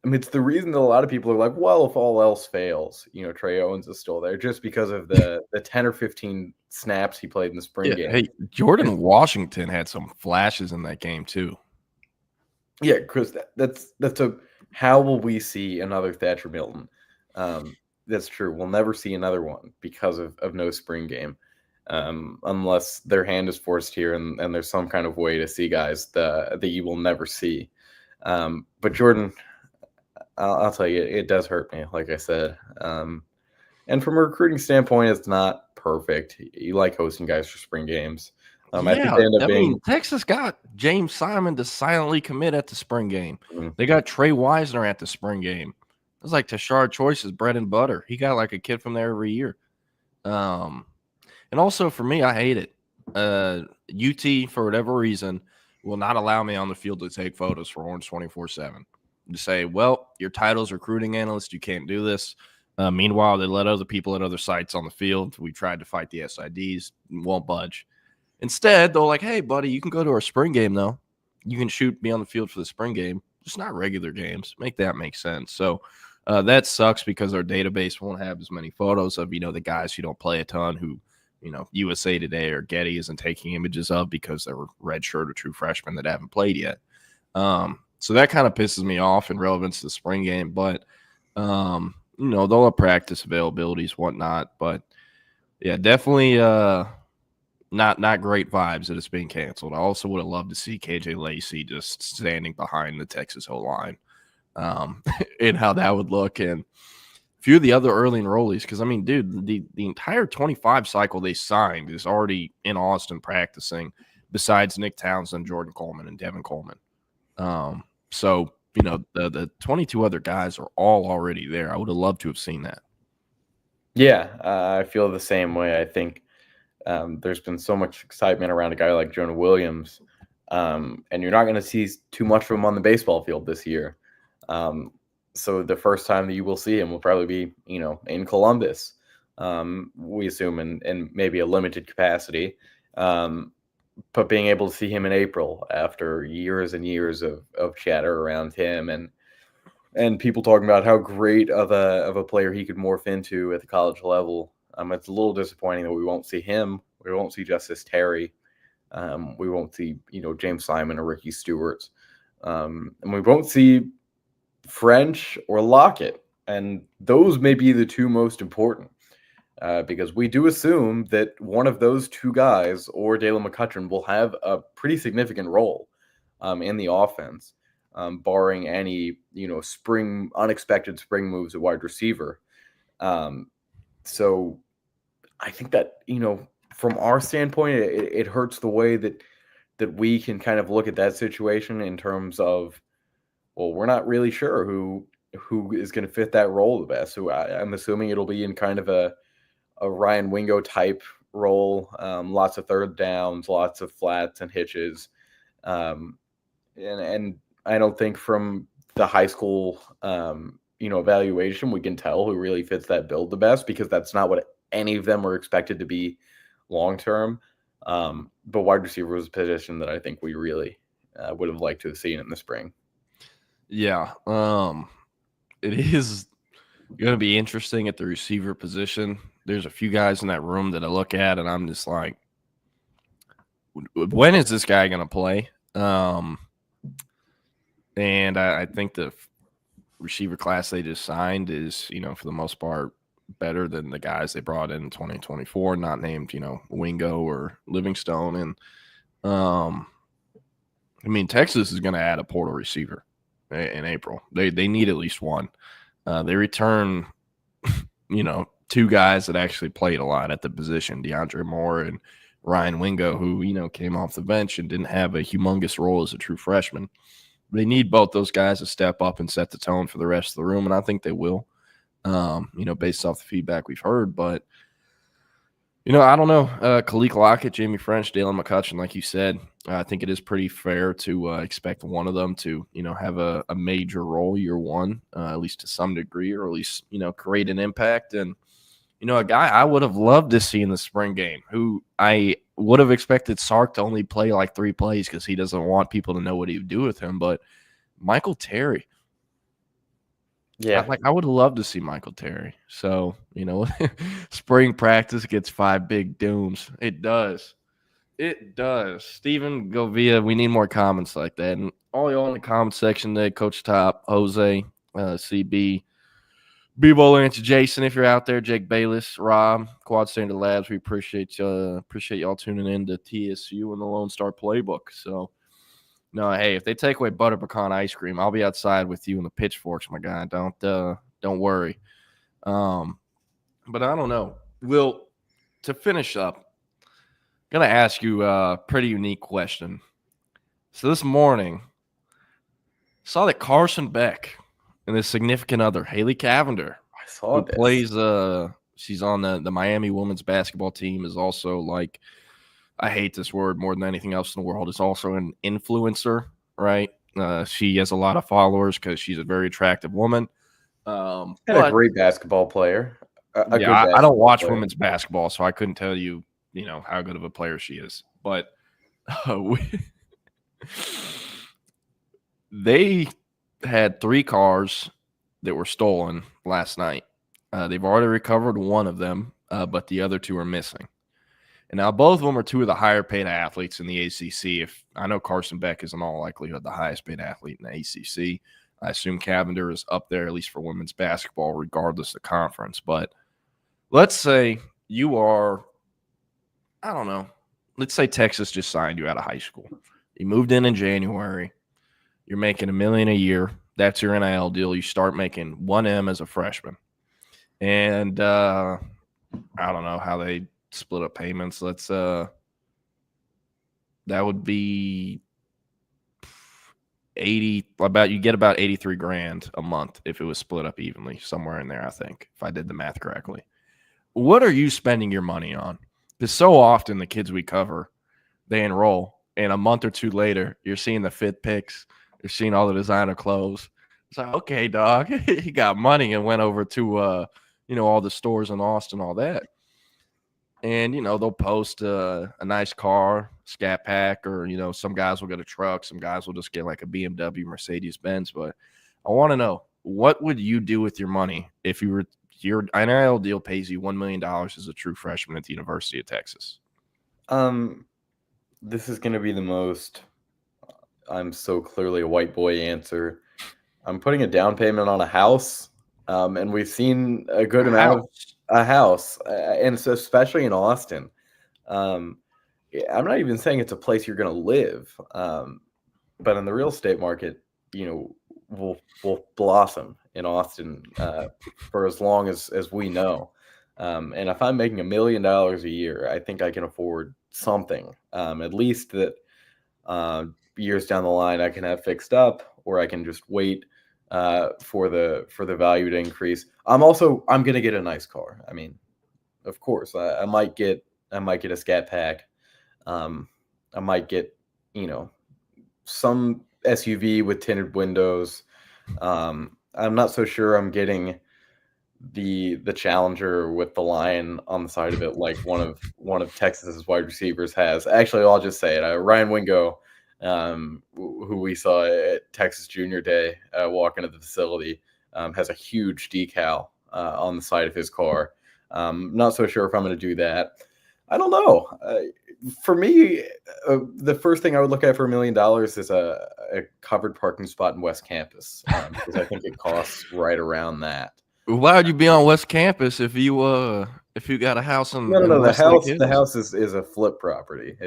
it's the reason that a lot of people are like, well, if all else fails, Trey Owens is still there just because of the 10 or 15 snaps he played in the spring game. Hey, Jordan Washington had some flashes in that game too. Yeah, Chris, that's how will we see another Thatcher Milton? That's true. We'll never see another one because of no spring game, unless their hand is forced here and there's some kind of way to see guys that you will never see. But Jordan, I'll tell you, it does hurt me, like I said. And from a recruiting standpoint, it's not perfect. You like hosting guys for spring games. I think they end up being. Texas got James Simon to silently commit at the spring game. Mm-hmm. They got Trey Wisner at the spring game. It was like Tashard Choice's bread and butter. He got like a kid from there every year. And also for me, I hate it. UT, for whatever reason, will not allow me on the field to take photos for Orange 24/7. To say, well, your title's recruiting analyst, you can't do this. Meanwhile, they let other people at other sites on the field. We tried to fight the SIDs, won't budge. Instead, they're like, hey, buddy, you can go to our spring game, though. You can shoot me on the field for the spring game, just not regular games. Make that make sense. So that sucks because our database won't have as many photos of, the guys who don't play a ton who, USA Today or Getty isn't taking images of because they were redshirt or true freshmen that haven't played yet. So that kind of pisses me off in relevance to the spring game. But, they'll have practice availabilities, whatnot. But, yeah, definitely not great vibes that it's being canceled. I also would have loved to see KJ Lacey just standing behind the Texas O-line and how that would look. And a few of the other early enrollees, because, dude, the entire 25 cycle they signed is already in Austin practicing besides Nick Townsend, Jordan Coleman, and Devin Coleman. So, the 22 other guys are all already there. I would have loved to have seen that. Yeah, I feel the same way. I think there's been so much excitement around a guy like Jonah Williams, and you're not going to see too much of him on the baseball field this year. So the first time that you will see him will probably be, in Columbus, we assume in maybe a limited capacity. But being able to see him in April after years and years of chatter around him and and people talking about how great of a player he could morph into at the college level. It's a little disappointing that we won't see him. We won't see Justice Terry. We won't see, James Simon or Ricky Stewart. And we won't see French or Lockett. And those may be the two most important because we do assume that one of those two guys or Dalen McCutcheon will have a pretty significant role in the offense, barring any, unexpected spring moves at wide receiver. So I think that, from our standpoint, it hurts the way that we can kind of look at that situation in terms of, well, we're not really sure who is going to fit that role the best. So I'm assuming it'll be in kind of a Ryan Wingo type role, lots of third downs, lots of flats and hitches. And I don't think from the high school, evaluation, we can tell who really fits that build the best, because that's not what any of them were expected to be long-term. But wide receiver was a position that I think we really would have liked to have seen in the spring. Yeah. It is going to be interesting at the receiver position. There's a few guys in that room that I look at and I'm just like, when is this guy going to play? And I think the receiver class they just signed is, for the most part, better than the guys they brought in 2024, not named, Wingo or Livingstone. And Texas is going to add a portal receiver in April. They need at least one. They return, two guys that actually played a lot at the position, DeAndre Moore and Ryan Wingo, who, came off the bench and didn't have a humongous role as a true freshman. They need both those guys to step up and set the tone for the rest of the room, and I think they will. Based off the feedback we've heard. But, I don't know. Khalil Lockett, Jamie French, Dalen McCutcheon, like you said, I think it is pretty fair to expect one of them to, have a major role year one, at least to some degree, or at least, create an impact. And, a guy I would have loved to see in the spring game, who I would have expected Sark to only play like 3 plays because he doesn't want people to know what he would do with him, but Michael Terry. Yeah. I would love to see Michael Terry. So, spring practice gets 5 big dooms. It does. It does. Stephen Govia, we need more comments like that. And all y'all in the comment section there, Coach Top, Jose, CB, B-Bowl Lance, Jason, if you're out there, Jake Bayless, Rob, Quad Standard Labs, we appreciate y'all tuning in to TSU and the Lone Star Playbook. So, no, hey, if they take away butter pecan ice cream, I'll be outside with you in the pitchforks, my guy. Don't worry. But I don't know. Will, to finish up, I'm going to ask you a pretty unique question. So this morning, saw that Carson Beck and his significant other, Haley Cavender, who plays she's on the Miami women's basketball team, is also like, I hate this word more than anything else in the world, is also an influencer, right? She has a lot of followers because she's a very attractive woman. And a great basketball player. I don't watch women's basketball, so I couldn't tell you, how good of a player she is. But they had 3 cars that were stolen last night. They've already recovered one of them, but the other 2 are missing. And now both of them are 2 of the higher paid athletes in the ACC. If I know Carson Beck is in all likelihood the highest paid athlete in the ACC, I assume Cavender is up there, at least for women's basketball, regardless of conference. But let's say you are, I don't know, let's say Texas just signed you out of high school. You moved in January. You're making $1 million a year. That's your NIL deal. You start making $1M as a freshman. And I don't know how they split up payments. Let's that would be 80, about, you get about 83 grand a month if it was split up evenly, somewhere in there, I think, if I did the math correctly. What are you spending your money on? Because so often the kids we cover, they enroll, and a month or 2 later, you're seeing the fit pics, you're seeing all the designer clothes. It's like, okay, dog, he got money and went over to all the stores in Austin, all that. And, they'll post a nice car, Scat Pack, or, some guys will get a truck. Some guys will just get like a BMW, Mercedes-Benz. But I want to know, what would you do with your money if your NIL deal pays you $1 million as a true freshman at the University of Texas? This is going to be the most I'm so clearly a white boy answer. I'm putting a down payment on a house, and we've seen a good amount of a house, and so especially in Austin. I'm not even saying it's a place you're going to live, but in the real estate market, will blossom in Austin for as long as we know. And if I'm making $1 million a year, I think I can afford something, at least that years down the line I can have fixed up, or I can just wait for the value to increase. I'm going to get a nice car. I mean, of course, I might get a Scat Pack. I might get some SUV with tinted windows. I'm not so sure I'm getting the Challenger with the lion on the side of it, like one of Texas's wide receivers has. Actually, I'll just say it. Ryan Wingo, who we saw at Texas Junior Day, walk into the facility, has a huge decal on the side of his car. Not so sure if I'm going to do that. I don't know. For me, the first thing I would look at for $1 million is a covered parking spot in West Campus, because I think it costs right around that. Why would you be on West Campus if you got a house on? No. The house is a flip property.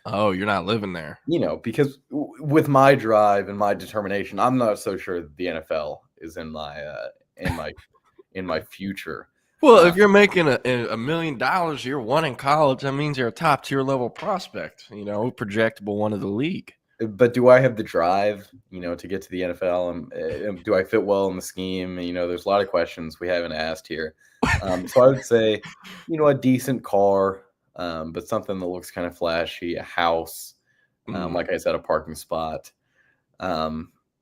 You're not living there. Because with my drive and my determination, I'm not so sure that the NFL is in my future. Well, if you're making $1 million year one in college, that means you're a top tier level prospect. Projectable one of the league. But do I have the drive, to get to the NFL? And do I fit well in the scheme? There's a lot of questions we haven't asked here. So I would say, a decent car, but something that looks kind of flashy, a house, like I said, a parking spot. I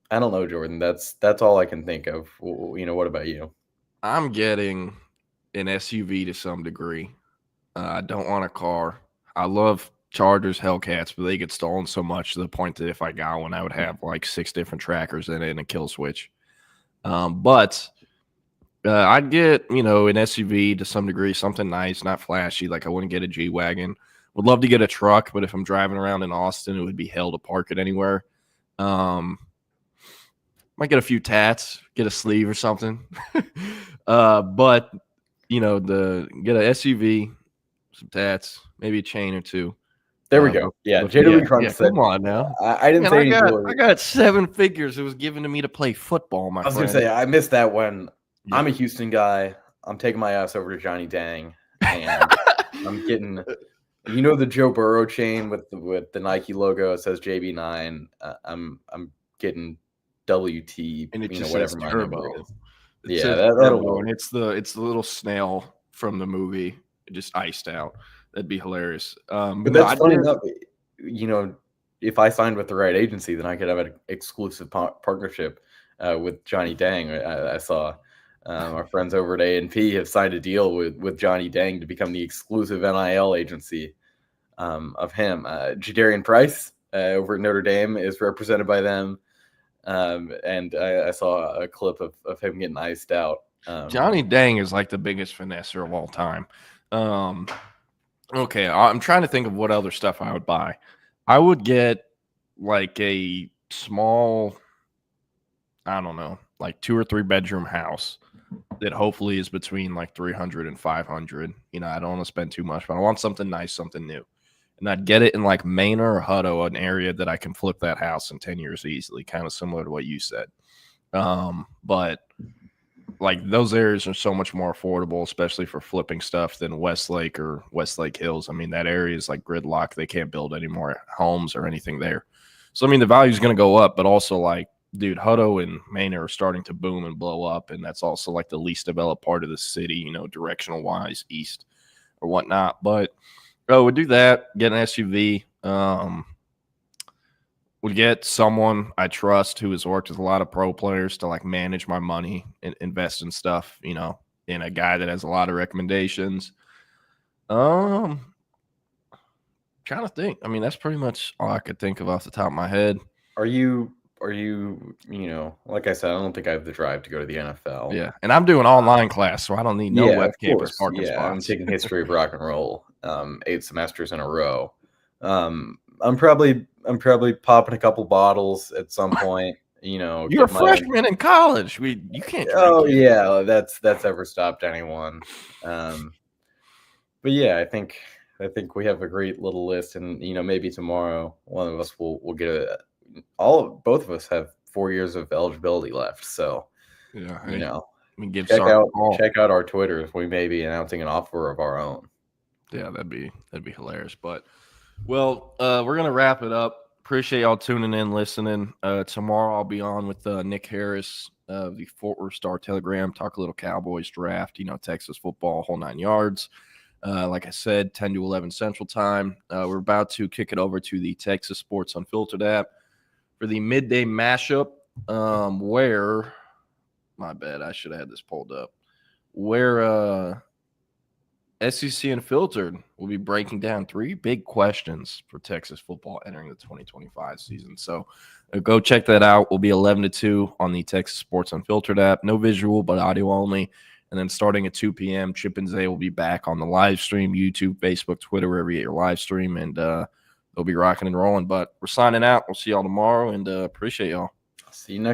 don't know, Jordan. That's all I can think of. What about you? I'm getting an SUV to some degree. I don't want a car. I love Chargers, Hellcats, but they get stolen so much to the point that if I got one, I would have like 6 different trackers in it and a kill switch. But I'd get, an SUV to some degree, something nice, not flashy. Like I wouldn't get a G-Wagon. Would love to get a truck, but if I'm driving around in Austin, it would be hell to park it anywhere. Might get a few tats, get a sleeve or something. But, get an SUV, some tats, maybe a chain or two. There we go. Yeah, JW Crunch said. Come on now. I didn't say I got 7 figures. It was given to me to play football. I was going to say I missed that one. Yeah. I'm a Houston guy. I'm taking my ass over to Johnny Dang, and I'm getting, the Joe Burrow chain with the Nike logo. It says JB9. I'm getting WT. And it just whatever says my Turbo. number is. Yeah, that'll work. And it's the little snail from the movie, just iced out. That'd be hilarious. But that's funny enough. If I signed with the right agency, then I could have an exclusive partnership with Johnny Dang. I saw our friends over at A&P have signed a deal with Johnny Dang to become the exclusive NIL agency of him. Jadarian Price over at Notre Dame is represented by them. And I saw a clip of him getting iced out. Johnny Dang is like the biggest finesser of all time. Okay, I'm trying to think of what other stuff I would buy. I would get like a small, I don't know, like 2 or 3 bedroom house that hopefully is between like 300 and 500. I don't want to spend too much, but I want something nice, something new. And I'd get it in like Manor or Hutto, an area that I can flip that house in 10 years easily, kind of similar to what you said. But like those areas are so much more affordable, especially for flipping stuff, than Westlake or Westlake Hills. I mean, that area is like gridlock. They can't build any more homes or anything there. So, I mean, the value is going to go up, but also like, dude, Hutto and Manor are starting to boom and blow up. And that's also like the least developed part of the city, directional wise, east or whatnot. But we'd do that, get an SUV. Would get someone I trust who has worked with a lot of pro players to like manage my money and invest in stuff, in a guy that has a lot of recommendations. Trying to think. I mean, that's pretty much all I could think of off the top of my head. Are you are you, like I said, I don't think I have the drive to go to the NFL. Yeah, and I'm doing online class, so I don't need no Yeah, web of campus course. parking Yeah, I'm spots. taking history of rock and roll, 8 semesters in a row. I'm probably popping a couple bottles at some point. You're a freshman in college. You can't drink. Oh yeah, that's ever stopped anyone. But yeah, I think we have a great little list, and maybe tomorrow one of us will get both of us have 4 years of eligibility left. So yeah, check out our Twitters. We may be announcing an offer of our own. Yeah, that'd be hilarious. But we're gonna wrap it up. Appreciate y'all tuning in, listening. Tomorrow I'll be on with Nick Harris of the Fort Worth Star Telegram, talk a little Cowboys draft, Texas football, whole 9 yards. Like I said, 10 to 11 Central Time. We're about to kick it over to the Texas Sports Unfiltered app for the midday mashup, where, my bad, I should have had this pulled up, where SEC Unfiltered will be breaking down 3 big questions for Texas football entering the 2025 season. So go check that out. We'll be 11 to 2 on the Texas Sports Unfiltered app. No visual, but audio only. And then starting at 2 p.m., Chip and Zay will be back on the live stream, YouTube, Facebook, Twitter, wherever you get your live stream. And they'll be rocking and rolling. But we're signing out. We'll see y'all tomorrow, and appreciate y'all. See you next